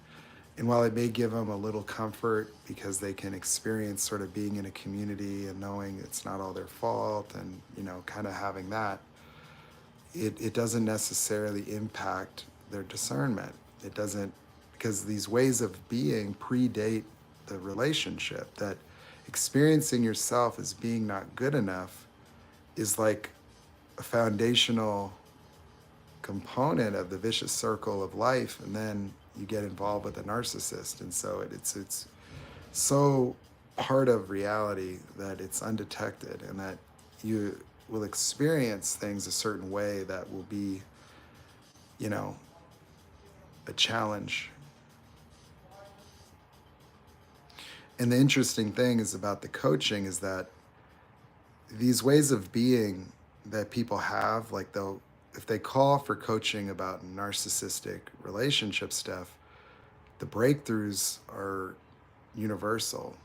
And while it may give them a little comfort because they can experience sort of being in a community and knowing it's not all their fault and, kind of having that, it doesn't necessarily impact their discernment. It doesn't, because these ways of being predate the relationship. That experiencing yourself as being not good enough is like a foundational component of the vicious circle of life, and then you get involved with a narcissist, and so it's so part of reality that it's undetected, and that you will experience things a certain way that will be, you know, a challenge. And the interesting thing is about the coaching is that these ways of being that people have, like they'll, if they call for coaching about narcissistic relationship stuff, the breakthroughs are universal.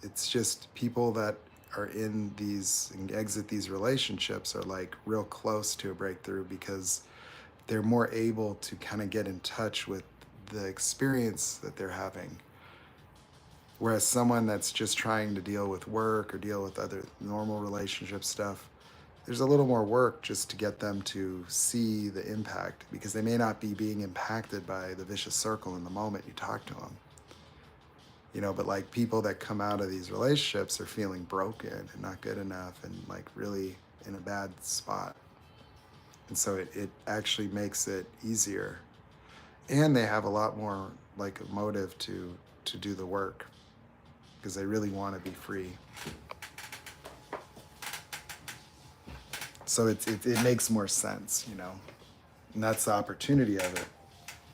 It's just people that are in these and exit these relationships are like real close to a breakthrough because they're more able to kind of get in touch with the experience that they're having. Whereas someone that's just trying to deal with work or deal with other normal relationship stuff, there's a little more work just to get them to see the impact, because they may not be being impacted by the vicious circle in the moment you talk to them. You know, but like people that come out of these relationships are feeling broken and not good enough and like really in a bad spot. And so it actually makes it easier. And they have a lot more like a motive to do the work because they really want to be free. So it makes more sense, you know. And that's the opportunity of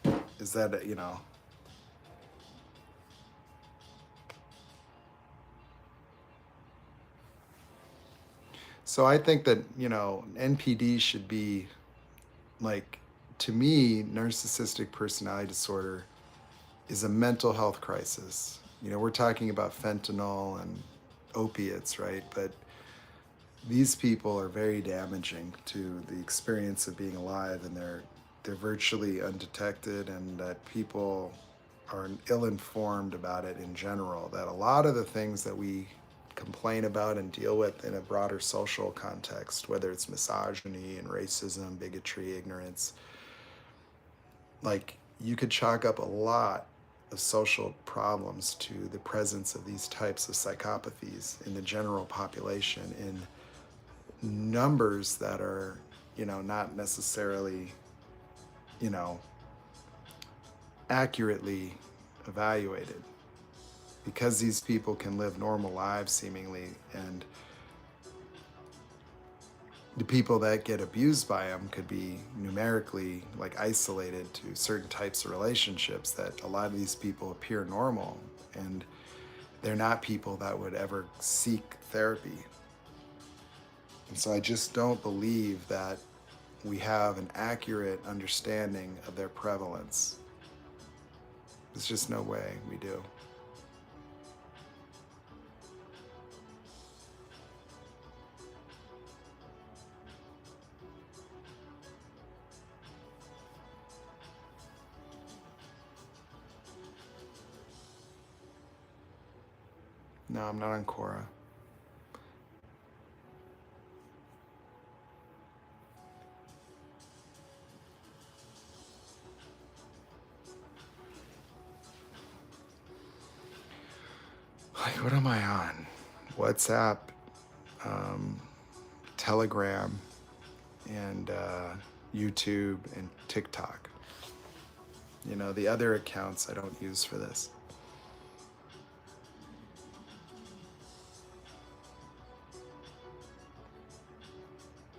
it, is that, you know, so I think that, you know, NPD should be like, to me, narcissistic personality disorder is a mental health crisis. You know, we're talking about fentanyl and opiates, right? But these people are very damaging to the experience of being alive, and they're virtually undetected, and that people are ill-informed about it in general. That a lot of the things that we complain about and deal with in a broader social context, whether it's misogyny and racism, bigotry, ignorance, like you could chalk up a lot of social problems to the presence of these types of psychopathies in the general population in numbers that are, you know, not necessarily, you know, accurately evaluated, because these people can live normal lives seemingly, and the people that get abused by them could be numerically like isolated to certain types of relationships, that a lot of these people appear normal and they're not people that would ever seek therapy. And so I just don't believe that we have an accurate understanding of their prevalence. There's just no way we do. No, I'm not on Quora. Like, what am I on? WhatsApp, Telegram, and YouTube and TikTok. You know, the other accounts I don't use for this.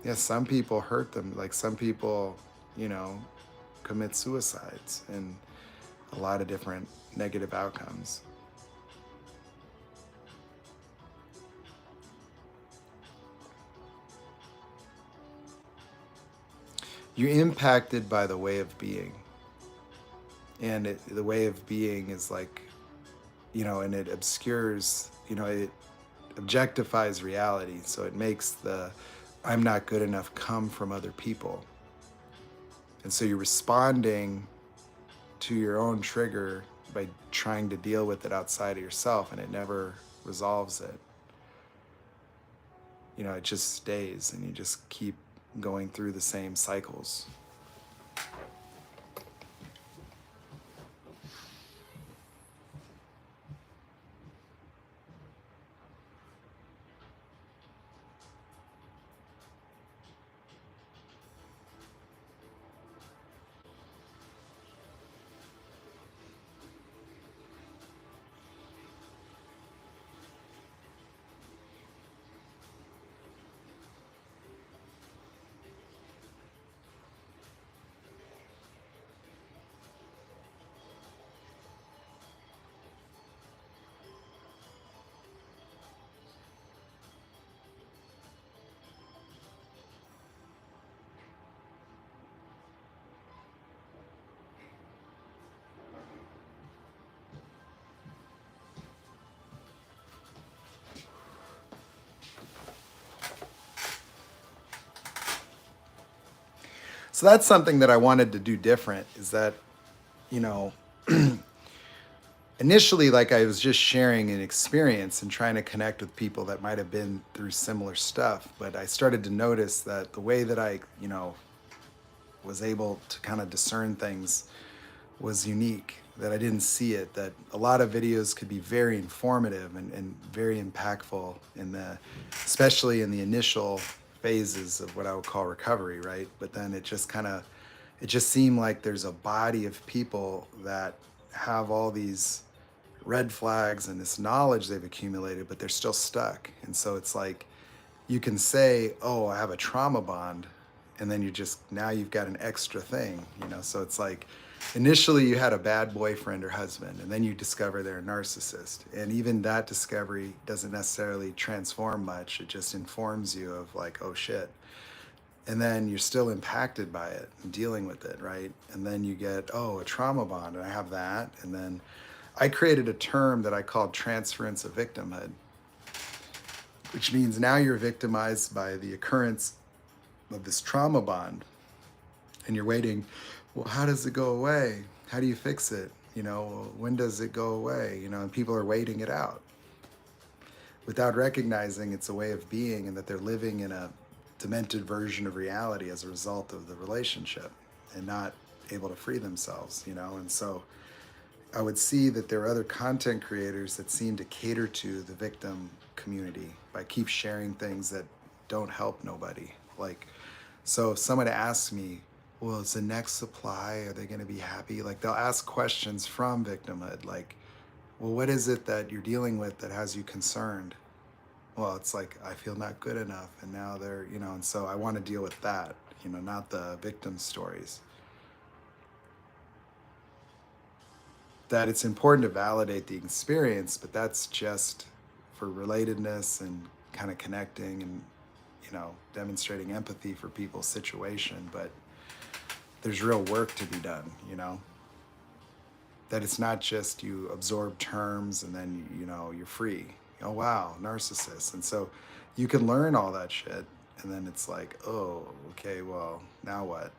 Yeah, some people hurt them. Like some people, you know, commit suicides and a lot of different negative outcomes. You're impacted by the way of being. And the way of being is like, you know, and it obscures, you know, it objectifies reality. So it makes the I'm not good enough come from other people. And so you're responding to your own trigger by trying to deal with it outside of yourself, and it never resolves it. You know, it just stays, and you just keep going through the same cycles. So that's something that I wanted to do different, is that, you know, initially, like I was just sharing an experience and trying to connect with people that might have been through similar stuff. But I started to notice that the way that I, was able to kind of discern things was unique, that I didn't see it, that a lot of videos could be very informative and very impactful especially in the initial phases of what I would call recovery, right? But then it just seemed like there's a body of people that have all these red flags and this knowledge they've accumulated, but they're still stuck. And so it's like you can say, oh, I have a trauma bond, and then now you've got an extra thing, So it's like initially you had a bad boyfriend or husband, and then you discover they're a narcissist. And even that discovery doesn't necessarily transform much. It just informs you of like, oh shit. And then you're still impacted by it and dealing with it, right? And then you get, oh, a trauma bond, and I have that. And then I created a term that I called transference of victimhood, which means now you're victimized by the occurrence of this trauma bond, and you're waiting, well, how does it go away? How do you fix it? When does it go away? And people are waiting it out without recognizing it's a way of being, and that they're living in a demented version of reality as a result of the relationship and not able to free themselves, And so I would see that there are other content creators that seem to cater to the victim community by keep sharing things that don't help nobody. Like, so if someone asks me, well, is the next supply, are they going to be happy? Like, they'll ask questions from victimhood, like, well, what is it that you're dealing with that has you concerned? Well, it's like, I feel not good enough. And now they're, and so I want to deal with that, not the victim stories. That it's important to validate the experience, but that's just for relatedness and kind of connecting and, demonstrating empathy for people's situation. But there's real work to be done, that it's not just you absorb terms and then, you're free. Oh, wow, narcissist. And so you can learn all that shit. And then it's like, oh, okay, well, now what?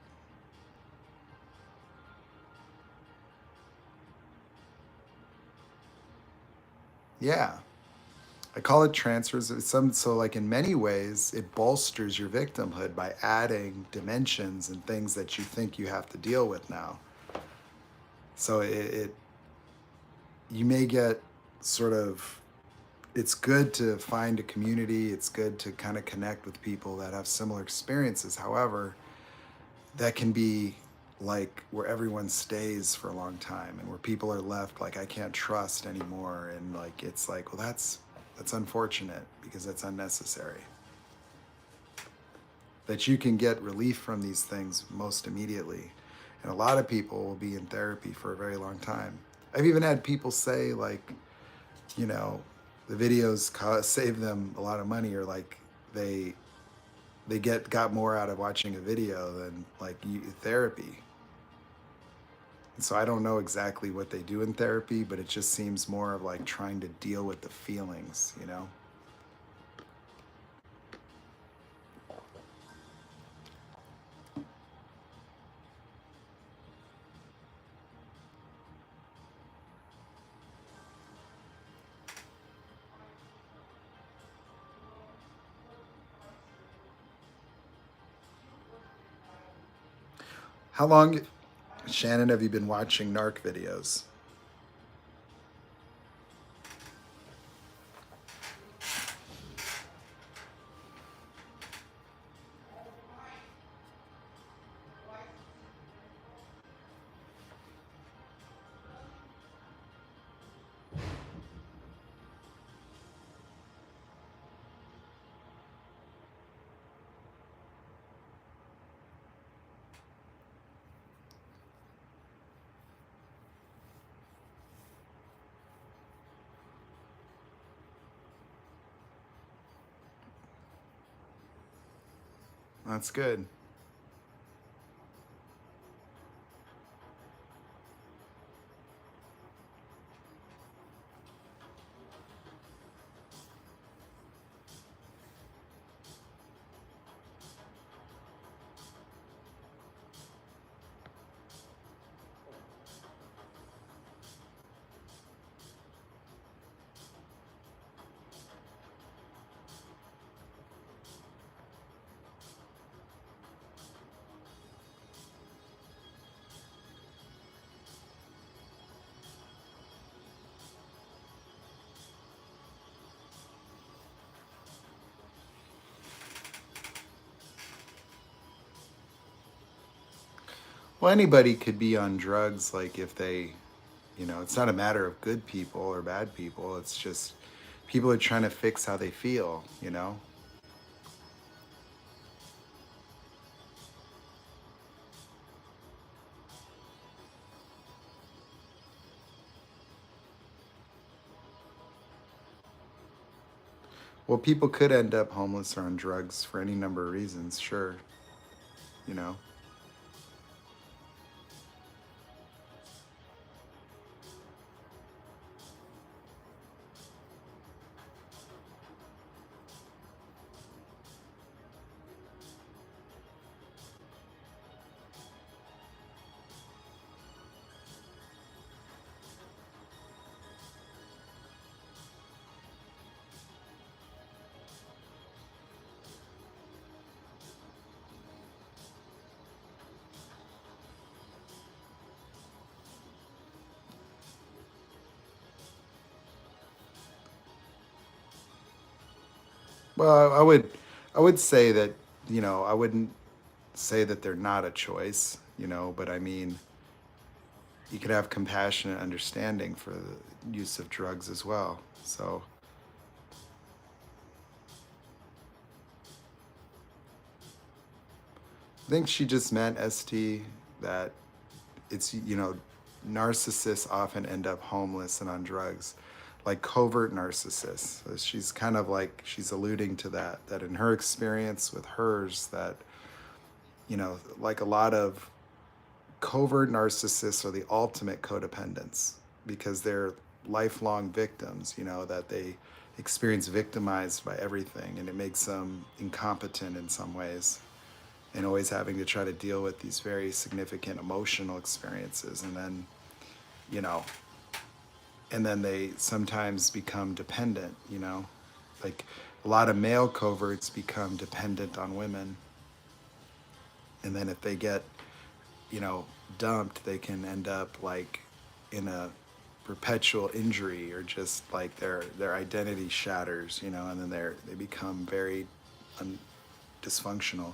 Yeah. I call it transfers. So like in many ways, it bolsters your victimhood by adding dimensions and things that you think you have to deal with now. So you may get sort of, it's good to find a community. It's good to kind of connect with people that have similar experiences. However, that can be like where everyone stays for a long time and where people are left like, I can't trust anymore. And like, it's like, well, that's unfortunate because that's unnecessary. That you can get relief from these things most immediately. And a lot of people will be in therapy for a very long time. I've even had people say like, the videos save them a lot of money, or like they got more out of watching a video than like therapy. And so I don't know exactly what they do in therapy, but it just seems more of like trying to deal with the feelings, How long, Shannon, have you been watching narc videos? That's good. Well, anybody could be on drugs, like if they, it's not a matter of good people or bad people. It's just people are trying to fix how they feel. Well, people could end up homeless or on drugs for any number of reasons, sure, you know. Well, I would say that, I wouldn't say that they're not a choice, but I mean, you could have compassion and understanding for the use of drugs as well. So I think she just meant ST that it's narcissists often end up homeless and on drugs, like covert narcissists. So she's kind of like she's alluding to that in her experience with hers, that like a lot of covert narcissists are the ultimate codependents because they're lifelong victims, that they experience victimized by everything, and it makes them incompetent in some ways, and always having to try to deal with these very significant emotional experiences. You know, and then they sometimes become dependent, like a lot of male coverts become dependent on women. And then if they get, you know, dumped, they can end up like in a perpetual injury, or just like their identity shatters, and then they become very dysfunctional.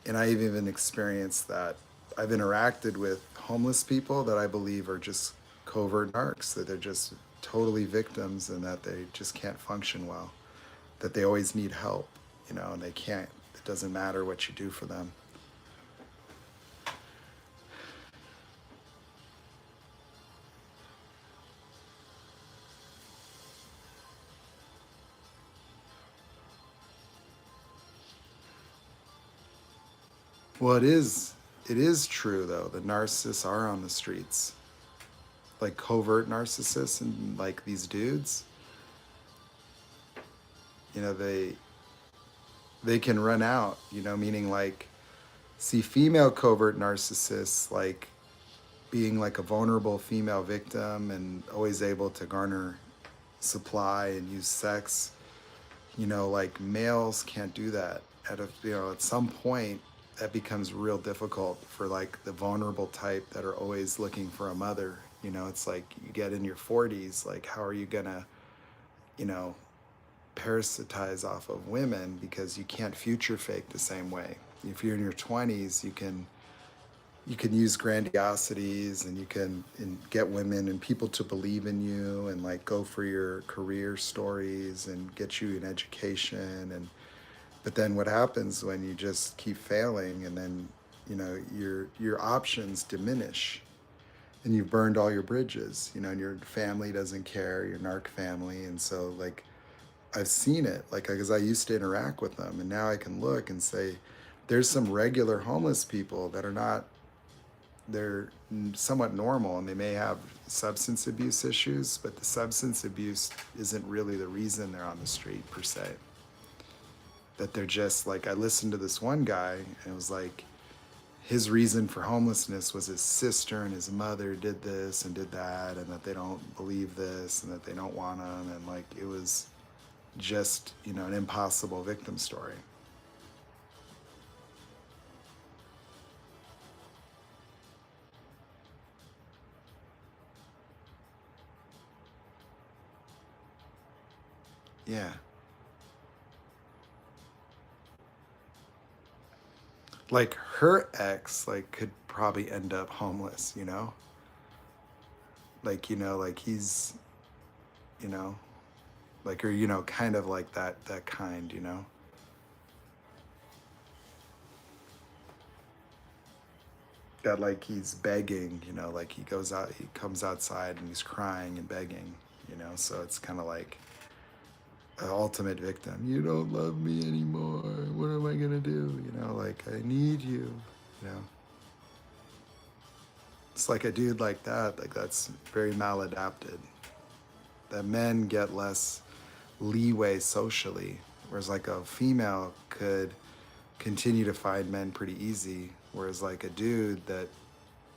And I've even experienced that. I've interacted with homeless people that I believe are just covert narcs, that they're just totally victims and that they just can't function well, that they always need help, and they can't, it doesn't matter what you do for them. Well, it is true though that narcissists are on the streets, like covert narcissists, and like these dudes, they can run out, meaning like, see, female covert narcissists, like being like a vulnerable female victim and always able to garner supply and use sex, like males can't do that. At some point, that becomes real difficult for like the vulnerable type that are always looking for a mother. It's like you get in your 40s, like how are you gonna, you know, parasitize off of women, because you can't future fake the same way. If you're in your 20s, you can use grandiosities, and you can get women and people to believe in you, and like go for your career stories and get you an education. And but then what happens when you just keep failing, and then your options diminish, and you've burned all your bridges, and your family doesn't care, your narc family. And so like I've seen it, like, because I used to interact with them, and now I can look and say there's some regular homeless people that are not, they're somewhat normal, and they may have substance abuse issues, but the substance abuse isn't really the reason they're on the street per se. That they're just like, I listened to this one guy, and it was like his reason for homelessness was his sister and his mother did this and did that, and that they don't believe this, and that they don't want them, and like it was just an impossible victim story. Yeah, like her ex like could probably end up homeless, you know? Like, like he's, you know, like, or, kind of like that kind, that like he's begging, like he comes outside and he's crying and begging, so it's kind of like an ultimate victim. You don't love me anymore. What am I gonna do? Like I need you, you know. It's like a dude like that, like that's very maladapted. That men get less leeway socially, whereas like a female could continue to find men pretty easy, whereas like a dude that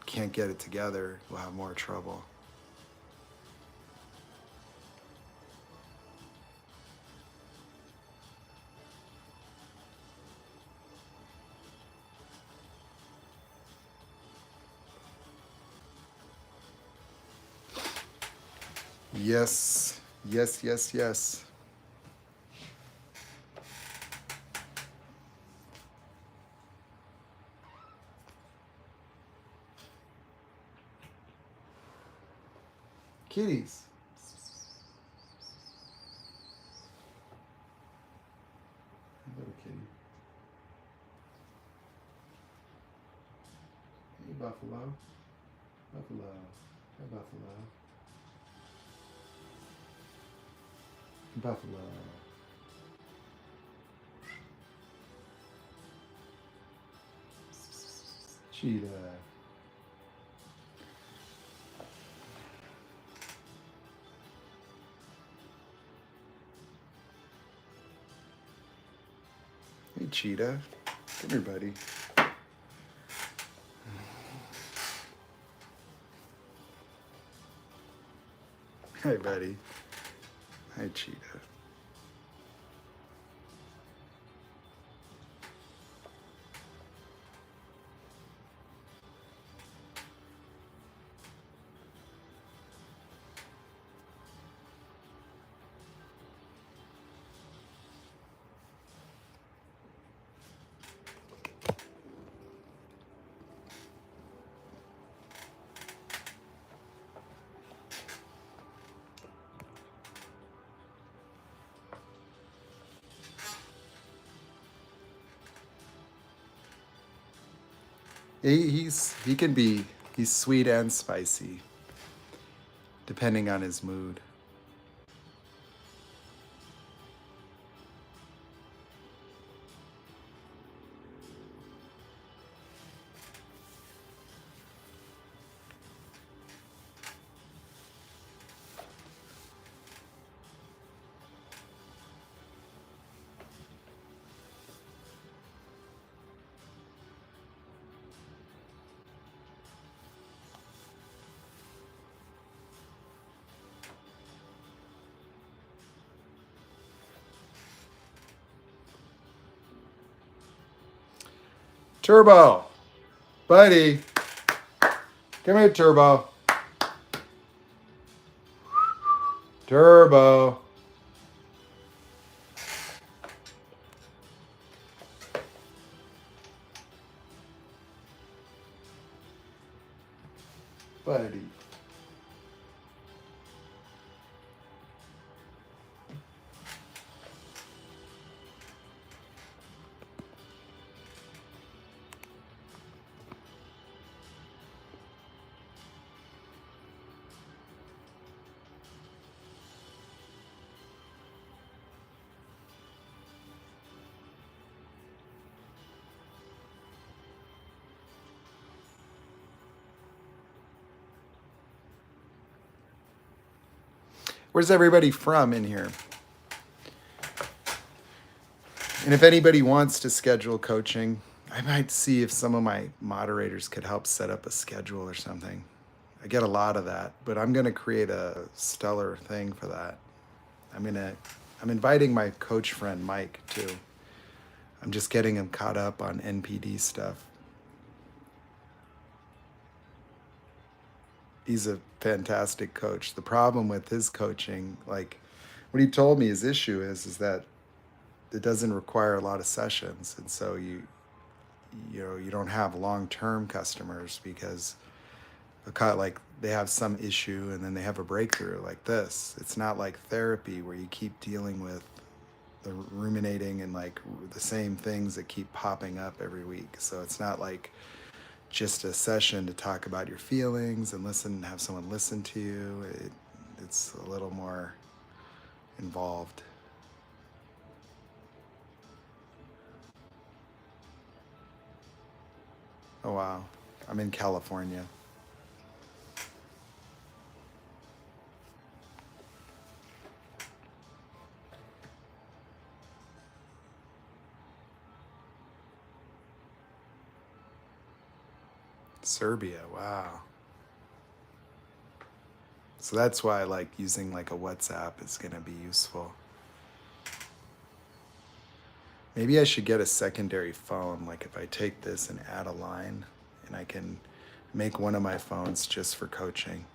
can't get it together will have more trouble. Yes, yes, yes, yes. Kitties. Little kitty. Hey, Buffalo. Buffalo. Hey, Buffalo. Buffalo. Cheetah. Hey, Cheetah. Come here, buddy. Hey, buddy. Hey, Cheetah. He can be, he's sweet and spicy, depending on his mood. Turbo, buddy, come here, Turbo. Turbo. Buddy. Where's everybody from in here? And if anybody wants to schedule coaching, I might see if some of my moderators could help set up a schedule or something. I get a lot of that, but I'm going to create a stellar thing for that. I'm inviting my coach friend Mike too. I'm just getting him caught up on NPD stuff. He's a fantastic coach. The problem with his coaching, like what he told me his issue is that it doesn't require a lot of sessions. And so you you don't have long-term customers because like they have some issue and then they have a breakthrough like this. It's not like therapy where you keep dealing with the ruminating and like the same things that keep popping up every week. So it's not like just a session to talk about your feelings and have someone listen to you. It's a little more involved. Oh wow, I'm in California. Serbia, wow. So that's why like using like a WhatsApp is going to be useful. Maybe I should get a secondary phone, like if I take this and add a line and I can make one of my phones just for coaching.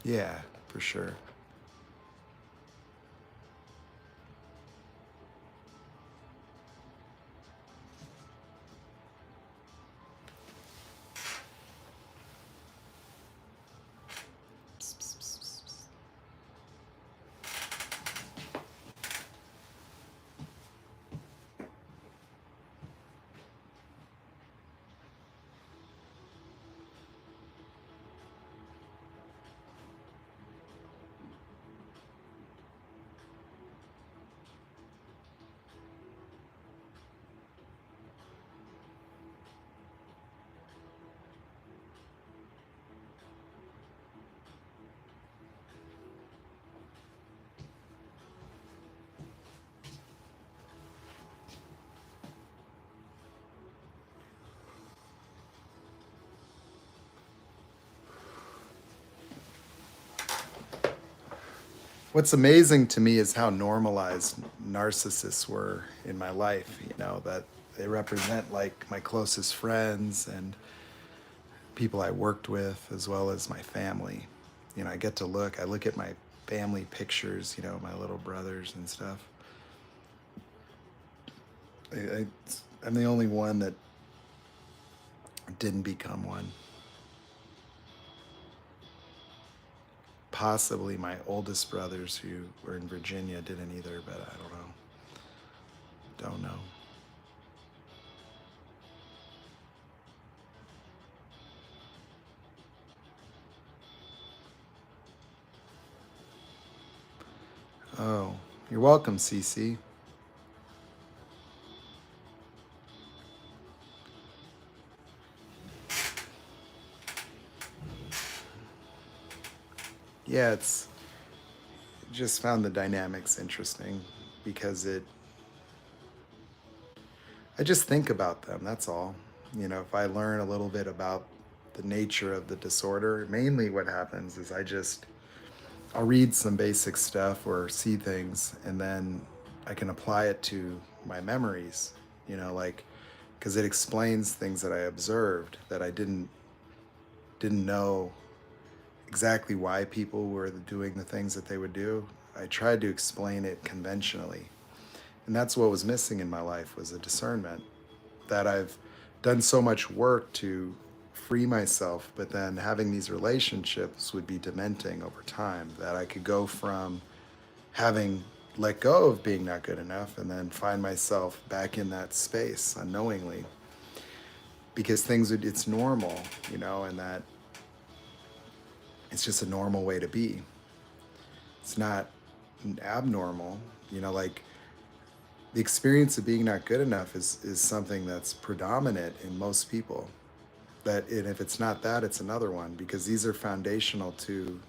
Yeah, for sure. What's amazing to me is how normalized narcissists were in my life, that they represent like my closest friends and people I worked with, as well as my family. I look at my family pictures, my little brothers and stuff. I, I'm the only one that didn't become one. Possibly my oldest brothers who were in Virginia didn't either, but I don't know. Don't know. Oh, you're welcome, Cece. Yeah, it's just found the dynamics interesting because I just think about them, that's all. If I learn a little bit about the nature of the disorder, mainly what happens is I'll read some basic stuff or see things and then I can apply it to my memories, like because it explains things that I observed that I didn't know exactly why people were doing the things that they would do. I tried to explain it conventionally. And that's what was missing in my life was a discernment that I've done so much work to free myself, but then having these relationships would be dementing over time that I could go from having let go of being not good enough and then find myself back in that space unknowingly because it's normal, and that it's just a normal way to be. It's not abnormal, like the experience of being not good enough is something that's predominant in most people. And if it's not that, it's another one because these are foundational to,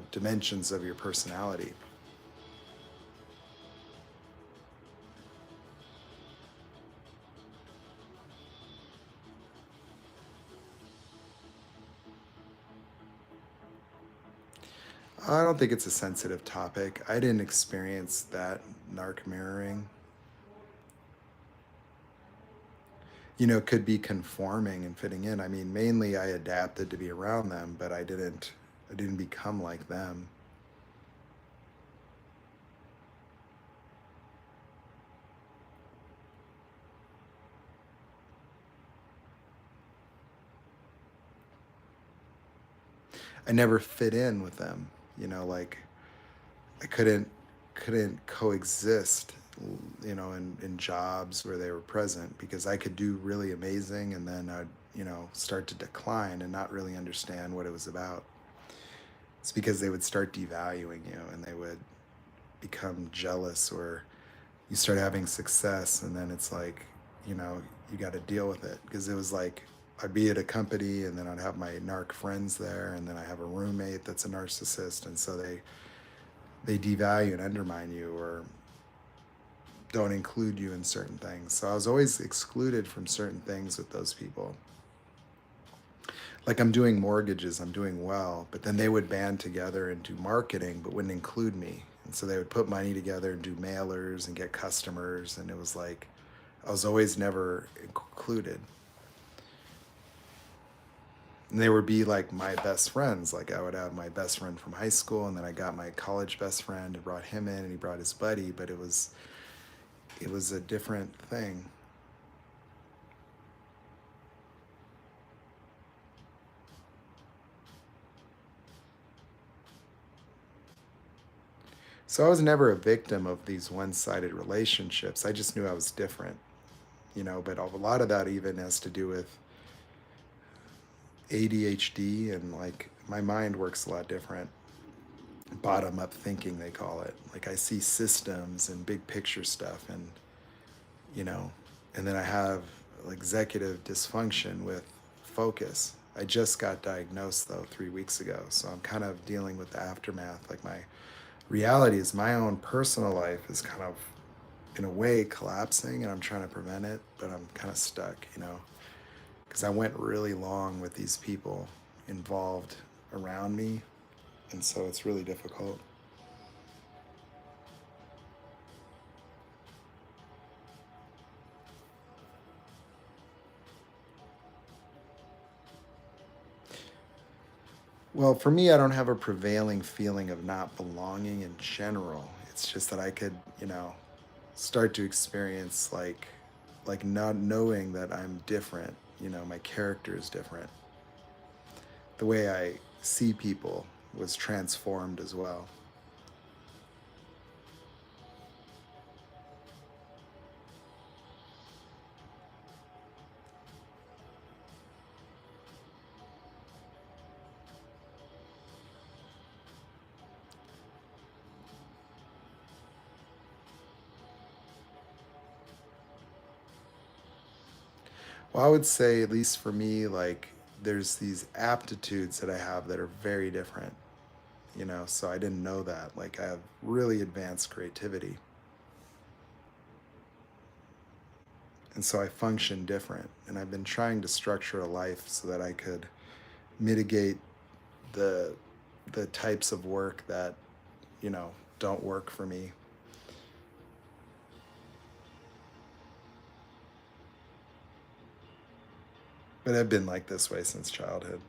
dimensions of your personality. I don't think it's a sensitive topic. I didn't experience that narc mirroring. Could be conforming and fitting in. I mean, mainly I adapted to be around them, but I didn't become like them. I never fit in with them, like I couldn't coexist, in jobs where they were present, because I could do really amazing and then I'd, start to decline and not really understand what it was about. It's because they would start devaluing you and they would become jealous, or you start having success and then it's like, you got to deal with it, because it was like I'd be at a company and then I'd have my narc friends there, and then I have a roommate that's a narcissist, and so they devalue and undermine you, or don't include you in certain things. So I was always excluded from certain things with those people. Like, I'm doing mortgages, I'm doing well, but then they would band together and do marketing but wouldn't include me. And so they would put money together and do mailers and get customers, and it was like I was always never included. And they would be like my best friends. Like, I would have my best friend from high school, and then I got my college best friend and brought him in, and he brought his buddy, but it was a different thing. So I was never a victim of these one-sided relationships. I just knew I was different, but a lot of that even has to do with ADHD, and like my mind works a lot different. Bottom up thinking, they call it. Like, I see systems and big picture stuff, you know, and then I have executive dysfunction with focus. I just got diagnosed though 3 weeks ago, so I'm kind of dealing with the aftermath. Like, my reality is my own personal life is kind of, in a way, collapsing, and I'm trying to prevent it, but I'm kind of stuck, because I went really long with these people involved around me, and so it's really difficult. Well, for me, I don't have a prevailing feeling of not belonging in general. It's just that I could, start to experience like not knowing that I'm different, my character is different. The way I see people was transformed as well. Well, I would say, at least for me, like, there's these aptitudes that I have that are very different, so I didn't know that. Like, I have really advanced creativity. And so I function different. And I've been trying to structure a life so that I could mitigate the the types of work that, you know, don't work for me. But I've been like this way since childhood.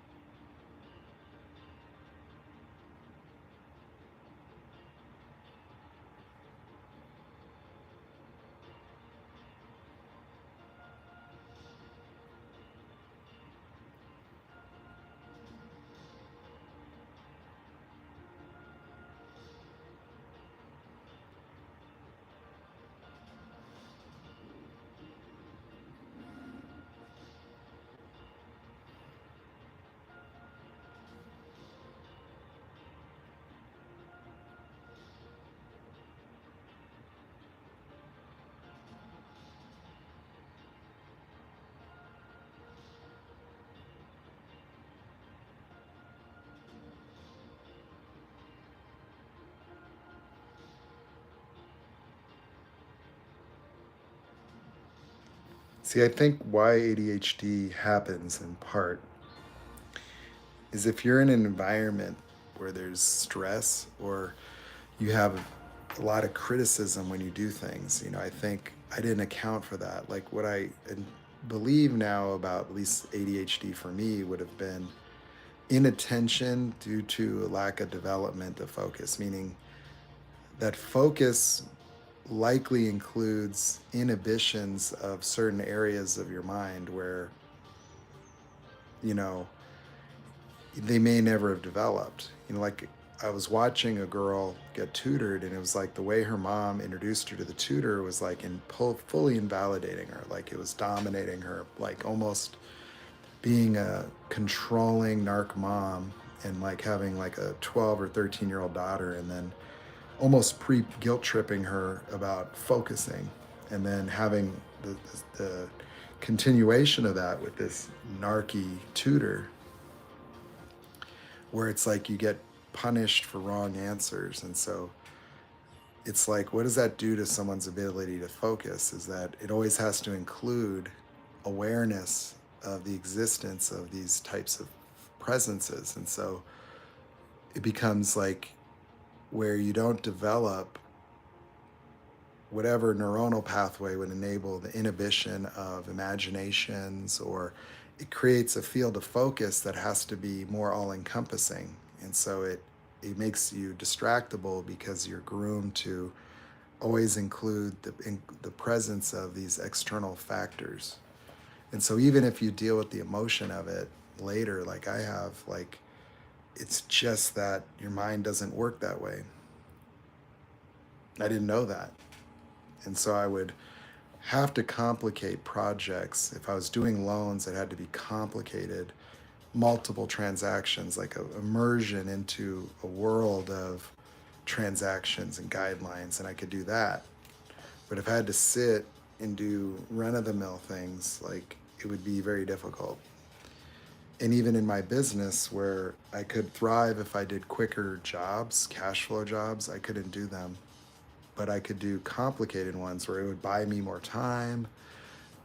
See, I think why ADHD happens in part is if you're in an environment where there's stress, or you have a lot of criticism when you do things. I think I didn't account for that. Like, what I believe now about at least ADHD for me would have been inattention due to a lack of development of focus, meaning that focus likely includes inhibitions of certain areas of your mind where, you know, they may never have developed. Like I was watching a girl get tutored, and it was like the way her mom introduced her to the tutor was like fully invalidating her, like it was dominating her, like almost being a controlling narc mom, and like having like a 12 or 13-year-old daughter, and then almost guilt tripping her about focusing, and then having the continuation of that with this narky tutor, where it's like you get punished for wrong answers. And so it's like, what does that do to someone's ability to focus? Is that it always has to include awareness of the existence of these types of presences. And so it becomes like where you don't develop whatever neuronal pathway would enable the inhibition of imaginations, or it creates a field of focus that has to be more all-encompassing. And so it makes you distractible because you're groomed to always include the presence of these external factors. And so even if you deal with the emotion of it later, like I have, like, it's just that your mind doesn't work that way. I didn't know that. And so I would have to complicate projects. If I was doing loans, it had to be complicated, multiple transactions, like a immersion into a world of transactions and guidelines, and I could do that. But if I had to sit and do run-of-the-mill things, like, it would be very difficult. And even in my business, where I could thrive if I did quicker jobs, cash flow jobs, I couldn't do them. But I could do complicated ones where it would buy me more time,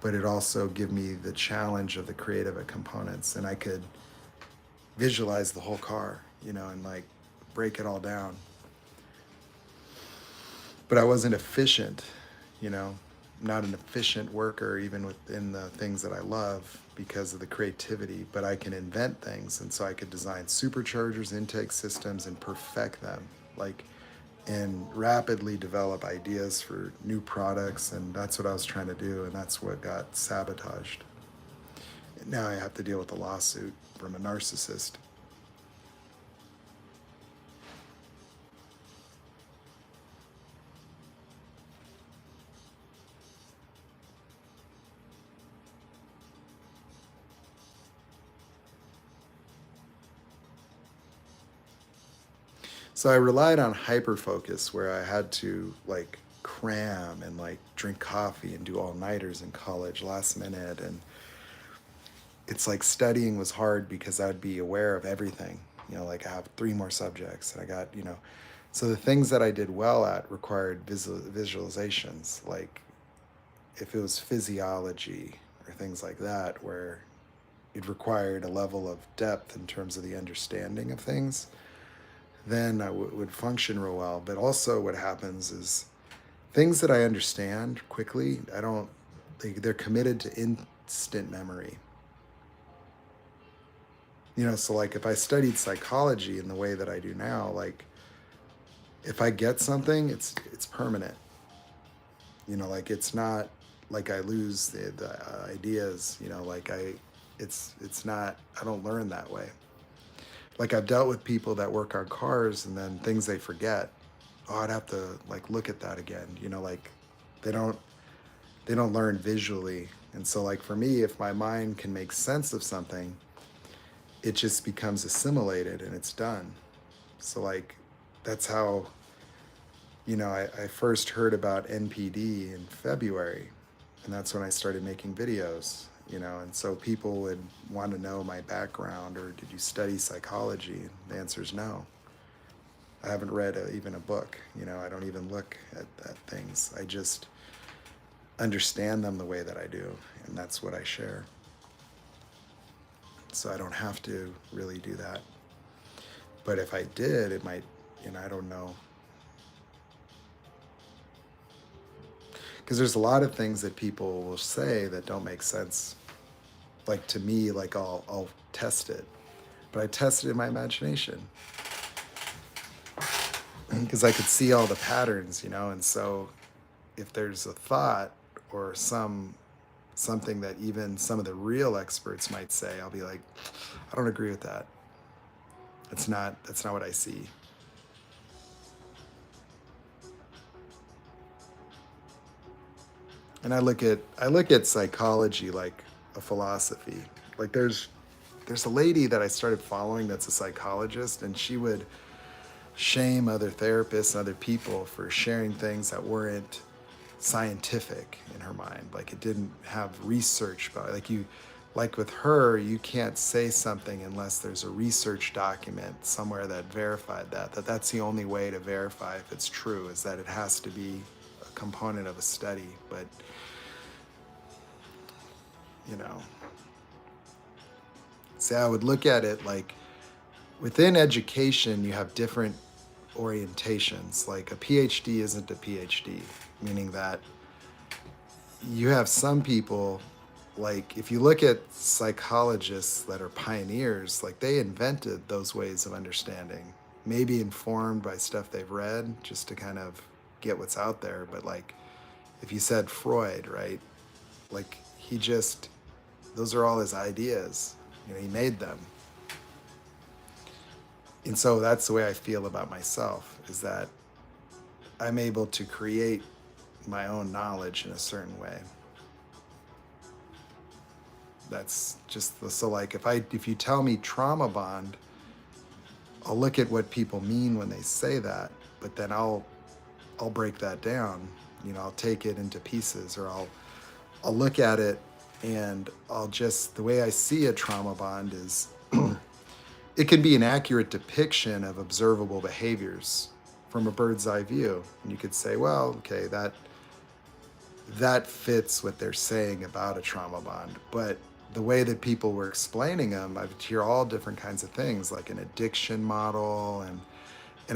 but it also give me the challenge of the creative components, and I could visualize the whole car, and like break it all down. But I wasn't efficient, I'm not an efficient worker, even within the things that I love, because of the creativity. But I can invent things, and so I could design superchargers, intake systems, and perfect them, like, and rapidly develop ideas for new products. And that's what I was trying to do, and that's what got sabotaged. And now I have to deal with a lawsuit from a narcissist. So I relied on hyperfocus, where I had to like cram and like drink coffee and do all-nighters in college last minute. And it's like studying was hard because I would be aware of everything. Like I have 3 more subjects, and I got, so the things that I did well at required visualizations. Like if it was physiology or things like that, where it required a level of depth in terms of the understanding of things, then I would function real well. But also what happens is things that I understand quickly, they're committed to instant memory. So like if I studied psychology in the way that I do now, like if I get something, it's permanent. Like it's not like I lose the ideas, like it's not, I don't learn that way. Like I've dealt with people that work on cars, and then things they forget. Oh, I'd have to like look at that again. Like they don't learn visually. And so like for me, if my mind can make sense of something, it just becomes assimilated and it's done. So like that's how, I first heard about NPD in February, and that's when I started making videos. And so people would want to know my background, or did you study psychology? And the answer is no. I haven't read even a book. I don't even look at things. I just understand them the way that I do, and that's what I share. So I don't have to really do that. But if I did, it might, I don't know. Because there's a lot of things that people will say that don't make sense. Like to me, like I'll test it, but I test it in my imagination because I could see all the patterns, and so if there's a thought or something that even some of the real experts might say, I'll be like, I don't agree with that. That's not what I see. And I look at psychology like a philosophy. Like there's a lady that I started following that's a psychologist, and she would shame other therapists and other people for sharing things that weren't scientific in her mind. Like it didn't have research about it. Like with her, you can't say something unless there's a research document somewhere that verified that's the only way to verify if it's true, is that it has to be a component of a study. But you know, see, I would look at it like within education, you have different orientations. Like a PhD isn't a PhD, meaning that you have some people, like if you look at psychologists that are pioneers, like they invented those ways of understanding, maybe informed by stuff they've read just to kind of get what's out there. But like if you said Freud, right? Like those are all his ideas. You know, he made them. And so that's the way I feel about myself, is that I'm able to create my own knowledge in a certain way. That's just so like if you tell me trauma bond, I'll look at what people mean when they say that, but then I'll break that down. You know, I'll take it into pieces, or I'll look at it, and the way I see a trauma bond is it can be an accurate depiction of observable behaviors from a bird's eye view. And you could say, well, okay, that fits what they're saying about a trauma bond. But the way that people were explaining them, I would hear all different kinds of things, like an addiction model, and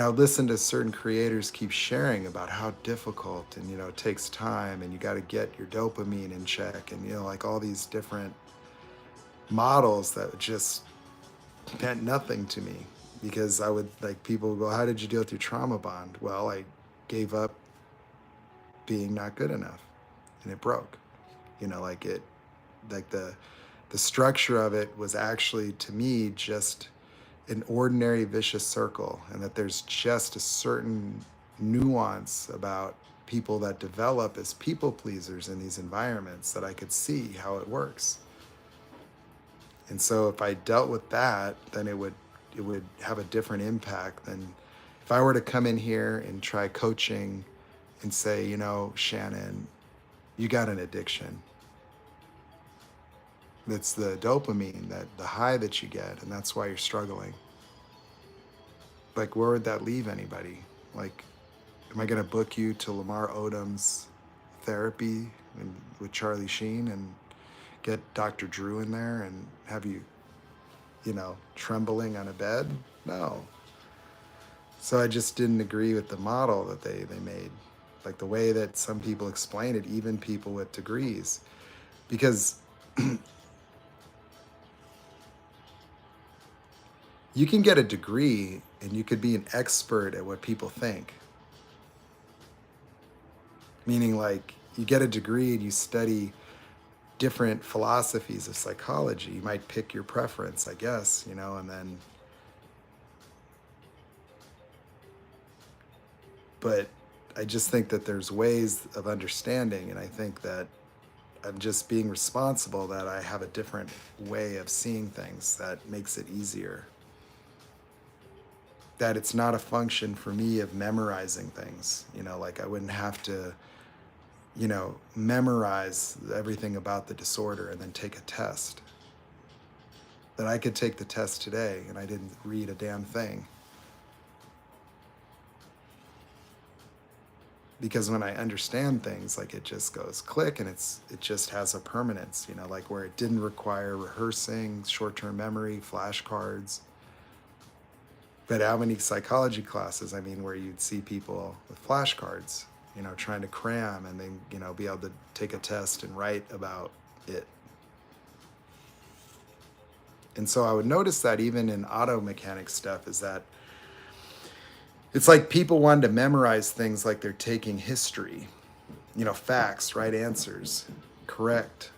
I would listen to certain creators keep sharing about how difficult, and it takes time, and you got to get your dopamine in check, and like all these different models that just meant nothing to me, because I would, like, people would go, how did you deal with your trauma bond? Well, I gave up being not good enough, and it broke. The structure of it was actually, to me, just an ordinary vicious circle, and that there's just a certain nuance about people that develop as people pleasers in these environments that I could see how it works. And so if I dealt with that, then it would have a different impact than if I were to come in here and try coaching and say, Shannon, you got an addiction. It's the dopamine, the high that you get, and that's why you're struggling. Like, where would that leave anybody? Like, am I going to book you to Lamar Odom's therapy with Charlie Sheen and get Dr. Drew in there and have you, trembling on a bed? No. So I just didn't agree with the model that they made, like the way that some people explain it, even people with degrees, because you can get a degree and you could be an expert at what people think. Meaning, like, you get a degree and you study different philosophies of psychology. You might pick your preference, I guess, and then. But I just think that there's ways of understanding, and I think that I'm just being responsible that I have a different way of seeing things that makes it easier. That it's not a function for me of memorizing things, like I wouldn't have to, memorize everything about the disorder and then take a test. That I could take the test today and I didn't read a damn thing. Because when I understand things, like, it just goes click, and it just has a permanence, like where it didn't require rehearsing, short-term memory, flashcards. But how many psychology classes, where you'd see people with flashcards, trying to cram and then, be able to take a test and write about it. And so I would notice that even in auto mechanic stuff is that it's like people wanted to memorize things like they're taking history, facts, right answers, correct,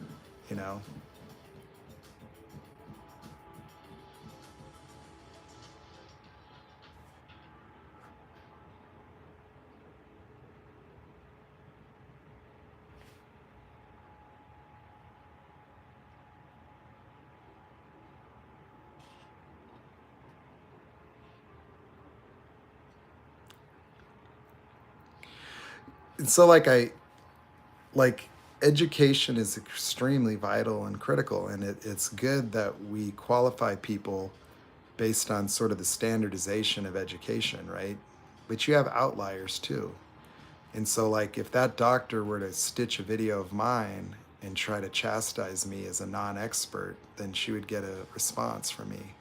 And so like education is extremely vital and critical, and it's good that we qualify people based on sort of the standardization of education, right? But you have outliers too. And so, like, if that doctor were to stitch a video of mine and try to chastise me as a non expert, then she would get a response from me.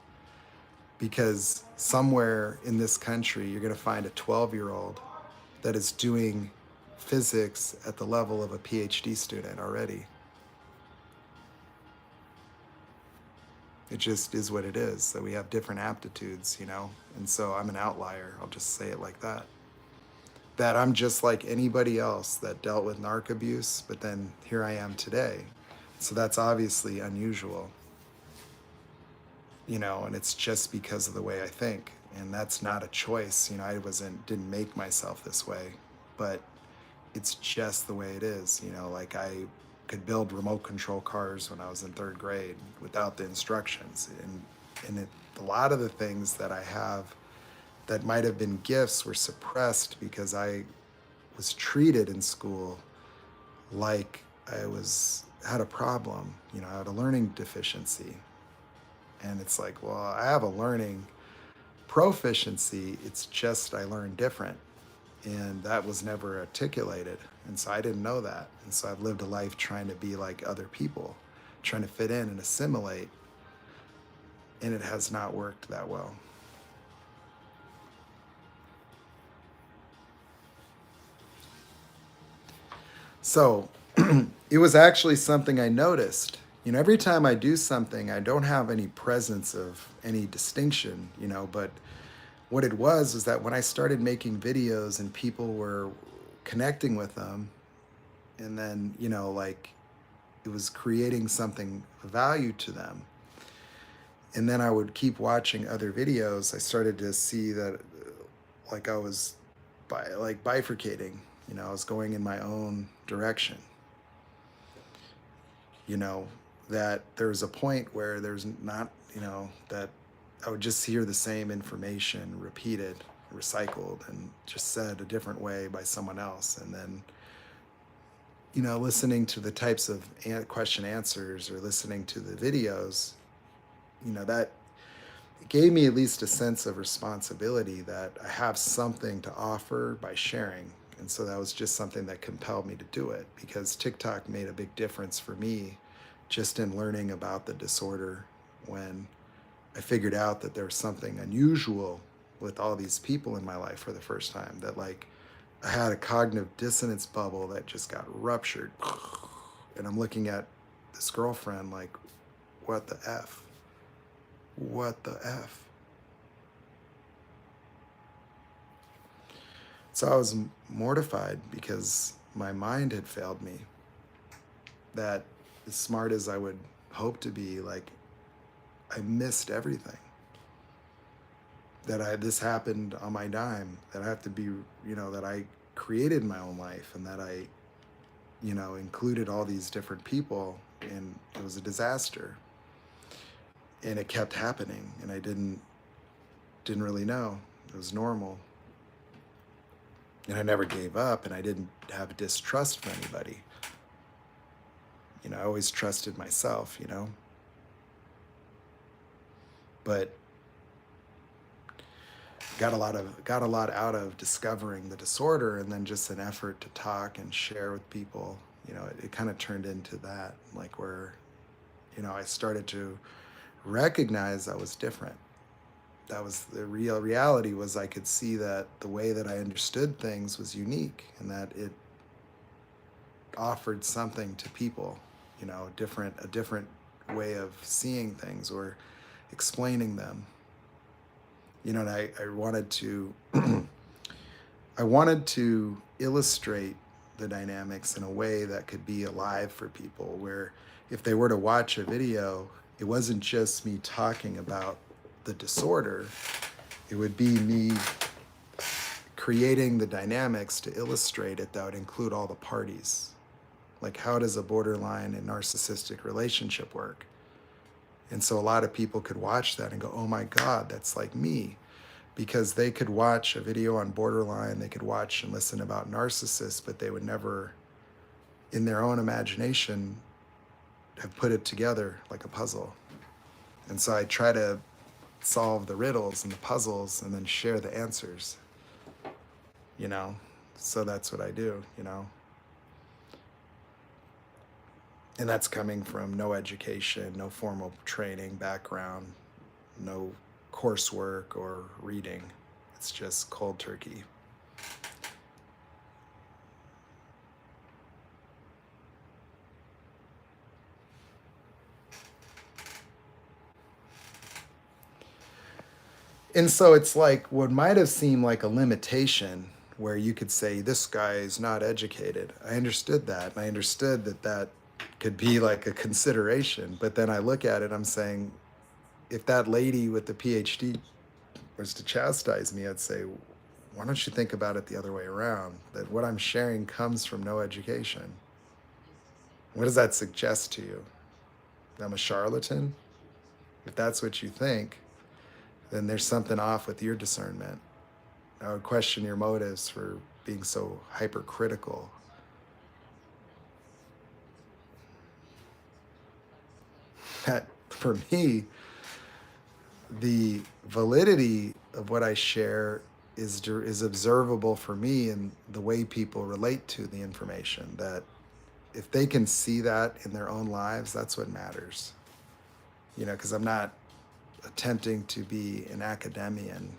Because somewhere in this country, you're going to find a 12-year-old that is doing physics at the level of a PhD student already. It just is what it is. That we have different aptitudes, you know? And so I'm an outlier. I'll just say it like that. That I'm just like anybody else that dealt with narc abuse, but then here I am today. So that's obviously unusual, you know, and it's just because of the way I think. And that's not a choice. You know, didn't make myself this way, but it's just the way it is. You know, like I could build remote control cars when I was in third grade without the instructions. And a lot of the things that I have that might have been gifts were suppressed because I was treated in school like had a problem. You know, I had a learning deficiency. And it's like, well, I have a learning proficiency. It's just I learned different. And that was never articulated. And so I didn't know that. And so I've lived a life trying to be like other people, trying to fit in and assimilate. And it has not worked that well. So it was actually something I noticed. You know, every time I do something, I don't have any presence of any distinction, you know, but what it was that when I started making videos and people were connecting with them, and then, you know, like it was creating something of value to them. And then I would keep watching other videos. I started to see that like I was bifurcating, you know, I was going in my own direction. You know, that there was a point where there's not, you know, that I would just hear the same information repeated, recycled, and just said a different way by someone else. And then, you know, listening to the types of question answers or listening to the videos, you know, that gave me at least a sense of responsibility that I have something to offer by sharing. And so that was just something that compelled me to do it, because TikTok made a big difference for me just in learning about the disorder when I figured out that there was something unusual with all these people in my life for the first time, that like I had a cognitive dissonance bubble that just got ruptured. And I'm looking at this girlfriend like, what the F? What the F? So I was mortified because my mind had failed me. That as smart as I would hope to be, like I missed everything. That this happened on my dime, that I have to be, you know, that I created my own life, and that I, you know, included all these different people, and it was a disaster. And it kept happening, and I didn't really know. It was normal. And I never gave up, and I didn't have distrust for anybody. You know, I always trusted myself, you know. But got a lot out of discovering the disorder, and then just an effort to talk and share with people. You know, it kind of turned into that, like where, you know, I started to recognize I was different. That was the reality, was I could see that the way that I understood things was unique, and that it offered something to people, you know, a different way of seeing things or explaining them. You know, and I wanted to I wanted to illustrate the dynamics in a way that could be alive for people, where if they were to watch a video, it wasn't just me talking about the disorder, it would be me creating the dynamics to illustrate it that would include all the parties. Like, how does a borderline and narcissistic relationship work? And so a lot of people could watch that and go, oh my God, that's like me. because they could watch a video on borderline, they could watch and listen about narcissists, but they would never, in their own imagination, have put it together like a puzzle. And so I try to solve the riddles and the puzzles and then share the answers, you know? So that's what I do, you know? And that's coming from no education, no formal training background, no coursework or reading. It's just cold turkey. And so it's like what might have seemed like a limitation where you could say, this guy is not educated. I understood that. And I understood that that could be like a consideration. But then I look at it, I'm saying, if that lady with the PhD was to chastise me, I'd say, why don't you think about it the other way around? That what I'm sharing comes from no education. What does that suggest to you? That I'm a charlatan? If that's what you think, then there's something off with your discernment. I would question your motives for being so hypercritical. That, for me, the validity of what I share is observable for me in the way people relate to the information. That if they can see that in their own lives, that's what matters. You know, because I'm not attempting to be an academician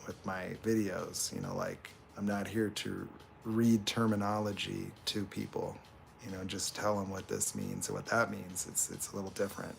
with my videos, you know, like I'm not here to read terminology to people, you know, just tell them what this means and what that means. It's a little different.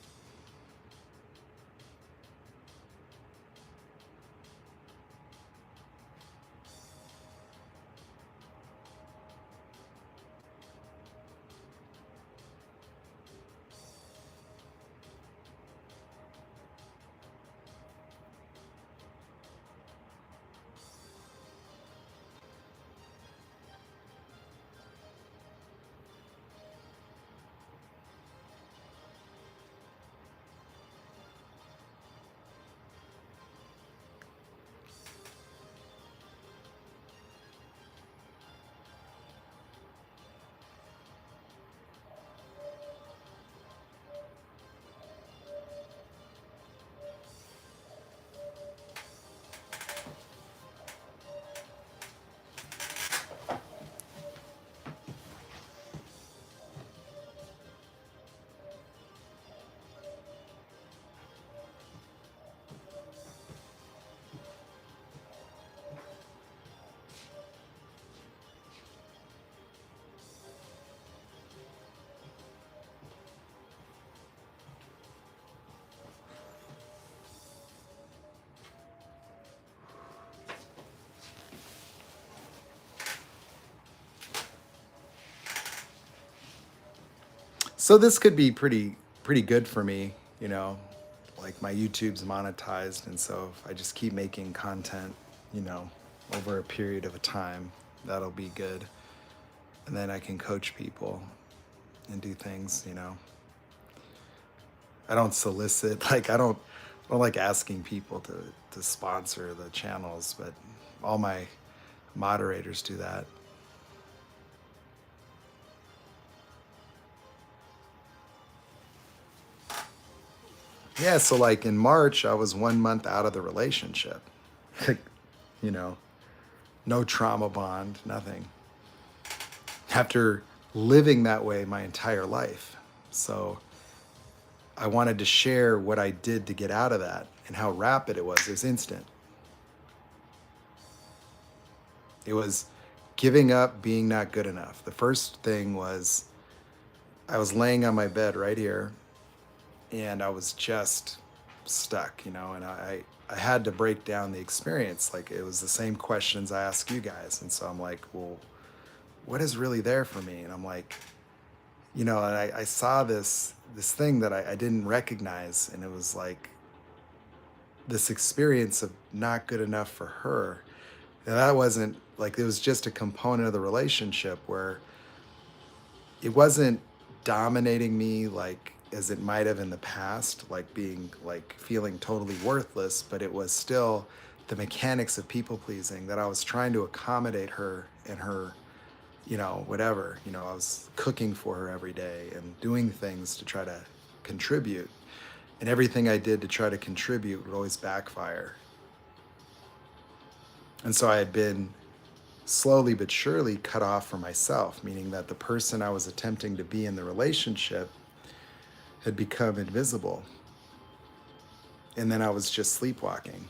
So this could be pretty good for me, you know, like my YouTube's monetized, and so if I just keep making content, you know, over a period of a time, that'll be good. And then I can coach people and do things, you know. I don't solicit, like I don't like asking people to sponsor the channels, but all my moderators do that. Yeah, so like in March, I was 1 month out of the relationship. You know, no trauma bond, nothing. After living that way my entire life. So I wanted to share what I did to get out of that and how rapid it was. It was instant. It was giving up being not good enough. The first thing was I was laying on my bed right here and I was just stuck, you know, and I had to break down the experience. Like it was the same questions I ask you guys. And so I'm like, well, what is really there for me? And I'm like, you know, and I saw this thing that I didn't recognize, and it was like this experience of not good enough for her. And that wasn't like, it was just a component of the relationship where it wasn't dominating me like as it might have in the past, like being like feeling totally worthless, but it was still the mechanics of people pleasing, that I was trying to accommodate her and her, whatever. I was cooking for her every day and doing things to try to contribute. And everything I did to try to contribute would always backfire. And so I had been slowly but surely cut off from myself, meaning that the person I was attempting to be in the relationship had become invisible. And then I was just sleepwalking.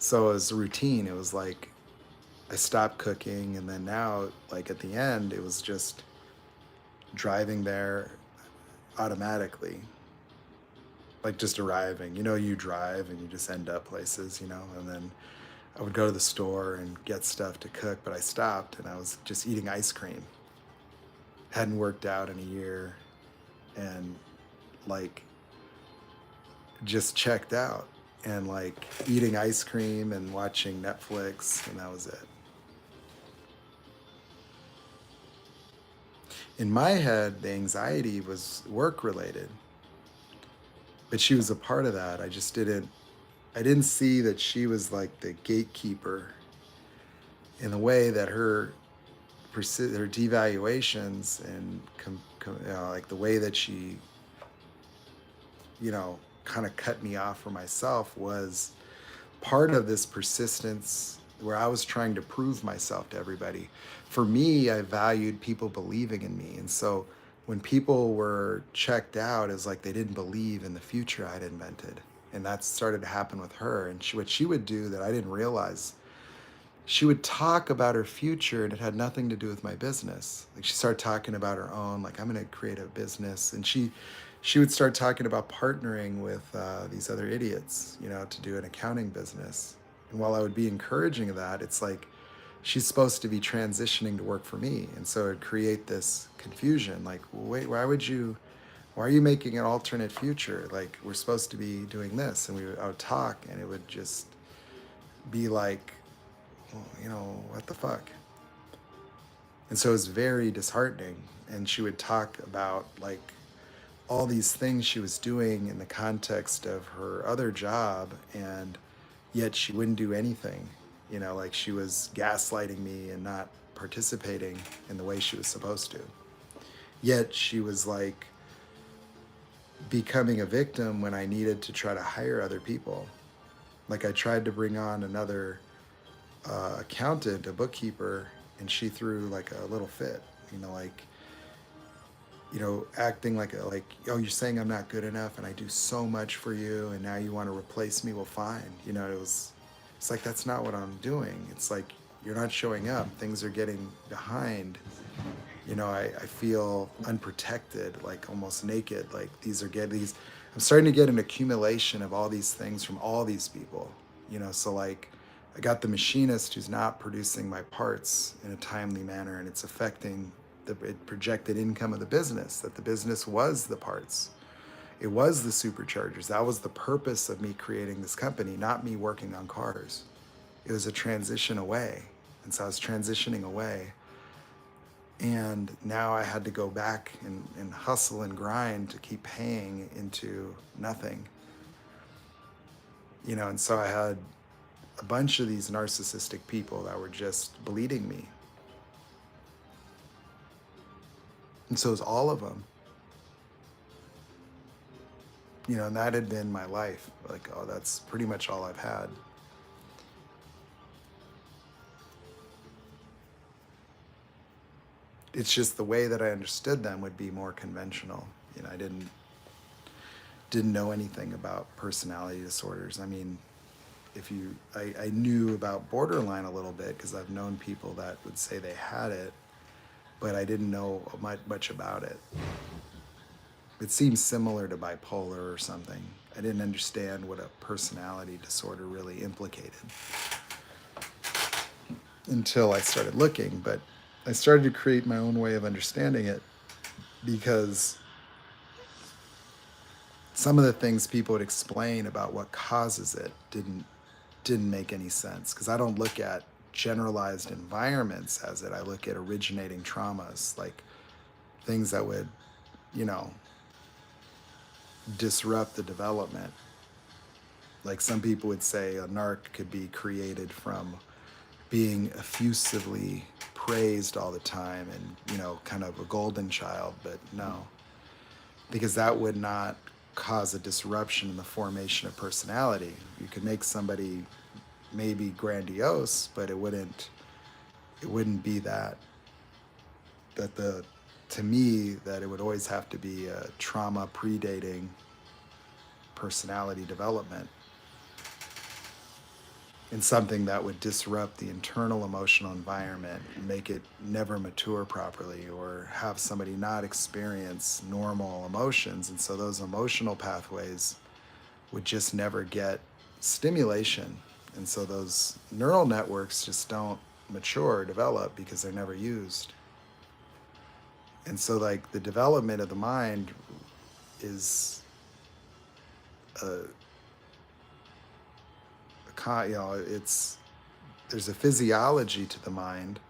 So as a routine, it was like I stopped cooking, and then now, like at the end, it was just driving there automatically. Like just arriving. You drive and you just end up places, and then I would go to the store and get stuff to cook, but I stopped and I was just eating ice cream. Hadn't worked out in a year, and like just checked out and like eating ice cream and watching Netflix, and that was it. In my head, the anxiety was work related, but she was a part of that. I didn't see that she was like the gatekeeper in the way that her devaluations and like the way that she, kind of cut me off for myself was part of this persistence where I was trying to prove myself to everybody. For me, I valued people believing in me. And so when people were checked out, it was like they didn't believe in the future I'd invented. And that started to happen with her. And what she would do that I didn't realize, she would talk about her future and it had nothing to do with my business. Like she started talking about her own, like I'm going to create a business. And she would start talking about partnering with these other idiots, to do an accounting business. And while I would be encouraging that, it's like she's supposed to be transitioning to work for me. And so it'd create this confusion. Like, wait, why are you making an alternate future? Like, we're supposed to be doing this. And I would talk and it would just be like, well, what the fuck? And so it was very disheartening. And she would talk about like all these things she was doing in the context of her other job, and yet she wouldn't do anything. Like she was gaslighting me and not participating in the way she was supposed to. Yet she was like becoming a victim when I needed to try to hire other people. Like I tried to bring on another accountant, a bookkeeper, and she threw like a little fit, acting like, oh, you're saying I'm not good enough and I do so much for you and now you want to replace me? Well, fine. It's like, that's not what I'm doing. It's like, you're not showing up. Things are getting behind. I feel unprotected, like almost naked. Like I'm starting to get an accumulation of all these things from all these people, so like I got the machinist who's not producing my parts in a timely manner, and it's affecting the projected income of the business, that the business was the parts. It was the superchargers. That was the purpose of me creating this company, not me working on cars. It was a transition away. And so I was transitioning away. And now I had to go back and hustle and grind to keep paying into nothing. And so I had a bunch of these narcissistic people that were just bleeding me. And so it was all of them. And that had been my life. Like, oh, that's pretty much all I've had. It's just the way that I understood them would be more conventional. I didn't know anything about personality disorders. I mean, I knew about borderline a little bit because I've known people that would say they had it, but I didn't know much about it. It seems similar to bipolar or something. I didn't understand what a personality disorder really implicated until I started looking, but I started to create my own way of understanding it because some of the things people would explain about what causes it didn't make any sense, because I don't look at generalized environments as it. I look at originating traumas, like things that would, disrupt the development. Like some people would say a narc could be created from being effusively praised all the time and, kind of a golden child, but no, because that would not cause a disruption in the formation of personality. You could make somebody maybe grandiose, but it wouldn't be that the to me that it would always have to be a trauma predating personality development and something that would disrupt the internal emotional environment and make it never mature properly, or have somebody not experience normal emotions. And so those emotional pathways would just never get stimulation. And so those neural networks just don't mature or develop because they're never used. And so, like, the development of the mind is a it's there's a physiology to the mind,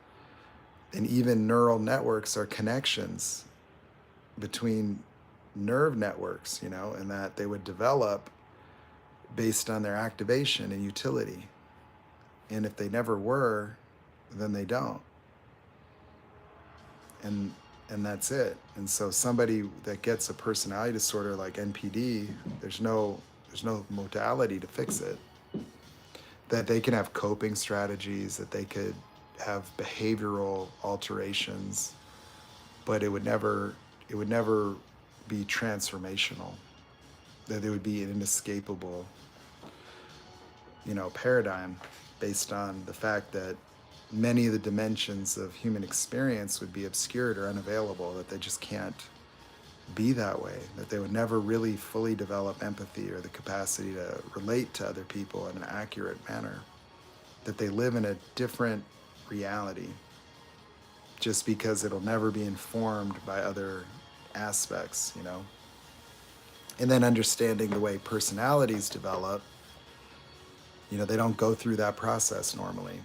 and even neural networks are connections between nerve networks, and that they would develop based on their activation and utility. And if they never were, then they don't. And that's it. And so somebody that gets a personality disorder like NPD, there's no modality to fix it. That they can have coping strategies, that they could have behavioral alterations, but it would never be transformational. That there would be an inescapable, paradigm based on the fact that many of the dimensions of human experience would be obscured or unavailable, that they just can't be that way, that they would never really fully develop empathy or the capacity to relate to other people in an accurate manner, that they live in a different reality just because it'll never be informed by other aspects, And then understanding the way personalities develop, they don't go through that process normally.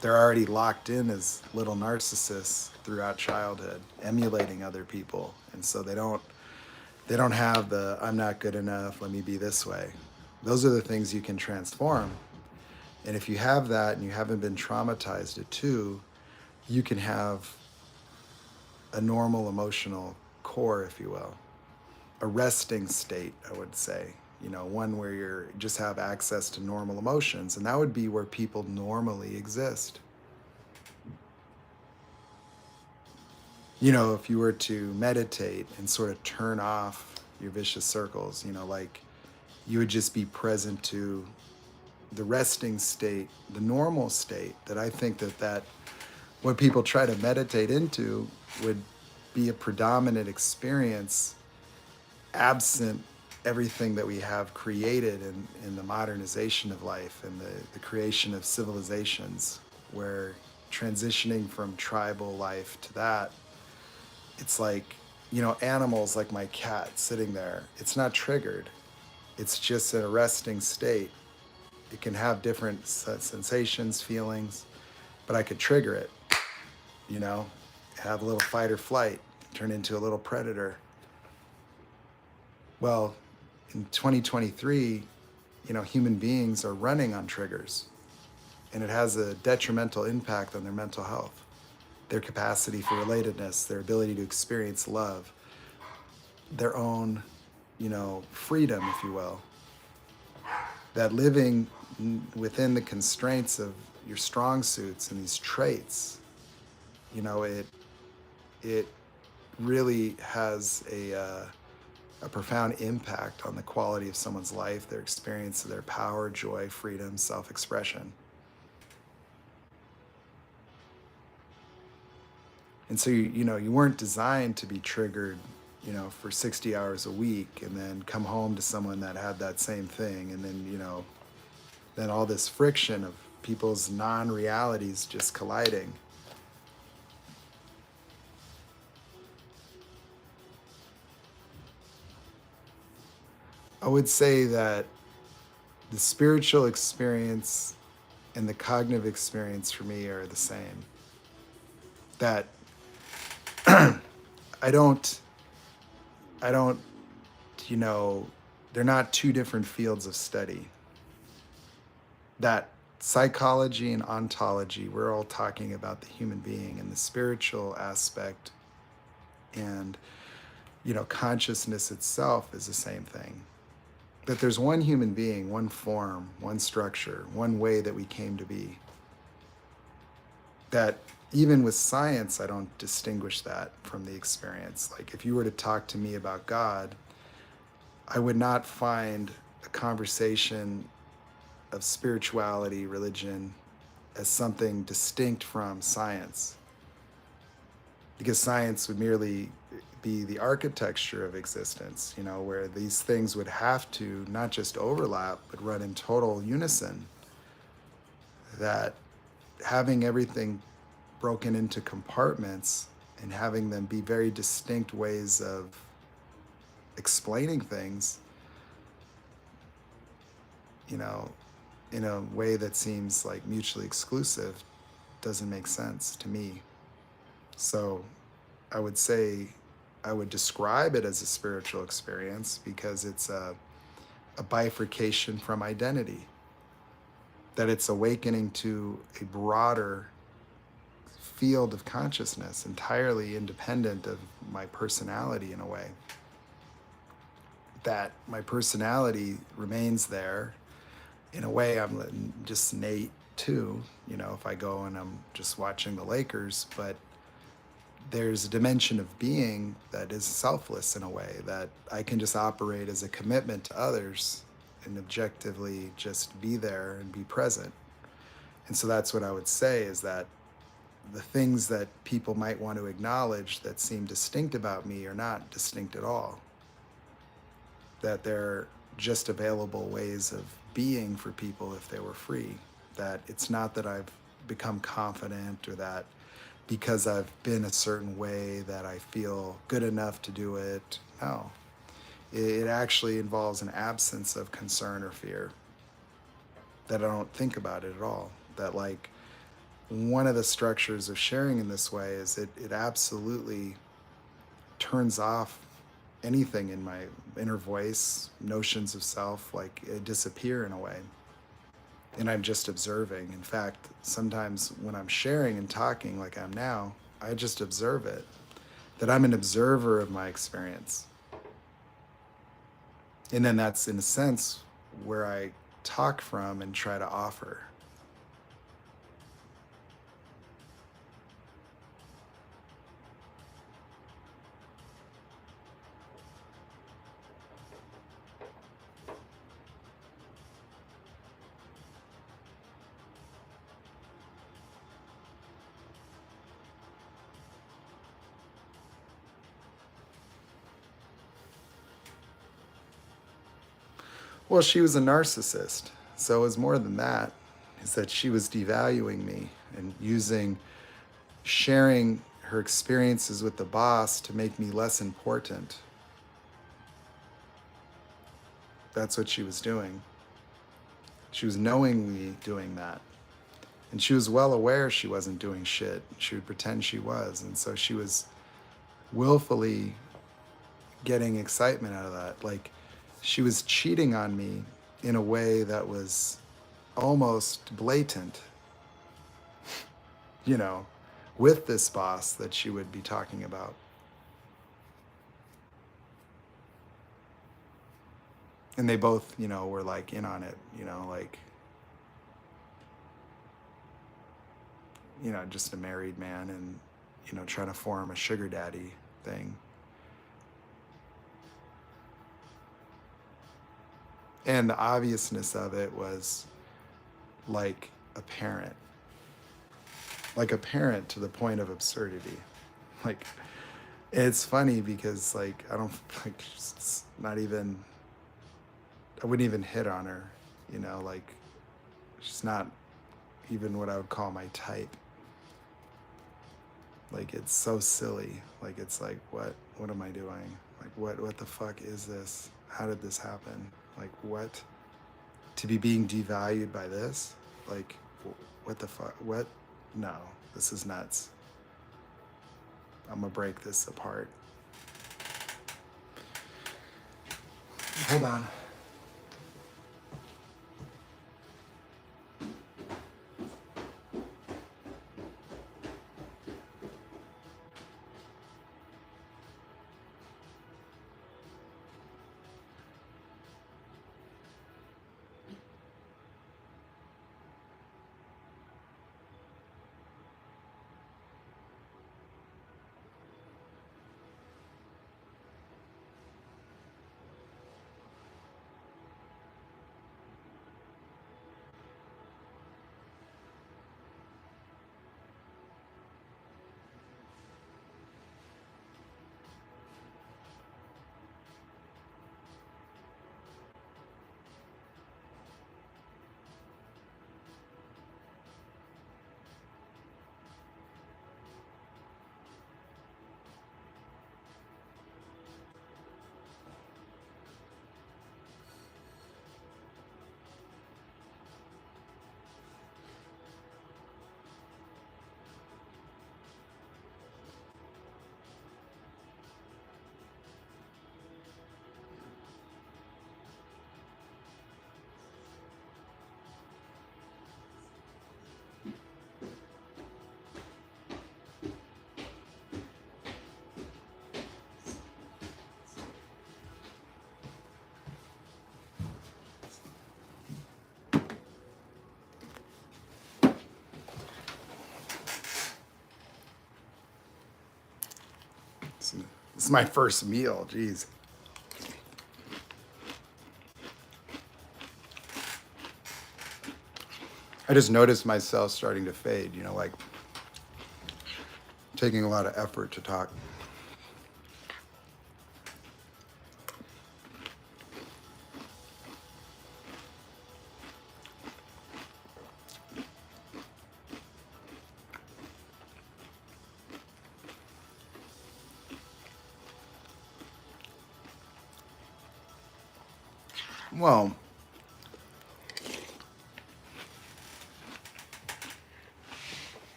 They're already locked in as little narcissists throughout childhood, emulating other people. And so they don't have the I'm not good enough, let me be this way. Those are the things you can transform. And if you have that and you haven't been traumatized at 2, you can have a normal emotional core, if you will. A resting state, I would say. One where you just have access to normal emotions, and that would be where people normally exist. If you were to meditate and sort of turn off your vicious circles, like you would just be present to the resting state, the normal state, that I think that what people try to meditate into would be a predominant experience absent everything that we have created in the modernization of life and the creation of civilizations, where transitioning from tribal life to that, it's like, animals like my cat sitting there, it's not triggered. It's just in a resting state. It can have different sensations, feelings, but I could trigger it, have a little fight or flight, turn into a little predator. Well, in 2023, human beings are running on triggers, and it has a detrimental impact on their mental health, their capacity for relatedness, their ability to experience love, their own, freedom, if you will. That living within the constraints of your strong suits and these traits, it really has a profound impact on the quality of someone's life, their experience of their power, joy, freedom, self-expression. And so, you weren't designed to be triggered, for 60 hours a week and then come home to someone that had that same thing. And then, then all this friction of people's non-realities just colliding. I would say that the spiritual experience and the cognitive experience for me are the same. That I don't, they're not two different fields of study. That psychology and ontology, we're all talking about the human being, and the spiritual aspect and, consciousness itself is the same thing. That there's one human being, one form, one structure, one way that we came to be. That even with science, I don't distinguish that from the experience. Like, if you were to talk to me about God, I would not find a conversation of spirituality, religion, as something distinct from science. Because science would merely be the architecture of existence, where these things would have to not just overlap, but run in total unison. That having everything broken into compartments and having them be very distinct ways of explaining things, in a way that seems like mutually exclusive, doesn't make sense to me. So I would say I would describe it as a spiritual experience because it's a bifurcation from identity. That it's awakening to a broader field of consciousness, entirely independent of my personality in a way. That my personality remains there. In a way, I'm just Nate too, if I go and I'm just watching the Lakers, but there's a dimension of being that is selfless in a way, that I can just operate as a commitment to others and objectively just be there and be present. And so that's what I would say, is that the things that people might want to acknowledge that seem distinct about me are not distinct at all. That they're just available ways of being for people if they were free. That it's not that I've become confident, or that because I've been a certain way that I feel good enough to do it. No. It actually involves an absence of concern or fear. That I don't think about it at all. That, like, one of the structures of sharing in this way is it absolutely turns off anything in my inner voice, notions of self, like, it disappear in a way. And I'm just observing. In fact, sometimes when I'm sharing and talking like I'm now, I just observe it. That I'm an observer of my experience. And then that's, in a sense, where I talk from and try to offer. Well, she was a narcissist. So it was more than that. Is that she was devaluing me and sharing her experiences with the boss to make me less important. That's what she was doing. She was knowingly doing that. And she was well aware she wasn't doing shit. She would pretend she was. And so she was willfully getting excitement out of that. Like, she was cheating on me in a way that was almost blatant, with this boss that she would be talking about. And they both, were like in on it, just a married man and, trying to form a sugar daddy thing. And the obviousness of it was like apparent to the point of absurdity. Like, it's funny because, like, I don't, like, it's not even, I wouldn't even hit on her, like, she's not even what I would call my type. Like, it's so silly. Like, it's like, what am I doing? Like, what the fuck is this? How did this happen? Like, what? To be being devalued by this? Like, what the fuck? What? No, this is nuts. I'm gonna break this apart. Hold on. This is my first meal, geez. I just noticed myself starting to fade, you know, like taking a lot of effort to talk. Well,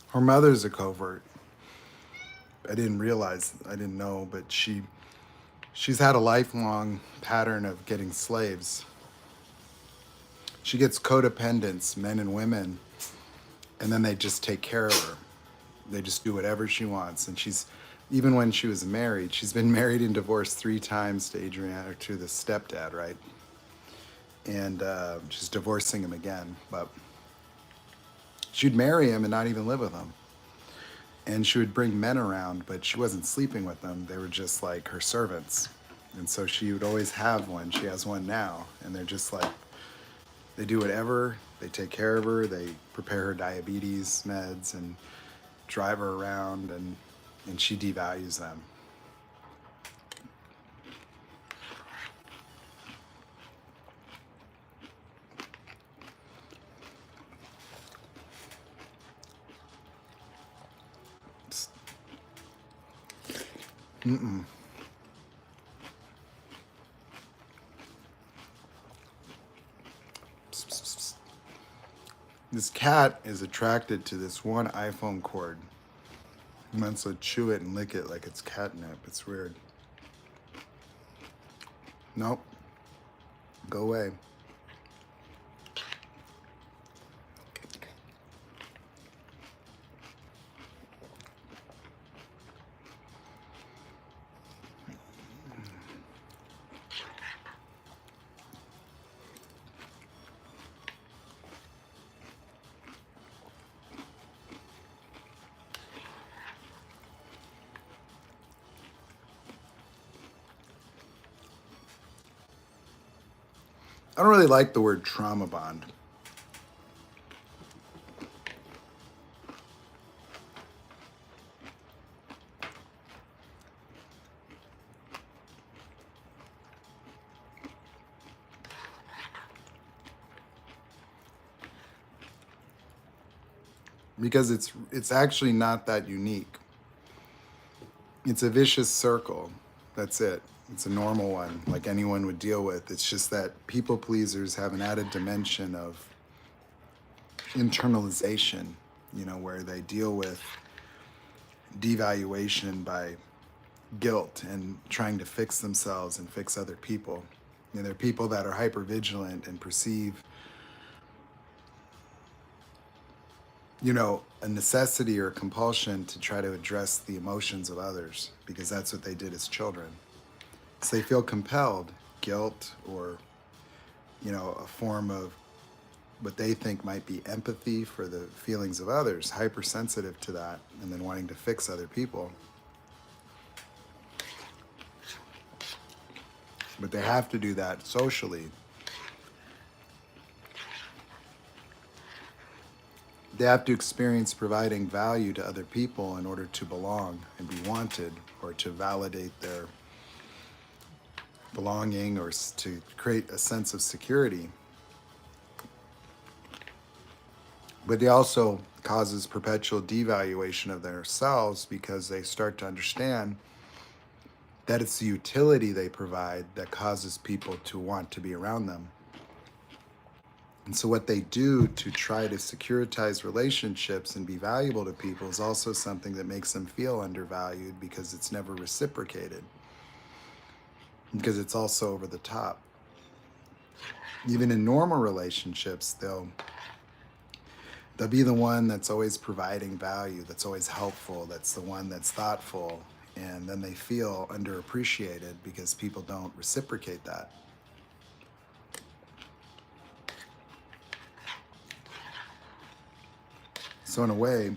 her mother's a covert. I didn't realize, I didn't know, but she's had a lifelong pattern of getting slaves. She gets codependents, men and women, and then they just take care of her. They just do whatever she wants. And even when she was married, she's been married and divorced 3 times to Adriana, or to the stepdad, right? And she's divorcing him again. But she'd marry him and not even live with him. And she would bring men around, but she wasn't sleeping with them. They were just like her servants. And so she would always have one. She has one now. And they're just like, they do whatever. They take care of her. They prepare her diabetes meds and drive her around, and she devalues them. Mm-mm. This cat is attracted to this one iPhone cord. He wants to chew it and lick it like it's catnip. It's weird. Nope. Go away. I don't really like the word trauma bond. Because it's actually not that unique. It's a vicious circle. That's it. It's a normal one, like anyone would deal with. It's just that people pleasers have an added dimension of internalization, you know, where they deal with devaluation by guilt and trying to fix themselves and fix other people. And they're people that are hypervigilant and perceive, you know, a necessity or a compulsion to try to address the emotions of others, because that's what they did as children. So they feel compelled, guilt, or, you know, a form of what they think might be empathy for the feelings of others, hypersensitive to that, and then wanting to fix other people. But they have to do that socially. They have to experience providing value to other people in order to belong and be wanted, or to validate their belonging, or to create a sense of security. But it also causes perpetual devaluation of themselves, because they start to understand that it's the utility they provide that causes people to want to be around them. And so what they do to try to securitize relationships and be valuable to people is also something that makes them feel undervalued, because it's never reciprocated. Because it's also over the top. Even in normal relationships, they'll be the one that's always providing value, that's always helpful, that's the one that's thoughtful, and then they feel underappreciated because people don't reciprocate that. So in a way,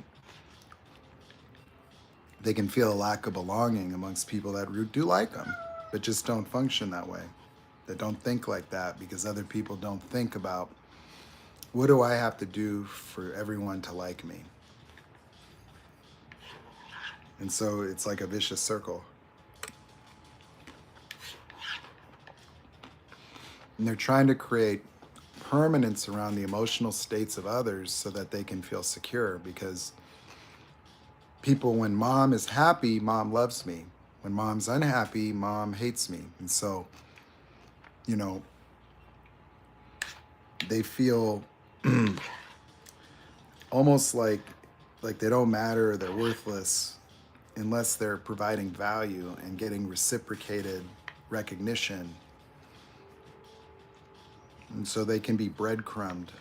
they can feel a lack of belonging amongst people that do like them, but just don't function that way. They don't think like that because other people don't think about, what do I have to do for everyone to like me? And so it's like a vicious circle. And they're trying to create permanence around the emotional states of others so that they can feel secure, because people, when mom is happy, mom loves me. When mom's unhappy, mom hates me. And so, you know, they feel almost like they don't matter, they're worthless unless they're providing value and getting reciprocated recognition. And so they can be breadcrumbed.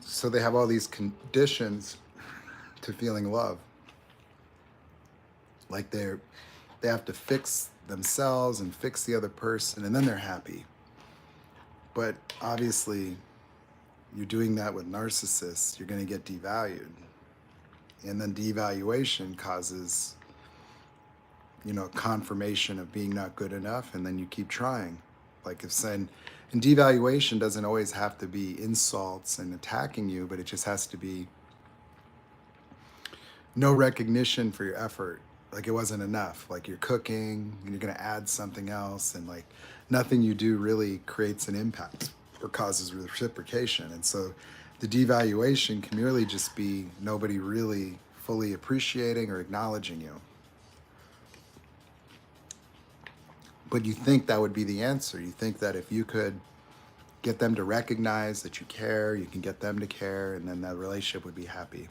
So they have all these conditions to feeling love. Like they have to fix themselves and fix the other person, and then they're happy. But obviously, you're doing that with narcissists, you're going to get devalued. And then devaluation causes, confirmation of being not good enough, and then you keep trying. Like if saying, and devaluation doesn't always have to be insults and attacking you, but it just has to be no recognition for your effort. Like it wasn't enough. Like you're cooking and you're going to add something else, and like nothing you do really creates an impact or causes reciprocation. And so the devaluation can really just be nobody really fully appreciating or acknowledging you. But you think that would be the answer. You think that if you could get them to recognize that you care, you can get them to care, and then that relationship would be happy.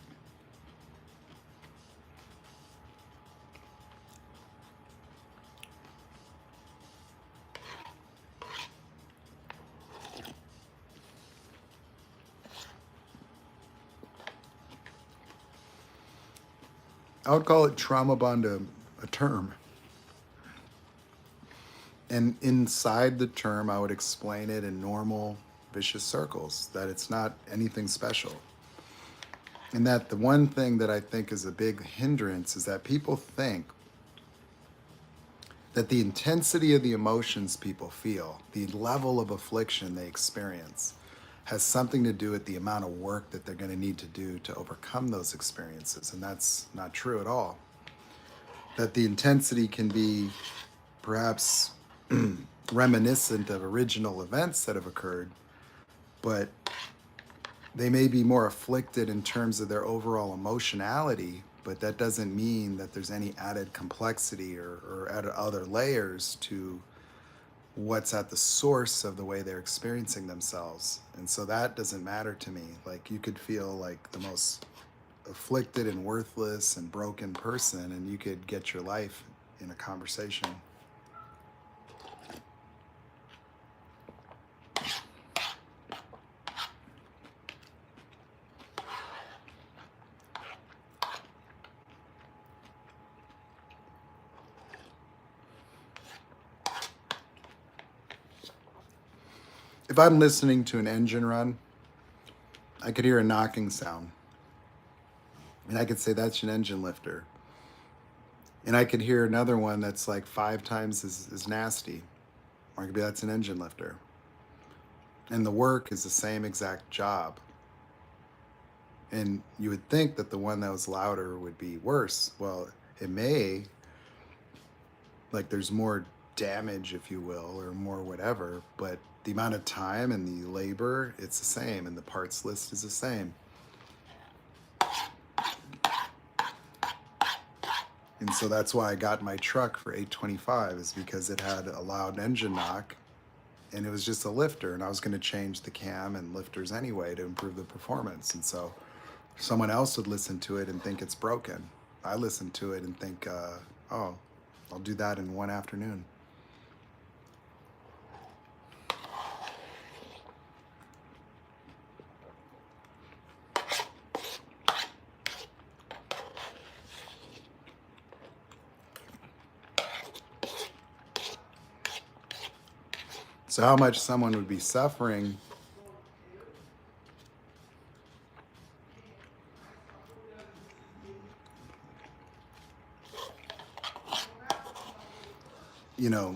I would call it trauma bond a term. And inside the term, I would explain it in normal vicious circles, that it's not anything special. And that the one thing that I think is a big hindrance is that people think that the intensity of the emotions people feel, the level of affliction they experience, has something to do with the amount of work that they're going to need to do to overcome those experiences. And that's not true at all. That the intensity can be perhaps reminiscent of original events that have occurred, but they may be more afflicted in terms of their overall emotionality, but that doesn't mean that there's any added complexity or added other layers to what's at the source of the way they're experiencing themselves. And so that doesn't matter to me. Like you could feel like the most afflicted and worthless and broken person, and you could get your life in a conversation. If I'm listening to an engine run, I could hear a knocking sound. And I could say that's an engine lifter. And I could hear another one that's like 5 times as nasty. Or I could be, that's an engine lifter. And the work is the same exact job. And you would think that the one that was louder would be worse. Well, it may, like there's more damage, if you will, or more whatever, but the amount of time and the labor, it's the same, and the parts list is the same. And so that's why I got my truck for $825, is because it had a loud engine knock, and it was just a lifter, and I was going to change the cam and lifters anyway to improve the performance. And so someone else would listen to it and think it's broken. I listen to it and think, oh, I'll do that in one afternoon. So how much someone would be suffering, you know,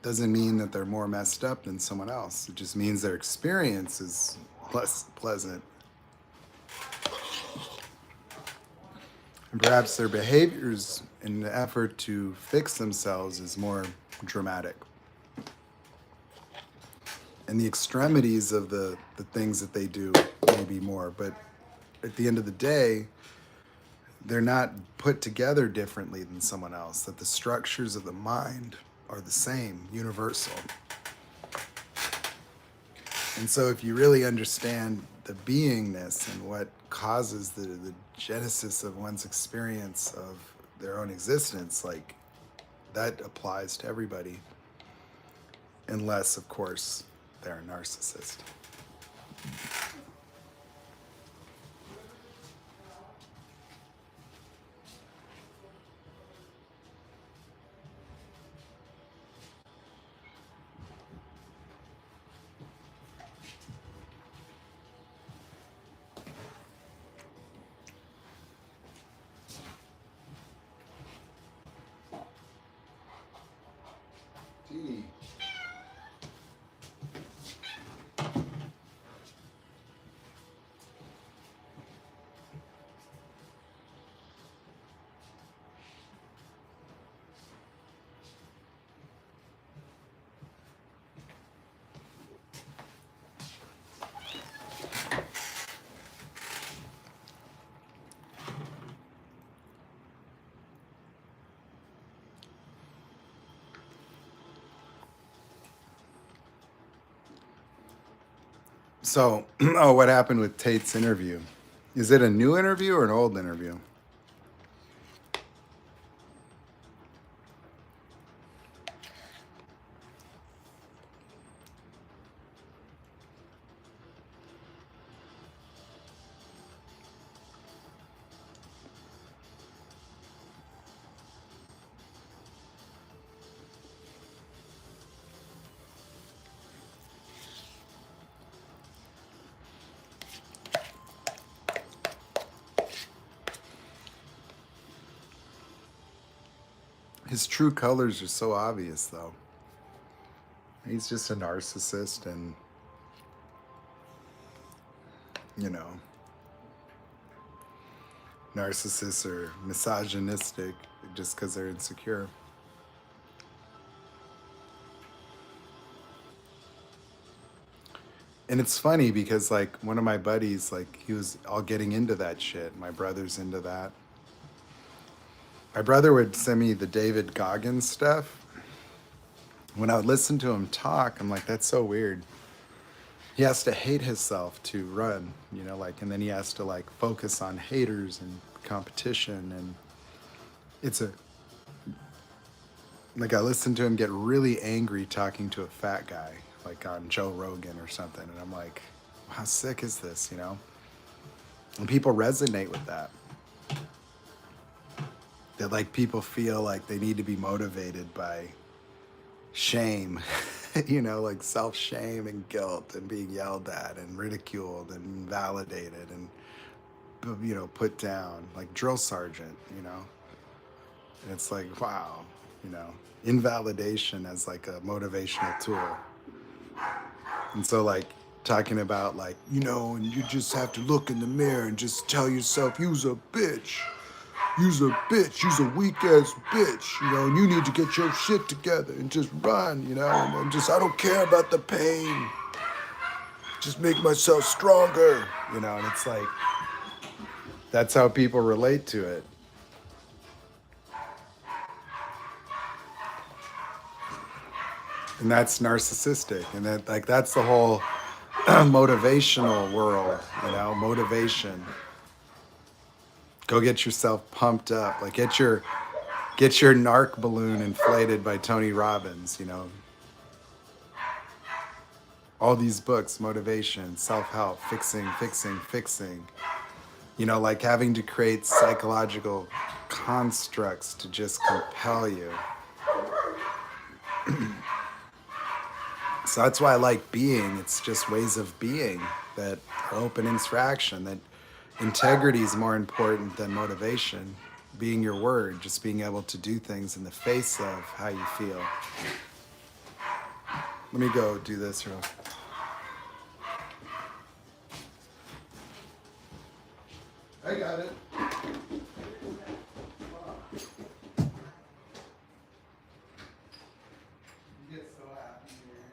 doesn't mean that they're more messed up than someone else. It just means their experience is less pleasant. And perhaps their behaviors in the effort to fix themselves is more dramatic. And the extremities of the things that they do may be more. But at the end of the day, they're not put together differently than someone else, that the structures of the mind are the same, universal. And so if you really understand the beingness and what causes the genesis of one's experience of their own existence, like that applies to everybody, unless, of course, they're a narcissist. Gee. So, oh, what happened with Tate's interview? Is it a new interview or an old interview? His true colors are so obvious, though. He's just a narcissist, and, you know, narcissists are misogynistic just because they're insecure. And it's funny because, like, one of my buddies, like, he was all getting into that shit. My brother's into that. My brother would send me the David Goggins stuff. When I would listen to him talk, I'm like, that's so weird. He has to hate himself to run, you know, like, and then he has to, like, focus on haters and competition. And it's a, like, I listened to him get really angry talking to a fat guy, like on Joe Rogan or something. And I'm like, how sick is this, you know? And people resonate with that. That, like, people feel like they need to be motivated by shame, you know, like self-shame and guilt and being yelled at and ridiculed and invalidated and, you know, put down, like drill sergeant, you know. And it's like, wow, you know, invalidation as like a motivational tool. And so, like, talking about, like, you know, and you just have to look in the mirror and just tell yourself, you's a bitch. You's a bitch. You's a weak ass bitch. You know, and you need to get your shit together and just run, you know, and just, I don't care about the pain. Just make myself stronger, you know, and it's like, that's how people relate to it. And that's narcissistic. And that, like, that's the whole motivational world, you know, motivation. Go get yourself pumped up. Like, get your narc balloon inflated by Tony Robbins, you know. All these books, motivation, self-help, fixing. You know, like having to create psychological constructs to just compel you. So that's why I like being. It's just ways of being that are open interaction, that integrity is more important than motivation. Being your word, just being able to do things in the face of how you feel. Let me go do this real. I got it. You get so happy here.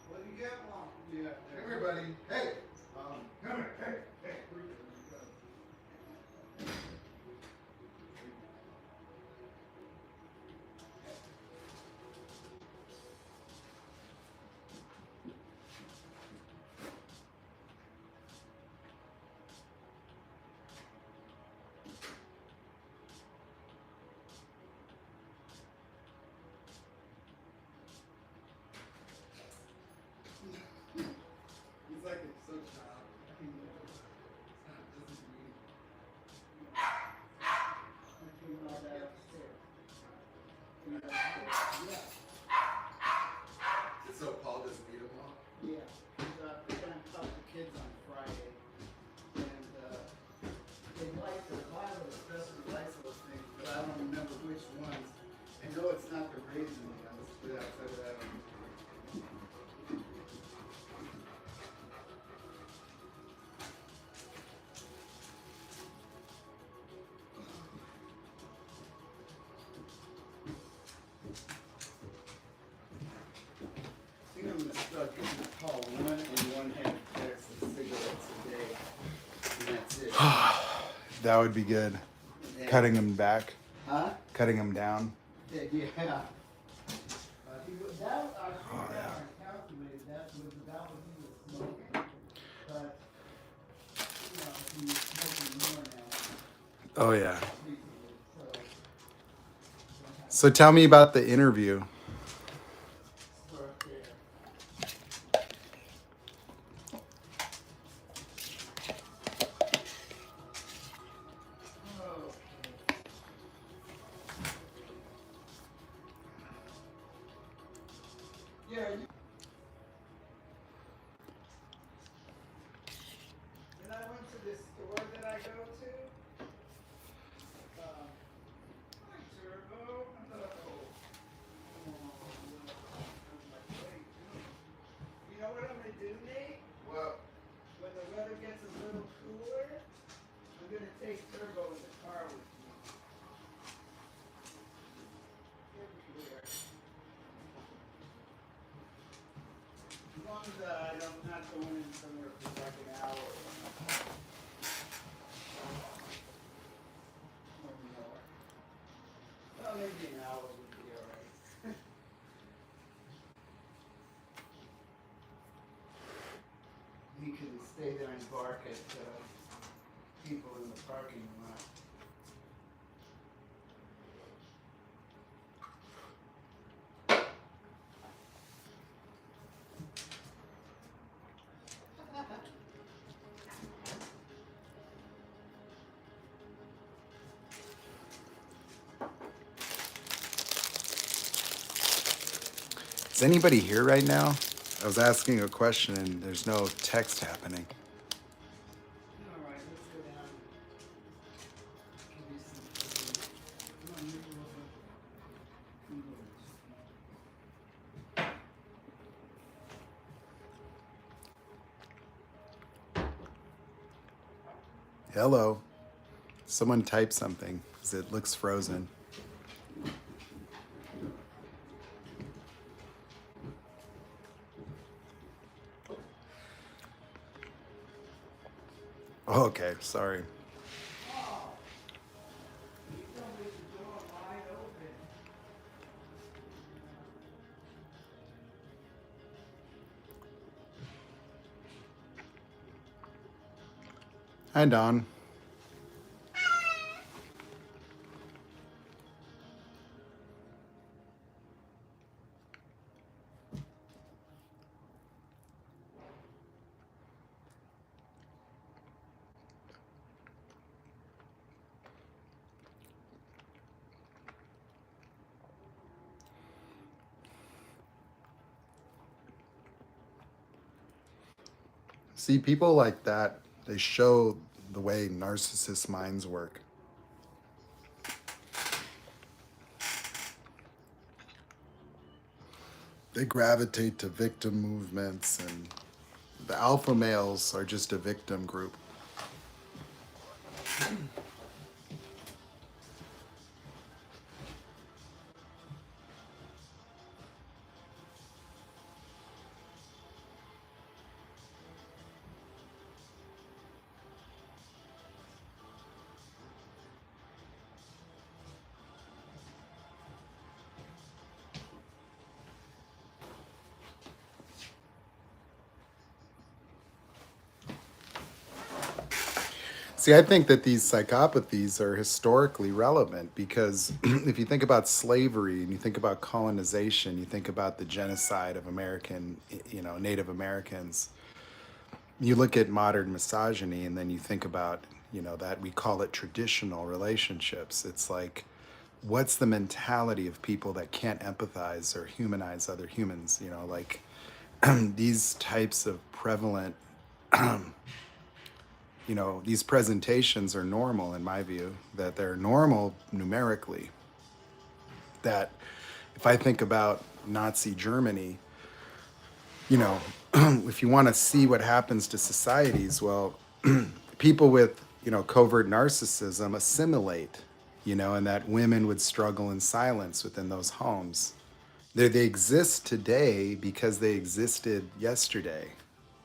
What do you get, Mom? Yeah. Come here, buddy. Hey. Come here. Hey. Hey. He's like so child. So Paul just beat him up? Yeah. We're going to talk to kids on Friday. And they like the Bible, especially likes those things, but I don't remember which ones. I know it's not the raisin ones, but outside of that, I don't know. I think I'm going to start getting Paul one and one half packs of cigarettes a day, and that's it. That would be good. Yeah. Cutting them back. Huh? Cutting them down. Yeah. That, I calculated that was about what he was smoking. But, he's smoking more now. Oh, yeah. So tell me about the interview. And I went to this store that I go to. Hi, Turbo. Hello. You know what I'm going to do, Nate? What? When the weather gets a little cooler, I'm going to take Turbo in the car with me. Everywhere. As long as I'm not going in somewhere for like an hour. Or more. Well, maybe an hour would be alright. He can stay there and bark at people in the parking lot. Is anybody here right now? I was asking a question and there's no text happening. All right, let's go down. Give you some food. Come on, move over. Hello. Someone type something because it looks frozen. Oh, okay, sorry. Hi, Don. See, people like that, they show the way narcissist minds work. They gravitate to victim movements, and the alpha males are just a victim group. See, I think that these psychopathies are historically relevant because if you think about slavery and you think about colonization, you think about the genocide of Native Americans, you look at modern misogyny and then you think about, that we call it traditional relationships. It's like, what's the mentality of people that can't empathize or humanize other humans? Like these types of prevalent these presentations are normal in my view, that they're normal numerically. That if I think about Nazi Germany, if you want to see what happens to societies, well, people with, covert narcissism assimilate, and that women would struggle in silence within those homes. They exist today because they existed yesterday.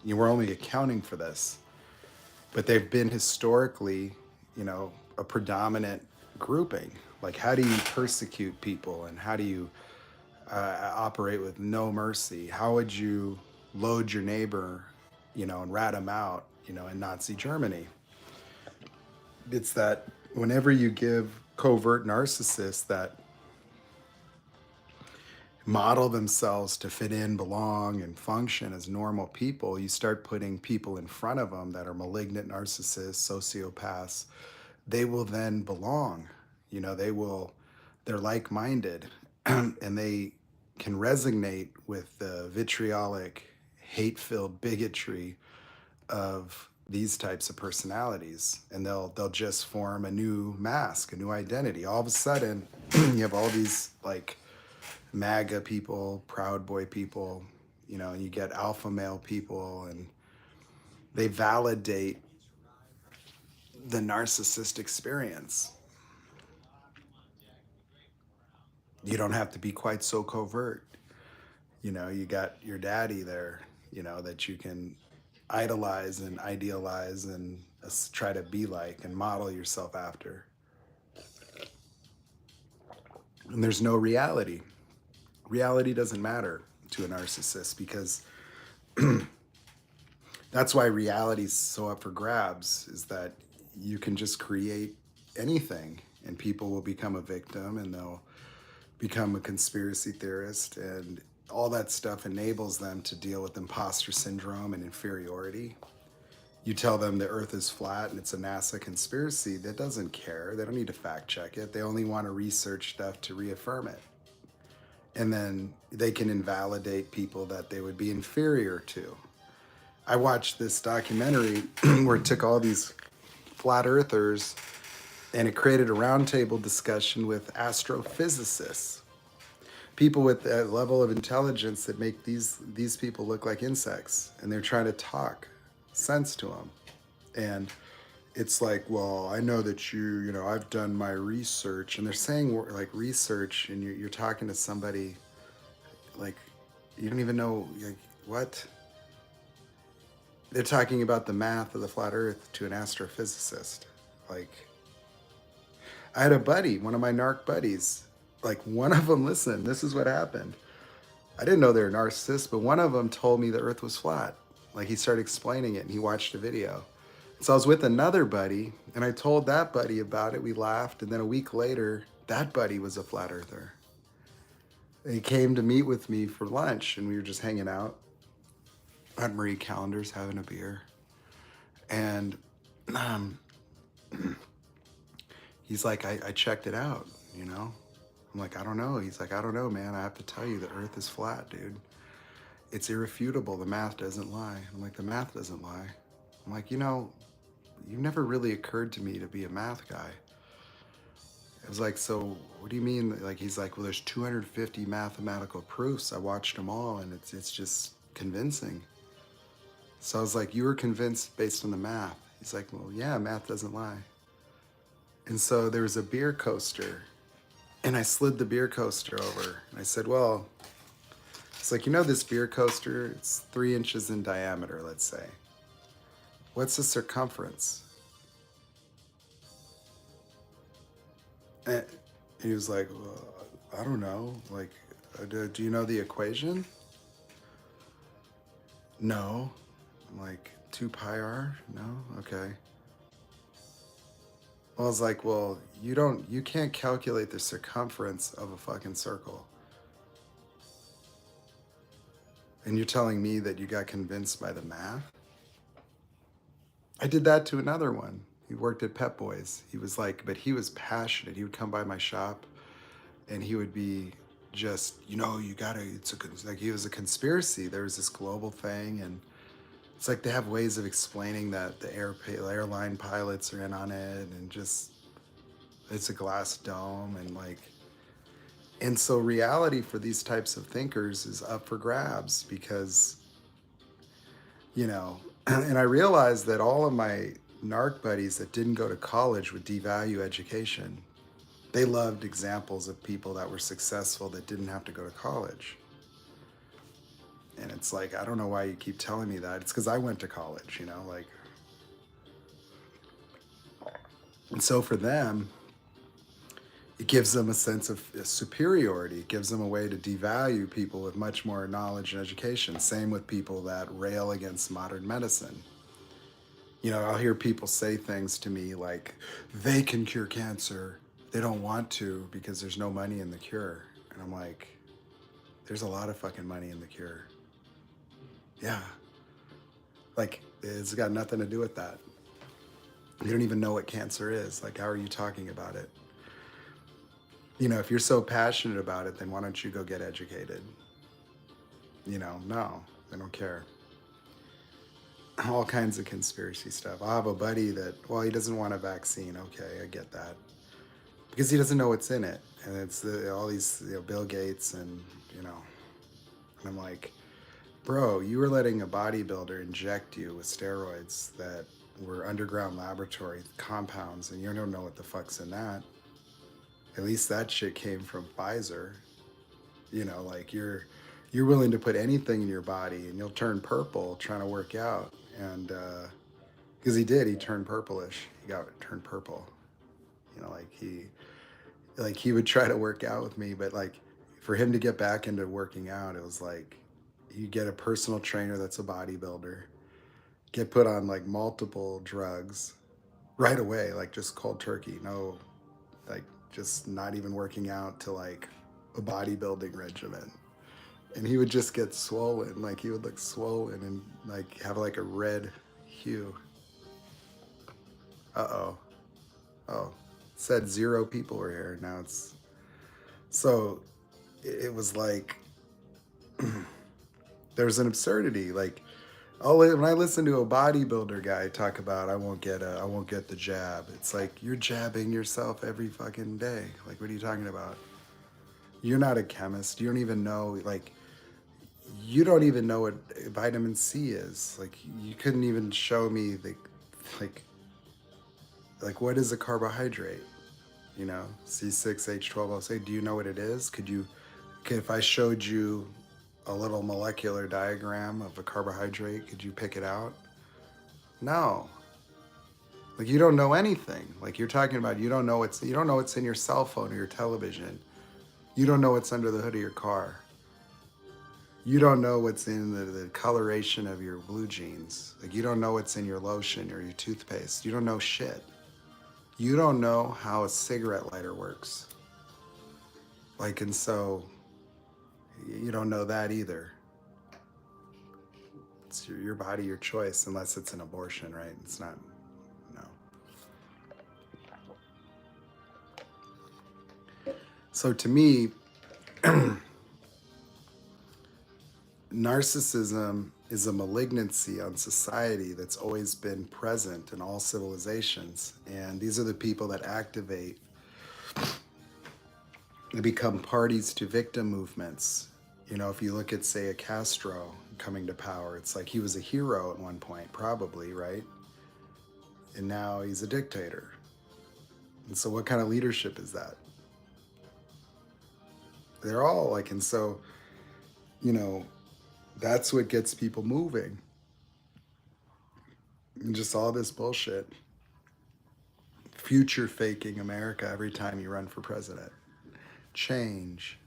You were only accounting for this. But they've been historically, a predominant grouping. Like, how do you persecute people, and how do you operate with no mercy? How would you load your neighbor, and rat him out, in Nazi Germany? It's that whenever you give covert narcissists that model themselves to fit in, belong, and function as normal people, you start putting people in front of them that are malignant narcissists, sociopaths. They will then belong. They're like-minded and they can resonate with the vitriolic, hate-filled bigotry of these types of personalities, and they'll just form a new mask, a new identity. All of a sudden, you have all these like MAGA people, Proud Boy people, and you get alpha male people, and they validate the narcissist experience. You don't have to be quite so covert. You got your daddy there, that you can idolize and idealize and try to be like and model yourself after. And there's no reality. Reality doesn't matter to a narcissist because that's why reality is so up for grabs, is that you can just create anything and people will become a victim and they'll become a conspiracy theorist, and all that stuff enables them to deal with imposter syndrome and inferiority. You tell them the earth is flat and it's a NASA conspiracy, that doesn't care. They don't need to fact check it. They only want to research stuff to reaffirm it. And then they can invalidate people that they would be inferior to. I watched this documentary where it took all these flat earthers and it created a roundtable discussion with astrophysicists, people with a level of intelligence that make these people look like insects, and they're trying to talk sense to them. And it's like, well, I know that I've done my research, and they're saying like research, and you're talking to somebody like you don't even know, like, what? They're talking about the math of the flat earth to an astrophysicist. Like, I had a buddy, one of my narc buddies, like one of them, listen, this is what happened. I didn't know they were narcissists, but one of them told me the earth was flat. Like, he started explaining it and he watched a video. So I was with another buddy and I told that buddy about it. We laughed. And then a week later, that buddy was a flat earther. And he came to meet with me for lunch and we were just hanging out at Marie Callender's having a beer. And he's like, I checked it out, I'm like, I don't know. He's like, I don't know, man. I have to tell you, the earth is flat, dude. it's irrefutable. The math doesn't lie. I'm like, the math doesn't lie. I'm like, you know, you never really occurred to me to be a math guy. I was like, so what do you mean? Like, he's like, well, there's 250 mathematical proofs. I watched them all, and it's just convincing. So I was like, you were convinced based on the math. He's like, well, yeah, math doesn't lie. And so there was a beer coaster, and I slid the beer coaster over. And I said, well, it's like, you know, this beer coaster, it's 3 inches in diameter, let's say. What's the circumference? And he was like, well, I don't know. Like, do you know the equation? No. I'm like, 2 pi r? No? Okay. Well, I was like, well, you can't calculate the circumference of a fucking circle. And you're telling me that you got convinced by the math? I did that to another one. He worked at Pep Boys. He was like, but he was passionate. He would come by my shop and he would be just, you know, you gotta, like, he was a conspiracy. There was this global thing, and it's like they have ways of explaining that the airline pilots are in on it, and just, it's a glass dome, and like, and so reality for these types of thinkers is up for grabs because, you know, and I realized that all of my narc buddies that didn't go to college would devalue education. They loved examples of people that were successful that didn't have to go to college. And it's like, I don't know why you keep telling me that. It's because I went to college, you know, like. And so for them, it gives them a sense of superiority. It gives them a way to devalue people with much more knowledge and education. Same with people that rail against modern medicine. You know, I'll hear people say things to me like, they can cure cancer. They don't want to because there's no money in the cure. And I'm like, there's a lot of fucking money in the cure. Yeah. Like, it's got nothing to do with that. You don't even know what cancer is. Like, how are you talking about it? You know, if you're so passionate about it, then why don't you go get educated? You know, no, they don't care. All kinds of conspiracy stuff. I have a buddy that, well, he doesn't want a vaccine. Okay, I get that. Because he doesn't know what's in it. And it's all these, you know, Bill Gates and, you know, and I'm like, bro, you were letting a bodybuilder inject you with steroids that were underground laboratory compounds, and you don't know what the fuck's in that. At least that shit came from Pfizer. You know, like you're willing to put anything in your body and you'll turn purple trying to work out. And because he turned purplish. Turned purple. You know, like he would try to work out with me, but like for him to get back into working out, it was like you get a personal trainer that's a bodybuilder, get put on like multiple drugs right away, like just cold turkey, no, like just not even working out to like a bodybuilding regimen. And he would just get swollen, like he would look swollen and like have like a red hue. Uh-oh. Oh, it said 0 people were here. Now it's, so it was like, there's an absurdity. Like, when I listen to a bodybuilder guy talk about, I won't get the jab. It's like, you're jabbing yourself every fucking day. Like, what are you talking about? You're not a chemist. You don't even know, like, you don't even know what vitamin C is. Like, you couldn't even show me the, like what is a carbohydrate? You know, C6H12O6. Do you know what it is? If I showed you a little molecular diagram of a carbohydrate, could you pick it out? No. Like, you don't know anything. Like, you're talking about, you don't know what's in your cell phone or your television. You don't know what's under the hood of your car. You don't know what's in the coloration of your blue jeans. Like, you don't know what's in your lotion or your toothpaste. You don't know shit. You don't know how a cigarette lighter works. Like, and so you don't know that either. It's your body, your choice, unless it's an abortion, right? It's not, no. So to me, narcissism is a malignancy on society that's always been present in all civilizations. And these are the people that activate, they become parties to victim movements. You know, if you look at, say, a Castro coming to power, it's like he was a hero at one point, probably, right? And now he's a dictator. And so what kind of leadership is that? They're all like, and so, you know, that's what gets people moving. And just all this bullshit. Future faking America every time you run for president. Change.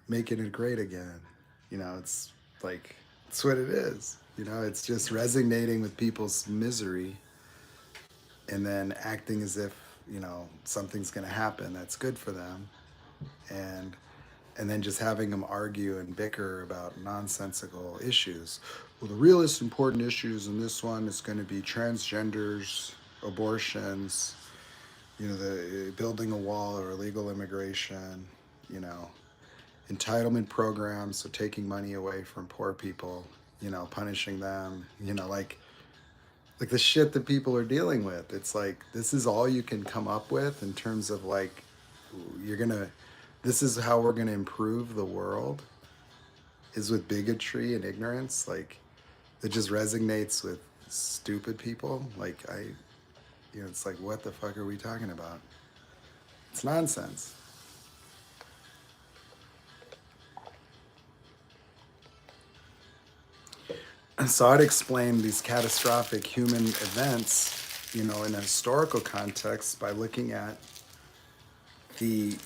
Making it great again. You know, it's like, it's what it is. You know, it's just resonating with people's misery and then acting as if, you know, something's going to happen that's good for them. And then just having them argue and bicker about nonsensical issues. Well, the realest important issues in this one is going to be transgenders, abortions, you know, the building a wall or illegal immigration, you know, entitlement programs, so taking money away from poor people, you know, punishing them, you know, like the shit that people are dealing with. It's like, this is all you can come up with in terms of like, this is how we're gonna improve the world, is with bigotry and ignorance. Like, it just resonates with stupid people. Like, you know, it's like, what the fuck are we talking about? It's nonsense. So I'd explain these catastrophic human events, you know, in a historical context by looking at the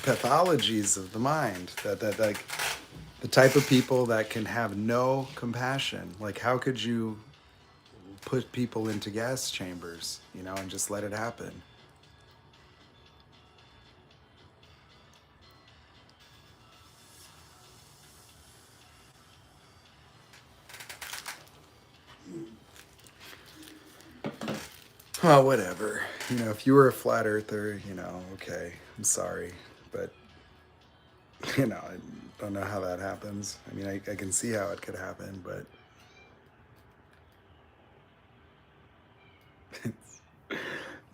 pathologies of the mind, that like the type of people that can have no compassion. Like, how could you put people into gas chambers, you know, and just let it happen? Well, whatever. You know, if you were a flat earther, you know, okay, I'm sorry. But, you know, I don't know how that happens. I mean, I can see how it could happen, but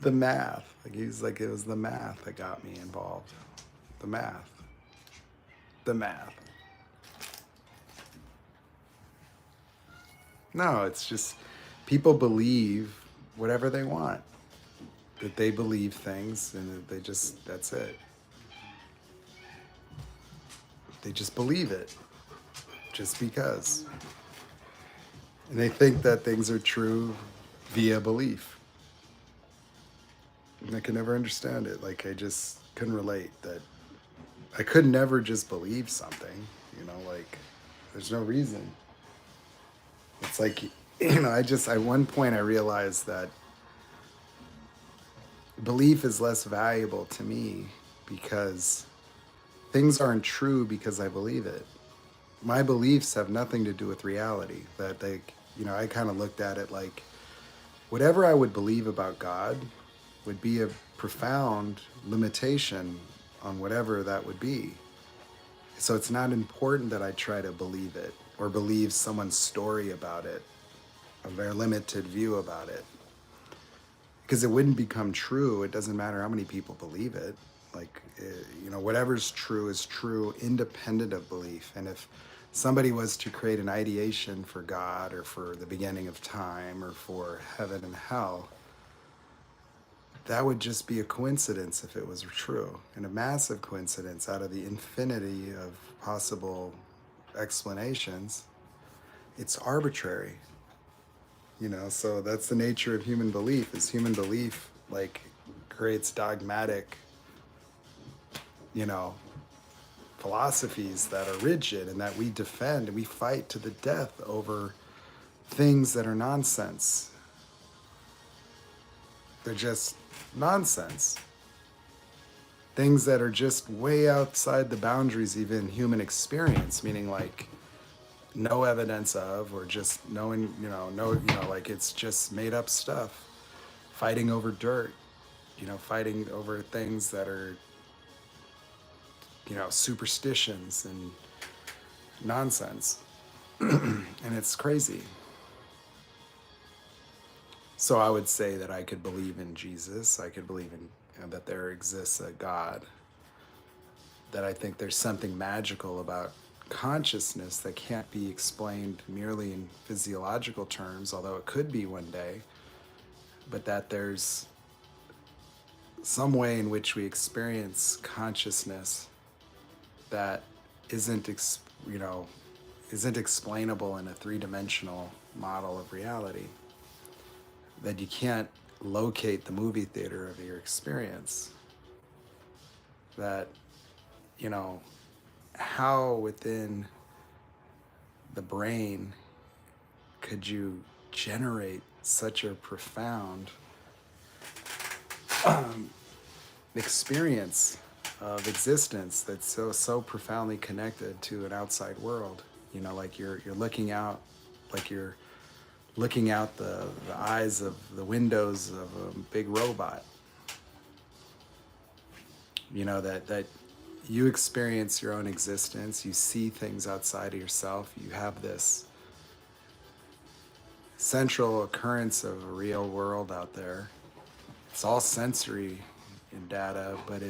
the math. Like, he's like, it was the math that got me involved. The math. The math. No, it's just people believe whatever they want. That they believe things and they just, that's it. They just believe it just because. And they think that things are true via belief. And I could never understand it. Like, I just couldn't relate that I could never just believe something, you know, like, there's no reason. It's like, you know, at one point I realized that belief is less valuable to me because things aren't true because I believe it. My beliefs have nothing to do with reality. That they, you know, I kind of looked at it like whatever I would believe about God would be a profound limitation on whatever that would be. So it's not important that I try to believe it or believe someone's story about it, a very limited view about it. Because it wouldn't become true. It doesn't matter how many people believe it. Like, you know, whatever's true is true independent of belief. And if somebody was to create an ideation for God or for the beginning of time or for heaven and hell, that would just be a coincidence if it was true, and a massive coincidence out of the infinity of possible explanations. It's arbitrary, you know. So that's the nature of human belief. Is human belief like creates dogmatic, you know, philosophies that are rigid and that we defend and we fight to the death over things that are nonsense. They're just nonsense. Things that are just way outside the boundaries even human experience, meaning like no evidence of, or just knowing, like it's just made up stuff. Fighting over dirt, you know, fighting over things that are, you know, superstitions and, nonsense. And it's crazy. So I would say that I could believe in Jesus. I could believe in that there exists a God. That I think there's something magical about consciousness that can't be explained merely in physiological terms, although it could be one day. But that there's some way in which we experience consciousness that isn't explainable in a three-dimensional model of reality. That you can't locate the movie theater of your experience. That, how within the brain could you generate such a profound experience of existence that's so profoundly connected to an outside world? Like you're looking out, like you're looking out the eyes of the windows of a big robot. That you experience your own existence, you see things outside of yourself, you have this central occurrence of a real world out there. It's all sensory and data, but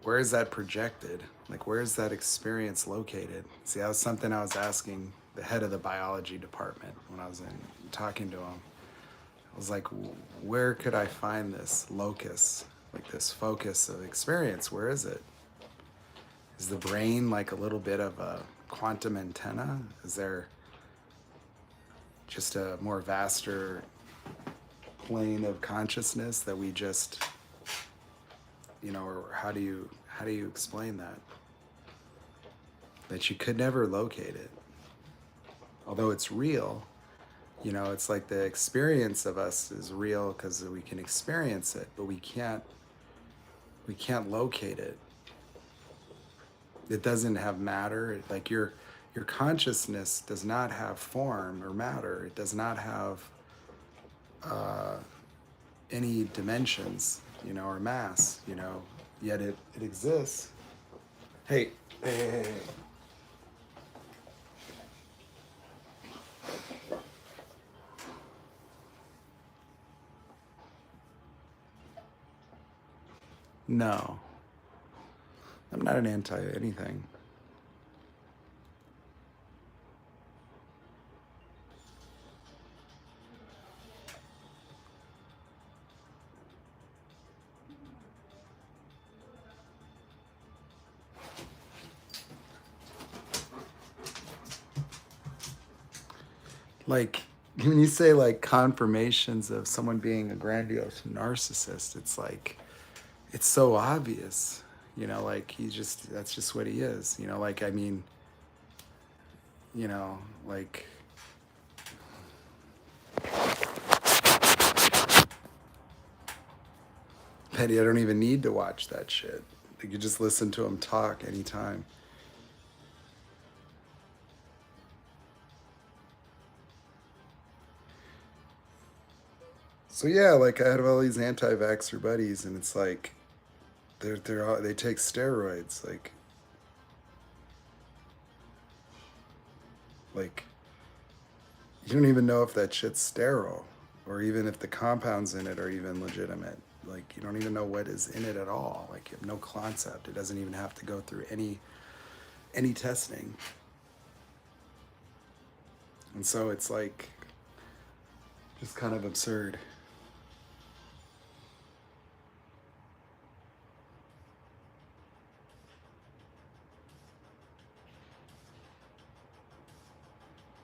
where is that projected? Like, where is that experience located? See, that was something I was asking the head of the biology department when I was talking to him. I was like, where could I find this locus, like this focus of experience? Where is it? Is the brain like a little bit of a quantum antenna? Is there just a more vaster plane of consciousness that we just, or how do you explain that? That you could never locate it. Although it's real, it's like the experience of us is real because we can experience it, but we can't locate it. It doesn't have matter. Like your consciousness does not have form or matter. It does not have any dimensions, or mass, yet it exists. Hey. No. I'm not an anti-anything. Like, when you say like confirmations of someone being a grandiose narcissist, it's like, it's so obvious, like that's just what he is, like, I mean, like, Petty, I don't even need to watch that shit. You just listen to him talk anytime. So yeah, like I have all these anti-vaxxer buddies, and it's like they take steroids, like you don't even know if that shit's sterile, or even if the compounds in it are even legitimate. Like you don't even know what is in it at all. Like you have no concept. It doesn't even have to go through any testing. And so it's like just kind of absurd.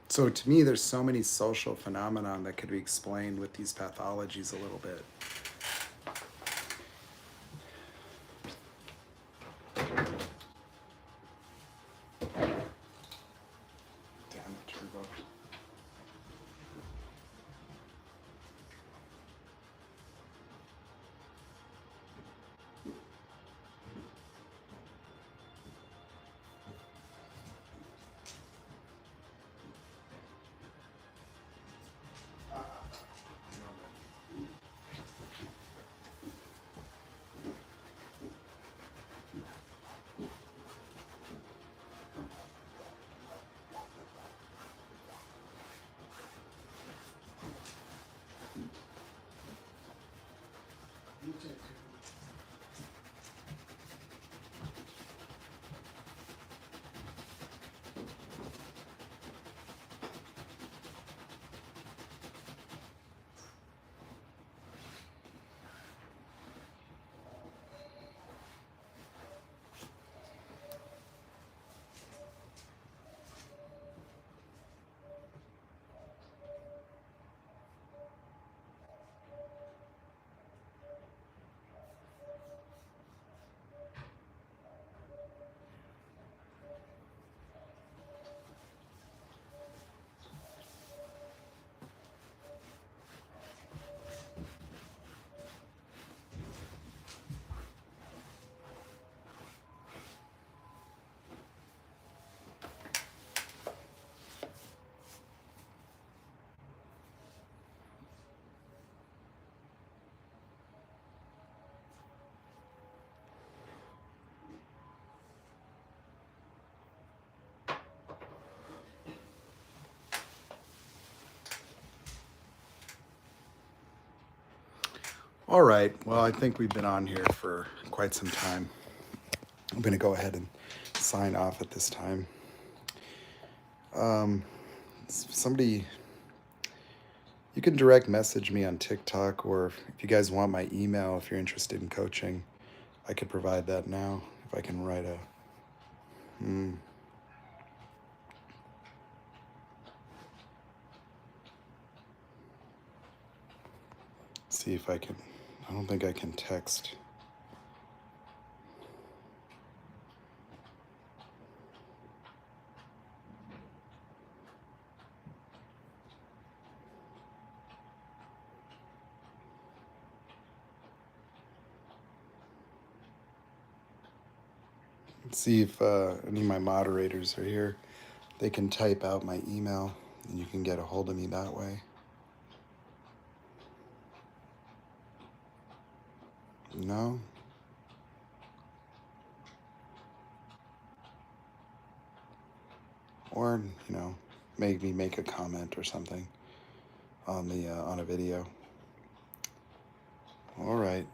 So to me, there's so many social phenomenon that could be explained with these pathologies a little bit. Damn it, turbo. All right. Well, I think we've been on here for quite some time. I'm going to go ahead and sign off at this time. Somebody, you can direct message me on TikTok, or if you guys want my email, if you're interested in coaching, I could provide that now. If I can write a... See if I can... I don't think I can text. Let's see if any of my moderators are here. They can type out my email, and you can get a hold of me that way. No? Or, maybe make a comment or something on the on a video. All right.